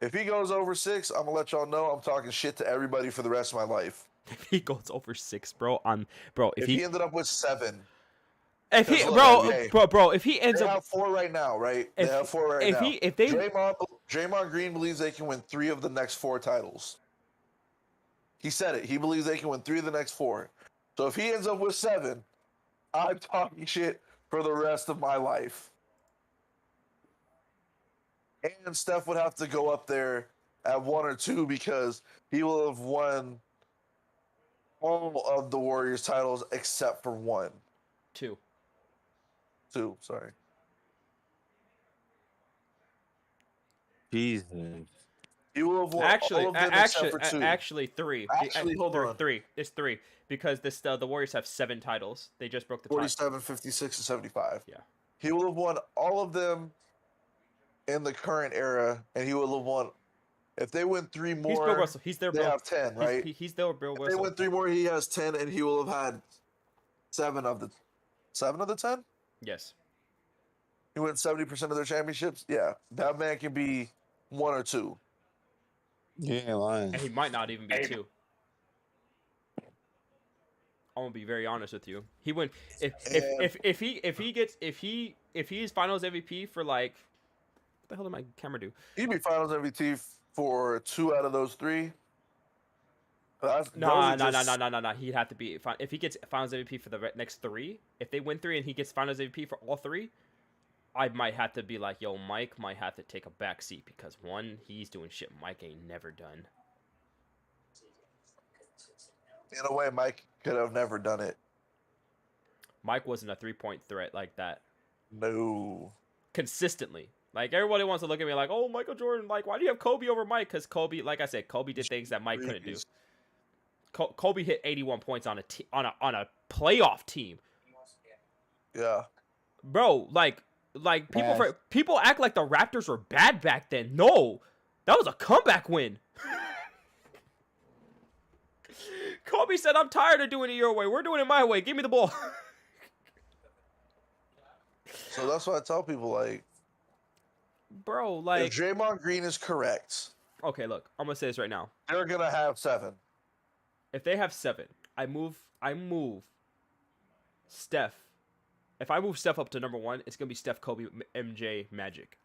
If he goes over 6, I'm gonna let y'all know I'm talking shit to everybody for the rest of my life. If he goes over 6, bro, If he ended up with 7, if he, look, bro, hey, if he ends they up, have 4 right now, right? They have 4 right if now. if they, Draymond Green believes they can win 3 of the next 4 titles. He said it. He believes they can win 3 of the next 4. So if he ends up with 7, I'm talking shit for the rest of my life. And Steph would have to go up there at 1 or 2 because he will have won all of the Warriors titles except for 1. 2. 2, sorry. Jesus. He will have won Actually, all of them except for 2. actually 3. Actually, hold on. 3. It's 3 because the Warriors have 7 titles. They just broke the tie. 47, 56, and 75. Yeah. He will have won all of them in the current era, and he will have won. If they win 3 more, He's Bill Russell. He's their they Bill. have 10, right? He's their Bill If they Russell. win 3 more, he has 10, and he will have had 7 of the 10. Yes. He wins 70% of their championships. Yeah, that man can be 1 or 2. You ain't lying. And he might not even be 2. I'm gonna be very honest with you. He went if he's Finals MVP for like, what the hell did my camera do? He'd be Finals MVP for 2 out of those 3. No. He'd have to be if he gets Finals MVP for the next 3. If they win 3 and he gets Finals MVP for all 3, I might have to be like, yo, Mike might have to take a back seat because 1, he's doing shit Mike ain't never done. In a way, Mike could have never done it. Mike wasn't a 3-point threat like that No. consistently. Like, everybody wants to look at me like, oh, Michael Jordan, like, why do you have Kobe over Mike? Because Kobe, like I said, Kobe did things that Mike couldn't do. Kobe hit 81 points on a playoff team. Yeah. Bro, like people act like the Raptors were bad back then. No, that was a comeback win. Kobe said, "I'm tired of doing it your way. We're doing it my way. Give me the ball." So that's why I tell people, like, Bro, like, if Draymond Green is correct, okay, look, I'm gonna say this right now. they're gonna have 7. If they have 7, I move Steph. If I move Steph up to number 1, it's gonna be Steph, Kobe, MJ, Magic.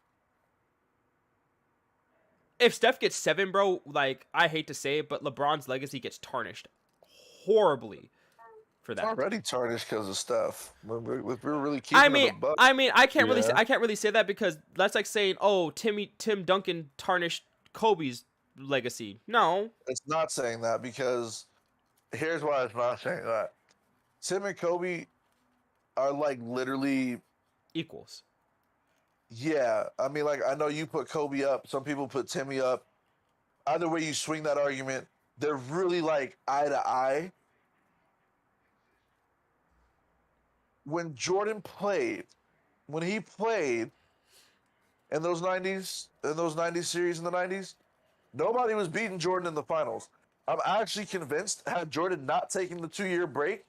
If Steph gets 7, bro, like, I hate to say it, but LeBron's legacy gets tarnished horribly for that. It's already tarnished because of Steph. We're really keeping it a buck. I mean, I can't Yeah. really say that because that's like saying, oh, Tim Duncan tarnished Kobe's legacy. No, It's not saying that because here's why it's not saying that. Tim and Kobe are like literally, equals. yeah. I mean, like, I know you put Kobe up. Some people put Timmy up. Either way you swing that argument, they're really like eye to eye. When Jordan played, when he played in those 90s series in the 90s, nobody was beating Jordan in the finals. I'm actually convinced had Jordan not taken the 2-year break,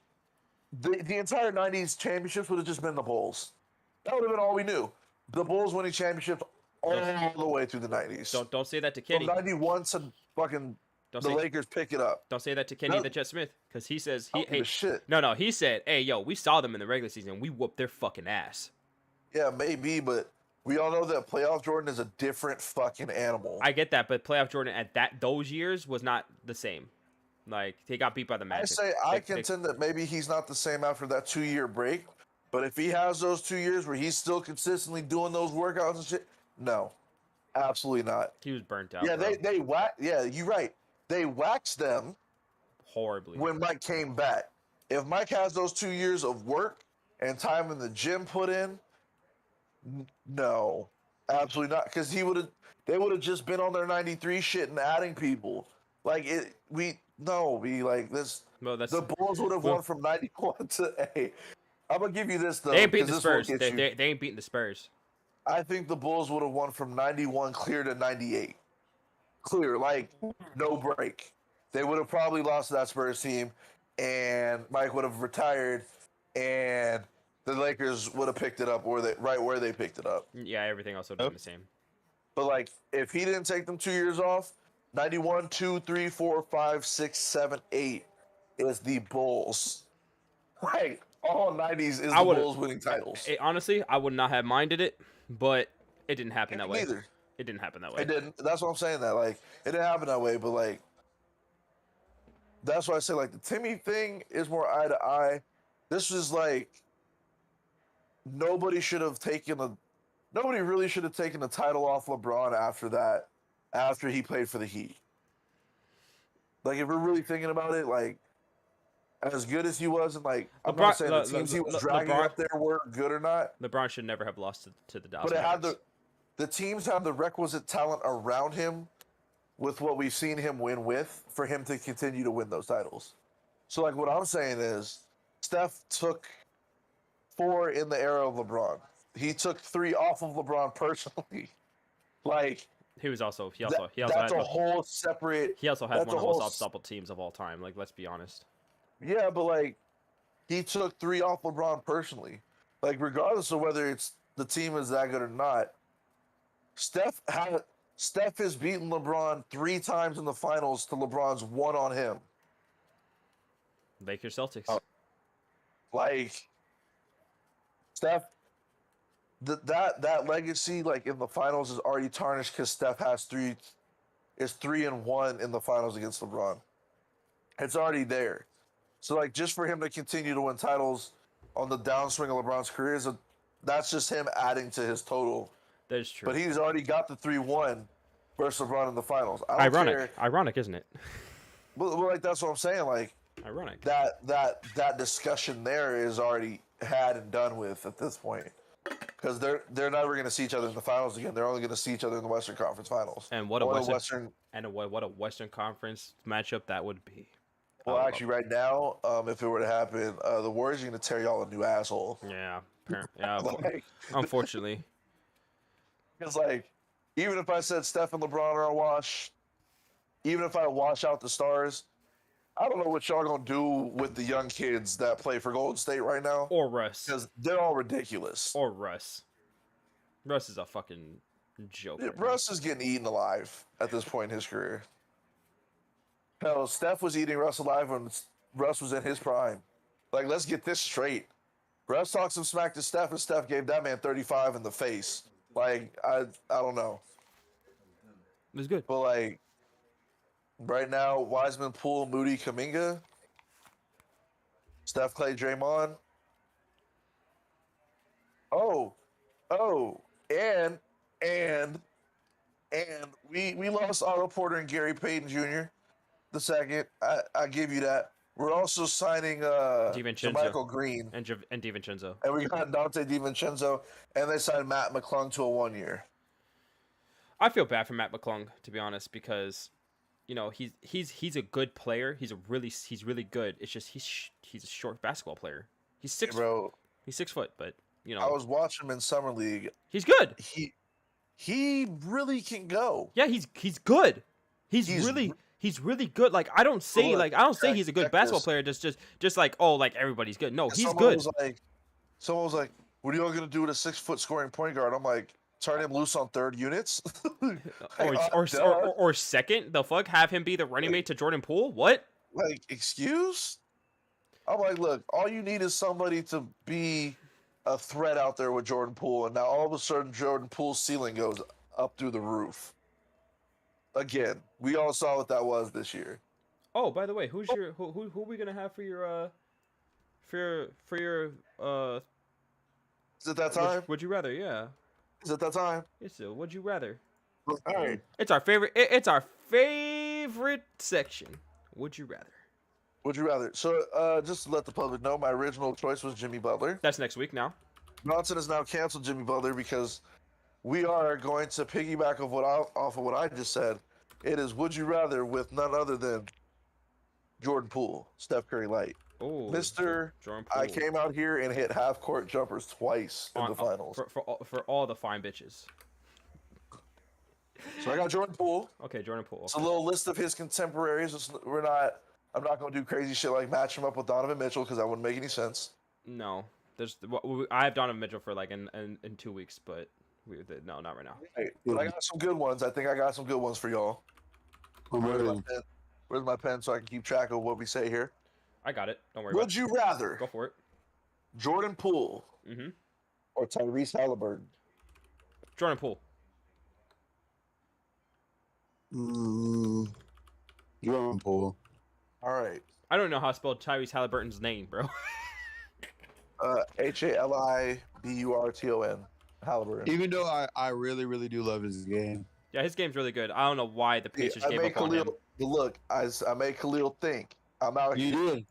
the entire 90s championships would have just been the Bulls. That would have been all we knew. The Bulls winning championships all the way through the 90s. Don't say that to From Kenny. 91 to fucking Don't the say Lakers pick it up. don't say that to Kenny No. the Jet Smith because he says I don't give a shit. No, he said, hey, yo, we saw them in the regular season. We whooped their fucking ass. Yeah, maybe, but we all know that playoff Jordan is a different fucking animal. I get that, but playoff Jordan at those years was not the same. Like, he got beat by the I Magic. say I contend that maybe he's not the same after that 2-year break, but if he has those 2 years where he's still consistently doing those workouts and shit, no, absolutely not. He was burnt out. Yeah, bro. they whack. Yeah, you're right. They waxed them horribly. when Mike came back. If Mike has those 2 years of work and time in the gym put in, no, absolutely not. Because they would have just been on their 93 shit and adding people. Like it, like this. Well, that's The Bulls would have won from 91 to 8. I'm gonna give you this though. they ain't beating the 'cause this will Spurs. get you. They ain't beating the Spurs. I think the Bulls would have won from 91 clear to 98. clear, like no break. They would have probably lost to that Spurs team, and Mike would have retired, and the Lakers would have picked it up right where they picked it up. Yeah, everything else would have been the same. But like, if he didn't take them 2 years off, 91, 2, 3, 4, 5, 6, 7, 8 is the Bulls. Like all 90s is the Bulls winning titles. Honestly, I would not have minded it, but it didn't happen that way. Neither. It didn't happen that way. It didn't. That's what I'm saying. That like it didn't happen that way, but like that's why I say like the Timmy thing is more eye to eye. This is like nobody really should have taken the title off LeBron after that, after he played for the Heat. Like if we're really thinking about it, like as good as he was, and like I'm not saying the teams he was dragging up there were good or not. LeBron should never have lost to the Dallas. But it had the teams have the requisite talent around him with what we've seen him win with for him to continue to win those titles. So like what I'm saying is Steph took 4 in the era of LeBron. He took 3 off of LeBron personally. Like he also that's had a whole separate. He also has one of the most unstoppable teams of all time. Like let's be honest. Yeah, but like he took 3 off LeBron personally. Like regardless of whether it's the team is that good or not, Steph has beaten LeBron 3 times in the finals to LeBron's 1 on him. Lakers Celtics. Like Steph, that legacy like in the finals is already tarnished because Steph has 3-1 in the finals against LeBron. It's already there. So like just for him to continue to win titles on the downswing of LeBron's career that's just him adding to his total. That is true. But he's already got the 3-1 versus LeBron in the finals. Ironic, isn't it? Well, like that's what I'm saying. Like, ironic. That discussion there is already had and done with at this point, because they're never going to see each other in the finals again. They're only going to see each other in the Western Conference Finals. And what a Western Conference matchup that would be. Well, actually, right now, if it were to happen, the Warriors are going to tear y'all a new asshole. Yeah, unfortunately. Because, like, even if I said Steph and LeBron are a wash, even if I wash out the stars, I don't know what y'all going to do with the young kids that play for Golden State right now. Or Russ. Because they're all ridiculous. Or Russ. Russ is a fucking joke. Yeah, Russ is getting eaten alive at this point in his career. Hell, Steph was eating Russ alive when Russ was in his prime. Like, let's get this straight. Russ talked some smack to Steph, and Steph gave that man 35 in the face. Like, I don't know. It was good. But, like, right now, Wiseman, Poole, Moody, Kuminga, Steph, Clay, Draymond. And we lost Otto Porter and Gary Payton Jr. the second. I give you that. We're also signing Michael Green and DiVincenzo. And we got Dante DiVincenzo, and they signed Matt McClung to a 1 year. I feel bad for Matt McClung, to be honest, because you know he's a good player. He's really good. It's just he's a short basketball player. He's 6 Bro. He's 6 foot, but you know I was watching him in summer league. He's good. He really can go. Yeah, he's good. He's really good. Like I don't say he's a good basketball player. Just like everybody's good. No, he's good. Someone was like, "What are y'all gonna do with a 6 foot scoring point guard?" I'm like, "Turn him loose on third units." or second. The fuck, have him be the running mate to Jordan Poole? What? Like, excuse? I'm like, look, all you need is somebody to be a threat out there with Jordan Poole, and now all of a sudden Jordan Poole's ceiling goes up through the roof. Again, we all saw what that was this year. Oh, by the way, who are we gonna have for your Is it that time? Would you rather? Yeah. Is it that time? It's a would you rather. All right. It's our favorite. It's our favorite section. Would you rather? Would you rather? So, just to let the public know, my original choice was Jimmy Butler. That's next week now. Bronson has now canceled Jimmy Butler because we are going to piggyback off of what I just said. It is would you rather with none other than Jordan Poole, Steph Curry light. Oh, Mr. Jordan Poole. I came out here and hit half court jumpers twice in the finals. For all the fine bitches. So I got Jordan Poole. Okay, Jordan Poole. It's a little list of his contemporaries. I'm not going to do crazy shit like match him up with Donovan Mitchell because that wouldn't make any sense. No, I have Donovan Mitchell for like in 2 weeks, but no, not right now. Hey, but I got some good ones. I think I got some good ones for y'all. Where's my pen so I can keep track of what we say here? I got it. Don't worry. Would you rather Go for it. Jordan Poole Mm-hmm. or Tyrese Halliburton? Jordan Poole. Jordan Poole. All right. I don't know how to spell Tyrese Halliburton's name, bro. Haliburton. Halliburton. Even though I really, really do love his game. Yeah, his game's really good. I don't know why the Pacers I gave made up on him. Khalil. Look, I made Khalil think. I'm out You here. did.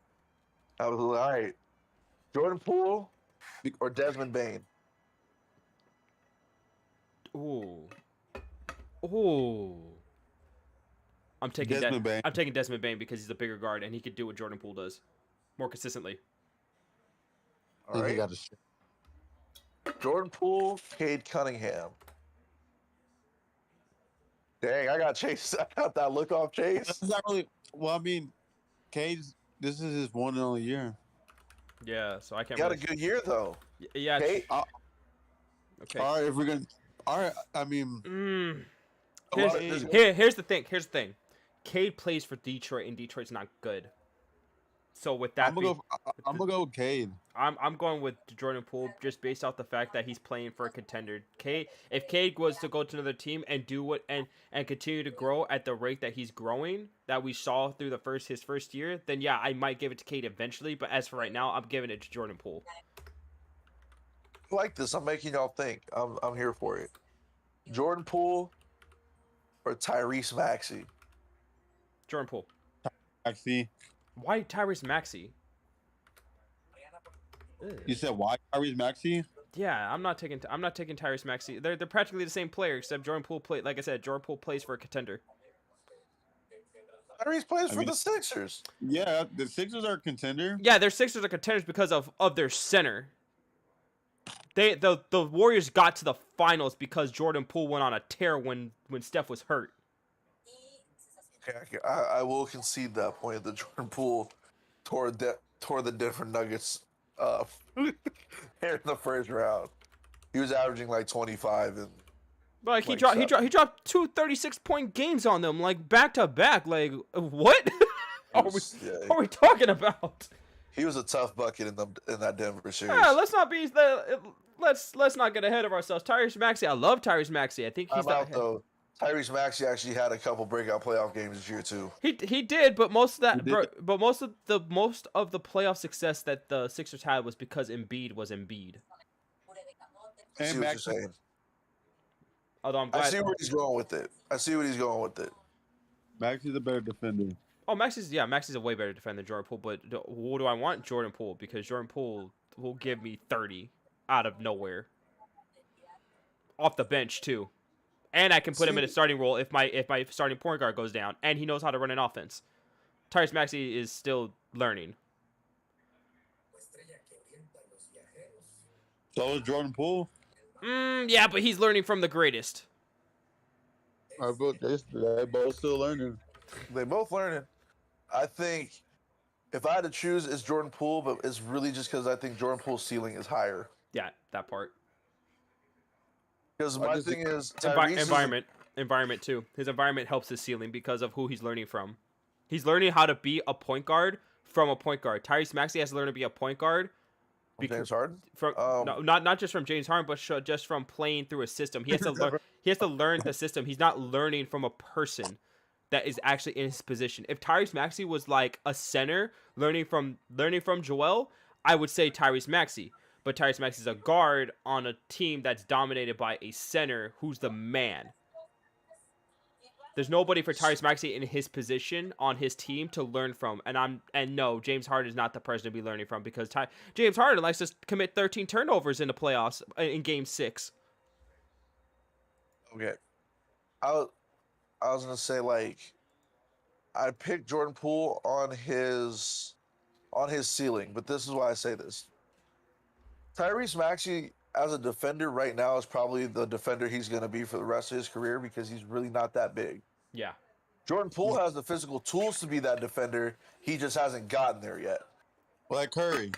I was like, all right. Jordan Poole or Desmond Bain? Ooh. Ooh. I'm taking Desmond Bane. I'm taking Desmond Bain because he's a bigger guard and he could do what Jordan Poole does more consistently. All right. Got Jordan Poole, Cade Cunningham. Dang, I got Chase. I got that look off Chase. That's not really. Well, I mean, Cade's. This is his one and only year. Yeah, so I can't. He had a really... good year though. Yeah. Cade, Okay. All right, if we're gonna. All right, I mean. a lot of- Here's the thing. Cade plays for Detroit, and Detroit's not good. So with that, I'm gonna go with Cade. I'm going with Jordan Poole just based off the fact that he's playing for a contender. If Cade was to go to another team and do what and continue to grow at the rate that he's growing, that we saw through his first year, then yeah, I might give it to Cade eventually. But as for right now, I'm giving it to Jordan Poole. I like this. I'm making y'all think. I'm here for it. Jordan Poole or Tyrese Maxey? Jordan Poole. Actually, Why Tyrese Maxey? Ugh. you said why Tyrese Maxey? Yeah, I'm not taking Tyrese Maxey. They're practically the same player, except Jordan Poole like I said, Jordan Poole plays for a contender. Tyrese plays I for mean- the Sixers. Yeah, the Sixers are a contender. Yeah, their Sixers are contenders because of their center. The Warriors got to the finals because Jordan Poole went on a tear when Steph was hurt. Okay, I will concede that point. That Jordan Poole tore the Denver Nuggets up here in the first round. He was averaging like 25 and But like Like he dropped 2 36-point games on them like back to back. Like what are we talking about? he was a tough bucket in that Denver series. Yeah, let's not get ahead of ourselves. Tyrese Maxey, I love Tyrese Maxey. I think he's I'm out though. Tyrese Maxey actually had a couple breakout playoff games this year too. He did, but most of He did. most of the playoff success that the Sixers had was because Embiid was Embiid. I see And what you're Maxey, saying. Although I'm I glad. see where he's going with it. Maxey's a better defender. Oh, Maxey's a way better defender than Jordan Poole. But who do I want? Jordan Poole, because Jordan Poole will give me 30 out of nowhere, off the bench too, and I can put him in a starting role if my starting point guard goes down, and he knows how to run an offense. Tyrese Maxey is still learning. So is Jordan Poole. Yeah, but he's learning from the greatest. They both still learning. They both learning. I think if I had to choose, it's Jordan Poole, but it's really just because I think Jordan Poole's ceiling is higher. Yeah, that part. Because I my just- thing is Tyrese Environment too. His environment helps his ceiling because of who he's learning from. He's learning how to be a point guard from a point guard. Tyrese Maxey has to learn to be a point guard James Harden. from no, not just from James Harden, but just from playing through a system. He has to learn. He has to learn the system. He's not learning from a person that is actually in his position. If Tyrese Maxey was like a center learning from Joel, I would say Tyrese Maxey. But Tyrese Maxey is a guard on a team that's dominated by a center who's the man. There's nobody for Tyrese Maxey in his position on his team to learn from, and no, James Harden is not the person to be learning from because James Harden likes to commit 13 turnovers in the playoffs in Game 6. Okay. I was gonna say like I picked Jordan Poole on his ceiling, but this is why I say this. Tyrese Maxey as a defender right now is probably the defender he's going to be for the rest of his career because he's really not that big. Yeah. Jordan Poole has the physical tools to be that defender. He just hasn't gotten there yet. Like Curry.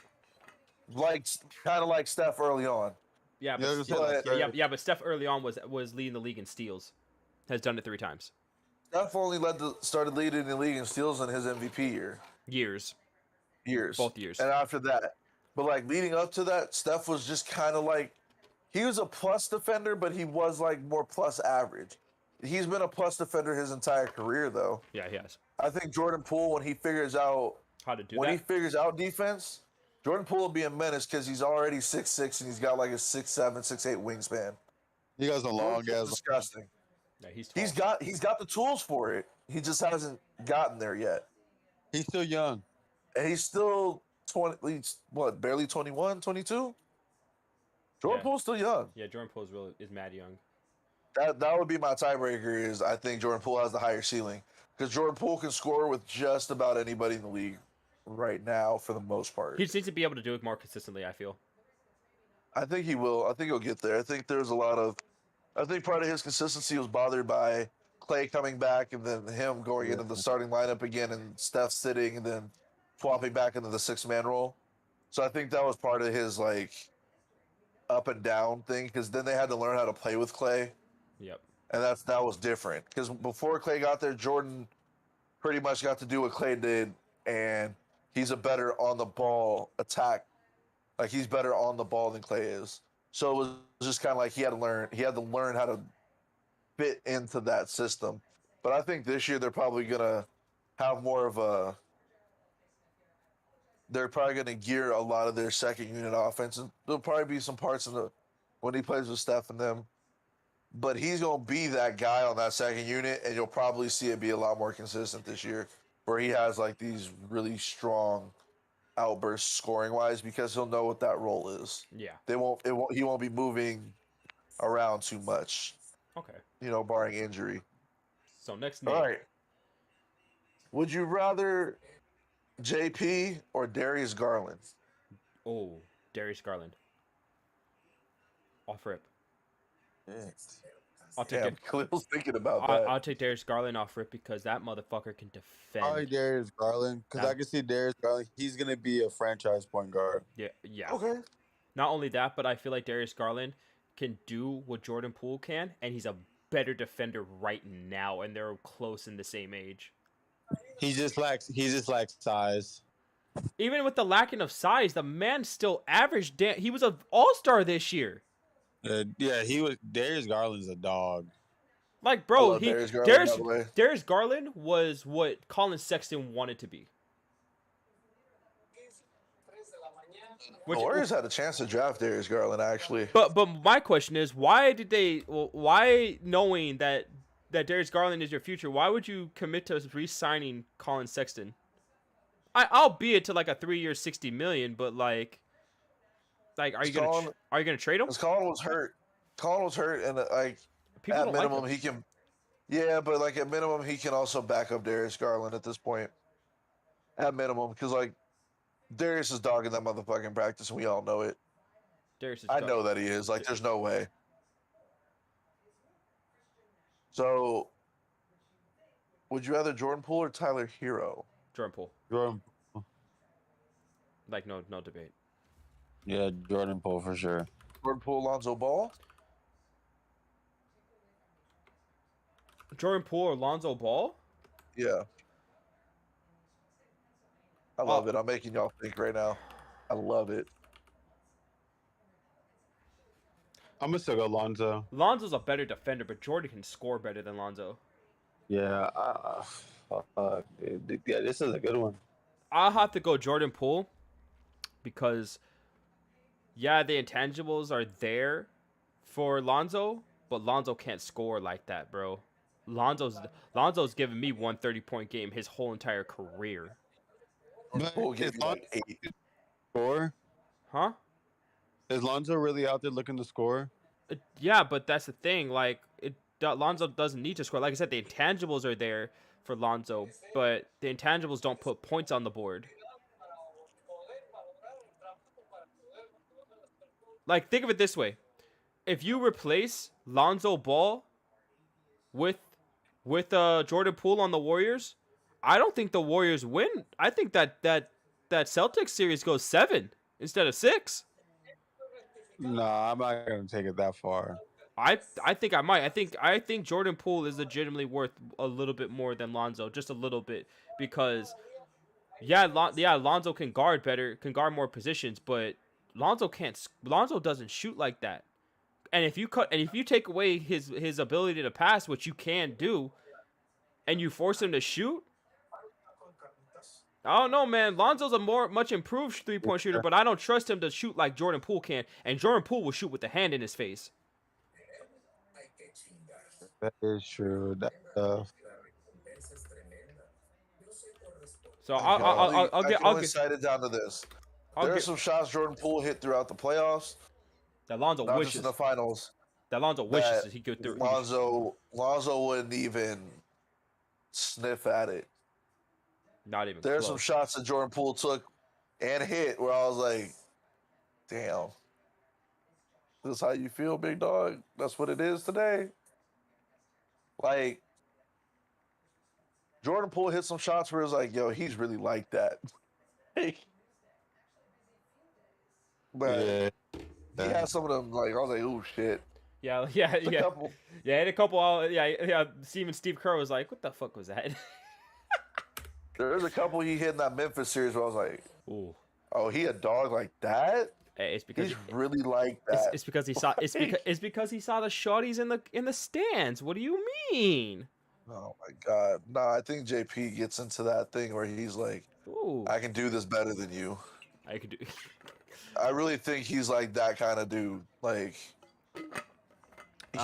Like kind of like Steph early on. Yeah, Yeah, I but, was gonna say, like Curry. but Steph early on was leading the league in steals. Has done it 3 times. Steph only started leading the league in steals in his MVP Years. years. Both years. And after that, but like leading up to that, Steph was just kind of like he was a plus defender, but he was like more plus average. He's been a plus defender his entire career, though. Yeah, he has. I think Jordan Poole, when he figures out How to do when that? he figures out defense, Jordan Poole will be a menace because he's already 6'6" and he's got like a 6'7", 6'8" wingspan. He got some long It's ass. disgusting. Yeah, he's tall. He's got the tools for it. He just hasn't gotten there yet. He's still young. And he's still 20. He's what? Barely 21, 22. Jordan Yeah. Poole's still young. Yeah, Jordan Poole is mad young. That would be my tiebreaker. Is I think Jordan Poole has the higher ceiling because Jordan Poole can score with just about anybody in the league right now for the most part. He just needs to be able to do it more consistently, I feel. I think he will. I think he'll get there. I think there's a lot of. I think part of his consistency was bothered by Clay coming back and then him going into the starting lineup again and Steph sitting and then swapping back into the 6-man role. So I think that was part of his like up and down thing because then they had to learn how to play with Clay. Yep. And that was different because before Clay got there, Jordan pretty much got to do what Clay did, and he's a better on the ball attack. Like he's better on the ball than Clay is. So it was just kind of like he had to learn how to fit into that system. But I think this year they're probably gonna have more of a. They're probably gonna gear a lot of their second unit offense, and there'll probably be some parts in the when he plays with Steph and them. But he's going to be that guy on that second unit, and you'll probably see it be a lot more consistent this year, where he has like these really strong outbursts scoring wise because he'll know what that role is. Yeah. He won't be moving around too much, Okay. barring injury. So next name. All right. Would you rather JP or Darius Garland? Oh, Darius Garland. Off rip. I'll take Damn, Khalil's thinking about that. I'll take Darius Garland off rip because that motherfucker can defend. Probably Darius Garland, because I can see Darius Garland. He's gonna be a franchise point guard. Yeah. Okay. Not only that, but I feel like Darius Garland can do what Jordan Poole can, and he's a better defender right now, and they're close in the same age. He just lacks size. Even with the lacking of size, the man still averaged. He was an all-star this year. Yeah, he was. Darius Garland's a dog. Like, I bro, love Darius Garland, by the way. Darius Garland was what Colin Sexton wanted to be. The Warriors had a chance to draft Darius Garland, actually. But my question is, why knowing that Darius Garland is your future, why would you commit to re-signing Colin Sexton? Albeit to like a 3-year $60 million, but like are you gonna trade him? Because Colin was hurt. And like People at don't like minimum him. he can. Yeah, but like at minimum he can also back up Darius Garland at this point. At minimum, because like Darius is dogging that motherfucking practice, and we all know it. Darius is I tough. know that he is. Like, there's no way. So, would you rather Jordan Poole or Tyler Hero? Jordan Poole. Jordan. Like no debate. Yeah, Jordan Poole for sure. Jordan Poole, Lonzo Ball? Jordan Poole or Lonzo Ball? Yeah. I love it. I'm making y'all think right now. I love it. I'm gonna still go Lonzo. Lonzo's a better defender, but Jordan can score better than Lonzo. Yeah. Yeah, this is a good one. I'll have to go Jordan Poole because, yeah, the intangibles are there for Lonzo, but Lonzo can't score like that, bro. Lonzo's given me 130-point game his whole entire career. Poole gave you like 8. Score? Huh? Is Lonzo really out there looking to score? Yeah, but that's the thing. Like, Lonzo doesn't need to score. Like I said, the intangibles are there for Lonzo, but the intangibles don't put points on the board. like think of it this way: if you replace Lonzo Ball with Jordan Poole on the Warriors, I don't think the Warriors win. I think that Celtics series goes 7 instead of 6. No, I'm not gonna take it that far. I think I might. I think Jordan Poole is legitimately worth a little bit more than Lonzo, just a little bit, because Lonzo can guard better, can guard more positions, but Lonzo can't. Lonzo doesn't shoot like that. And if you take away his ability to pass, which you can do, and you force him to shoot, I don't know, man. Lonzo's a much improved 3-point shooter, but I don't trust him to shoot like Jordan Poole can. And Jordan Poole will shoot with the hand in his face. That is true. So I can only get cite it down to this. There are some shots Jordan Poole hit throughout the playoffs, that Lonzo not wishes just in the finals. that Lonzo wishes that he could through. Lonzo wouldn't even sniff at it. Not even There are close. some shots that Jordan Poole took and hit where I was like, damn. This is how you feel, big dog? That's what it is today? Like, Jordan Poole hit some shots where it was like, yo, he's really like that. But he had some of them, like, I was like, oh, shit. Yeah. A couple. Yeah, and a couple. Yeah. Steve Kerr was like, "What the fuck was that?" There's a couple he hit in that Memphis series where I was like, Ooh. oh, he a dog like that? Hey, it's because He's really like that. it's because he saw it's because he saw the shorties in the stands. What do you mean? Oh my god. No, I think JP gets into that thing where he's like, Ooh, I can do this better than you. I could do. I really think he's like that kind of dude. Like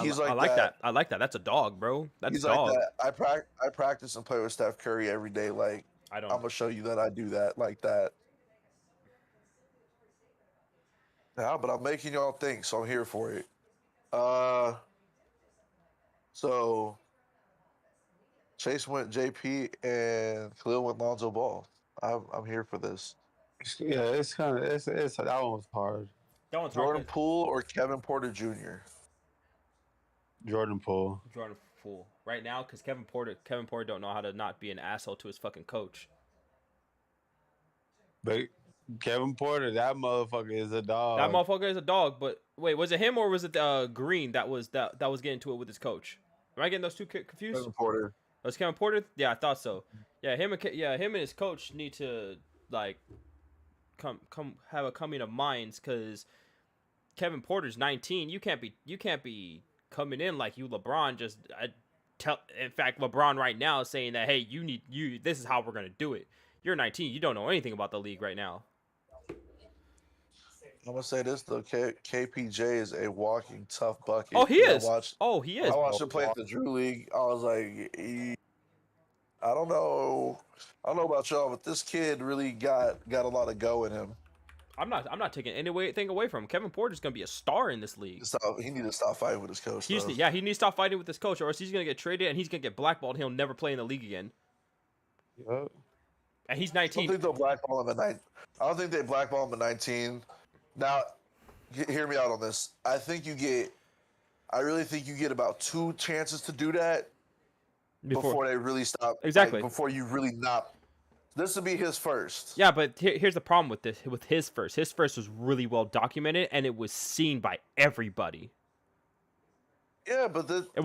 he's I like that. I like that. That's a dog, bro. That's He's dog. like that. I practice and play with Steph Curry every day. Like I don't. I'm gonna show you that I do that like that. Yeah, but I'm making y'all think, so I'm here for it. So Chase went JP and Khalil went Lonzo Ball. I'm here for this. Yeah, it's kind of it's that one was hard. That one's Jordan hard. Poole or Kevin Porter Jr. Jordan Poole. Jordan Poole right now, because Kevin Porter don't know how to not be an asshole to his fucking coach. But Kevin Porter, that motherfucker is a dog. That motherfucker is a dog. But wait, was it him or was it Green that was getting into it with his coach? Am I getting those two confused? Kevin Porter. Was Kevin Porter? Yeah, I thought so. Yeah, him and his coach need to like come have a coming of minds, because Kevin Porter's 19. You can't be coming in like you LeBron. In fact, LeBron right now is saying that, hey, this is how we're gonna do it. You're 19. You don't know anything about the league right now. I'm gonna say this though, KPJ is a walking tough bucket. Oh, he is. I watched him play at the Drew League. I was like, I don't know about y'all, but this kid really got a lot of go in him. I'm not taking anything away from him. Kevin Porter's gonna be a star in this league. He need to stop fighting with his coach. He needs to stop fighting with his coach, or else he's gonna get traded and he's gonna get blackballed. And he'll never play in the league again. Yep. And he's I don't 19. think they'll blackball him at 9. I don't think they blackball him at 19. Now, hear me out on this. I really think you get about 2 chances to do that before they really stop. Exactly. Like, before you really not. This would be his first. Yeah, but here's the problem with this. With his first was really well documented and it was seen by everybody. Yeah, but It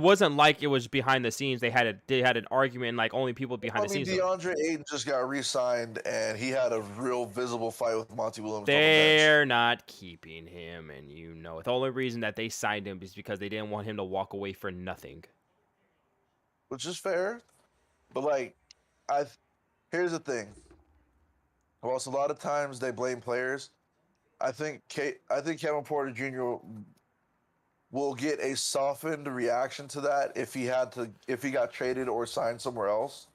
wasn't like it was behind the scenes. They had an argument, like only people behind the scenes. DeAndre Ayton just got re-signed, and he had a real visible fight with Monty Williams. They're not keeping him, and the only reason that they signed him is because they didn't want him to walk away for nothing. Which is fair, but here's the thing. Whilst a lot of times they blame players, I think Kevin Porter Jr. will get a softened reaction to that if he got traded or signed somewhere else,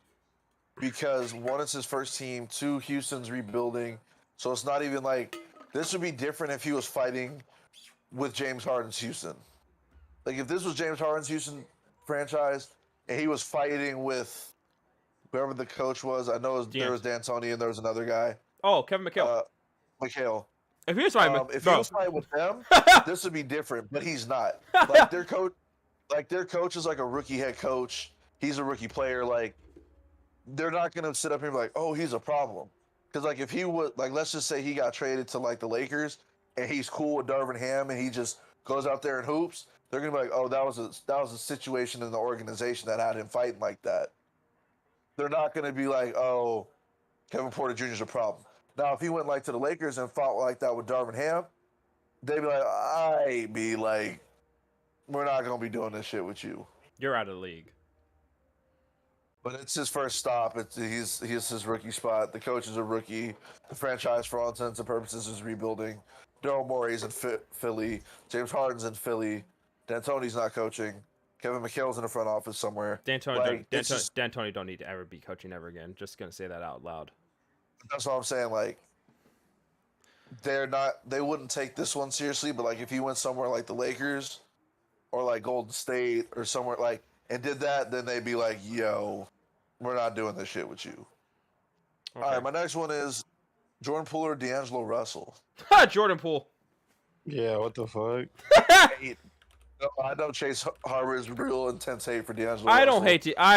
because 1, it's his first team, 2, Houston's rebuilding, so it's not even like this would be different if he was fighting with James Harden's Houston. Like if this was James Harden's Houston franchise and he was fighting with whoever the coach was, I know there was D'Antoni and there was another guy. Oh, Kevin McHale. McHale. If he was fighting, If bro. he was fighting with them, this would be different. But he's not. Like their coach is like a rookie head coach. He's a rookie player. Like they're not gonna sit up here and be like, oh, he's a problem. Because like if he would like, let's just say he got traded to like the Lakers and he's cool with Darvin Ham and he just goes out there and hoops, they're gonna be like, oh, that was a situation in the organization that had him fighting like that. They're not gonna be like, oh, Kevin Porter Jr. is a problem. Now, if he went like to the Lakers and fought like that with Darvin Ham, they'd be like, we're not gonna be doing this shit with you. You're out of the league. But it's his first stop. He's his rookie spot. The coach is a rookie. The franchise, for all intents and purposes, is rebuilding. Daryl Morey's in Philly. James Harden's in Philly. D'Antoni's not coaching. Kevin McHale's in the front office somewhere. D'Antoni don't need to ever be coaching ever again. Just gonna say that out loud. That's what I'm saying. Like, they wouldn't take this one seriously. But like, if he went somewhere like the Lakers or like Golden State or somewhere like and did that, then they'd be like, yo, we're not doing this shit with you. Okay. All right, my next one is Jordan Poole or D'Angelo Russell. Jordan Poole. Yeah, what the fuck? I know Chase Harper's real intense hate for D'Angelo. I Russell.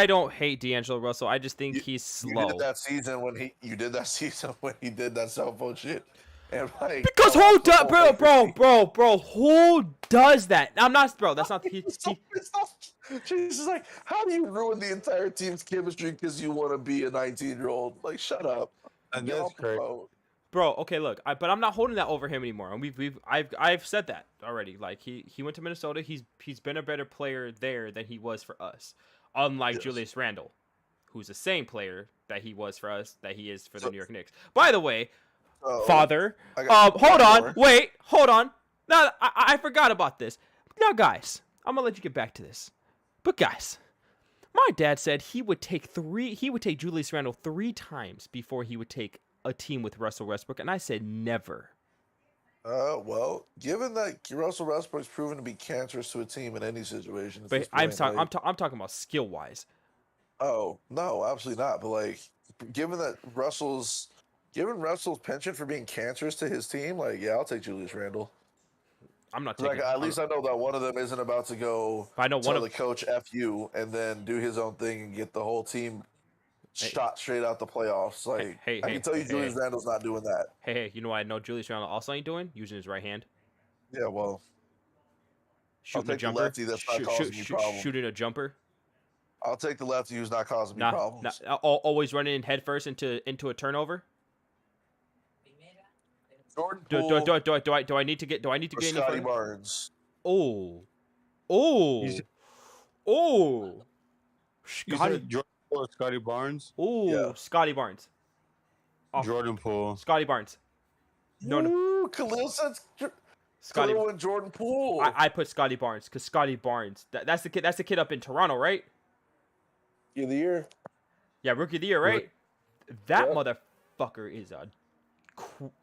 don't hate D'Angelo Russell. I just think he's slow. You did that season when he did that cell phone shit. And like, Because who does, bro? Who does that? I'm not, bro. That's not. Jesus, like, how do you ruin the entire team's chemistry because you want to be a 19-year-old? Like, shut up. And Get that's off the crazy. phone. Bro, okay, look, but I'm not holding that over him anymore, and I've said that already. Like he went to Minnesota, he's been a better player there than he was for us, unlike Yes. Julius Randle, who's the same player that he was for us that he is for the New York Knicks. By the way, father, hold on, wait, hold on. Now I forgot about this. Now, guys, I'm gonna let you get back to this, but guys. My dad said he would take Julius Randle 3 times before he would take a team with Russell Westbrook, and I said never. Well, given that Russell Westbrook's proven to be cancerous to a team in any situation, at But this I'm point, talking about skill wise. Oh no, absolutely not. But like, given Russell's penchant for being cancerous to his team, like, yeah, I'll take Julius Randle. I'm not Like, taking. at least I know that one of them isn't about to go I know tell the coach F you and then do his own thing and get the whole team shot straight out the playoffs. Like, I can tell you Julius Randle's not doing that. Hey, you know what I know Julius Randle also ain't doing? Using his right hand. Yeah, well, Shooting a take the jumper. lefty that's not causing me problems. Shooting a jumper. I'll take the lefty who's not causing me problems. Always running in head first into a turnover. Jordan Do Poole I need to get or any Scotty further? Barnes. Oh. You Scotty. said Jordan Poole or Scotty Barnes? Oh, Yeah. Scotty Barnes. Oh. Jordan Poole. Scotty Barnes. No. Ooh, Khalil said Scotty. Khalil and Jordan Poole. I put Scotty Barnes because Scotty Barnes. That's the kid. That's the kid up in Toronto, right? Of the year. Yeah, rookie of the year, right? That Yeah. motherfucker is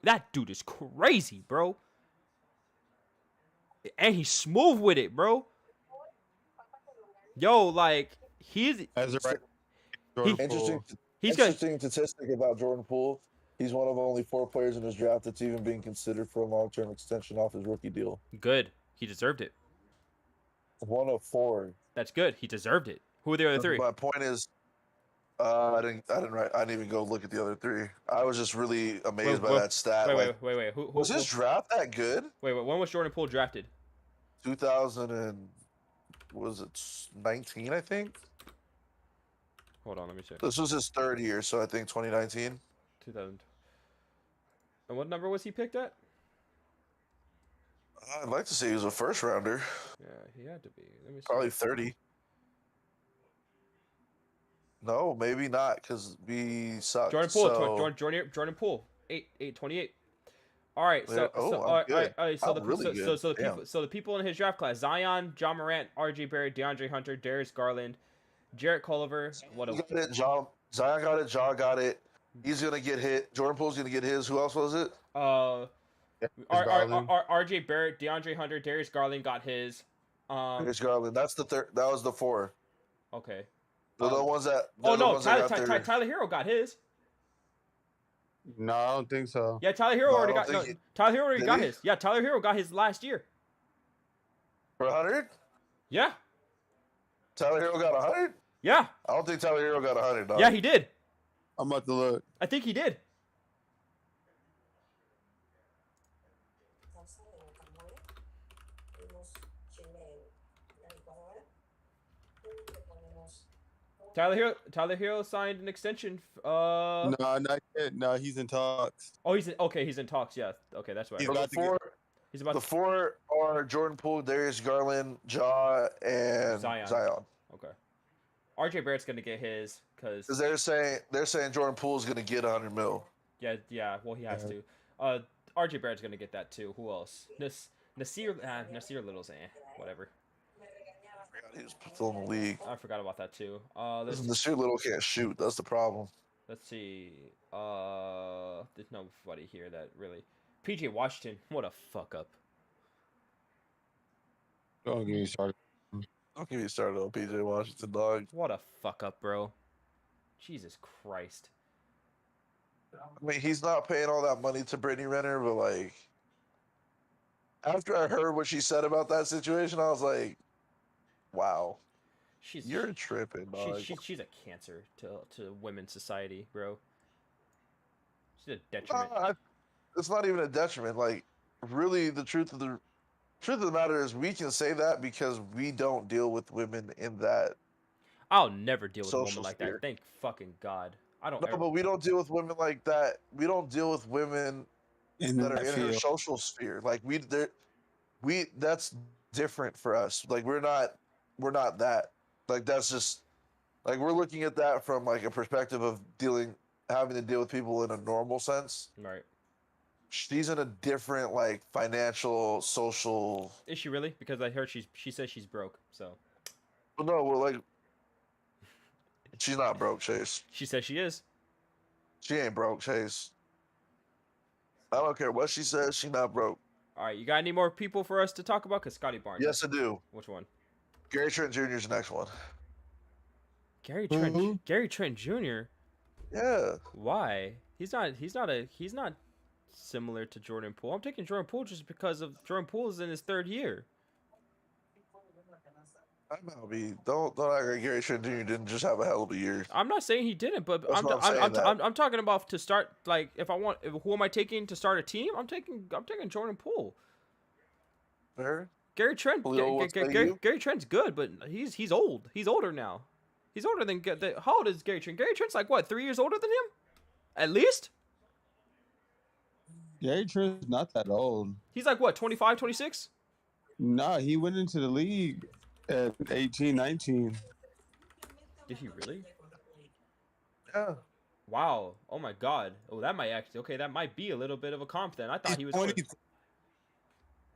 that dude is crazy, bro. And he's smooth with it, bro. Yo, like he's As a right. He- Jordan Interesting. Poole. he's gonna. Interesting statistic about Jordan Poole. He's one of only 4 players in his draft that's even being considered for a long-term extension off his rookie deal. Good. He deserved it. 1 of 4. That's good. He deserved it. Who are the other 3? My point is, I didn't even go look at the other 3. I was just really amazed by that stat. Wait. Who Was his draft that good? wait. When was Jordan Poole drafted? 2000 and was it 19? I think Hold on, let me check. this was his 3rd year, so I think 2019. 2000. And what number was he picked at? I'd like to say he was a first rounder, Yeah, he had to be. Let me see. probably 30. No, maybe not, because we suck. Jordan Poole. So, Jordan Poole. 828. All right. Yeah. So, Oh, so, I'm all right, good. all right, so I'm the really good. so the people in his draft class: Zion, John Morant, R.J. Barrett, DeAndre Hunter, Darius Garland, Jarrett Culver. What a He got it, Zion got it. Ja got it. He's gonna get hit. Jordan Poole's gonna get his. Who else was it? Garland. R.J. Barrett, DeAndre Hunter, Darius Garland got his. Darius Garland. That's the 3rd. That was the 4. Okay. They're the ones that. Oh they're the no, ones that got their- Tyler Hero got his. No, I don't think so. Yeah, Tyler Hero No, I already don't got. No, think Tyler Hero already did got he? his. Yeah, Tyler Hero got his last year. For 100? Yeah, Tyler Hero got 100? yeah, I don't think Tyler Hero got 100, dog. yeah. He did. I'm about to look. I think he did. Tyler Hero signed an extension. No, not yet. No, he's in talks. Oh, he's in, okay. He's in talks. Yeah. Okay, that's right. He's So about the to get- four, He's about the to. four are Jordan Poole, Darius Garland, Ja, and Zion. Zion. Okay. RJ Barrett's gonna get his because Because they're saying Jordan Poole's gonna get 100 mil. yeah. Well, he has Yeah. to. RJ Barrett's gonna get that too. Who else? Nasir Little's whatever. He was still in the league. I forgot about that too. Nasir Little can't shoot. That's the problem. Let's see. There's nobody here that really. PJ Washington, what a fuck up. Don't get me started. Don't get me started on PJ Washington, dog. What a fuck up, bro. Jesus Christ. I mean, he's not paying all that money to Brittany Renner, but like, after I heard what she said about that situation, I was like, wow, you're tripping, dog. She's a cancer to women's society, bro. She's a detriment. It's not even a detriment. Like, really, the truth of the matter is, we can say that because we don't deal with women in that. I'll never deal with a woman Social like sphere. that. Thank fucking God. I don't. No, ever, but we don't deal with women like that. We don't deal with women In that are that in her field. social sphere. Like that's different for us. Like we're not that. Like that's just like we're looking at that from like a perspective of having to deal with people in a normal sense. right. She's in a different like financial, social. Is she really? Because I heard she says she's broke. So Well, no, we're like she's not broke, Chase. she says she is. She ain't broke, Chase. I don't care what she says. She not broke. All right, you got any more people for us to talk about? Cause Scotty Barnes. Yes, I do. Which one? Gary Trent Jr. is the next one. Gary Trent. Who? Gary Trent Jr. Yeah. Why? He's not similar to Jordan Poole. I'm taking Jordan Poole just because of Jordan Poole is in his third year. I might be. Don't act like Gary Trent Jr. didn't just have a hell of a year. I'm not saying he didn't, but That's what I'm saying, I'm talking about to start. Like, who am I taking to start a team? I'm taking Jordan Poole. Fair. Gary Trent. Julio, what say you? Gary Trent's good, but he's old. He's older now. He's older than. How old is Gary Trent? Gary Trent's like what, 3 years older than him, at least. Gary Trent's not that old. He's like what, 25, 26? Nah, he went into the league at 18, 19. Did he really? Yeah. Wow. Oh my God. Oh, that might actually. Okay, that might be a little bit of a comp then. I thought he was. 20.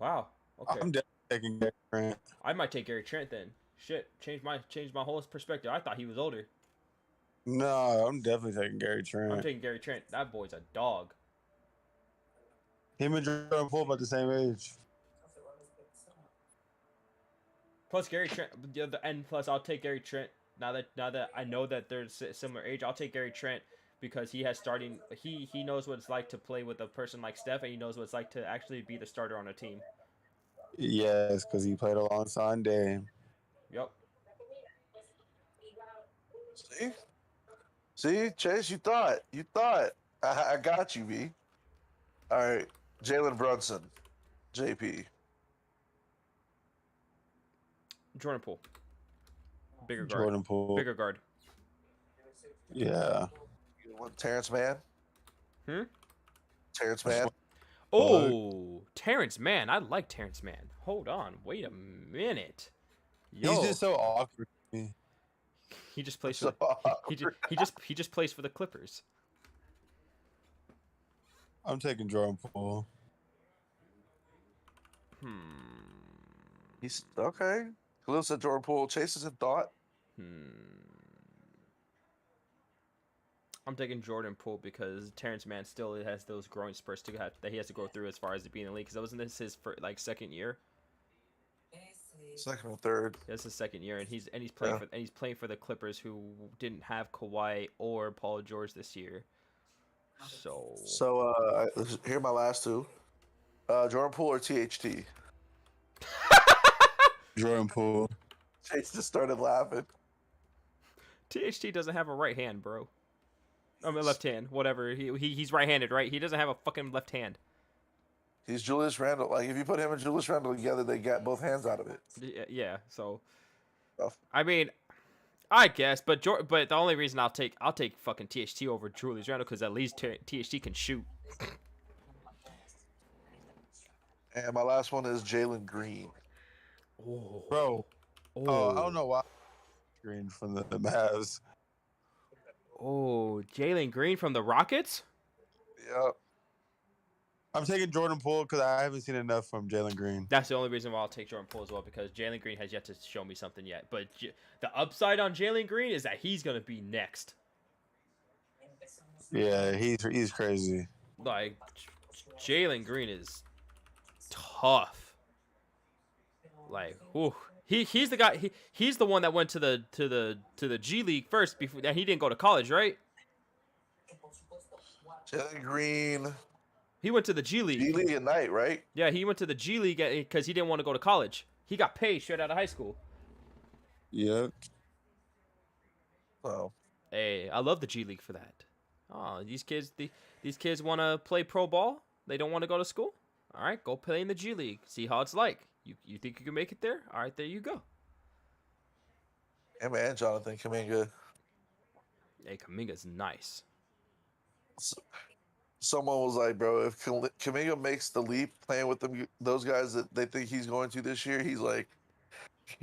Wow. Okay. I'm definitely taking Gary Trent. I might take Gary Trent then. Shit, change my whole perspective. I thought he was older. No, I'm definitely taking Gary I'm Trent. taking Gary Trent. That boy's a dog. Him and Jordan Poole about the same age. Plus Gary Trent, and plus I'll take Gary Trent now that I know that they're similar age. I'll take Gary Trent because he has starting. He knows what it's like to play with a person like Steph, and he knows what it's like to actually be the starter on a team. Yes, because he played alongside Dame. Yep. See, Chase, you thought. I got you, B. All right, Jalen Brunson, JP. Jordan Poole. Bigger guard. Jordan Poole. Bigger guard. Yeah. You want Terrence Mann? Hmm? Terrence Mann. Oh, Terrence Mann. I like Terrence Mann. Hold on. Wait a minute. Yo, He's just so awkward to me. he just plays for he just plays for the Clippers. I'm taking Jordan Poole. He's okay. Khalil said Jordan Poole. Chase is in thought. I'm taking Jordan Poole because Terrence Mann still has those growing spurts that he has to go through as far as being in the league. Because wasn't this his second year? Second or third. That's his second year, and he's playing Yeah. for the Clippers, who didn't have Kawhi or Paul George this year. So Here are my last two. Jordan Poole or THT? Jordan Poole. Chase just started laughing. THT doesn't have a right hand, bro. I mean, left hand, whatever. He's right-handed, right? He doesn't have a fucking left hand. He's Julius Randle. Like, if you put him and Julius Randle together, they get both hands out of it. Yeah. So, Rough. I mean, I guess, but the only reason I'll take fucking THT over Julius Randle because at least THT can shoot. And my last one is Jalen Green. Oh, Bro. Oh, I don't know why. Green from the Mavs. Oh, Jalen Green from the Rockets. Yep. I'm taking Jordan Poole because I haven't seen enough from Jalen Green. That's the only reason why I'll take Jordan Poole as well because Jalen Green has yet to show me something yet. But the upside on Jalen Green is that he's gonna be next. Yeah, he's crazy. Like Jalen Green is tough. Like, whew. He's the guy. He's the one that went to the G League first before that. He didn't go to college, right? Jalen Green. He went to the G League. G League at night, right? Yeah, he went to the G League because he didn't want to go to college. He got paid straight out of high school. Yep. So Hey, I love the G League for that. Oh, these kids want to play pro ball. They don't want to go to school. All right, go play in the G League. See how it's like. You think you can make it there? All right, there you go. him and Jonathan Kuminga. Hey, Kaminga's nice. Someone was like, bro, if Kuminga makes the leap playing with those guys that they think he's going to this year, he's like,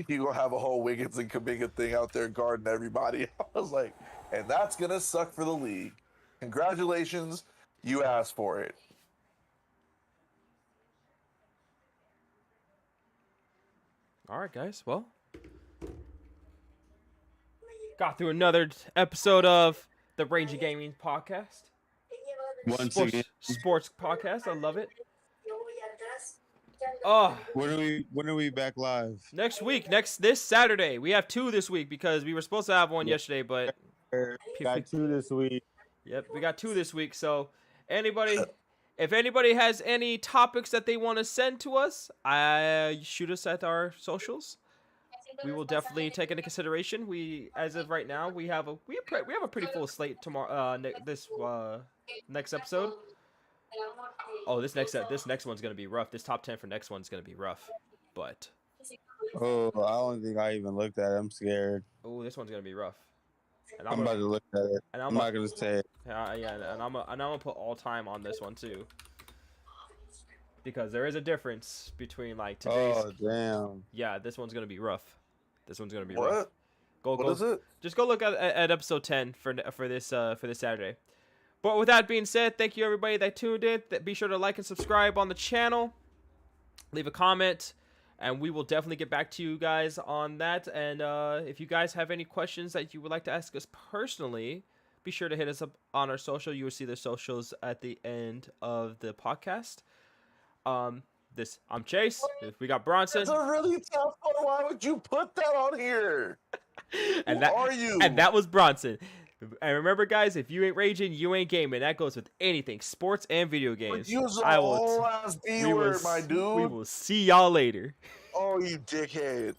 he gonna have a whole Wiggins and Kuminga thing out there guarding everybody. I was like, and that's gonna suck for the league. Congratulations, you asked for it. All right, guys. Well, got through another episode of the Ranger Gaming Podcast. Once again, Sports podcast. I love it. Oh, when are we back live? next week, this Saturday. We have 2 this week because we were supposed to have one yesterday, but Got 2 this week. yep, we got 2 this week. So, if anybody has any topics that they want to send to us, shoot us at our socials. We will definitely take into consideration. As of right now, we have a pretty full slate tomorrow. Next episode. Oh, this next one's gonna be rough. This top 10 for next one's gonna be rough, but Oh, I don't think I even looked at it. I'm scared. oh, this one's gonna be rough. And I'm about to look at it. and I'm not gonna say it. yeah, and I'm gonna put all time on this one too, because there is a difference between like today's. Oh damn. Yeah, this one's gonna be rough. This one's gonna be What? rough. What is it? Just go look at episode 10 for this Saturday. But with that being said, thank you everybody that tuned in. Be sure to like and subscribe on the channel. Leave a comment, and we will definitely get back to you guys on that. And if you guys have any questions that you would like to ask us personally, be sure to hit us up on our social. You will see the socials at the end of the podcast. I'm Chase. We got Bronson. It's a really tough one. Why would you put that on here? And Who that, are you? And that was Bronson. And remember, guys, if you ain't raging, you ain't gaming. That goes with anything, sports and video games. Use a whole ass B word, my dude. We will see y'all later. Oh, you dickhead.